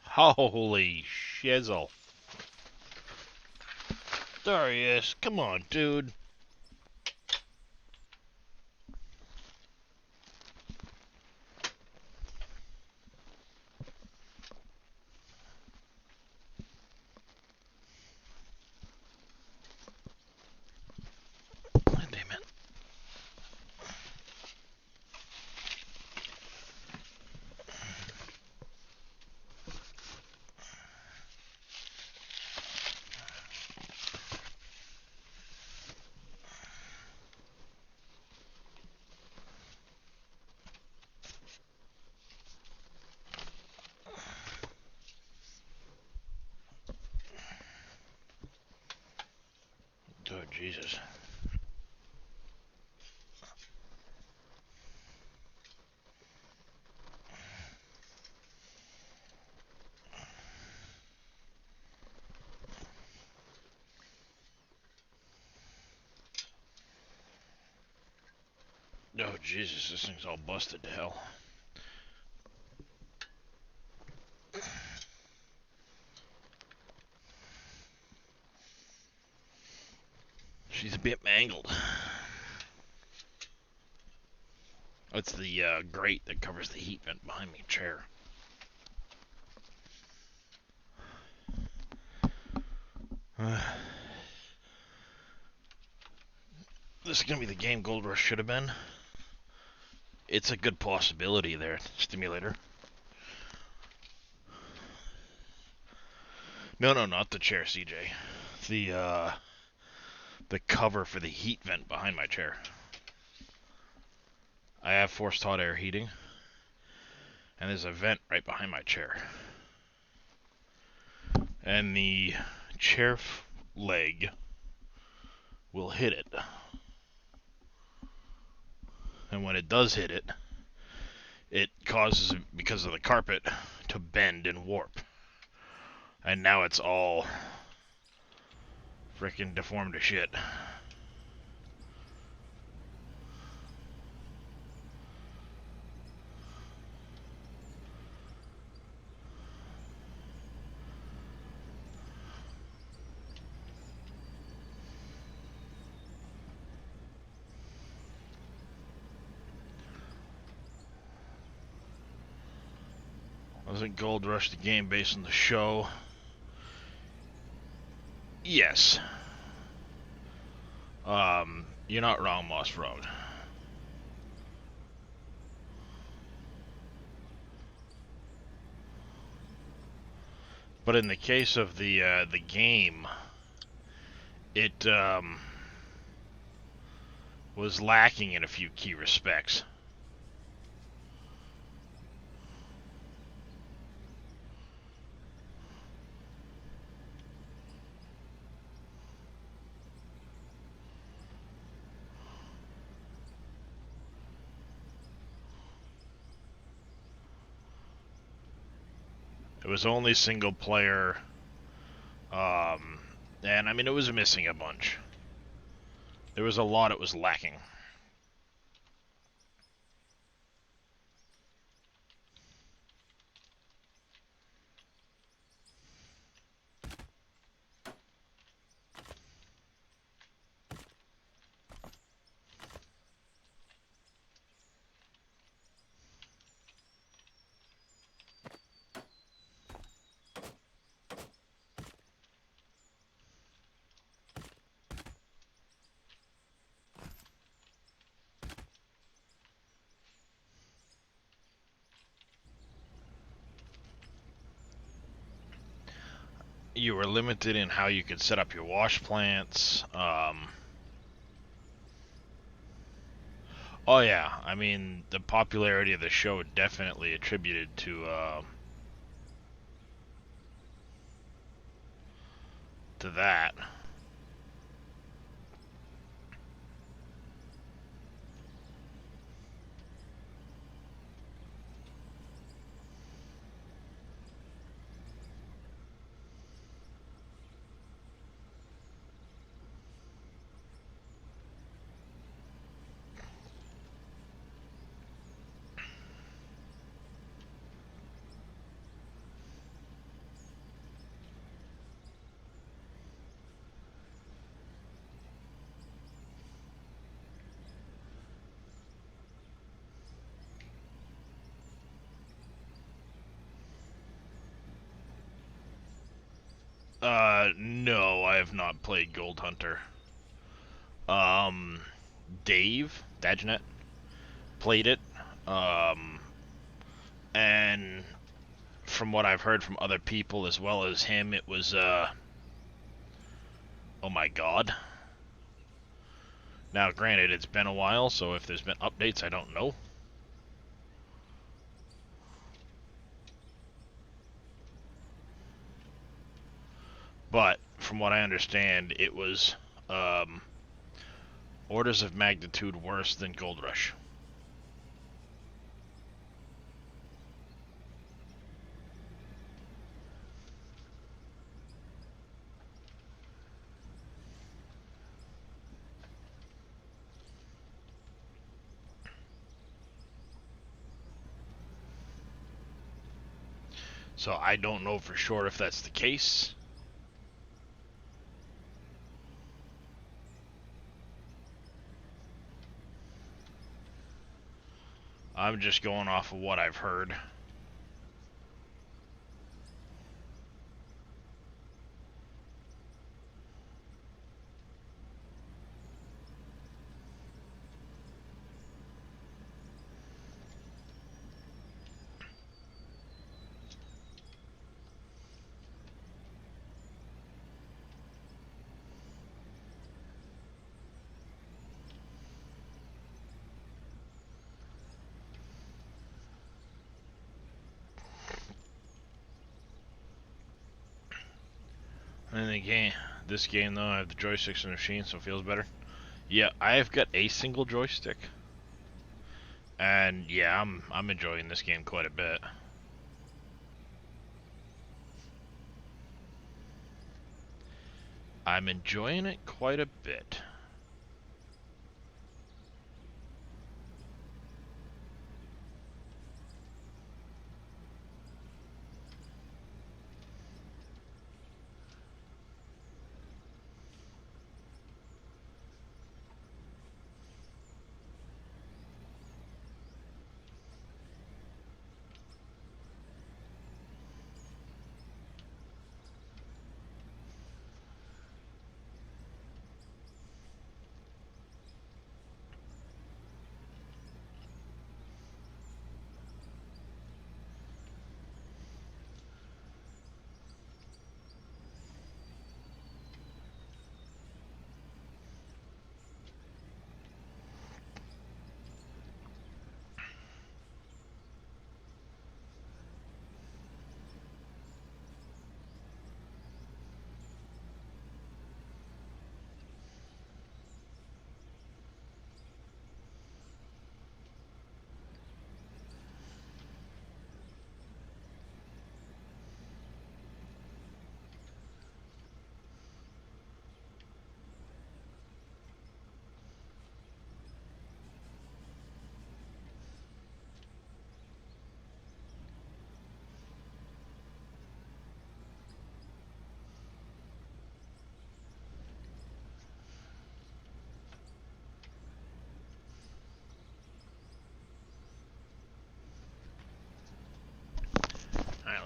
Holy shizzle. Darius, come on, dude. Damn it. Oh, Jesus. Oh, Jesus, this thing's all busted to hell. She's a bit mangled. That's the grate that covers the heat vent behind my chair. This is gonna be the game Gold Rush should have been. It's a good possibility there, Stimulator. No, not the chair, CJ. The cover for the heat vent behind my chair. I have forced hot air heating, and there's a vent right behind my chair. And the chair leg will hit it. And when it does hit it, it causes, because of the carpet, to bend and warp. And now it's all freaking deformed to shit. Wasn't Gold Rush the game based on the show? Yes. You're not wrong, Moss Road. But in the case of the game, it was lacking in a few key respects. It was only single player, and I mean, it was missing a bunch. There was a lot it was lacking. You were limited in how you could set up your wash plants. Oh yeah, I mean, the popularity of the show definitely attributed to that. No, I have not played Gold Hunter. Dave, Dagenet, played it. And from what I've heard from other people as well as him, it was, oh my god. Now, granted, it's been a while, so if there's been updates, I don't know. But, from what I understand, it was, orders of magnitude worse than Gold Rush. So I don't know for sure if that's the case. I'm just going off of what I've heard. And again, this game though, I have the joysticks and the machine, so it feels better. Yeah, I have got a single joystick, and yeah, I'm enjoying this game quite a bit. I'm enjoying it quite a bit.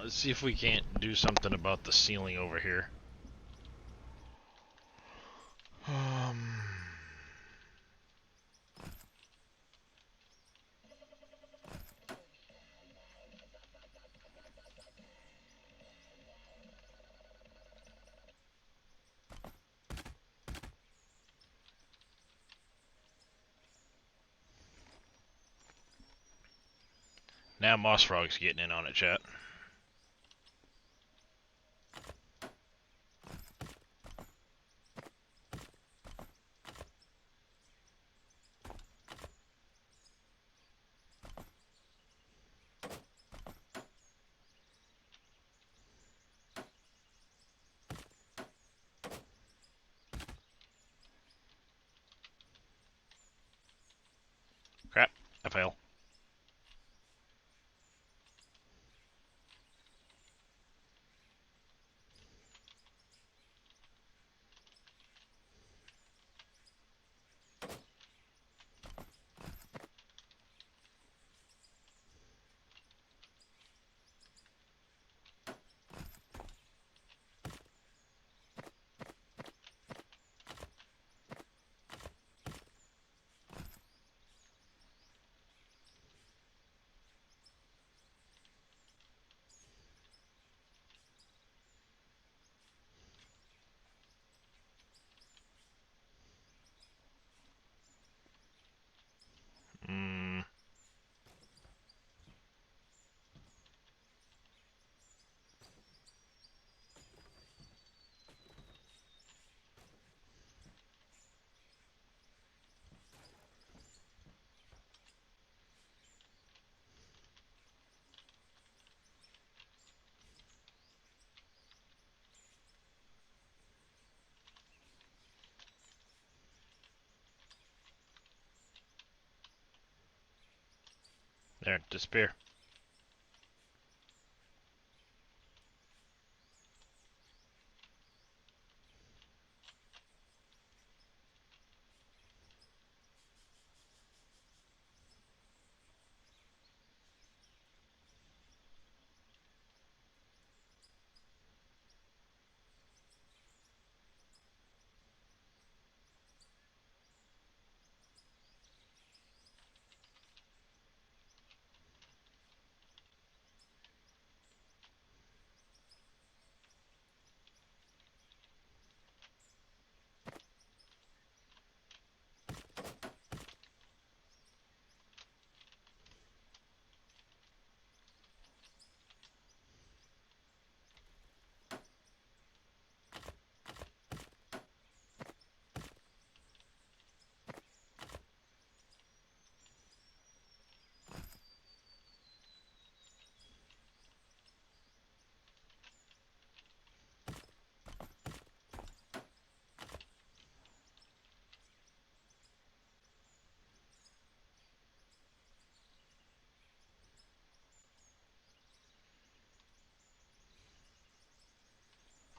Let's see if we can't do something about the ceiling over here. Now Moss Frog's getting in on it, chat. Crap, I fail. There, disappear.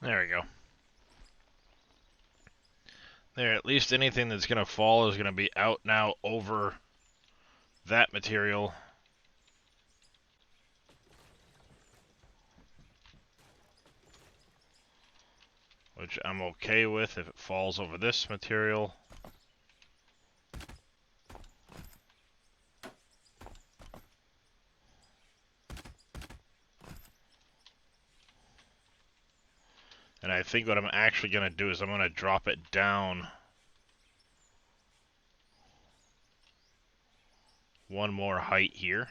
There we go. There, at least anything that's going to fall is going to be out now over that material. Which I'm okay with if it falls over this material. And I think what I'm actually going to do is I'm going to drop it down one more height here.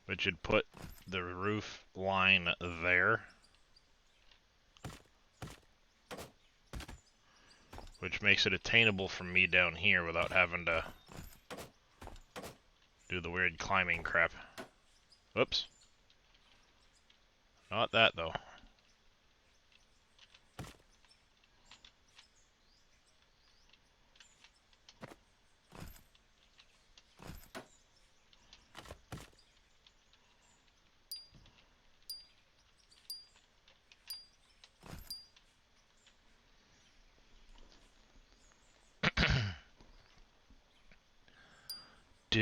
Which should put the roof line there. Which makes it attainable from me down here without having to do the weird climbing crap. Whoops. Not that, though.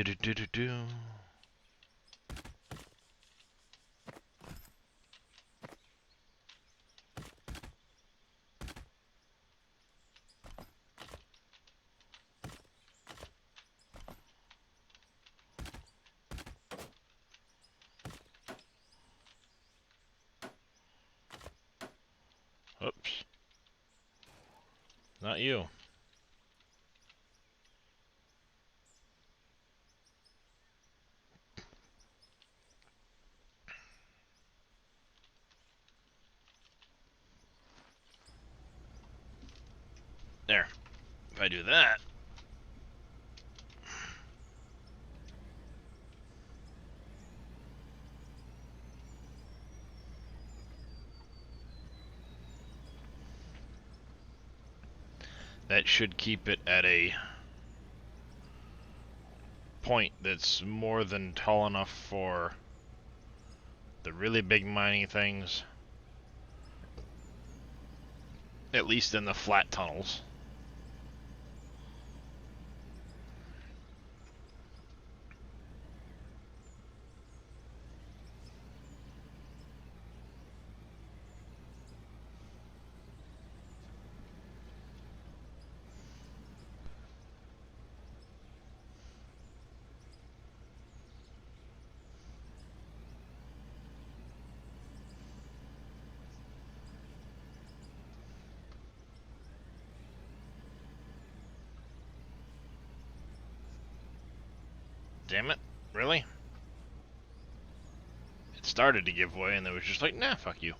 do do do do do. Oops. Not you. There. If I do that. That should keep it at a point that's more than tall enough for the really big mining things. At least in the flat tunnels. Damn it. Really? It started to give way and it was just like, nah, fuck you.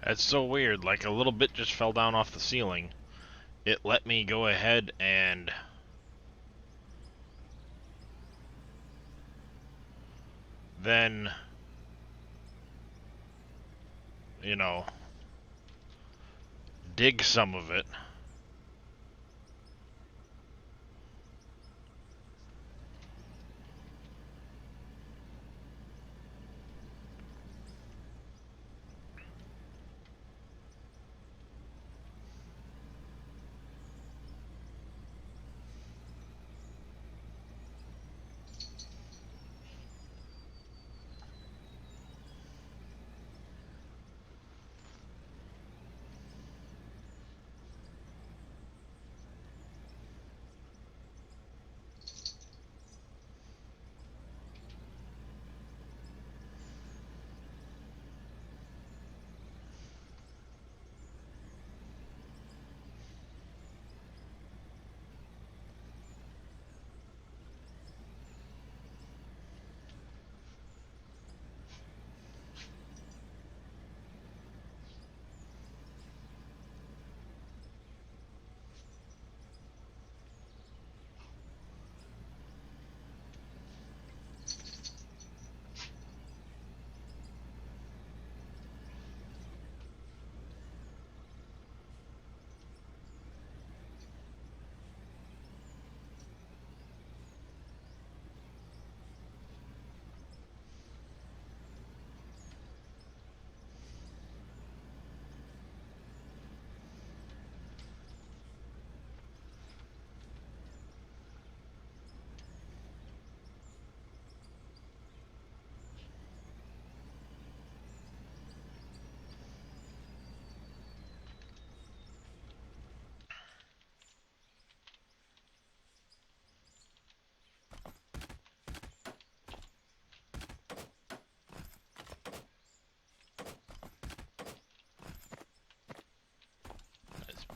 That's so weird. Like a little bit just fell down off the ceiling. It let me go ahead and then, you know, dig some of it.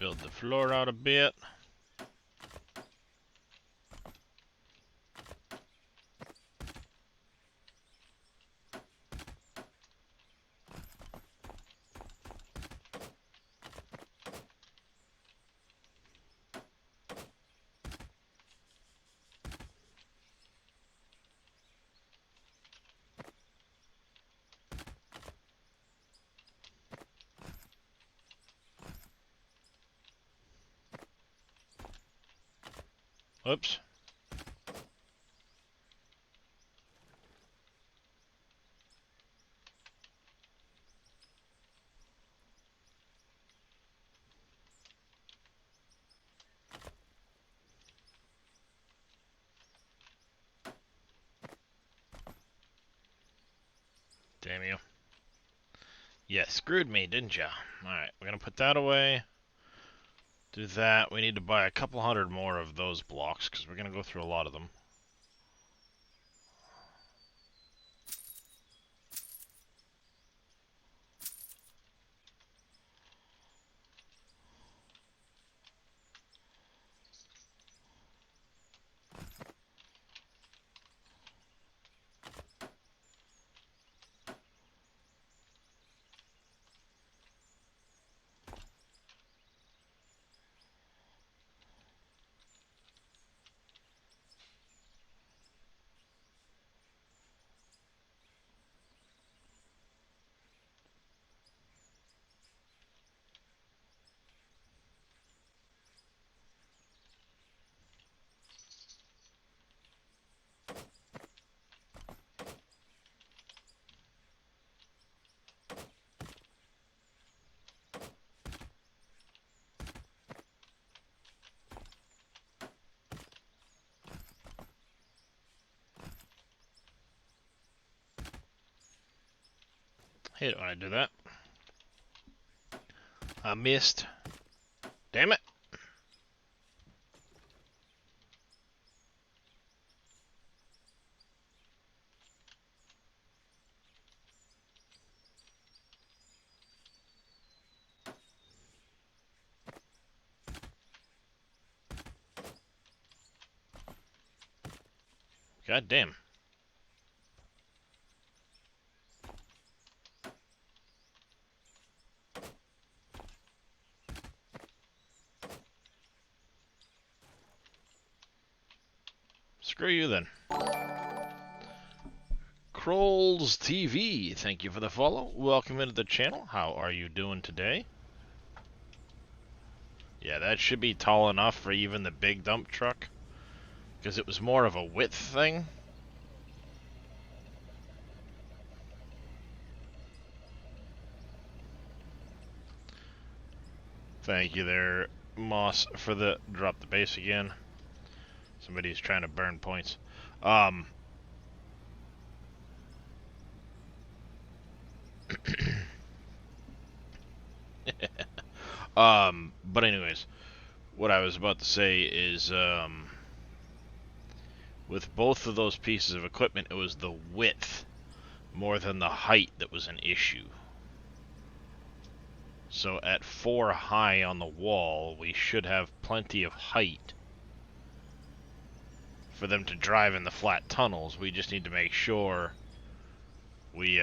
build the floor out a bit. Oops. Damn you. Yeah, screwed me, didn't ya? Alright, we're gonna put that away. Do that. We need to buy a couple hundred more of those blocks, because we're gonna go through a lot of them. Hate it when I do that. I missed. Damn it. God damn. Screw you then. Krolls TV, thank you for the follow. Welcome into the channel. How are you doing today? Yeah, that should be tall enough for even the big dump truck, because it was more of a width thing. Thank you there, Moss, for the drop the base again. Somebody's trying to burn points. But anyways, what I was about to say is, with both of those pieces of equipment, it was the width more than the height that was an issue. So at 4 high on the wall, we should have plenty of height for them to drive in the flat tunnels. We just need to make sure we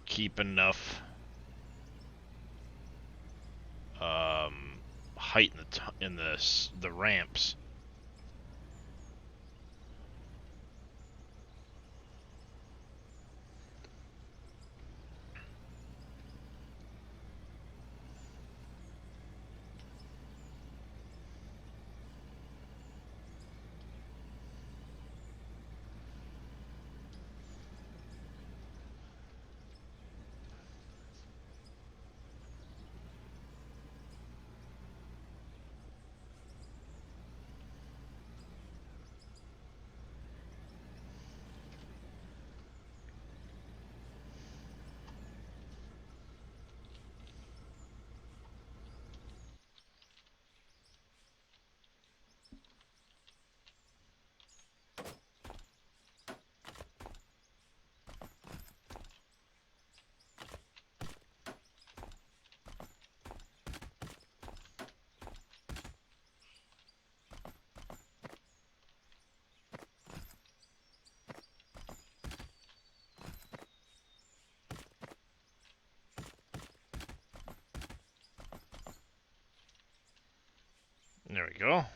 keep enough height in the ramps. There we go.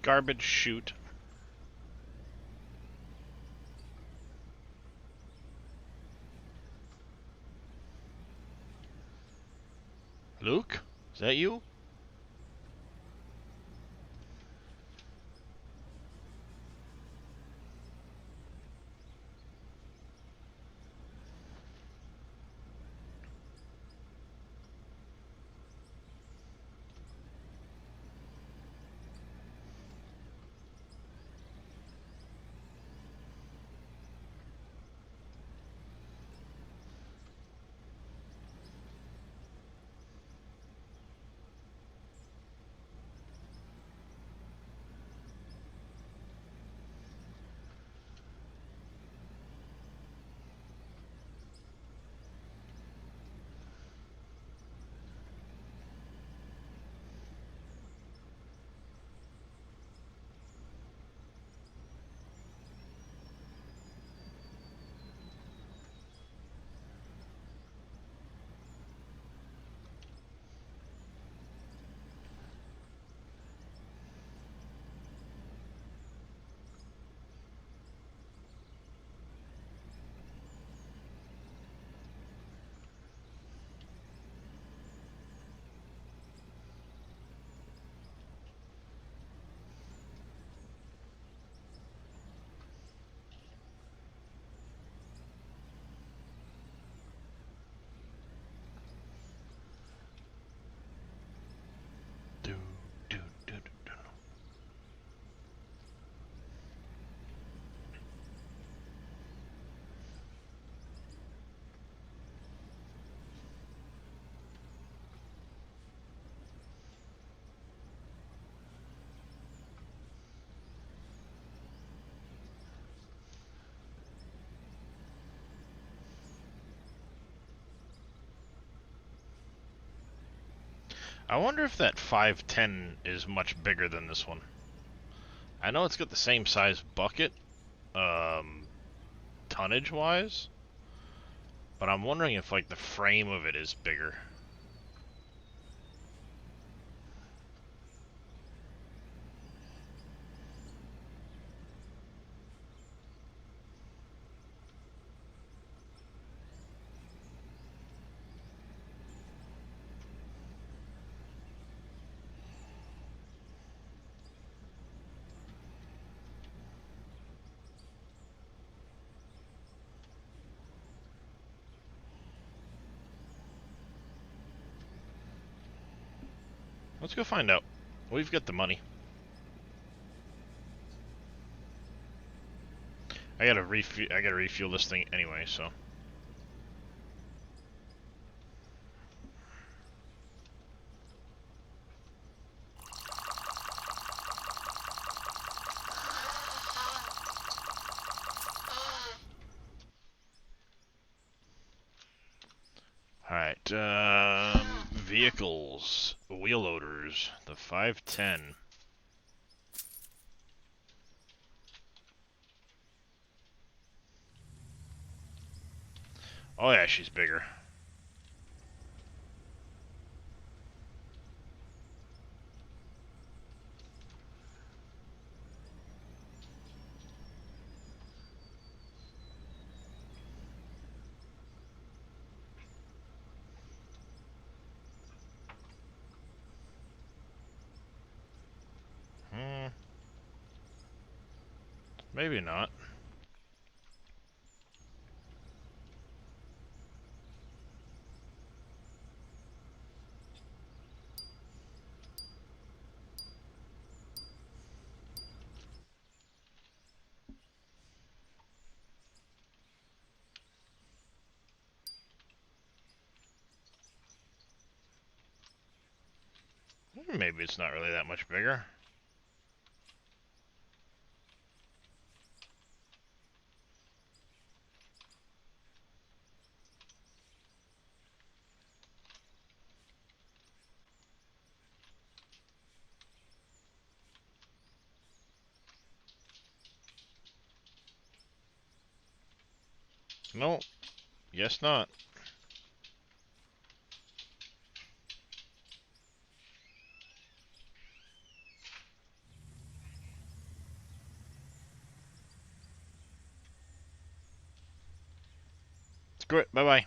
Garbage chute. Luke? Is that you? I wonder if that 510 is much bigger than this one. I know it's got the same size bucket, tonnage-wise, but I'm wondering if, like, the frame of it is bigger. Let's go find out. We've got the money. I gotta refuel this thing anyway, so. Alright, vehicles, wheel loaders, the 510. Oh yeah, she's bigger. Maybe not. Maybe it's not really that much bigger. No, guess not. Screw it. Bye-bye.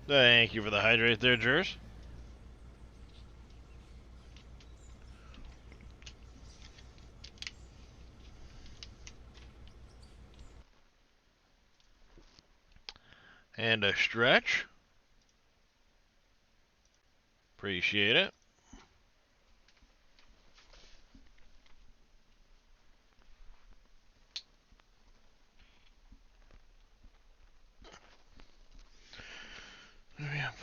Thank you for the hydrate there, Jers. And a stretch. Appreciate it. Yep.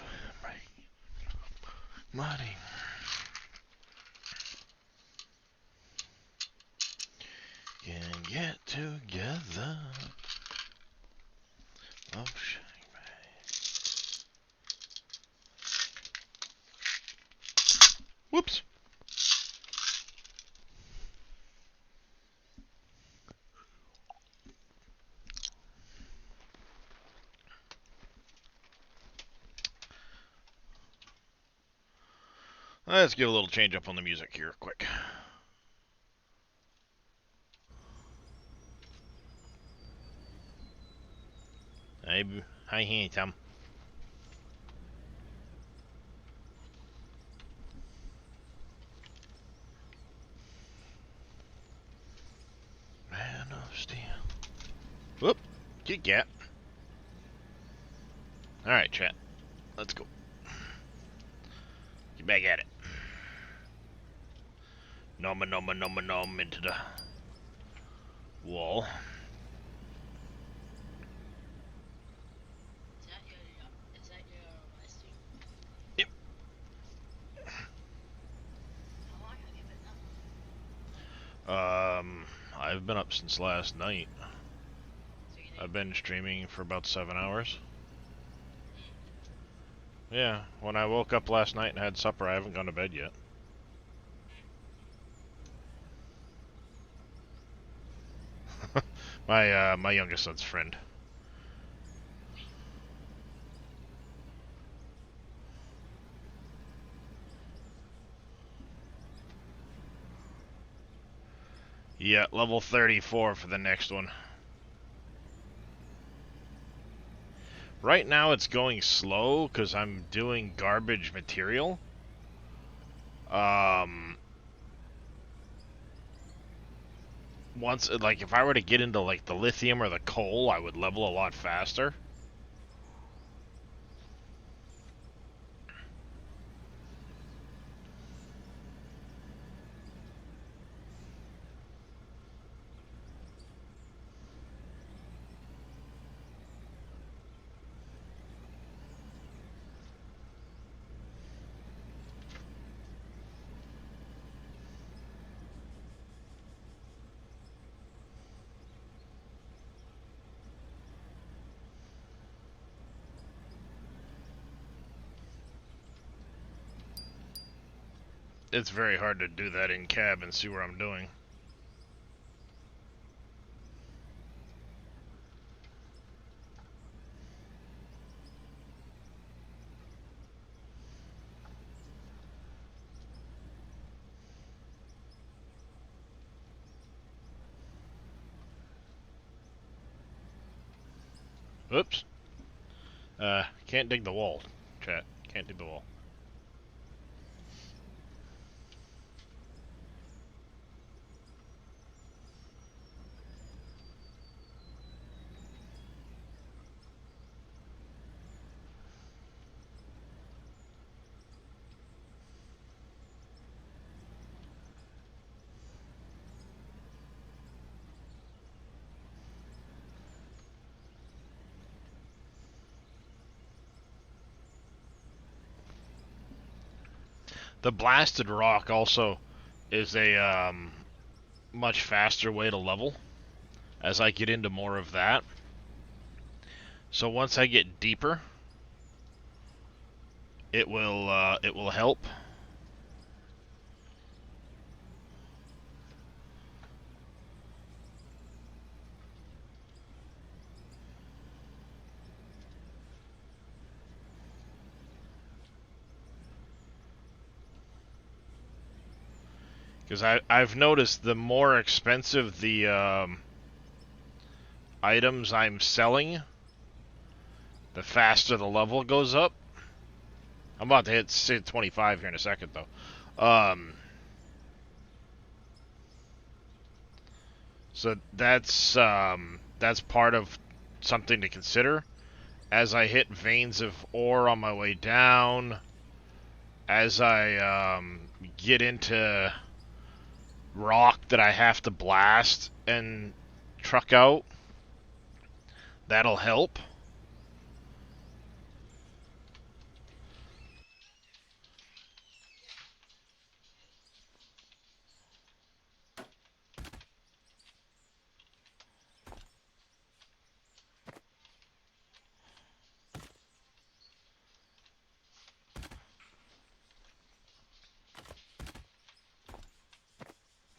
Money. Can get together. Oh, shit. Whoops. Let's get a little change up on the music here, quick. Hi, handsome. Man of Steel. Whoop. Get gap. Alright, chat. Let's go. Get back at it. Nom into the wall. Is that your live stream? Yep. How long have you been up? I've been up since last night. So you I've been streaming for about 7 hours. Yeah, when I woke up last night and had supper, I haven't gone to bed yet. My youngest son's friend. Yeah, level 34 for the next one. Right now it's going slow because I'm doing garbage material. Once, like, if I were to get into, like, the lithium or the coal, I would level a lot faster. It's very hard to do that in cab and see where I'm doing. Oops. Can't dig the wall, chat. Can't dig the wall. The blasted rock also is a much faster way to level as I get into more of that. So once I get deeper, it will help. Because I've noticed the more expensive the items I'm selling, the faster the level goes up. I'm about to hit 25 here in a second, though. So that's part of something to consider. As I hit veins of ore on my way down, as I get into rock that I have to blast and truck out, that'll help.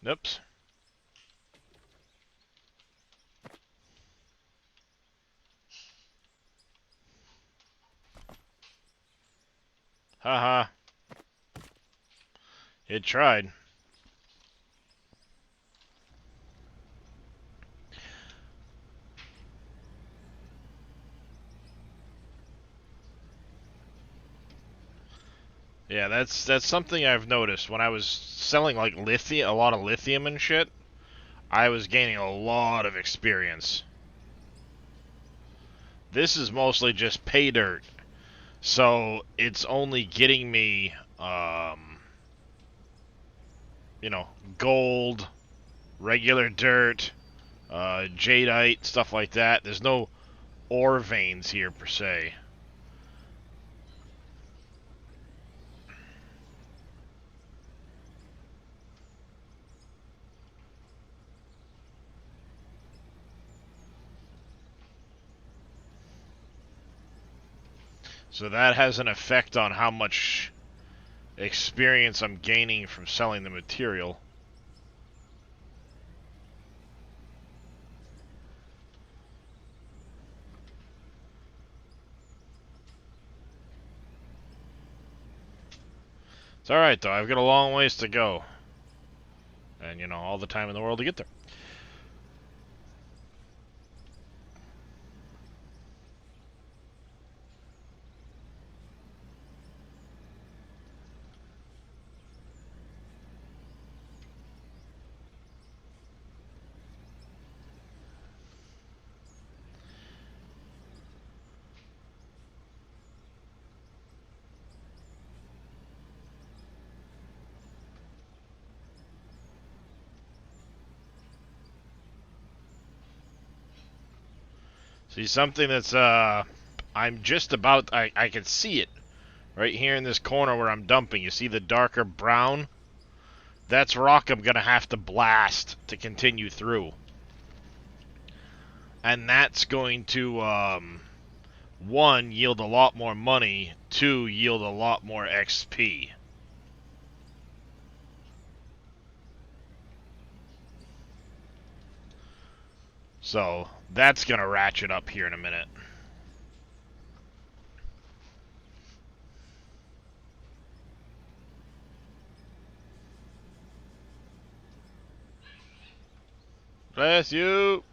Oops. Haha. It tried. Yeah, that's something I've noticed. When I was selling like lithium, a lot of lithium and shit, I was gaining a lot of experience. This is mostly just pay dirt, so it's only getting me, you know, gold, regular dirt, jadeite, stuff like that. There's no ore veins here per se. So that has an effect on how much experience I'm gaining from selling the material. It's alright though, I've got a long ways to go. And, you know, all the time in the world to get there. See, something that's, I'm just about, I can see it right here in this corner where I'm dumping. You see the darker brown? That's rock I'm going to have to blast to continue through. And that's going to, one, yield a lot more money, two, yield a lot more XP. So, that's going to ratchet up here in a minute. Bless you!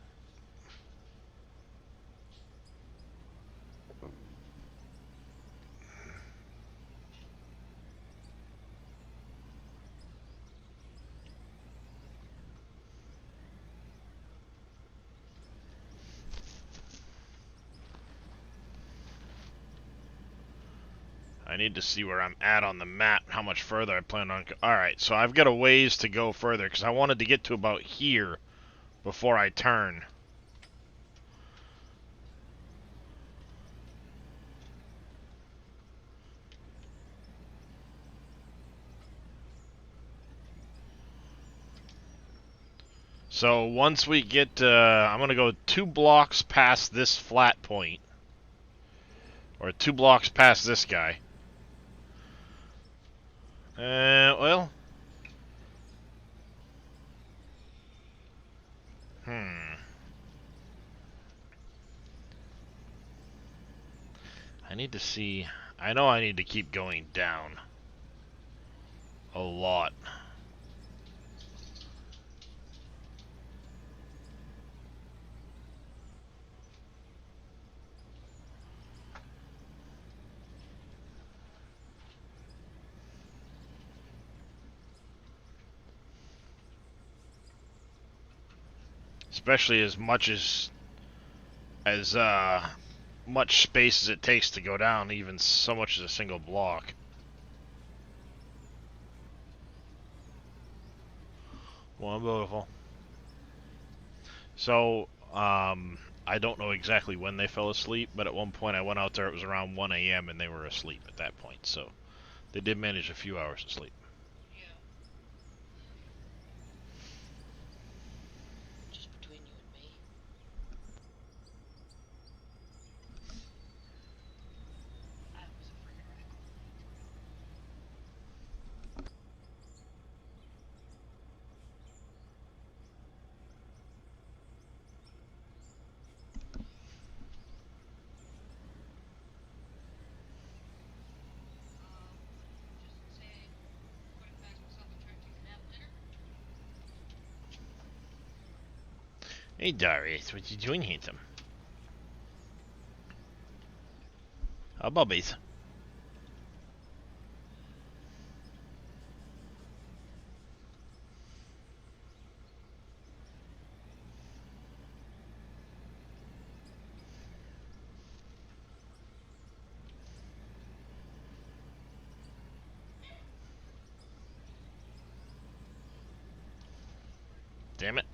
I need to see where I'm at on the map, how much further I plan on... Alright, so I've got a ways to go further, because I wanted to get to about here before I turn. So once we get... I'm going to go 2 blocks past this flat point. Or 2 blocks past this guy. Well. I need to see... I know I need to keep going down. A lot. Especially as much much space as it takes to go down, even so much as a single block. Well, beautiful. So, I don't know exactly when they fell asleep, but at one point I went out there, it was around 1 a.m. and they were asleep at that point, so they did manage a few hours of sleep. Just between you and me. I was a freaking wreck. Just say, putting back myself and trying to take a nap later. Hey Darius, what you doing, handsome? How bubbies? Damn it.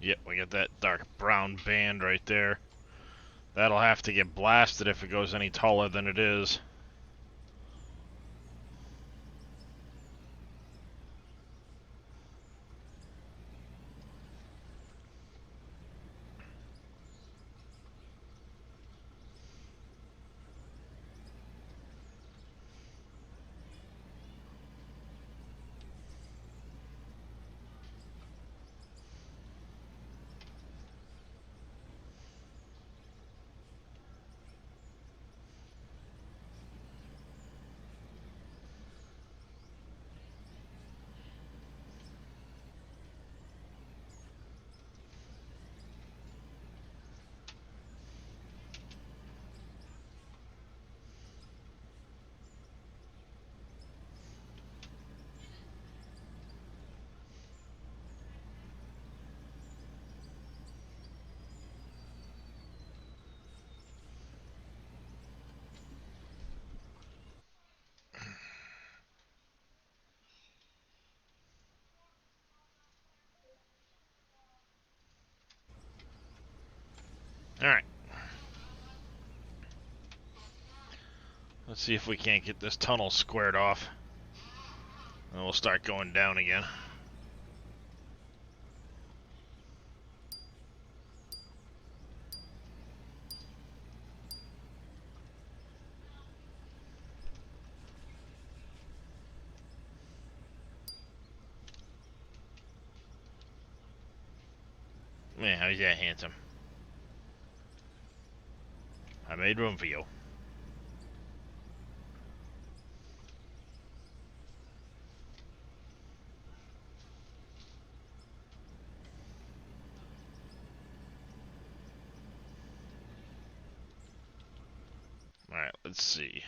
Yep, we got that dark brown band right there. That'll have to get blasted if it goes any taller than it is. Alright. Let's see if we can't get this tunnel squared off. And we'll start going down again. Man, how's that, handsome? I made room for you. Alright, let's see.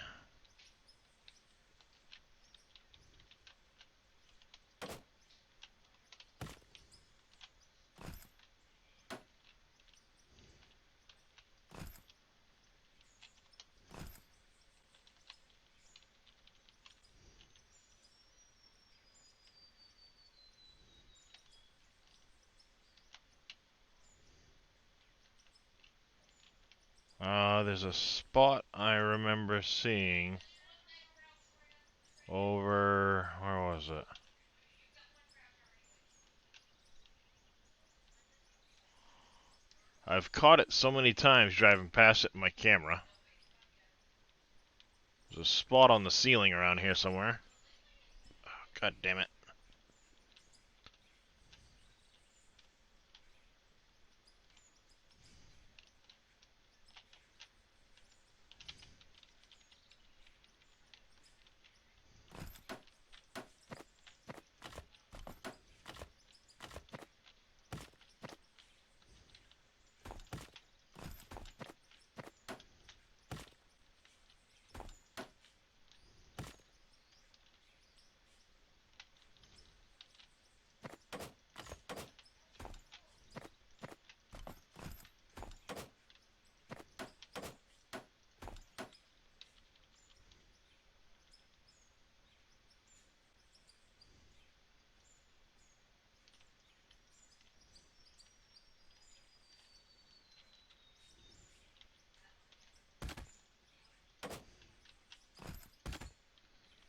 There's a spot I remember seeing over, where was it? I've caught it so many times driving past it in my camera. There's a spot on the ceiling around here somewhere. Oh, God damn it.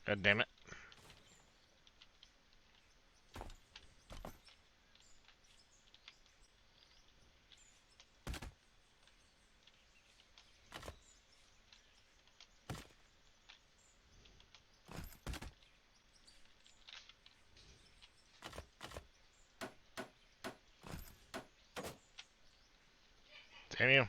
God damn it. Damn you.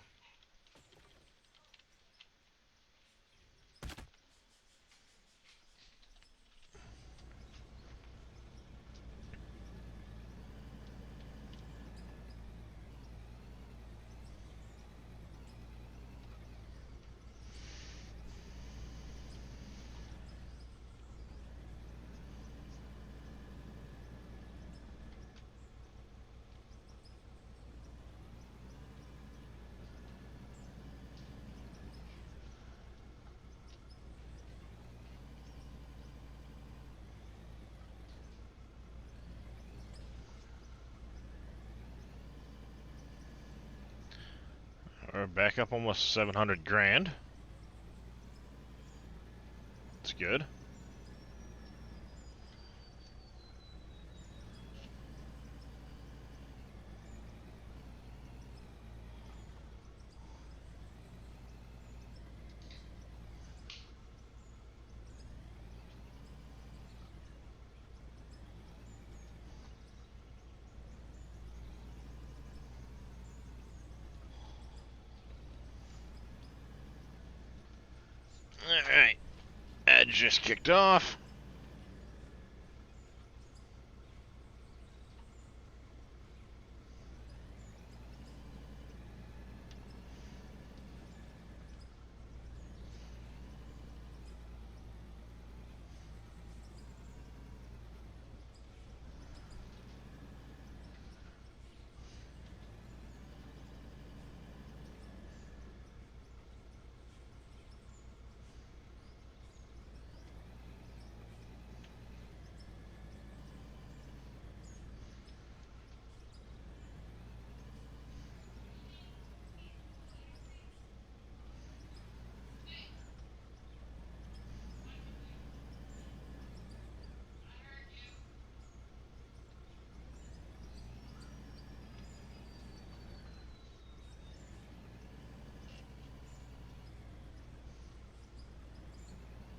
We're back up almost 700 grand. That's good. Alright. Ad just kicked off.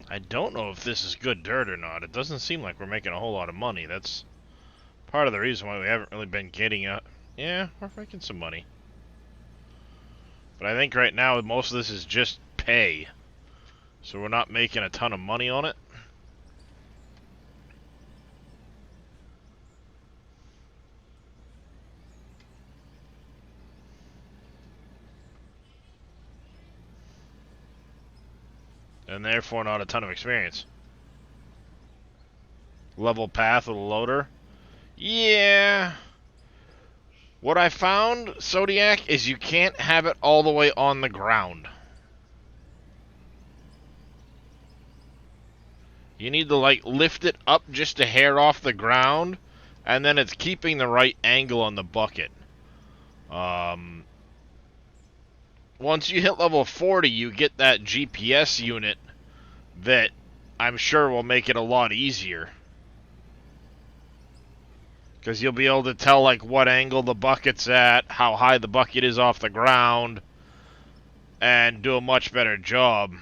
I don't know if this is good dirt or not. It doesn't seem like we're making a whole lot of money. That's part of the reason why we haven't really been getting up. Yeah, we're making some money. But I think right now most of this is just pay. So we're not making a ton of money on it. and therefore not a ton of experience. Level path with a loader. Yeah. What I found, Zodiac, is you can't have it all the way on the ground. You need to, like, lift it up just a hair off the ground, and then it's keeping the right angle on the bucket. Once you hit level 40, you get that GPS unit that I'm sure will make it a lot easier. Because you'll be able to tell, like, what angle the bucket's at, how high the bucket is off the ground, and do a much better job.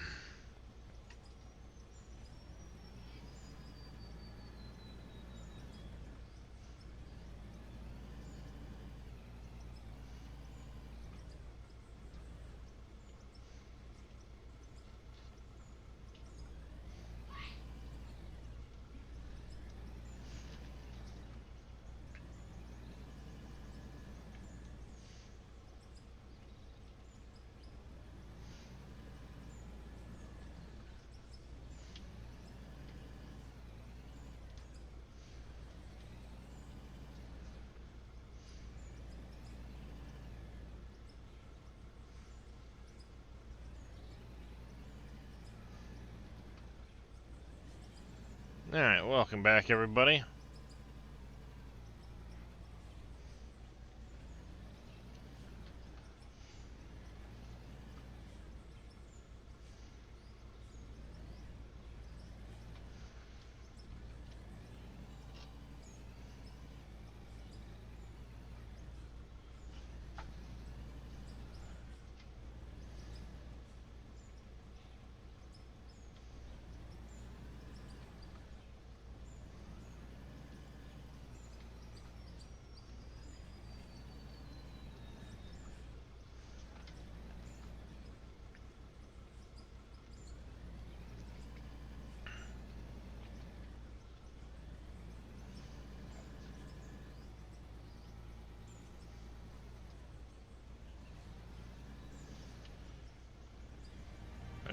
Alright, welcome back, everybody.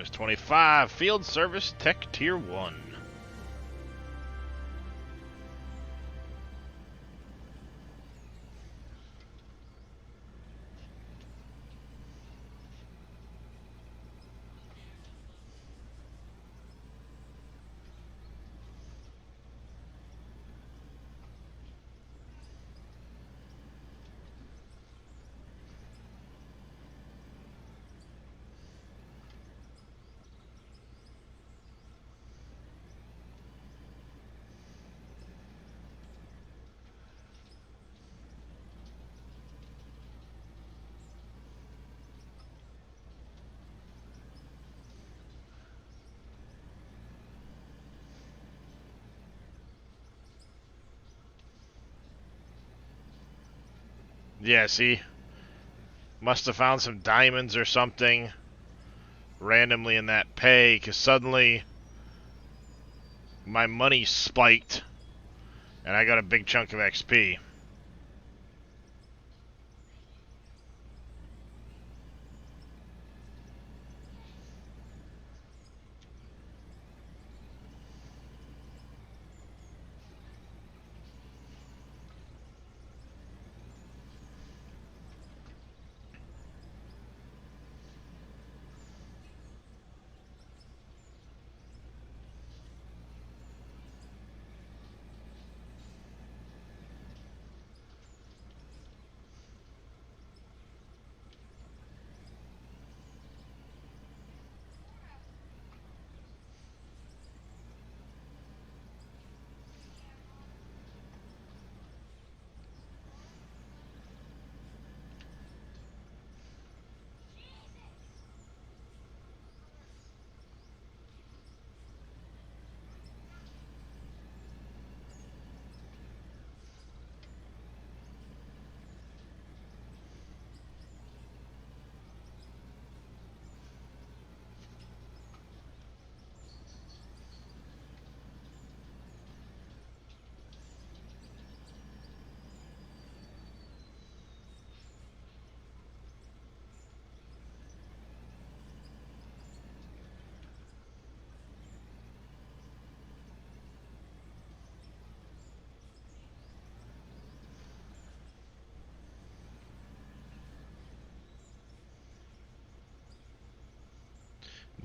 There's 25. Field Service Tech Tier 1. Yeah, see? Must have found some diamonds or something randomly in that pay, because suddenly my money spiked and I got a big chunk of XP.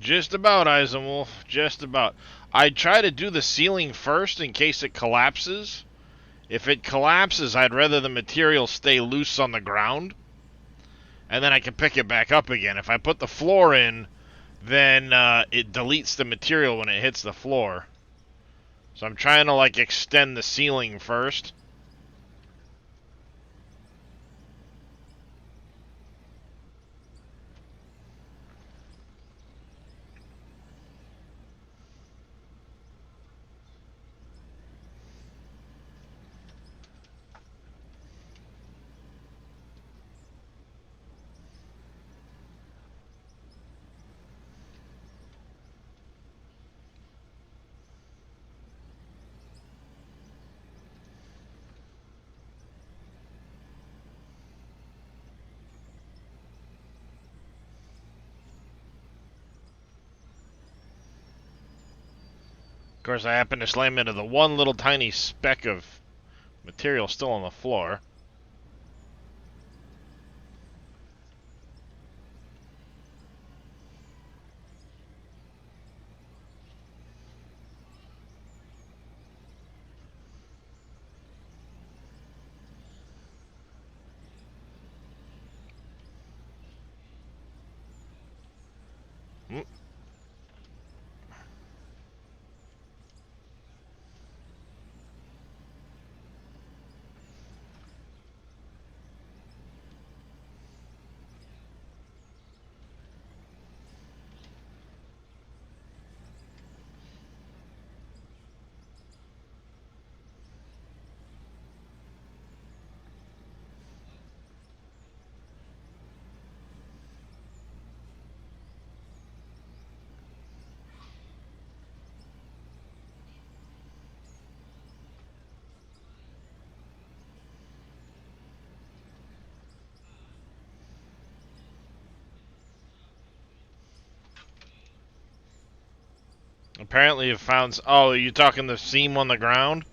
Just about, Eisenwolf. Just about. I'd try to do the ceiling first in case it collapses. If it collapses, I'd rather the material stay loose on the ground. And then I can pick it back up again. If I put the floor in, then it deletes the material when it hits the floor. So I'm trying to, like, extend the ceiling first. Of course, I happen to slam into the one little tiny speck of material still on the floor. Apparently it found... Oh, you talking the seam on the ground?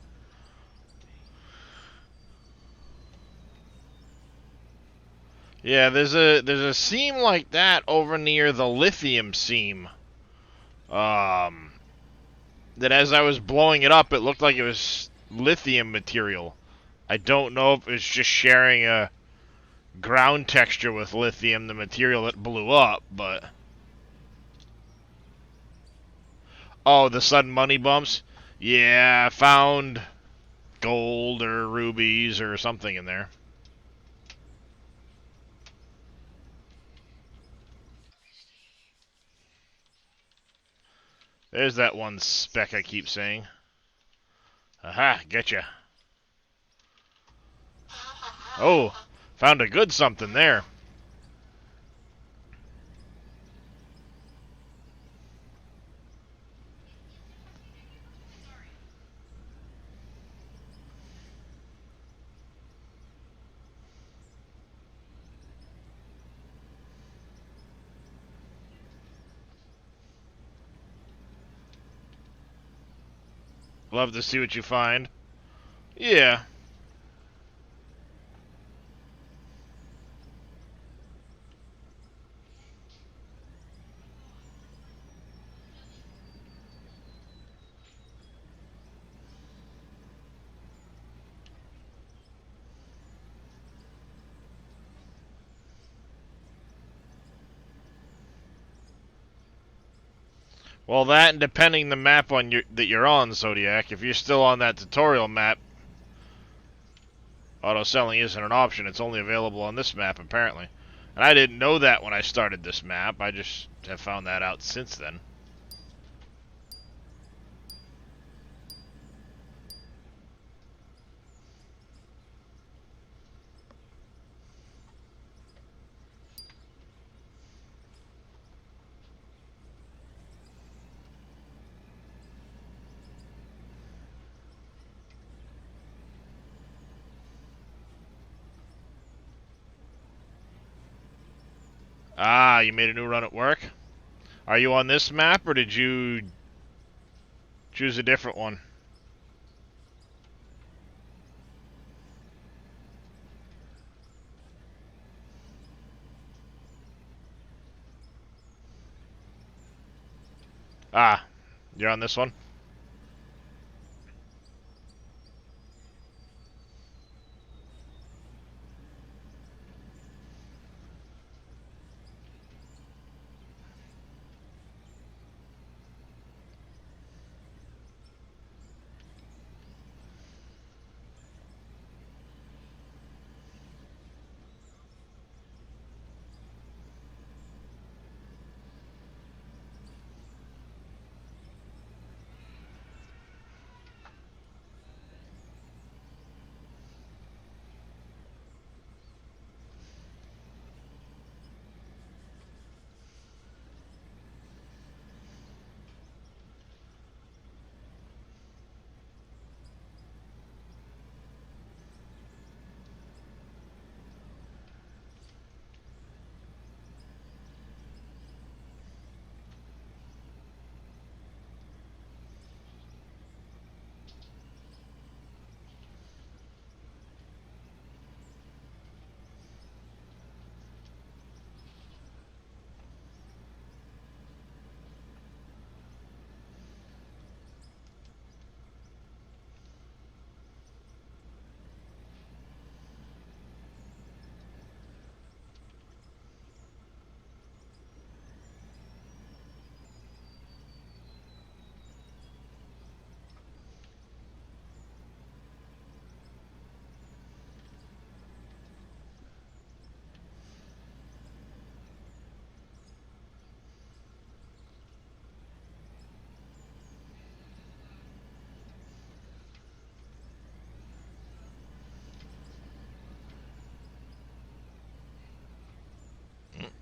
Yeah, there's a seam like that over near the lithium seam. That as I was blowing it up, it looked like it was lithium material. I don't know if it's just sharing a ground texture with lithium, the material that blew up, but... Oh, the sudden money bumps? Yeah, I found gold or rubies or something in there. There's that one speck I keep saying. Aha, getcha. Oh, found a good something there. Love to see what you find. Yeah. Well, that and depending the map on that you're on, Zodiac. If you're still on that tutorial map, auto selling isn't an option. It's only available on this map, apparently. And I didn't know that when I started this map. I just have found that out since then. Ah, you made a new run at work? Are you on this map, or did you choose a different one? Ah, you're on this one?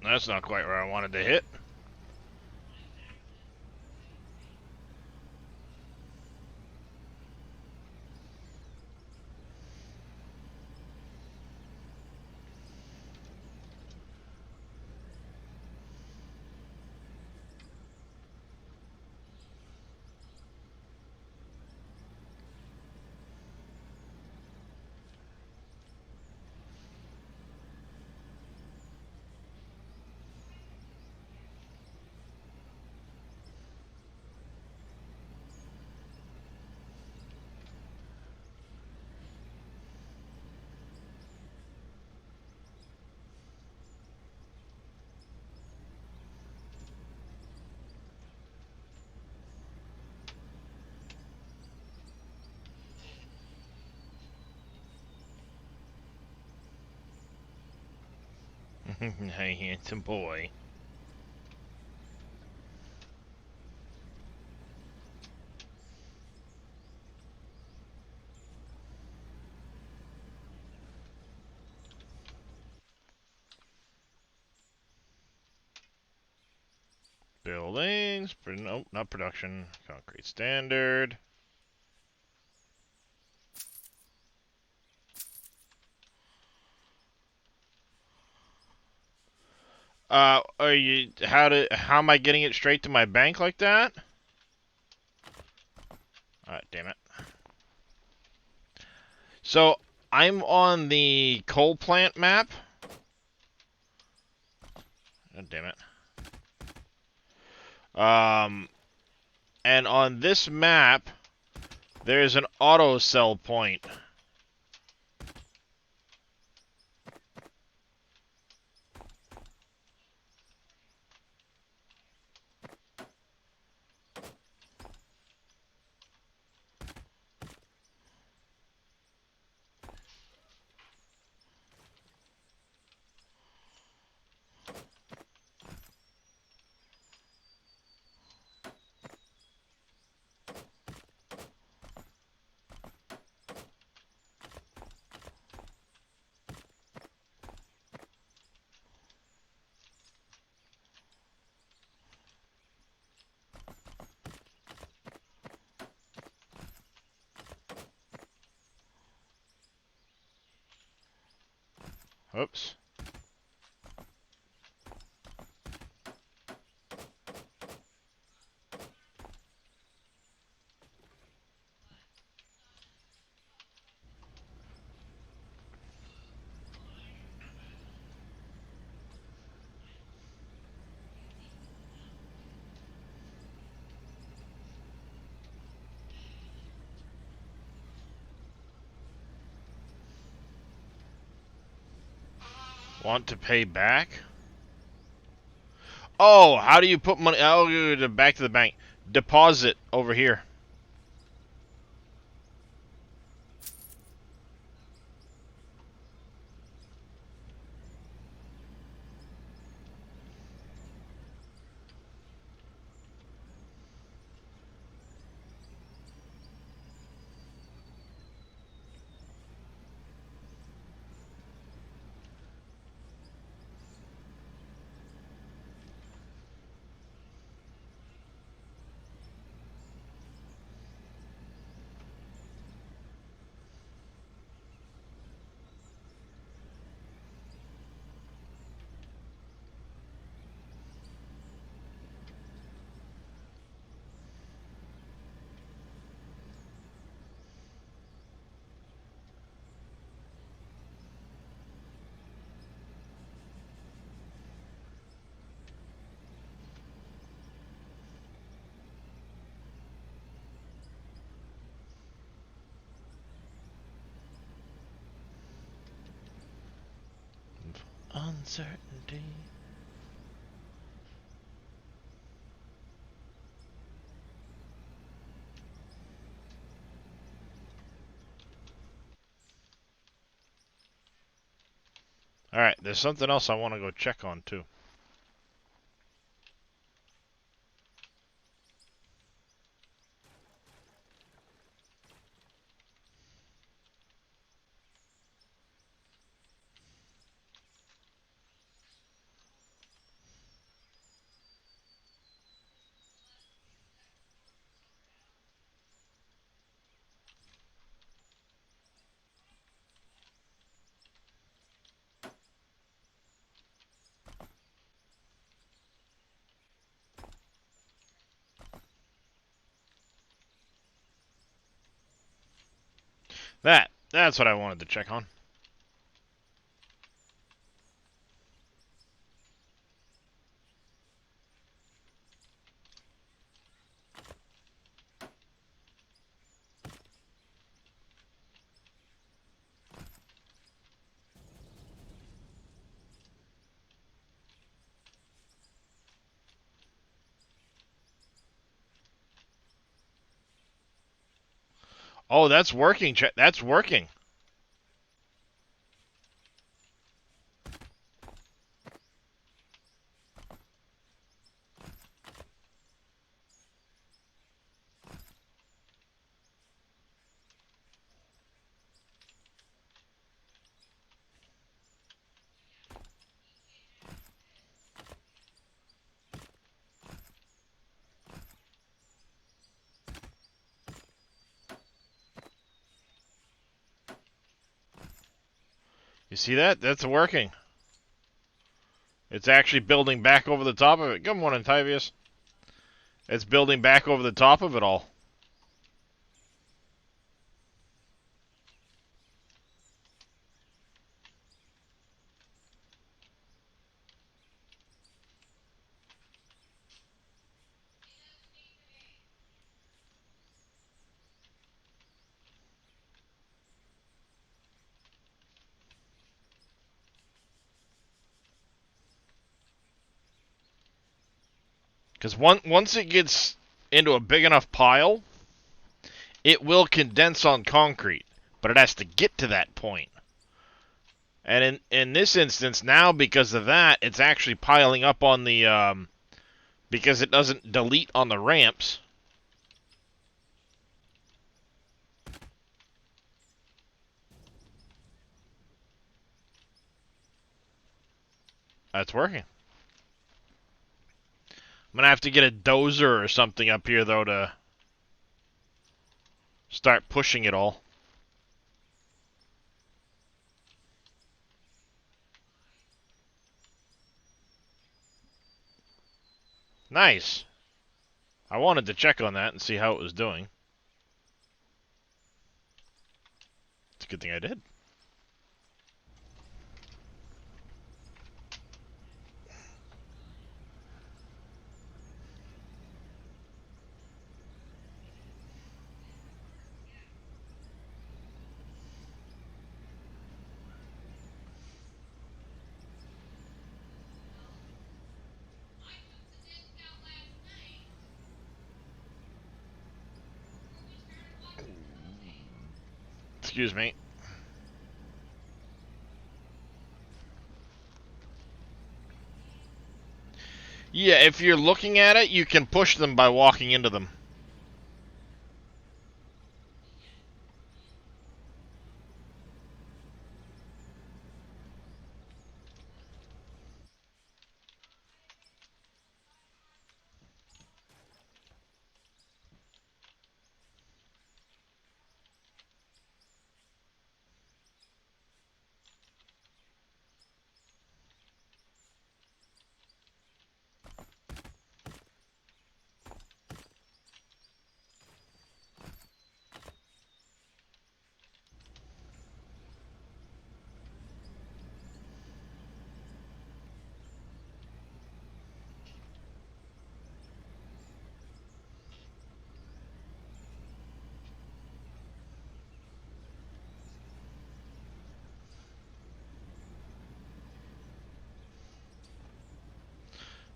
That's not quite where I wanted to hit. Hey, handsome boy. Buildings. Nope, not production. Concrete standard. Are you? How am I getting it straight to my bank like that? Alright, damn it. So, I'm on the coal plant map. Oh, damn it. And on this map, there's an auto sell point. Oops. Want to pay back? Oh, how do you put money? Oh, back to the bank. Deposit over here. Uncertainty. Alright, there's something else I want to go check on, too. That's what I wanted to check on. Oh, that's working. That's working. You see that? That's working. It's actually building back over the top of it. Good morning, Tyvius. It's building back over the top of it all. Because once it gets into a big enough pile, it will condense on concrete. But it has to get to that point. And in this instance, now because of that, it's actually piling up on the, because it doesn't delete on the ramps. That's working. I'm going to have to get a dozer or something up here, though, to start pushing it all. Nice. I wanted to check on that and see how it was doing. It's a good thing I did. Excuse me. Yeah, if you're looking at it, you can push them by walking into them.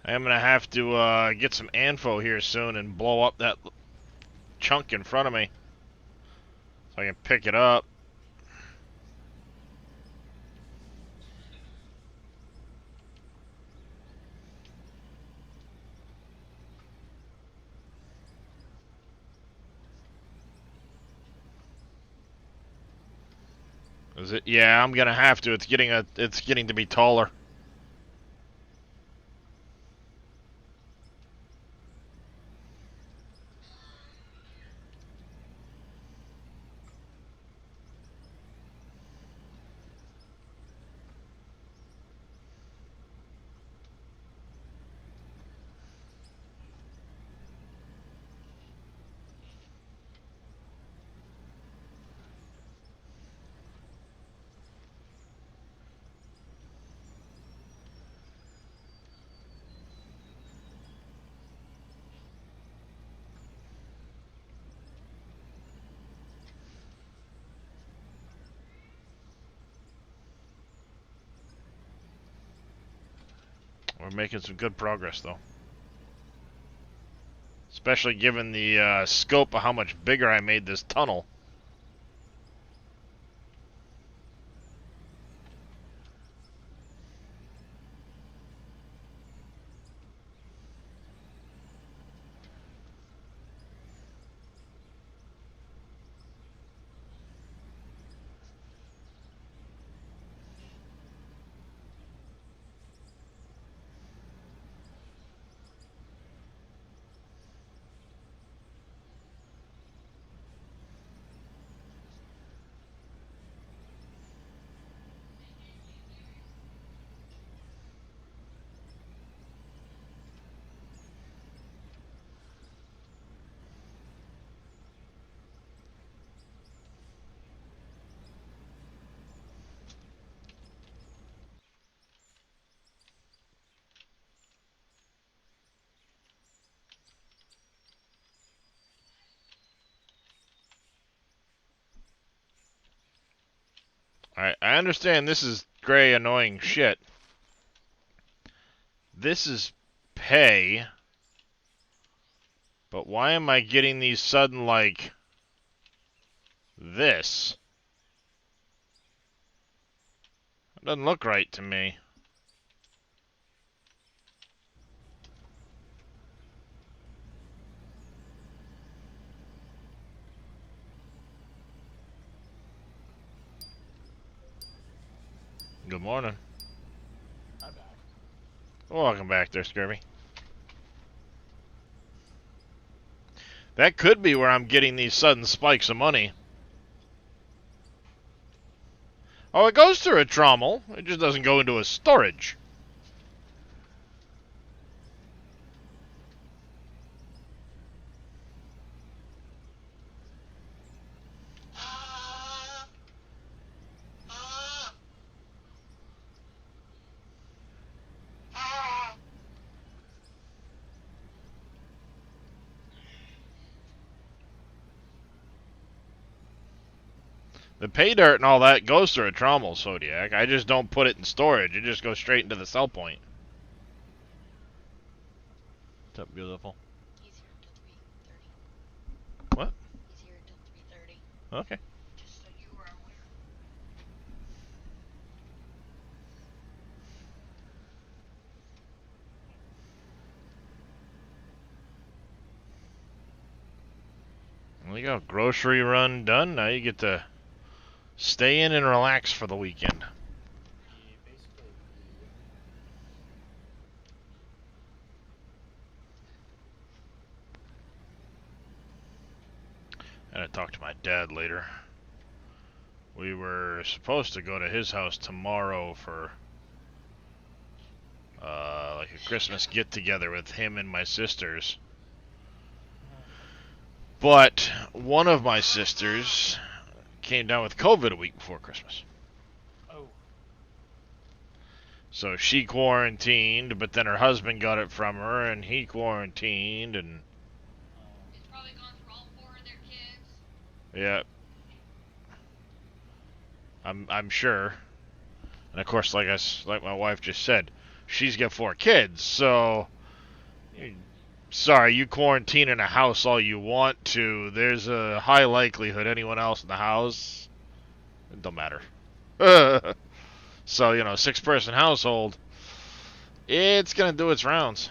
I'm gonna have to get some info here soon and blow up that chunk in front of me so I can pick it up. Is it? Yeah, I'm gonna have to. It's getting to be taller. We're making some good progress, though. Especially given the scope of how much bigger I made this tunnel. Alright, I understand this is gray, annoying shit. This is pay. But why am I getting these sudden, like, this? It doesn't look right to me. Good morning. I'm back. Welcome back there, Skirby. That could be where I'm getting these sudden spikes of money. Oh, it goes through a trommel. It just doesn't go into a storage. The pay dirt and all that goes through a trommel, Zodiac. I just don't put it in storage. It just goes straight into the sell point. What's up, beautiful? He's here until 3:30. What? He's here until 3:30. Okay. Just so you are We got grocery run done. Now you get to stay in and relax for the weekend. Yeah, basically. I gotta talk to my dad later. We were supposed to go to his house tomorrow for like a Christmas get-together with him and my sisters. But one of my sisters came down with COVID a week before Christmas. Oh. So she quarantined, but then her husband got it from her, and he quarantined, and It's probably gone through all 4 of their kids. yeah, I'm sure. And of course, like my wife just said, she's got 4 kids, so sorry, you quarantine in a house all you want to. There's a high likelihood anyone else in the house, it don't matter. So, 6-person household, it's gonna do its rounds.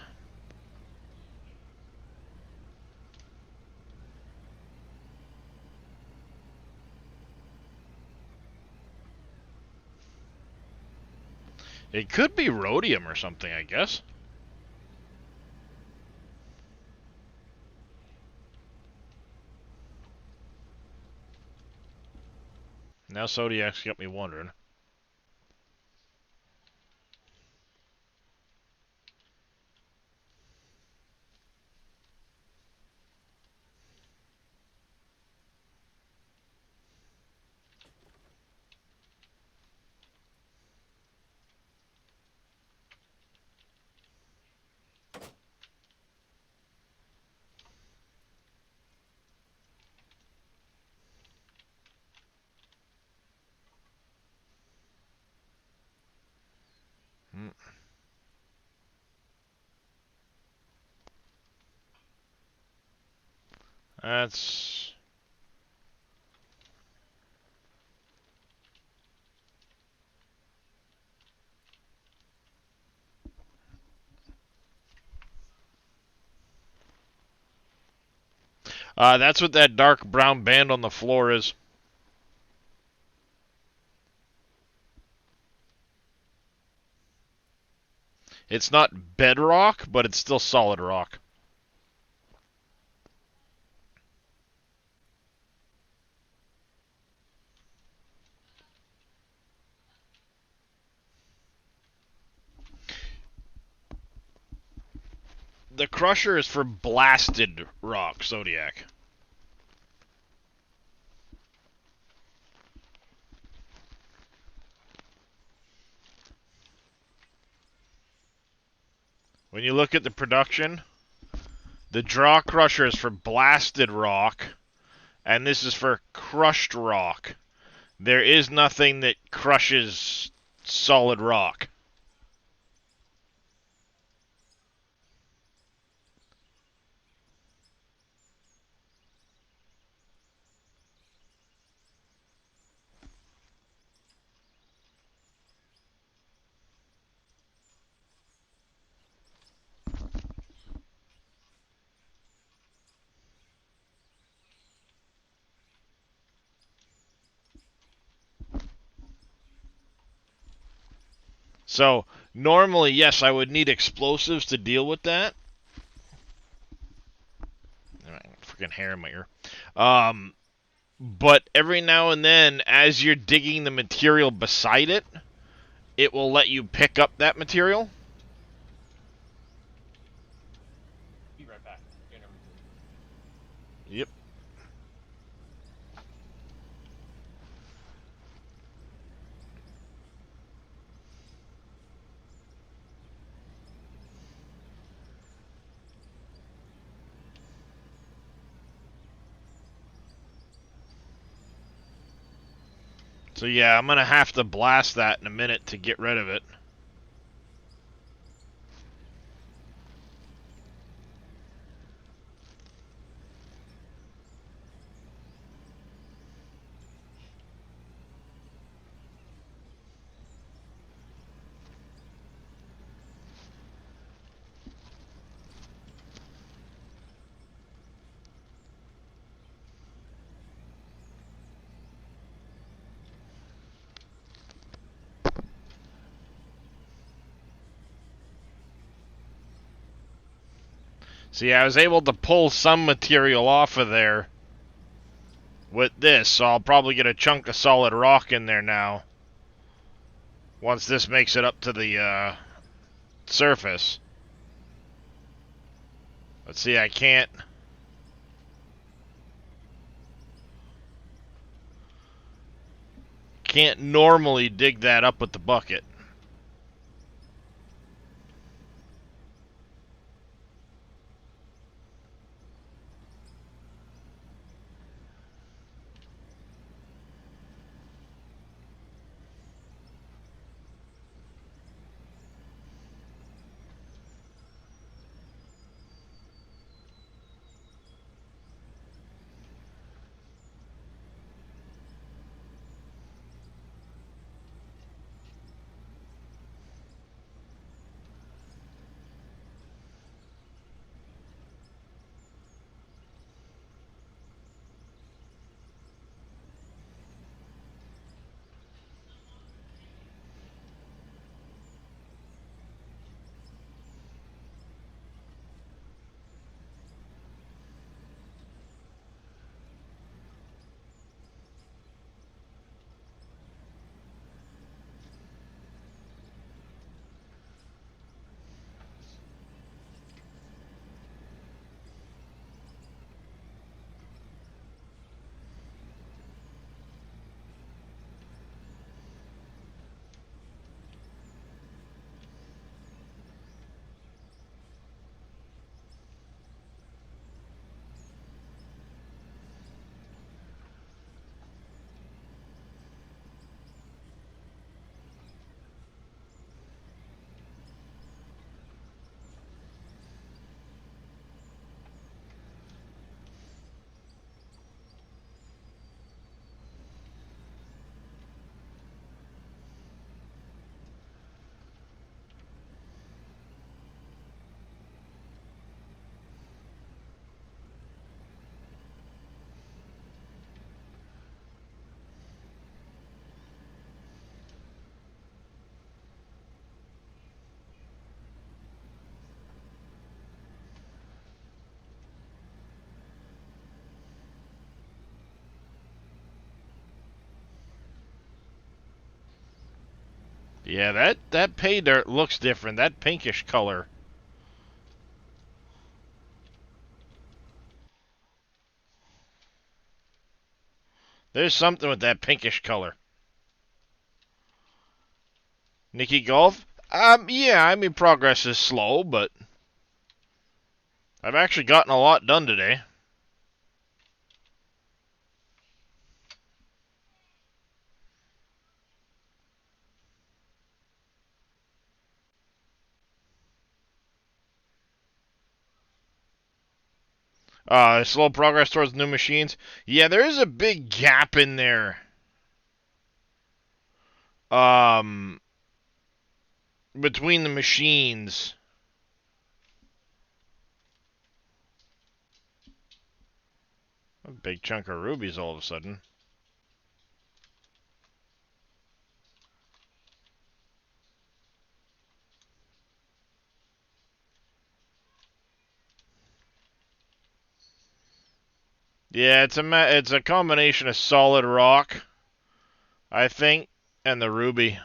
It could be rhodium or something, I guess. Now Zodiac's got me wondering. That's... that's what that dark brown band on the floor is. It's not bedrock, but it's still solid rock. The crusher is for blasted rock, Zodiac. When you look at the production, the draw crusher is for blasted rock, and this is for crushed rock. There is nothing that crushes solid rock. So, normally, yes, I would need explosives to deal with that. Freaking hair in my ear. But every now and then, as you're digging the material beside it, it will let you pick up that material. Be right back. Yep. So yeah, I'm going to have to blast that in a minute to get rid of it. See, I was able to pull some material off of there with this, so I'll probably get a chunk of solid rock in there now. Once this makes it up to the surface. Let's see, I can't normally dig that up with the bucket. Yeah, that pay dirt looks different. That pinkish color. There's something with that pinkish color. Nikki Golf? Yeah, I mean, progress is slow, but I've actually gotten a lot done today. Slow progress towards new machines. Yeah, there is a big gap in there. Between the machines. A big chunk of rubies all of a sudden. Yeah, it's a combination of solid rock, I think, and the ruby.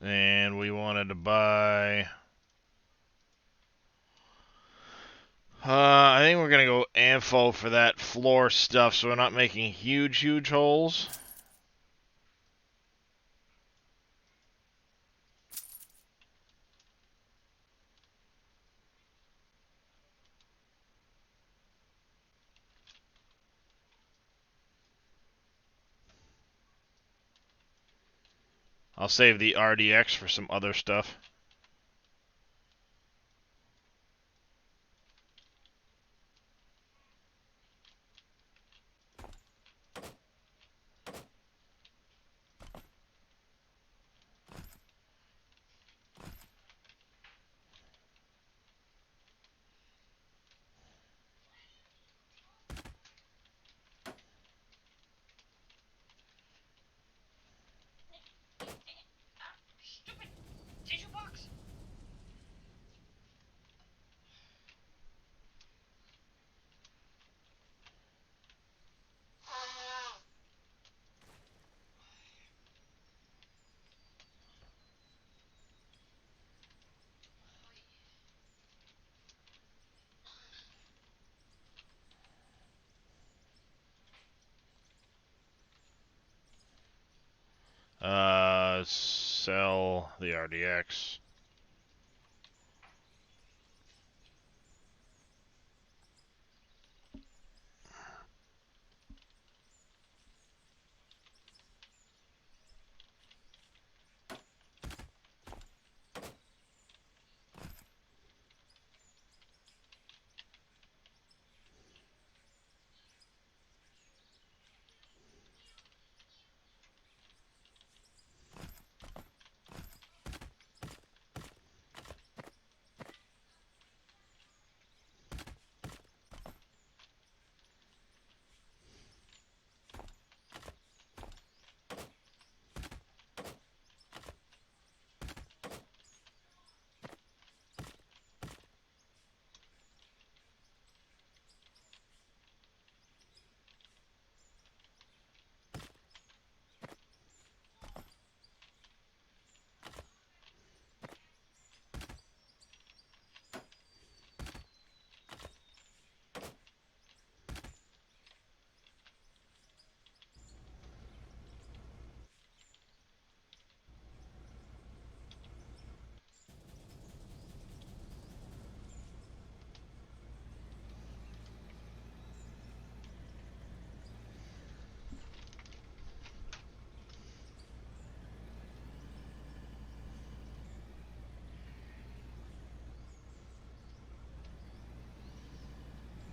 And we wanted to buy... I think we're going to go Ampho for that floor stuff so we're not making huge holes. I'll save the RDX for some other stuff. Stupid tissue box. Sell the RDX.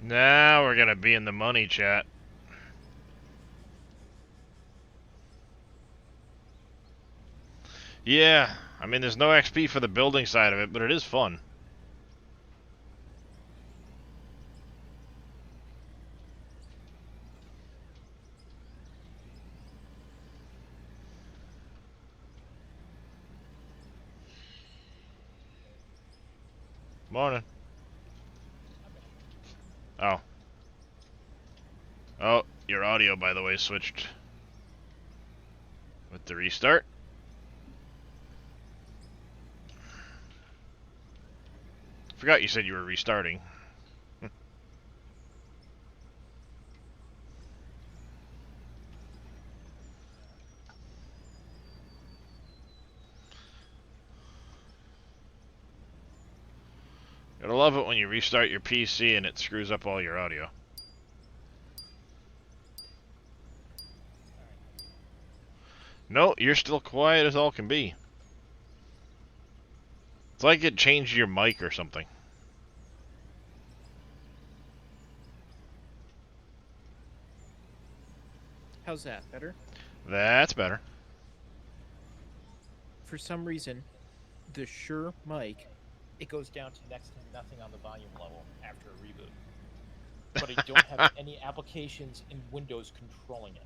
Now we're gonna be in the money, chat. Yeah, I mean, there's no XP for the building side of it, but it is fun. Morning. Oh. Oh, your audio, by the way, switched with the restart. Forgot you said you were restarting. Gotta love it when you restart your PC and it screws up all your audio. No, you're still quiet as all can be. It's like it changed your mic or something. How's that? Better? That's better. For some reason, the Shure mic, it goes down to next to nothing on the volume level after a reboot. But I don't have any applications in Windows controlling it.